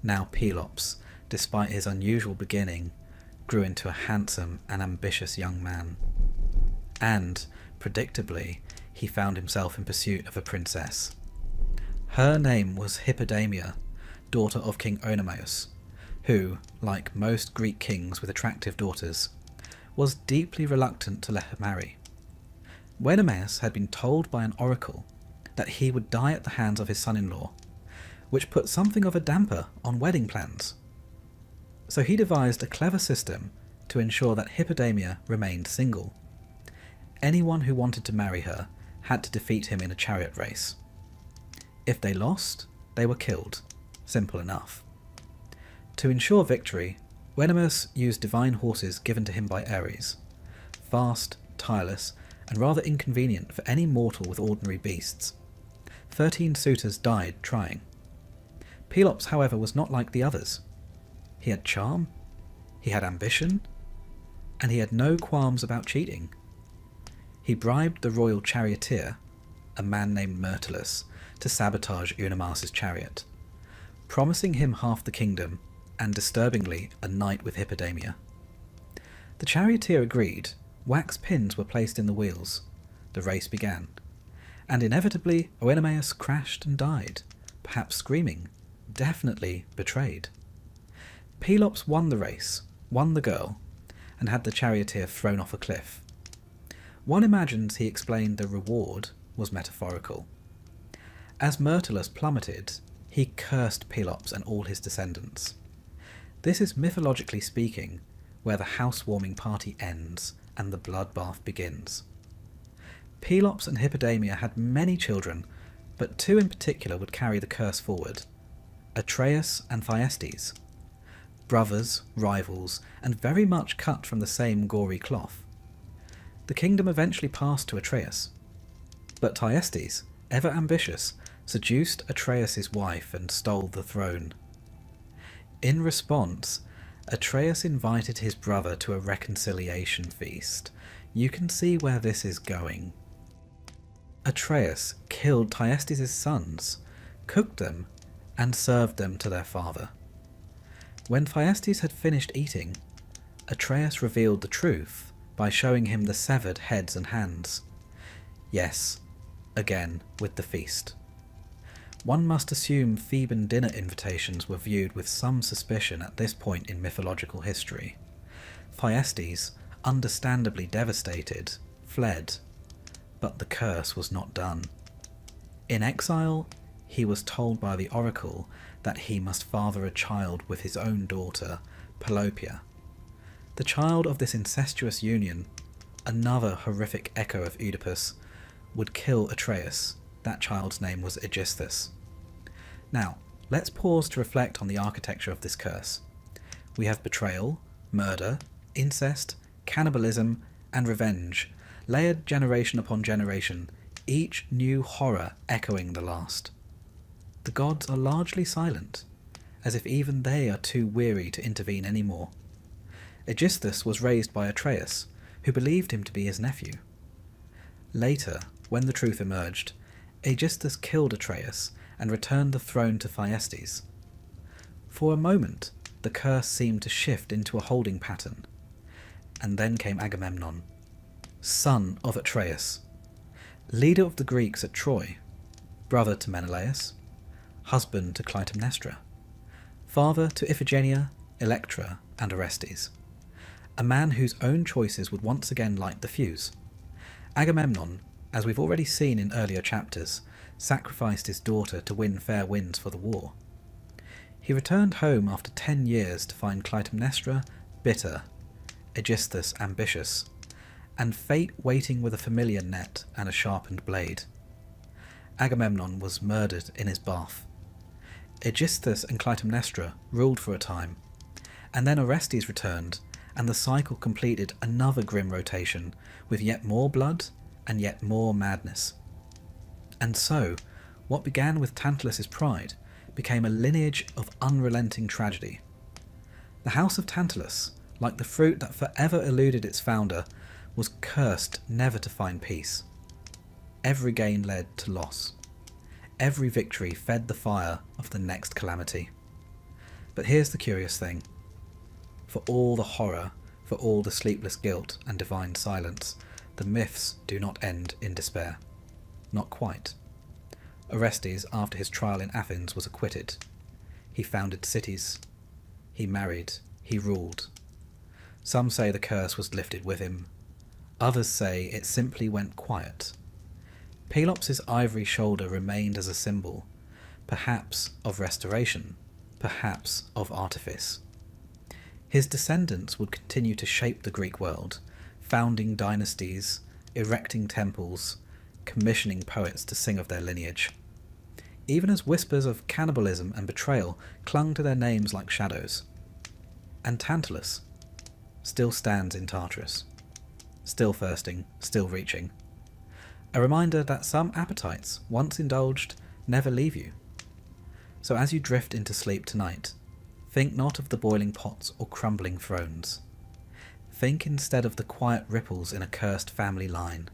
Now Pelops, despite his unusual beginning, grew into a handsome and ambitious young man. And, predictably, he found himself in pursuit of a princess. Her name was Hippodamia, daughter of King Oenomaus, who, like most Greek kings with attractive daughters, was deeply reluctant to let her marry. Oenomaus had been told by an oracle that he would die at the hands of his son-in-law, which put something of a damper on wedding plans. So he devised a clever system to ensure that Hippodamia remained single. Anyone who wanted to marry her had to defeat him in a chariot race. If they lost, they were killed. Simple enough. To ensure victory, Oenomaus used divine horses given to him by Ares, fast, tireless, and rather inconvenient for any mortal with ordinary beasts. 13 suitors died trying. Pelops, however, was not like the others. He had charm, he had ambition, and he had no qualms about cheating. He bribed the royal charioteer, a man named Myrtilus, to sabotage Oenomaus' chariot, promising him half the kingdom and, disturbingly, a night with Hippodamia. The charioteer agreed, wax pins were placed in the wheels, the race began, and inevitably Oenomaus crashed and died, perhaps screaming, definitely betrayed. Pelops won the race, won the girl, and had the charioteer thrown off a cliff. One imagines he explained the reward was metaphorical. As Myrtilus plummeted, he cursed Pelops and all his descendants. This is, mythologically speaking, where the housewarming party ends and the bloodbath begins. Pelops and Hippodamia had many children, but 2 in particular would carry the curse forward: Atreus and Thyestes. Brothers, rivals, and very much cut from the same gory cloth. The kingdom eventually passed to Atreus, but Thyestes, ever ambitious, seduced Atreus' wife and stole the throne. In response, Atreus invited his brother to a reconciliation feast. You can see where this is going. Atreus killed Thyestes' sons, cooked them, and served them to their father. When Thyestes had finished eating, Atreus revealed the truth by showing him the severed heads and hands. Yes, again with the feast. One must assume Theban dinner invitations were viewed with some suspicion at this point in mythological history. Thyestes, understandably devastated, fled, but the curse was not done. In exile, he was told by the oracle that he must father a child with his own daughter, Pelopia. The child of this incestuous union, another horrific echo of Oedipus, would kill Atreus. That child's name was Aegisthus. Now, let's pause to reflect on the architecture of this curse. We have betrayal, murder, incest, cannibalism, and revenge, layered generation upon generation, each new horror echoing the last. The gods are largely silent, as if even they are too weary to intervene anymore. Aegisthus was raised by Atreus, who believed him to be his nephew. Later, when the truth emerged, Aegisthus killed Atreus and returned the throne to Thyestes. For a moment, the curse seemed to shift into a holding pattern. And then came Agamemnon, son of Atreus, leader of the Greeks at Troy, brother to Menelaus, husband to Clytemnestra, father to Iphigenia, Electra, and Orestes, a man whose own choices would once again light the fuse. Agamemnon, as we've already seen in earlier chapters, sacrificed his daughter to win fair winds for the war. He returned home after 10 years to find Clytemnestra bitter, Aegisthus ambitious, and fate waiting with a familiar net and a sharpened blade. Agamemnon was murdered in his bath. Aegisthus and Clytemnestra ruled for a time, and then Orestes returned, and the cycle completed another grim rotation with yet more blood and yet more madness. And so, what began with Tantalus's pride became a lineage of unrelenting tragedy. The house of Tantalus, like the fruit that forever eluded its founder, was cursed never to find peace. Every gain led to loss. Every victory fed the fire of the next calamity. But here's the curious thing. For all the horror, for all the sleepless guilt and divine silence, the myths do not end in despair. Not quite. Orestes, after his trial in Athens, was acquitted. He founded cities. He married. He ruled. Some say the curse was lifted with him. Others say it simply went quiet. Pelops' ivory shoulder remained as a symbol, perhaps of restoration, perhaps of artifice. His descendants would continue to shape the Greek world, founding dynasties, erecting temples, commissioning poets to sing of their lineage. Even as whispers of cannibalism and betrayal clung to their names like shadows. And Tantalus still stands in Tartarus, still thirsting, still reaching. A reminder that some appetites, once indulged, never leave you. So as you drift into sleep tonight, think not of the boiling pots or crumbling thrones. Think instead of the quiet ripples in a cursed family line,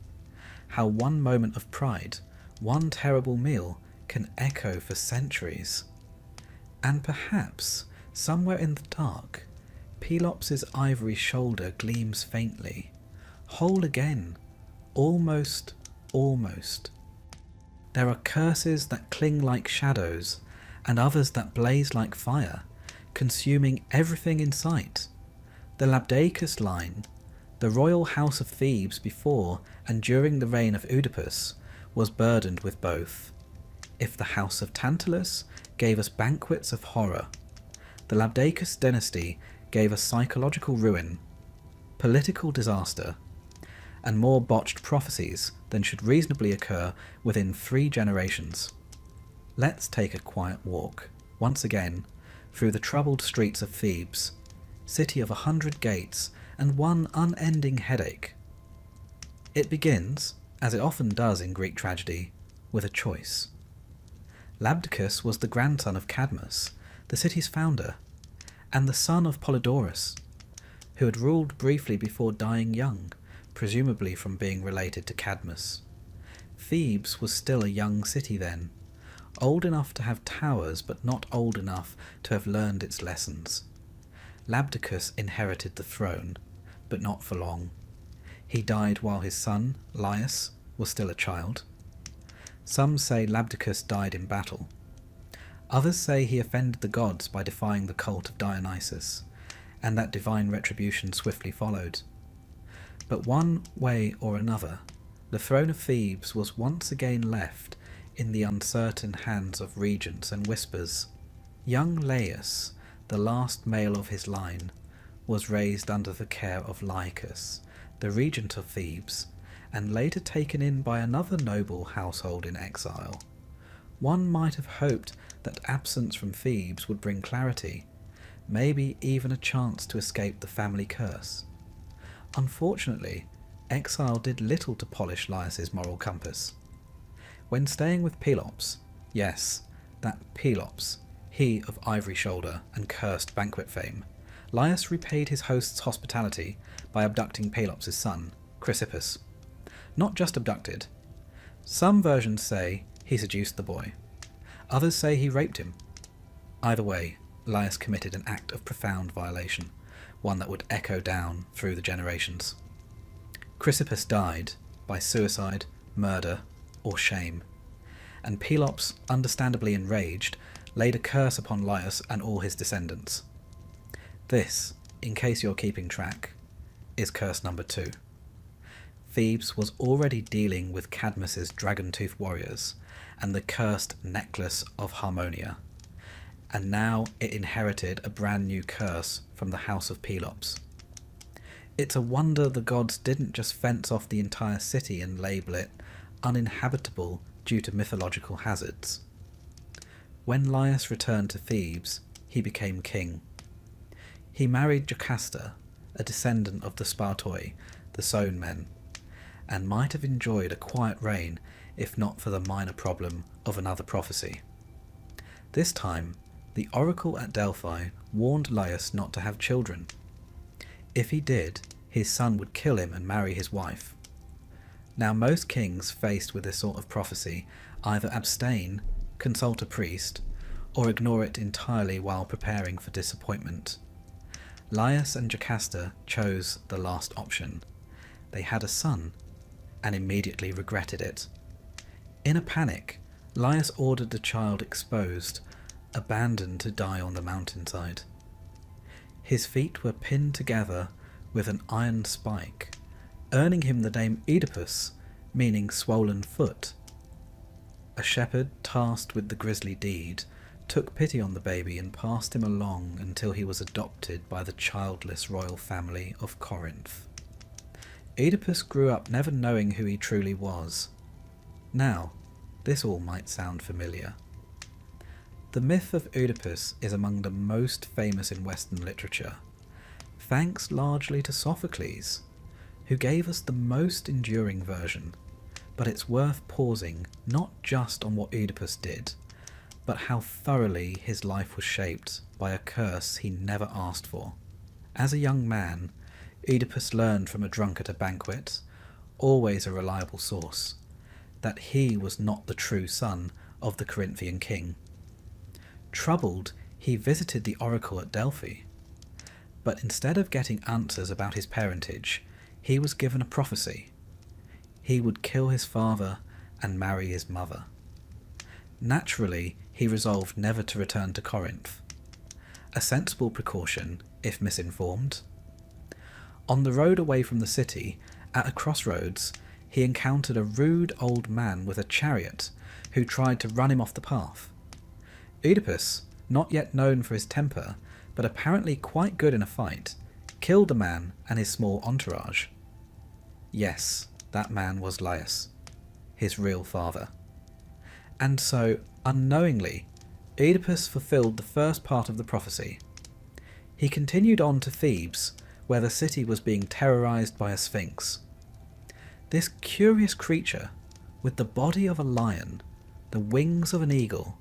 how one moment of pride, one terrible meal, can echo for centuries. And perhaps, somewhere in the dark, Pelops' ivory shoulder gleams faintly, whole again, almost. There are curses that cling like shadows, and others that blaze like fire, consuming everything in sight. The Labdacus line, the royal house of Thebes before and during the reign of Oedipus, was burdened with both. If the house of Tantalus gave us banquets of horror, the Labdacus dynasty gave us psychological ruin, political disaster, and more botched prophecies than should reasonably occur within 3 generations. Let's take a quiet walk, once again, through the troubled streets of Thebes, city of 100 gates and one unending headache. It begins, as it often does in Greek tragedy, with a choice. Labdacus was the grandson of Cadmus, the city's founder, and the son of Polydorus, who had ruled briefly before dying young, presumably from being related to Cadmus. Thebes was still a young city then, old enough to have towers but not old enough to have learned its lessons. Labdacus inherited the throne, but not for long. He died while his son, Laius, was still a child. Some say Labdacus died in battle. Others say he offended the gods by defying the cult of Dionysus, and that divine retribution swiftly followed. But one way or another, the throne of Thebes was once again left in the uncertain hands of regents and whispers. Young Laius, the last male of his line, was raised under the care of Lycus, the regent of Thebes, and later taken in by another noble household in exile. One might have hoped that absence from Thebes would bring clarity, maybe even a chance to escape the family curse. Unfortunately, exile did little to polish Laius' moral compass. When staying with Pelops, yes, that Pelops, he of ivory shoulder and cursed banquet fame, Laius repaid his host's hospitality by abducting Pelops' son, Chrysippus. Not just abducted. Some versions say he seduced the boy. Others say he raped him. Either way, Laius committed an act of profound violation, one that would echo down through the generations. Chrysippus died by suicide, murder, or shame, and Pelops, understandably enraged, laid a curse upon Laius and all his descendants. This, in case you're keeping track, is curse number 2. Thebes was already dealing with Cadmus's dragon-toothed warriors and the cursed necklace of Harmonia, and now it inherited a brand new curse from the house of Pelops. It's a wonder the gods didn't just fence off the entire city and label it uninhabitable due to mythological hazards. When Laius returned to Thebes, he became king. He married Jocasta, a descendant of the Spartoi, the Sown men, and might have enjoyed a quiet reign if not for the minor problem of another prophecy. This time, the oracle at Delphi warned Laius not to have children. If he did, his son would kill him and marry his wife. Now most kings faced with this sort of prophecy either abstain, consult a priest, or ignore it entirely while preparing for disappointment. Laius and Jocasta chose the last option. They had a son, and immediately regretted it. In a panic, Laius ordered the child exposed, abandoned to die on the mountainside. His feet were pinned together with an iron spike, earning him the name Oedipus, meaning swollen foot. A shepherd tasked with the grisly deed took pity on the baby and passed him along until he was adopted by the childless royal family of Corinth. Oedipus grew up never knowing who he truly was. Now, this all might sound familiar. The myth of Oedipus is among the most famous in Western literature, thanks largely to Sophocles, who gave us the most enduring version, but it's worth pausing not just on what Oedipus did, but how thoroughly his life was shaped by a curse he never asked for. As a young man, Oedipus learned from a drunk at a banquet, always a reliable source, that he was not the true son of the Corinthian king. Troubled, he visited the oracle at Delphi, but instead of getting answers about his parentage, he was given a prophecy. He would kill his father and marry his mother. Naturally, he resolved never to return to Corinth. A sensible precaution, if misinformed. On the road away from the city, at a crossroads, he encountered a rude old man with a chariot who tried to run him off the path. Oedipus, not yet known for his temper, but apparently quite good in a fight, killed the man and his small entourage. Yes, that man was Laius, his real father. And so, unknowingly, Oedipus fulfilled the first part of the prophecy. He continued on to Thebes, where the city was being terrorized by a sphinx. This curious creature, with the body of a lion, the wings of an eagle,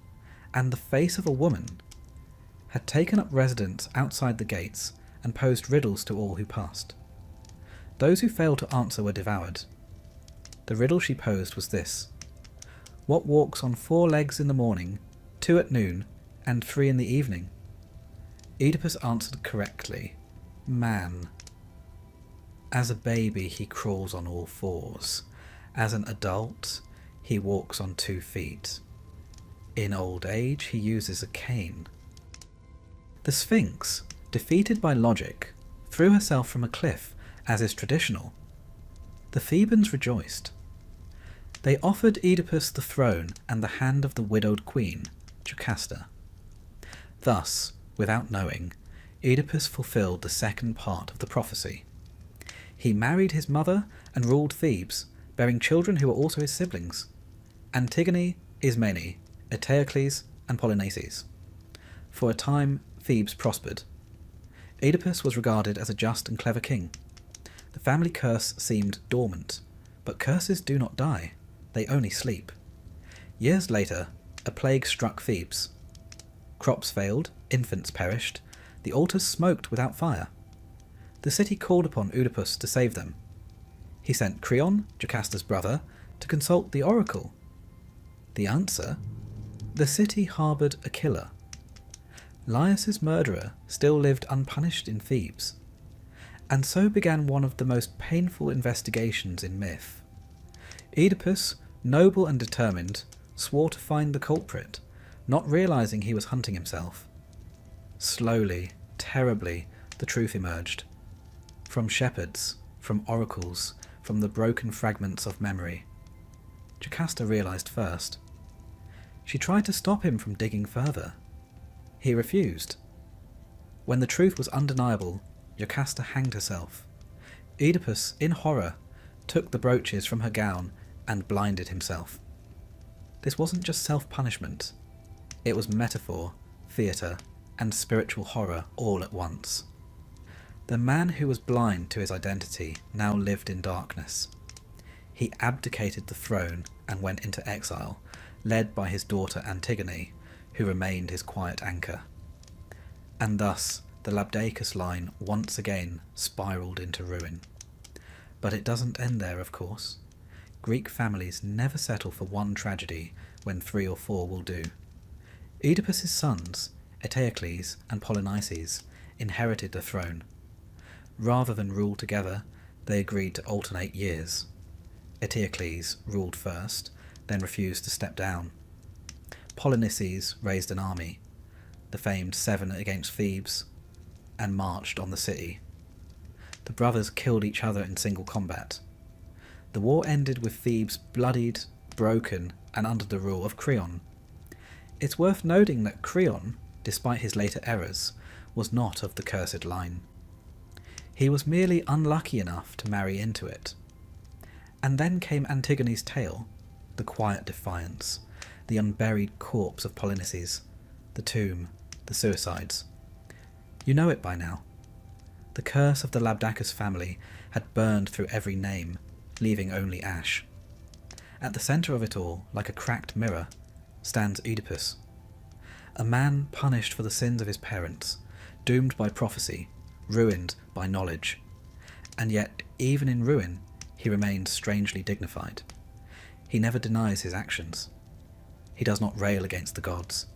and the face of a woman, had taken up residence outside the gates and posed riddles to all who passed. Those who failed to answer were devoured. The riddle she posed was this: what walks on 4 legs in the morning, 2 at noon, and 3 in the evening? Oedipus answered correctly: man. As a baby he crawls on all 4s. As an adult he walks on 2 feet. In old age he uses a cane. The Sphinx, defeated by logic, threw herself from a cliff, as is traditional. The Thebans rejoiced. They offered Oedipus the throne and the hand of the widowed queen, Jocasta. Thus, without knowing, Oedipus fulfilled the second part of the prophecy. He married his mother and ruled Thebes, bearing children who were also his siblings: Antigone, Ismene, Eteocles, and Polynices. For a time, Thebes prospered. Oedipus was regarded as a just and clever king. The family curse seemed dormant, but curses do not die, they only sleep. Years later, a plague struck Thebes. Crops failed, infants perished, the altars smoked without fire. The city called upon Oedipus to save them. He sent Creon, Jocasta's brother, to consult the oracle. The answer? The city harboured a killer. Laius's murderer still lived unpunished in Thebes, and so began one of the most painful investigations in myth. Oedipus, noble and determined, swore to find the culprit, not realizing he was hunting himself. Slowly, terribly, the truth emerged. From shepherds, from oracles, from the broken fragments of memory. Jocasta realized first. She tried to stop him from digging further. He refused. When the truth was undeniable, Jocasta hanged herself. Oedipus, in horror, took the brooches from her gown and blinded himself. This wasn't just self-punishment. It was metaphor, theatre, and spiritual horror all at once. The man who was blind to his identity now lived in darkness. He abdicated the throne and went into exile, led by his daughter Antigone, who remained his quiet anchor. And thus the Labdacus line once again spiralled into ruin. But it doesn't end there, of course. Greek families never settle for one tragedy when 3 or 4 will do. Oedipus's sons, Eteocles and Polynices, inherited the throne. Rather than rule together, they agreed to alternate years. Eteocles ruled first, then refused to step down. Polynices raised an army, the famed 7 against Thebes, and marched on the city. The brothers killed each other in single combat. The war ended with Thebes bloodied, broken, and under the rule of Creon. It's worth noting that Creon, despite his later errors, was not of the cursed line. He was merely unlucky enough to marry into it. And then came Antigone's tale, the quiet defiance, the unburied corpse of Polynices, the tomb, the suicides. You know it by now. The curse of the Labdacus family had burned through every name, leaving only ash. At the centre of it all, like a cracked mirror, stands Oedipus, a man punished for the sins of his parents, doomed by prophecy, ruined by knowledge. And yet, even in ruin, he remains strangely dignified. He never denies his actions. He does not rail against the gods.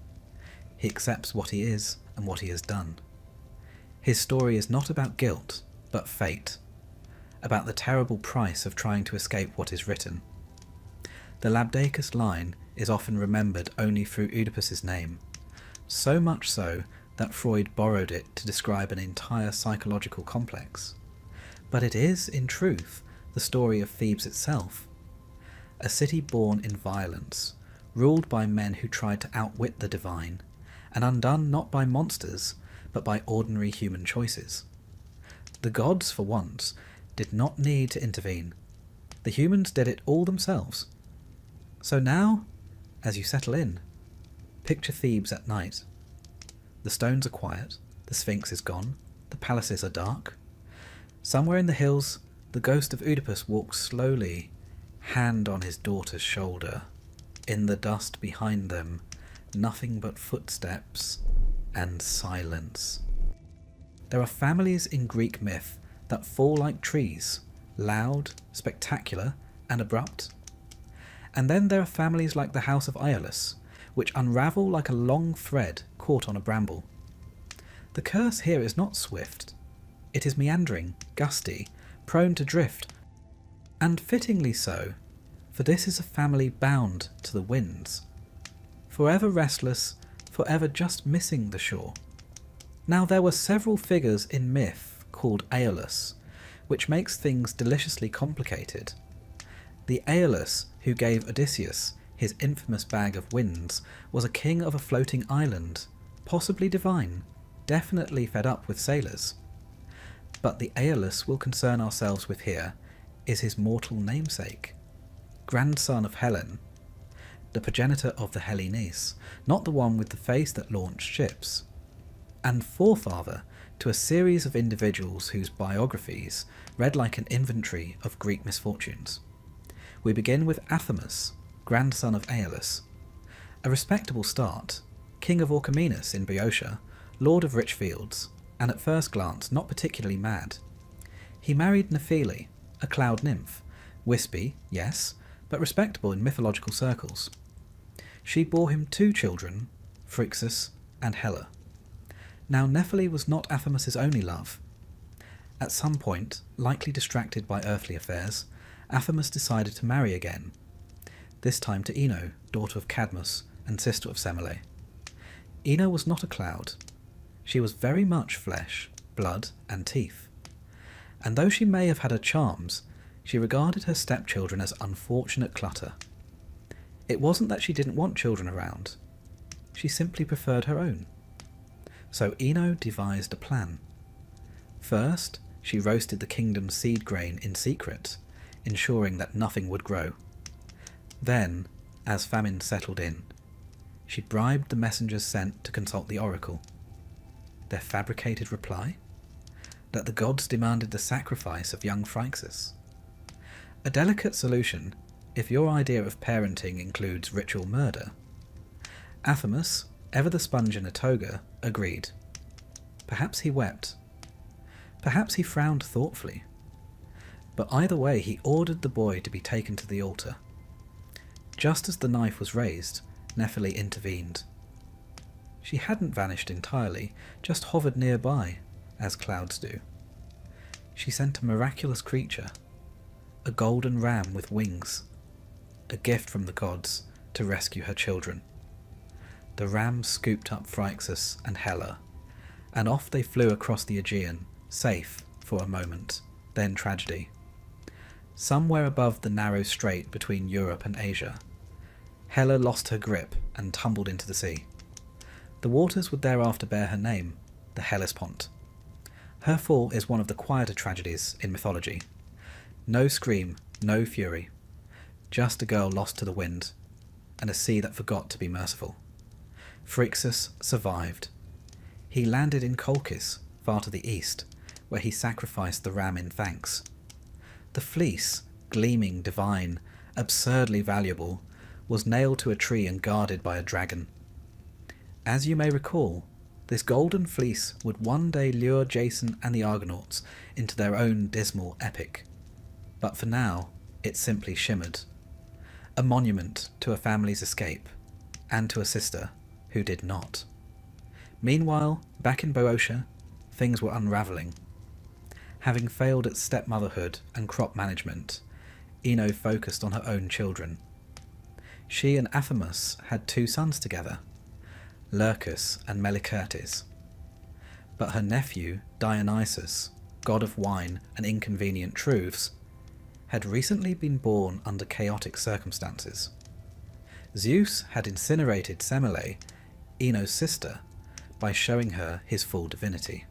He accepts what he is and what he has done. His story is not about guilt, but fate, about the terrible price of trying to escape what is written. The Labdacus line is often remembered only through Oedipus's name, so much so that Freud borrowed it to describe an entire psychological complex. But it is, in truth, the story of Thebes itself, a city born in violence, ruled by men who tried to outwit the divine, and undone not by monsters, but by ordinary human choices. The gods, for once, did not need to intervene. The humans did it all themselves. So now, as you settle in, picture Thebes at night. The stones are quiet, the Sphinx is gone, the palaces are dark. Somewhere in the hills, the ghost of Oedipus walks slowly, hand on his daughter's shoulder. In the dust behind them, nothing but footsteps and silence. There are families in Greek myth that fall like trees, loud, spectacular, and abrupt. And then there are families like the house of Iolus, which unravel like a long thread caught on a bramble. The curse here is not swift. It is meandering, gusty, prone to drift, and fittingly so, for this is a family bound to the winds, forever restless, forever just missing the shore. Now there were several figures in myth called Aeolus, which makes things deliciously complicated. The Aeolus who gave Odysseus his infamous bag of winds was a king of a floating island, possibly divine, definitely fed up with sailors. But the Aeolus we'll concern ourselves with here is his mortal namesake, grandson of Helen, the progenitor of the Hellenes, not the one with the face that launched ships, and forefather to a series of individuals whose biographies read like an inventory of Greek misfortunes. We begin with Athamas, grandson of Aeolus, a respectable start, king of Orchomenus in Boeotia, lord of rich fields, and at first glance not particularly mad. He married Nephele, a cloud nymph, wispy, yes, but respectable in mythological circles. She bore him 2 children, Phrixus and Helle. Now Nephele was not Athamas's only love. At some point, likely distracted by earthly affairs, Athamas decided to marry again, this time to Ino, daughter of Cadmus and sister of Semele. Ino was not a cloud. She was very much flesh, blood, and teeth. And though she may have had her charms, she regarded her stepchildren as unfortunate clutter. It wasn't that she didn't want children around. She simply preferred her own. So Ino devised a plan. First, she roasted the kingdom's seed grain in secret, ensuring that nothing would grow. Then, as famine settled in, she bribed the messengers sent to consult the oracle. Their fabricated reply? That the gods demanded the sacrifice of young Phrixus. A delicate solution if your idea of parenting includes ritual murder. Athamas, ever the sponge in a toga, agreed. Perhaps he wept. Perhaps he frowned thoughtfully. But either way, he ordered the boy to be taken to the altar. Just as the knife was raised, Nephele intervened. She hadn't vanished entirely, just hovered nearby, as clouds do. She sent a miraculous creature, a golden ram with wings, a gift from the gods to rescue her children. The ram scooped up Phrixus and Helle, and off they flew across the Aegean, safe for a moment, then tragedy. Somewhere above the narrow strait between Europe and Asia, Helle lost her grip and tumbled into the sea. The waters would thereafter bear her name, the Hellespont. Her fall is one of the quieter tragedies in mythology. No scream, no fury, just a girl lost to the wind, and a sea that forgot to be merciful. Phrixus survived. He landed in Colchis, far to the east, where he sacrificed the ram in thanks. The fleece, gleaming divine, absurdly valuable, was nailed to a tree and guarded by a dragon. As you may recall, this golden fleece would one day lure Jason and the Argonauts into their own dismal epic. But for now, it simply shimmered. A monument to a family's escape, and to a sister who did not. Meanwhile, back in Boeotia, things were unravelling. Having failed at stepmotherhood and crop management, Ino focused on her own children. She and Athamas had 2 sons together, Lurcus and Melicertes. But her nephew, Dionysus, god of wine and inconvenient truths, had recently been born under chaotic circumstances. Zeus had incinerated Semele, Ino's sister, by showing her his full divinity.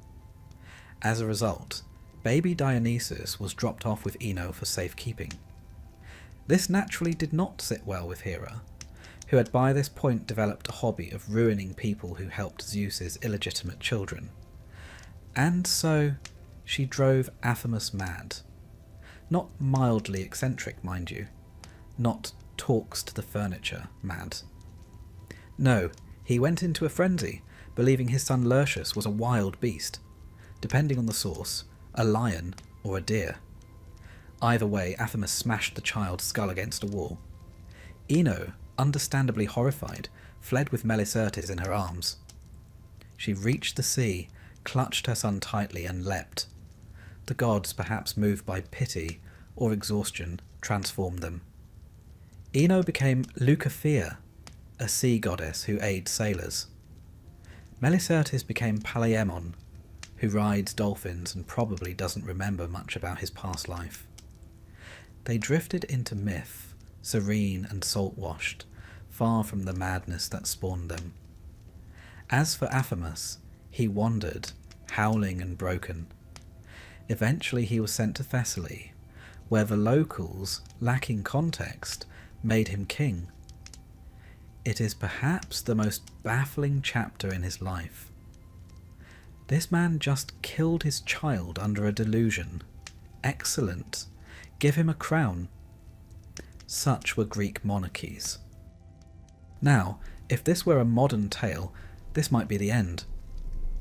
As a result, baby Dionysus was dropped off with Ino for safekeeping. This naturally did not sit well with Hera, who had by this point developed a hobby of ruining people who helped Zeus's illegitimate children. And so she drove Athamas mad. Not mildly eccentric, mind you. Not talks to the furniture mad. No, he went into a frenzy, believing his son Lurcus was a wild beast. Depending on the source, a lion or a deer. Either way, Athamas smashed the child's skull against a wall. Ino, understandably horrified, fled with Melicertes in her arms. She reached the sea, clutched her son tightly and leapt. The gods, perhaps moved by pity or exhaustion, transformed them. Ino became Leucothea, a sea goddess who aids sailors. Melicertes became Palaemon, who rides dolphins and probably doesn't remember much about his past life. They drifted into myth, serene and salt-washed, far from the madness that spawned them. As for Athamas, he wandered, howling and broken. Eventually he was sent to Thessaly, where the locals, lacking context, made him king. It is perhaps the most baffling chapter in his life. This man just killed his child under a delusion. Excellent. Give him a crown. Such were Greek monarchies. Now, if this were a modern tale, this might be the end.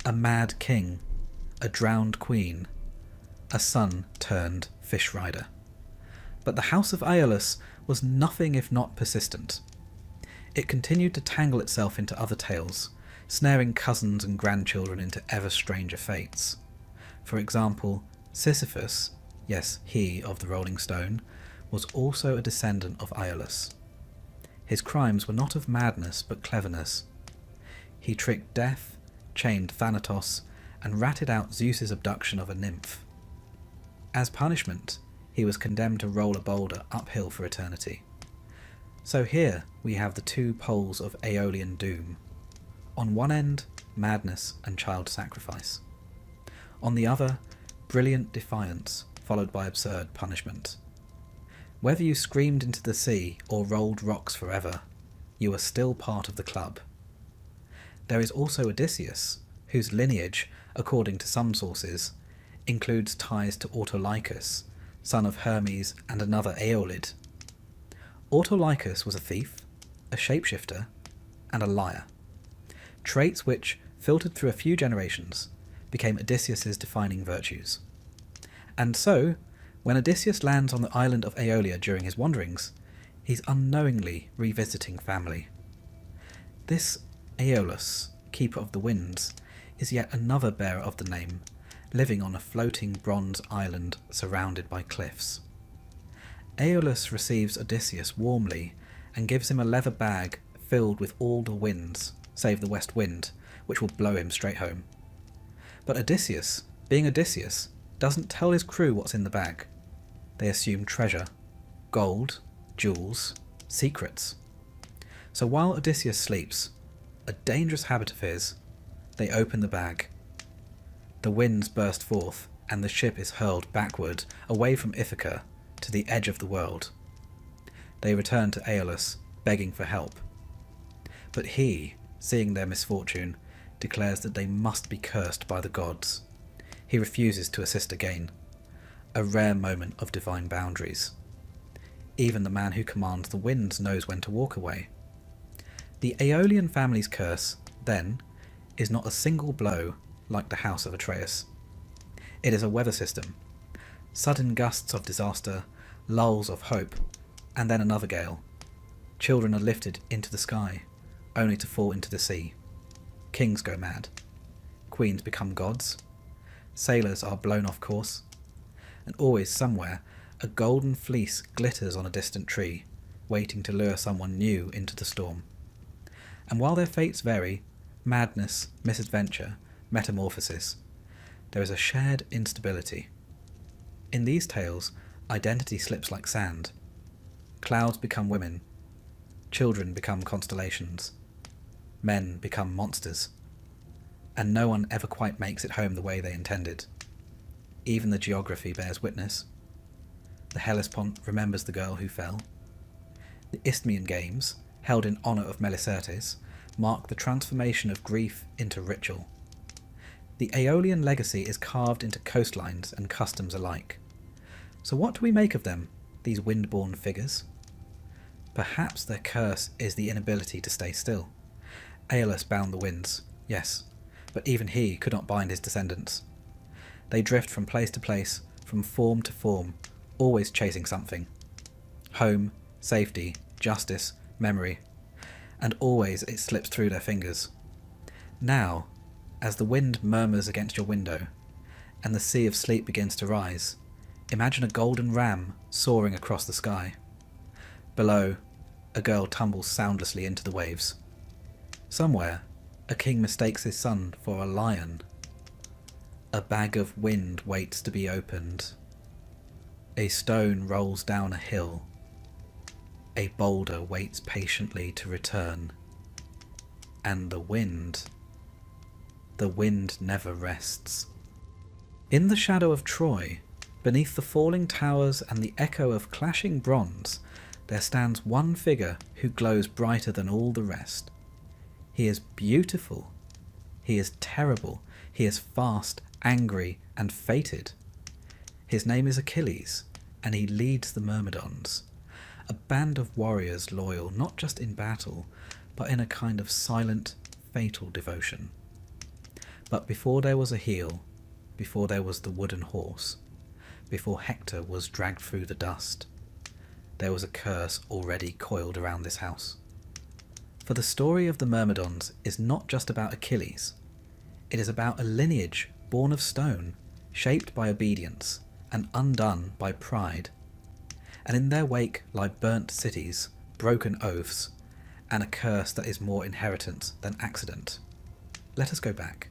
A mad king, a drowned queen, a son turned fish rider. But the house of Aeolus was nothing if not persistent. It continued to tangle itself into other tales, snaring cousins and grandchildren into ever stranger fates. For example, Sisyphus, yes, he of the Rolling Stone, was also a descendant of Aeolus. His crimes were not of madness but cleverness. He tricked death, chained Thanatos, and ratted out Zeus's abduction of a nymph. As punishment, he was condemned to roll a boulder uphill for eternity. So here we have the 2 poles of Aeolian doom. On one end, madness and child sacrifice. On the other, brilliant defiance, followed by absurd punishment. Whether you screamed into the sea or rolled rocks forever, you are still part of the club. There is also Odysseus, whose lineage, according to some sources, includes ties to Autolycus, son of Hermes and another Aeolid. Autolycus was a thief, a shapeshifter, and a liar. Traits which, filtered through a few generations, became Odysseus's defining virtues. And so, when Odysseus lands on the island of Aeolia during his wanderings, he's unknowingly revisiting family. This Aeolus, keeper of the winds, is yet another bearer of the name, living on a floating bronze island surrounded by cliffs. Aeolus receives Odysseus warmly and gives him a leather bag filled with all the winds, save the west wind, which will blow him straight home. But Odysseus, being Odysseus, doesn't tell his crew what's in the bag. They assume treasure, gold, jewels, secrets. So while Odysseus sleeps, a dangerous habit of his, they open the bag. The winds burst forth, and the ship is hurled backward, away from Ithaca, to the edge of the world. They return to Aeolus, begging for help. But he, seeing their misfortune, declares that they must be cursed by the gods. He refuses to assist again. A rare moment of divine boundaries. Even the man who commands the winds knows when to walk away. The Aeolian family's curse, then, is not a single blow like the House of Atreus. It is a weather system. Sudden gusts of disaster, lulls of hope, and then another gale. Children are lifted into the sky, only to fall into the sea. Kings go mad. Queens become gods. Sailors are blown off course. And always somewhere, a golden fleece glitters on a distant tree, waiting to lure someone new into the storm. And while their fates vary, madness, misadventure, metamorphosis, there is a shared instability. In these tales, identity slips like sand. Clouds become women. Children become constellations. Men become monsters. And no one ever quite makes it home the way they intended. Even the geography bears witness. The Hellespont remembers the girl who fell. The Isthmian Games, held in honour of Melicertes, mark the transformation of grief into ritual. The Aeolian legacy is carved into coastlines and customs alike. So what do we make of them, these wind-born figures? Perhaps their curse is the inability to stay still. Aeolus bound the winds, yes, but even he could not bind his descendants. They drift from place to place, from form to form, always chasing something. Home, safety, justice, memory, and always it slips through their fingers. Now, as the wind murmurs against your window, and the sea of sleep begins to rise, imagine a golden ram soaring across the sky. Below, a girl tumbles soundlessly into the waves. Somewhere, a king mistakes his son for a lion. A bag of wind waits to be opened. A stone rolls down a hill. A boulder waits patiently to return. And the wind never rests. In the shadow of Troy, beneath the falling towers and the echo of clashing bronze, there stands one figure who glows brighter than all the rest. He is beautiful. He is terrible. He is fast, angry, and fated. His name is Achilles, and he leads the Myrmidons, a band of warriors loyal not just in battle, but in a kind of silent, fatal devotion. But before there was a heel, before there was the wooden horse, before Hector was dragged through the dust, there was a curse already coiled around this house. For the story of the Myrmidons is not just about Achilles. It is about a lineage born of stone, shaped by obedience, and undone by pride. And in their wake lie burnt cities, broken oaths, and a curse that is more inheritance than accident. Let us go back.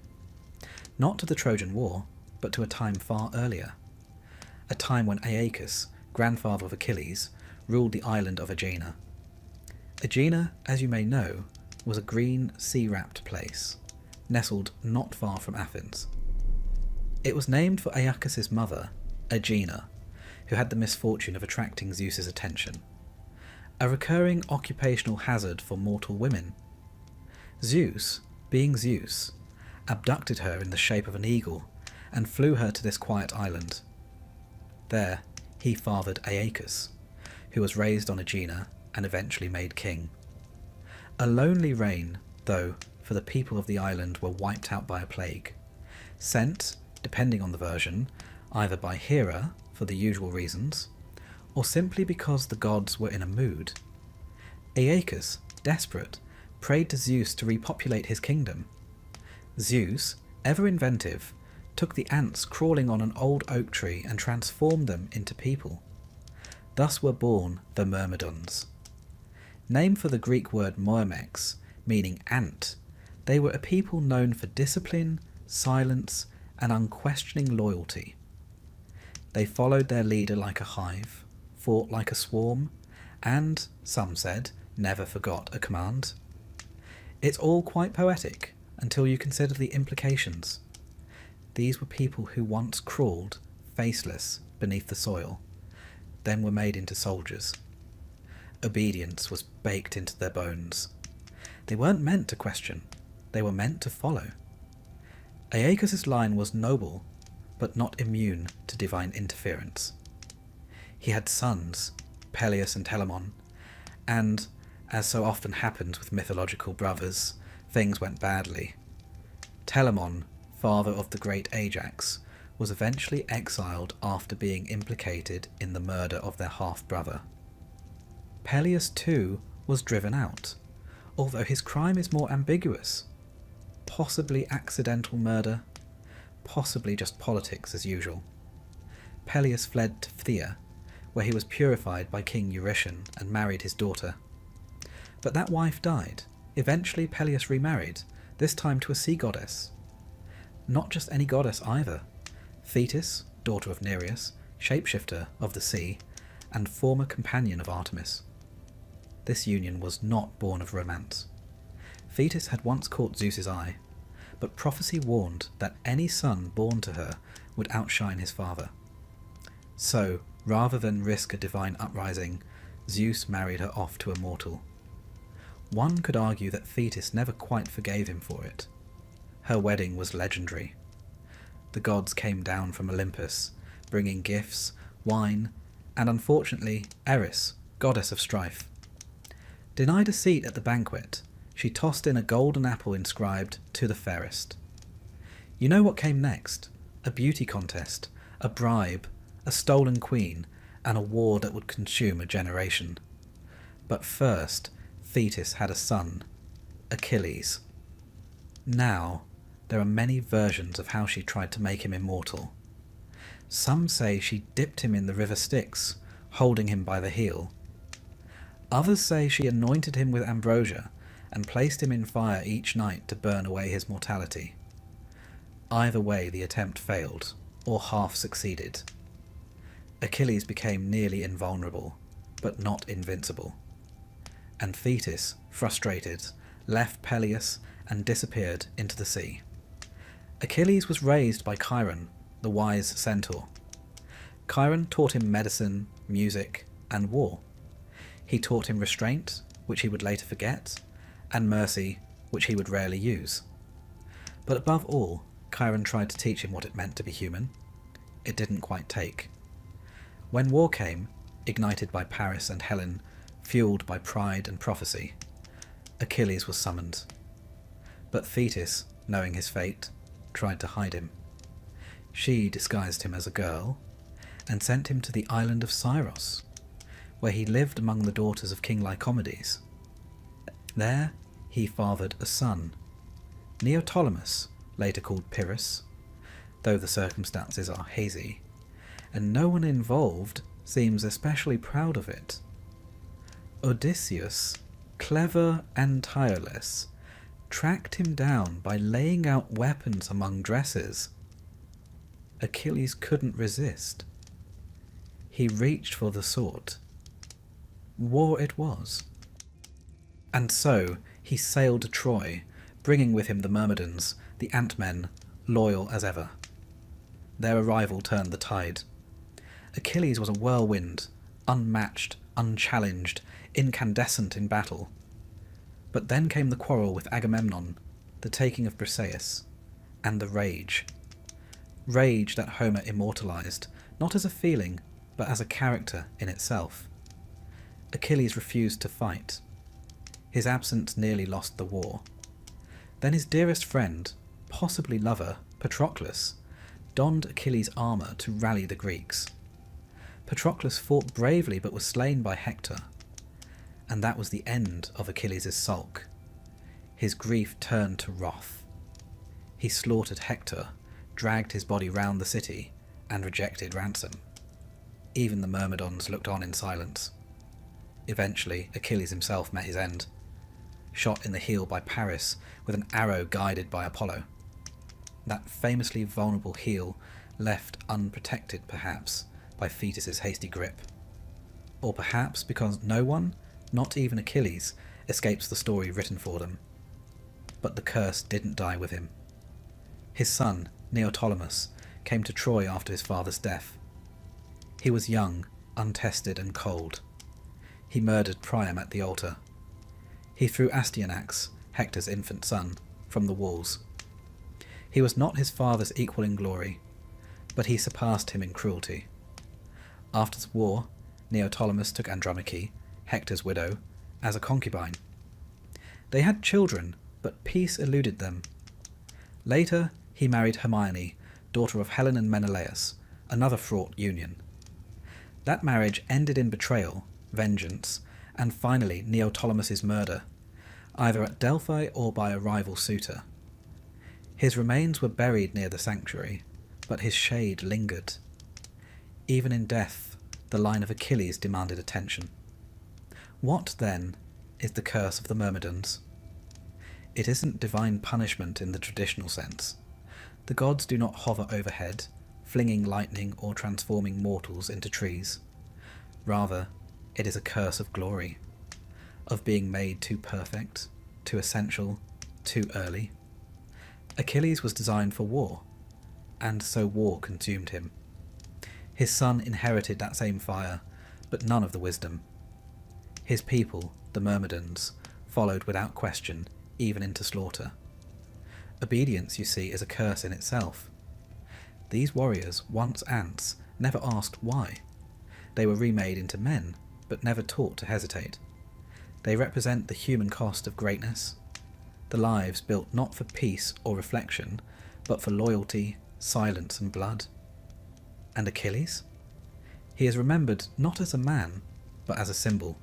Not to the Trojan War, but to a time far earlier. A time when Aeacus, grandfather of Achilles, ruled the island of Aegina. Aegina, as you may know, was a green, sea-wrapped place, nestled not far from Athens. It was named for Aeacus' mother, Aegina, who had the misfortune of attracting Zeus's attention, a recurring occupational hazard for mortal women. Zeus, being Zeus, abducted her in the shape of an eagle and flew her to this quiet island. There, he fathered Aeacus, who was raised on Aegina and eventually made king. A lonely reign, though, for the people of the island were wiped out by a plague, sent, depending on the version, either by Hera, for the usual reasons, or simply because the gods were in a mood. Aeacus, desperate, prayed to Zeus to repopulate his kingdom. Zeus, ever inventive, took the ants crawling on an old oak tree and transformed them into people. Thus were born the Myrmidons. Named for the Greek word moimex, meaning ant, they were a people known for discipline, silence, and unquestioning loyalty. They followed their leader like a hive, fought like a swarm, and, some said, never forgot a command. It's all quite poetic, until you consider the implications. These were people who once crawled, faceless, beneath the soil, then were made into soldiers. Obedience was baked into their bones. They weren't meant to question, they were meant to follow. Aeacus' line was noble, but not immune to divine interference. He had sons, Peleus and Telamon, and, as so often happens with mythological brothers, things went badly. Telamon, father of the great Ajax, was eventually exiled after being implicated in the murder of their half-brother. Peleus too was driven out, although his crime is more ambiguous. Possibly accidental murder, possibly just politics as usual. Peleus fled to Phthia, where he was purified by King Eurytion and married his daughter. But that wife died. Eventually Peleus remarried, this time to a sea goddess. Not just any goddess either. Thetis, daughter of Nereus, shapeshifter of the sea, and former companion of Artemis. This union was not born of romance. Thetis had once caught Zeus's eye, but prophecy warned that any son born to her would outshine his father. So, rather than risk a divine uprising, Zeus married her off to a mortal. One could argue that Thetis never quite forgave him for it. Her wedding was legendary. The gods came down from Olympus, bringing gifts, wine, and unfortunately Eris, goddess of strife. Denied a seat at the banquet, she tossed in a golden apple inscribed, "To the fairest." You know what came next? A beauty contest, a bribe, a stolen queen, and a war that would consume a generation. But first, Thetis had a son, Achilles. Now, there are many versions of how she tried to make him immortal. Some say she dipped him in the river Styx, holding him by the heel. Others say she anointed him with ambrosia and placed him in fire each night to burn away his mortality. Either way, the attempt failed, or half succeeded. Achilles became nearly invulnerable, but not invincible. And Thetis, frustrated, left Peleus and disappeared into the sea. Achilles was raised by Chiron, the wise centaur. Chiron taught him medicine, music, and war. He taught him restraint, which he would later forget, and mercy, which he would rarely use. But above all, Chiron tried to teach him what it meant to be human. It didn't quite take. When war came, ignited by Paris and Helen, fueled by pride and prophecy, Achilles was summoned. But Thetis, knowing his fate, tried to hide him. She disguised him as a girl and sent him to the island of Syros, where he lived among the daughters of King Lycomedes. There he fathered a son, Neoptolemus, later called Pyrrhus, though the circumstances are hazy, and no one involved seems especially proud of it. Odysseus, clever and tireless, tracked him down by laying out weapons among dresses. Achilles couldn't resist. He reached for the sword. War it was. And so he sailed to Troy, bringing with him the Myrmidons, the Ant-Men, loyal as ever. Their arrival turned the tide. Achilles was a whirlwind, unmatched, unchallenged, incandescent in battle. But then came the quarrel with Agamemnon, the taking of Briseis, and the rage. Rage that Homer immortalized, not as a feeling, but as a character in itself. Achilles refused to fight. His absence nearly lost the war. Then his dearest friend, possibly lover, Patroclus, donned Achilles' armour to rally the Greeks. Patroclus fought bravely but was slain by Hector. And that was the end of Achilles' sulk. His grief turned to wrath. He slaughtered Hector, dragged his body round the city, and rejected ransom. Even the Myrmidons looked on in silence. Eventually, Achilles himself met his end, shot in the heel by Paris with an arrow guided by Apollo. That famously vulnerable heel left unprotected, perhaps, by Thetis' hasty grip. Or perhaps because no one, not even Achilles, escapes the story written for them. But the curse didn't die with him. His son, Neoptolemus, came to Troy after his father's death. He was young, untested and cold. He murdered Priam at the altar. He threw Astyanax, Hector's infant son, from the walls. He was not his father's equal in glory, but he surpassed him in cruelty. After the war, Neoptolemus took Andromache, Hector's widow, as a concubine. They had children, but peace eluded them. Later, he married Hermione, daughter of Helen and Menelaus, another fraught union. That marriage ended in betrayal, vengeance, and finally Neoptolemus's murder, either at Delphi or by a rival suitor. His remains were buried near the sanctuary, but his shade lingered. Even in death, the line of Achilles demanded attention. What, then, is the curse of the Myrmidons? It isn't divine punishment in the traditional sense. The gods do not hover overhead, flinging lightning or transforming mortals into trees. Rather, it is a curse of glory, of being made too perfect, too essential, too early. Achilles was designed for war, and so war consumed him. His son inherited that same fire, but none of the wisdom. His people, the Myrmidons, followed without question, even into slaughter. Obedience, you see, is a curse in itself. These warriors, once ants, never asked why. They were remade into men, but never taught to hesitate. They represent the human cost of greatness, the lives built not for peace or reflection, but for loyalty, silence and blood. And Achilles? He is remembered not as a man, but as a symbol.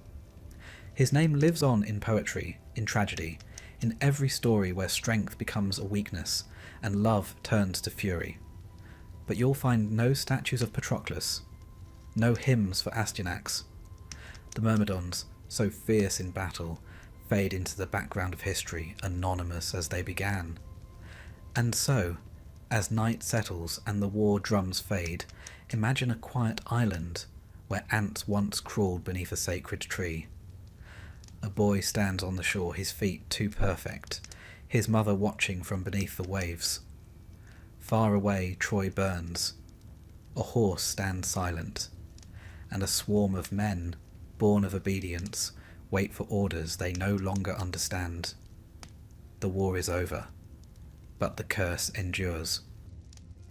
His name lives on in poetry, in tragedy, in every story where strength becomes a weakness and love turns to fury. But you'll find no statues of Patroclus, no hymns for Astyanax. The Myrmidons, so fierce in battle, fade into the background of history, anonymous as they began. And so, as night settles and the war drums fade, imagine a quiet island where ants once crawled beneath a sacred tree. A boy stands on the shore, his feet too perfect, his mother watching from beneath the waves. Far away Troy burns. A horse stands silent, and a swarm of men, born of obedience, wait for orders they no longer understand. The war is over, but the curse endures.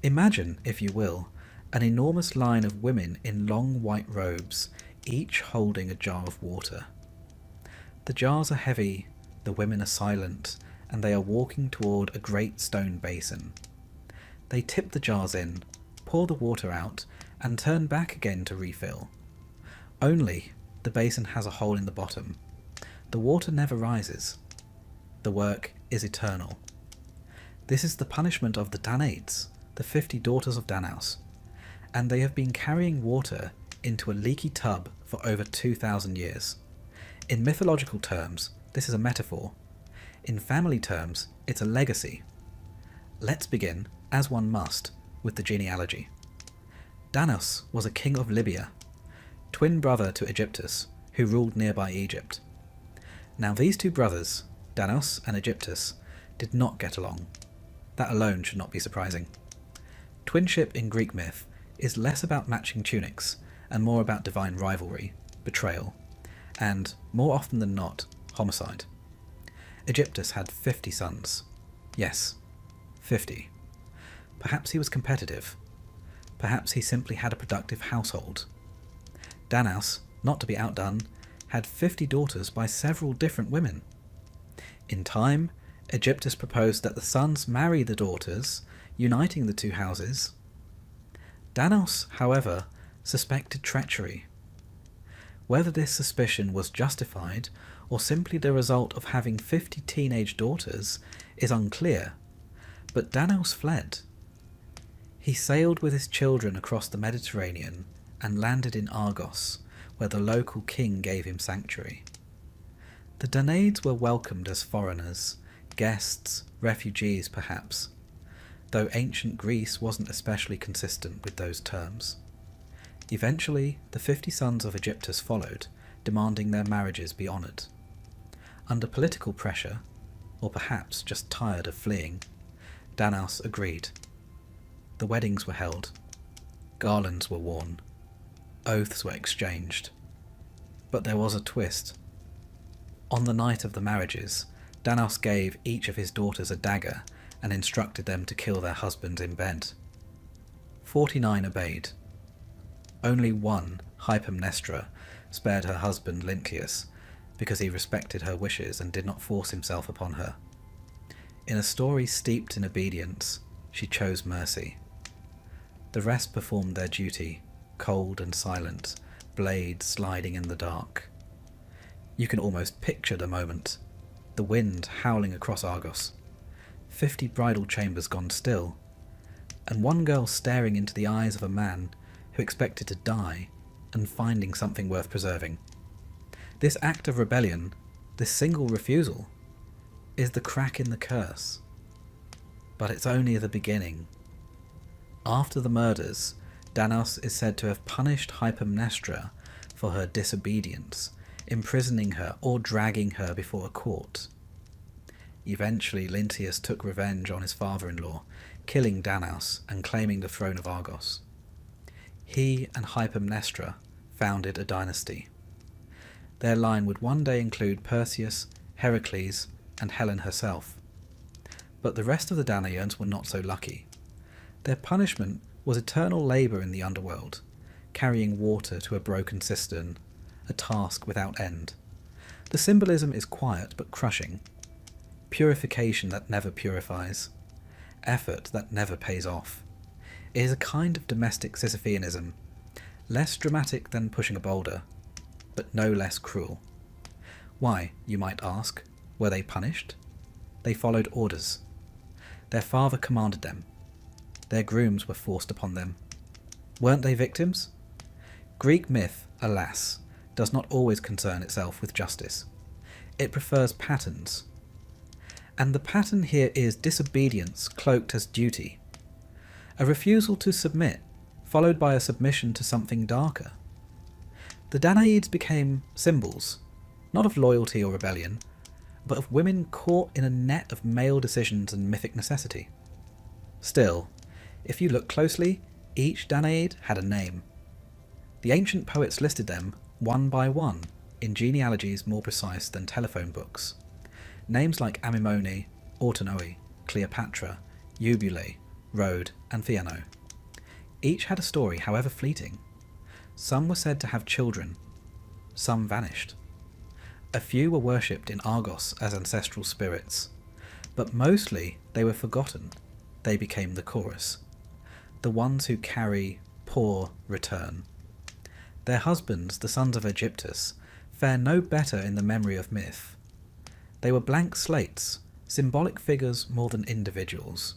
Imagine, if you will, an enormous line of women in long white robes, each holding a jar of water. The jars are heavy, the women are silent, and they are walking toward a great stone basin. They tip the jars in, pour the water out, and turn back again to refill. Only, the basin has a hole in the bottom. The water never rises. The work is eternal. This is the punishment of the Danaids, the 50 daughters of Danaus, and they have been carrying water into a leaky tub for over 2,000 years. In mythological terms, this is a metaphor. In family terms, it's a legacy. Let's begin, as one must, with the genealogy. Danos was a king of Libya, twin brother to Aegyptus, who ruled nearby Egypt. Now these two brothers, Danos and Aegyptus, did not get along. That alone should not be surprising. Twinship in Greek myth is less about matching tunics and more about divine rivalry, betrayal, and, more often than not, homicide. Aegyptus had 50 sons. Yes, 50. Perhaps he was competitive. Perhaps he simply had a productive household. Danaus, not to be outdone, had 50 daughters by several different women. In time, Aegyptus proposed that the sons marry the daughters, uniting the two houses. Danaus, however, suspected treachery. Whether this suspicion was justified or simply the result of having 50 teenage daughters is unclear, but Danaus fled. He sailed with his children across the Mediterranean and landed in Argos, where the local king gave him sanctuary. The Danaids were welcomed as foreigners, guests, refugees perhaps, though ancient Greece wasn't especially consistent with those terms. Eventually, the 50 sons of Aegyptus followed, demanding their marriages be honoured. Under political pressure, or perhaps just tired of fleeing, Danaus agreed. The weddings were held. Garlands were worn. Oaths were exchanged. But there was a twist. On the night of the marriages, Danaus gave each of his daughters a dagger and instructed them to kill their husbands in bed. 49 obeyed. Only one, Hypermnestra, spared her husband Lynceus, because he respected her wishes and did not force himself upon her. In a story steeped in obedience, she chose mercy. The rest performed their duty, cold and silent, blades sliding in the dark. You can almost picture the moment, the wind howling across Argos, 50 bridal chambers gone still, and one girl staring into the eyes of a man who expected to die and finding something worth preserving. This act of rebellion, this single refusal, is the crack in the curse. But it's only the beginning. After the murders, Delos is said to have punished Hypermnestra for her disobedience, imprisoning her or dragging her before a court. Eventually Lynceus took revenge on his father-in-law, killing Delos and claiming the throne of Argos. He and Hypermnestra founded a dynasty. Their line would one day include Perseus, Heracles, and Helen herself. But the rest of the Danaans were not so lucky. Their punishment was eternal labour in the underworld, carrying water to a broken cistern, a task without end. The symbolism is quiet but crushing. Purification that never purifies. Effort that never pays off. It is a kind of domestic Sisypheanism, less dramatic than pushing a boulder, but no less cruel. Why, you might ask, were they punished? They followed orders. Their father commanded them. Their grooms were forced upon them. Weren't they victims? Greek myth, alas, does not always concern itself with justice. It prefers patterns. And the pattern here is disobedience cloaked as duty. A refusal to submit, followed by a submission to something darker. The Danaans became symbols, not of loyalty or rebellion, but of women caught in a net of male decisions and mythic necessity. Still, if you look closely, each Danaid had a name. The ancient poets listed them one by one in genealogies more precise than telephone books. Names like Amymone, Autonoe, Cleopatra, Eubule, Rhode, and Theano. Each had a story, however fleeting. Some were said to have children. Some vanished. A few were worshipped in Argos as ancestral spirits, but mostly they were forgotten. They became the chorus. The ones who carry, pour, return. Their husbands, the sons of Aegyptus, fare no better in the memory of myth. They were blank slates, symbolic figures more than individuals.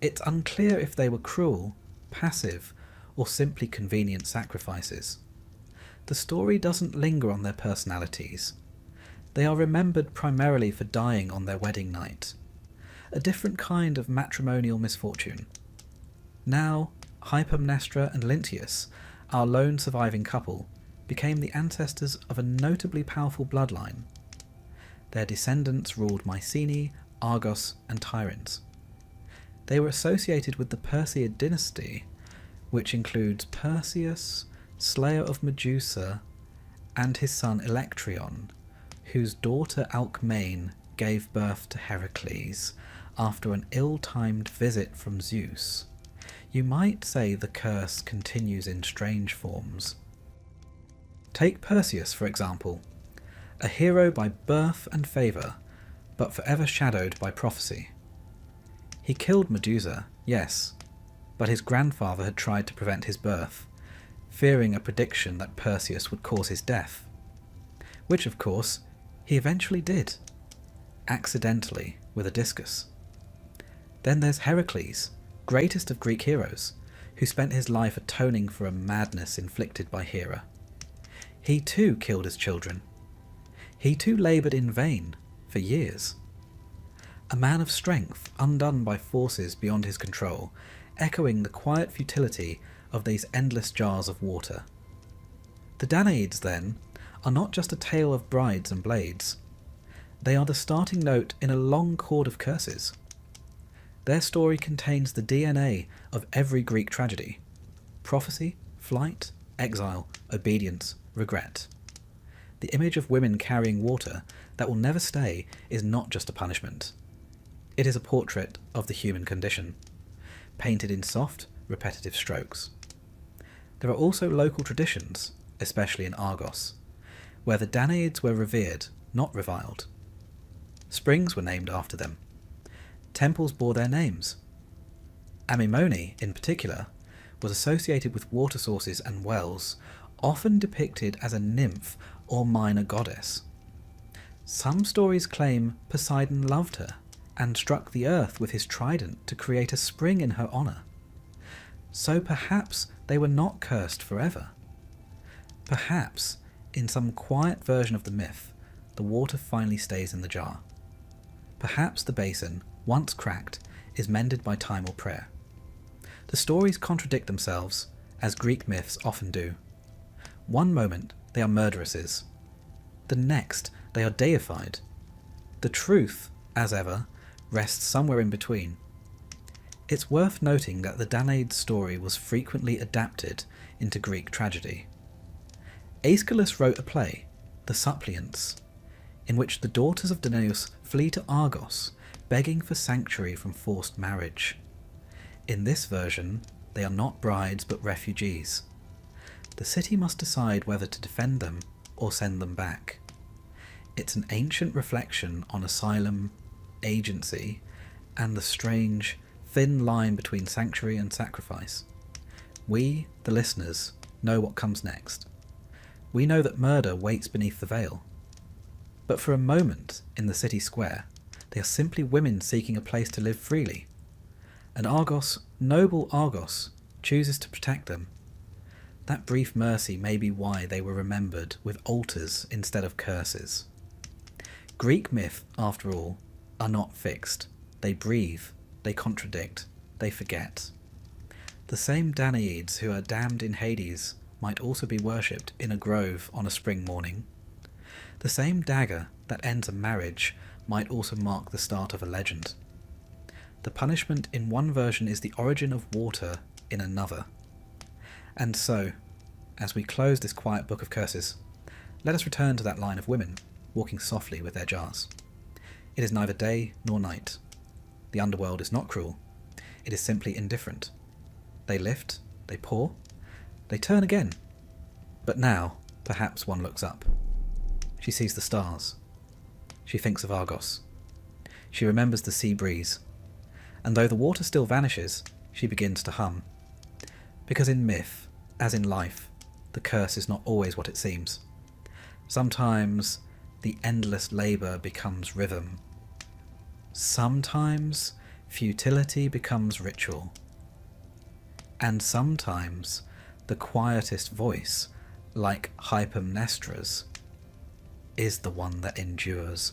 It's unclear if they were cruel, passive, or simply convenient sacrifices. The story doesn't linger on their personalities. They are remembered primarily for dying on their wedding night. A different kind of matrimonial misfortune. Now, Hypermnestra and Lynceus, our lone surviving couple, became the ancestors of a notably powerful bloodline. Their descendants ruled Mycenae, Argos, and Tiryns. They were associated with the Perseid dynasty, which includes Perseus, slayer of Medusa, and his son Electreon, whose daughter Alcmene gave birth to Heracles after an ill-timed visit from Zeus. You might say the curse continues in strange forms. Take Perseus, for example, a hero by birth and favour, but forever shadowed by prophecy. He killed Medusa, yes, but his grandfather had tried to prevent his birth, fearing a prediction that Perseus would cause his death. Which, of course, he eventually did, accidentally with a discus. Then there's Heracles, greatest of Greek heroes, who spent his life atoning for a madness inflicted by Hera. He too killed his children. He too laboured in vain for years. A man of strength, undone by forces beyond his control, echoing the quiet futility of these endless jars of water. The Danaids, then, are not just a tale of brides and blades. They are the starting note in a long chord of curses. Their story contains the DNA of every Greek tragedy: prophecy, flight, exile, obedience, regret. The image of women carrying water that will never stay is not just a punishment. It is a portrait of the human condition, painted in soft, repetitive strokes. There are also local traditions, especially in Argos, where the Danaids were revered, not reviled. Springs were named after them. Temples bore their names. Amymone, in particular, was associated with water sources and wells, often depicted as a nymph or minor goddess. Some stories claim Poseidon loved her and struck the earth with his trident to create a spring in her honour. So perhaps they were not cursed forever. Perhaps, in some quiet version of the myth, the water finally stays in the jar. Perhaps the basin, once cracked, is mended by time or prayer. The stories contradict themselves, as Greek myths often do. One moment they are murderesses. The next they are deified. The truth, as ever, rests somewhere in between. It's worth noting that the Danaid story was frequently adapted into Greek tragedy. Aeschylus wrote a play, The Suppliants, in which the daughters of Delos flee to Argos, begging for sanctuary from forced marriage. In this version, they are not brides but refugees. The city must decide whether to defend them or send them back. It's an ancient reflection on asylum, agency, and the strange, thin line between sanctuary and sacrifice. We, the listeners, know what comes next. We know that murder waits beneath the veil. But for a moment, in the city square, they are simply women seeking a place to live freely. And Argos, noble Argos, chooses to protect them. That brief mercy may be why they were remembered with altars instead of curses. Greek myth, after all, are not fixed. They breathe, they contradict, they forget. The same Danaids who are damned in Hades might also be worshipped in a grove on a spring morning. The same dagger that ends a marriage might also mark the start of a legend. The punishment in one version is the origin of water in another. And so, as we close this quiet book of curses, let us return to that line of women walking softly with their jars. It is neither day nor night. The underworld is not cruel. It is simply indifferent. They lift, they pour, they turn again. But now, perhaps one looks up. She sees the stars. She thinks of Argos. She remembers the sea breeze. And though the water still vanishes, she begins to hum. Because in myth, as in life, the curse is not always what it seems. Sometimes the endless labour becomes rhythm. Sometimes futility becomes ritual. And sometimes the quietest voice, like Hypermnestra's, is the one that endures.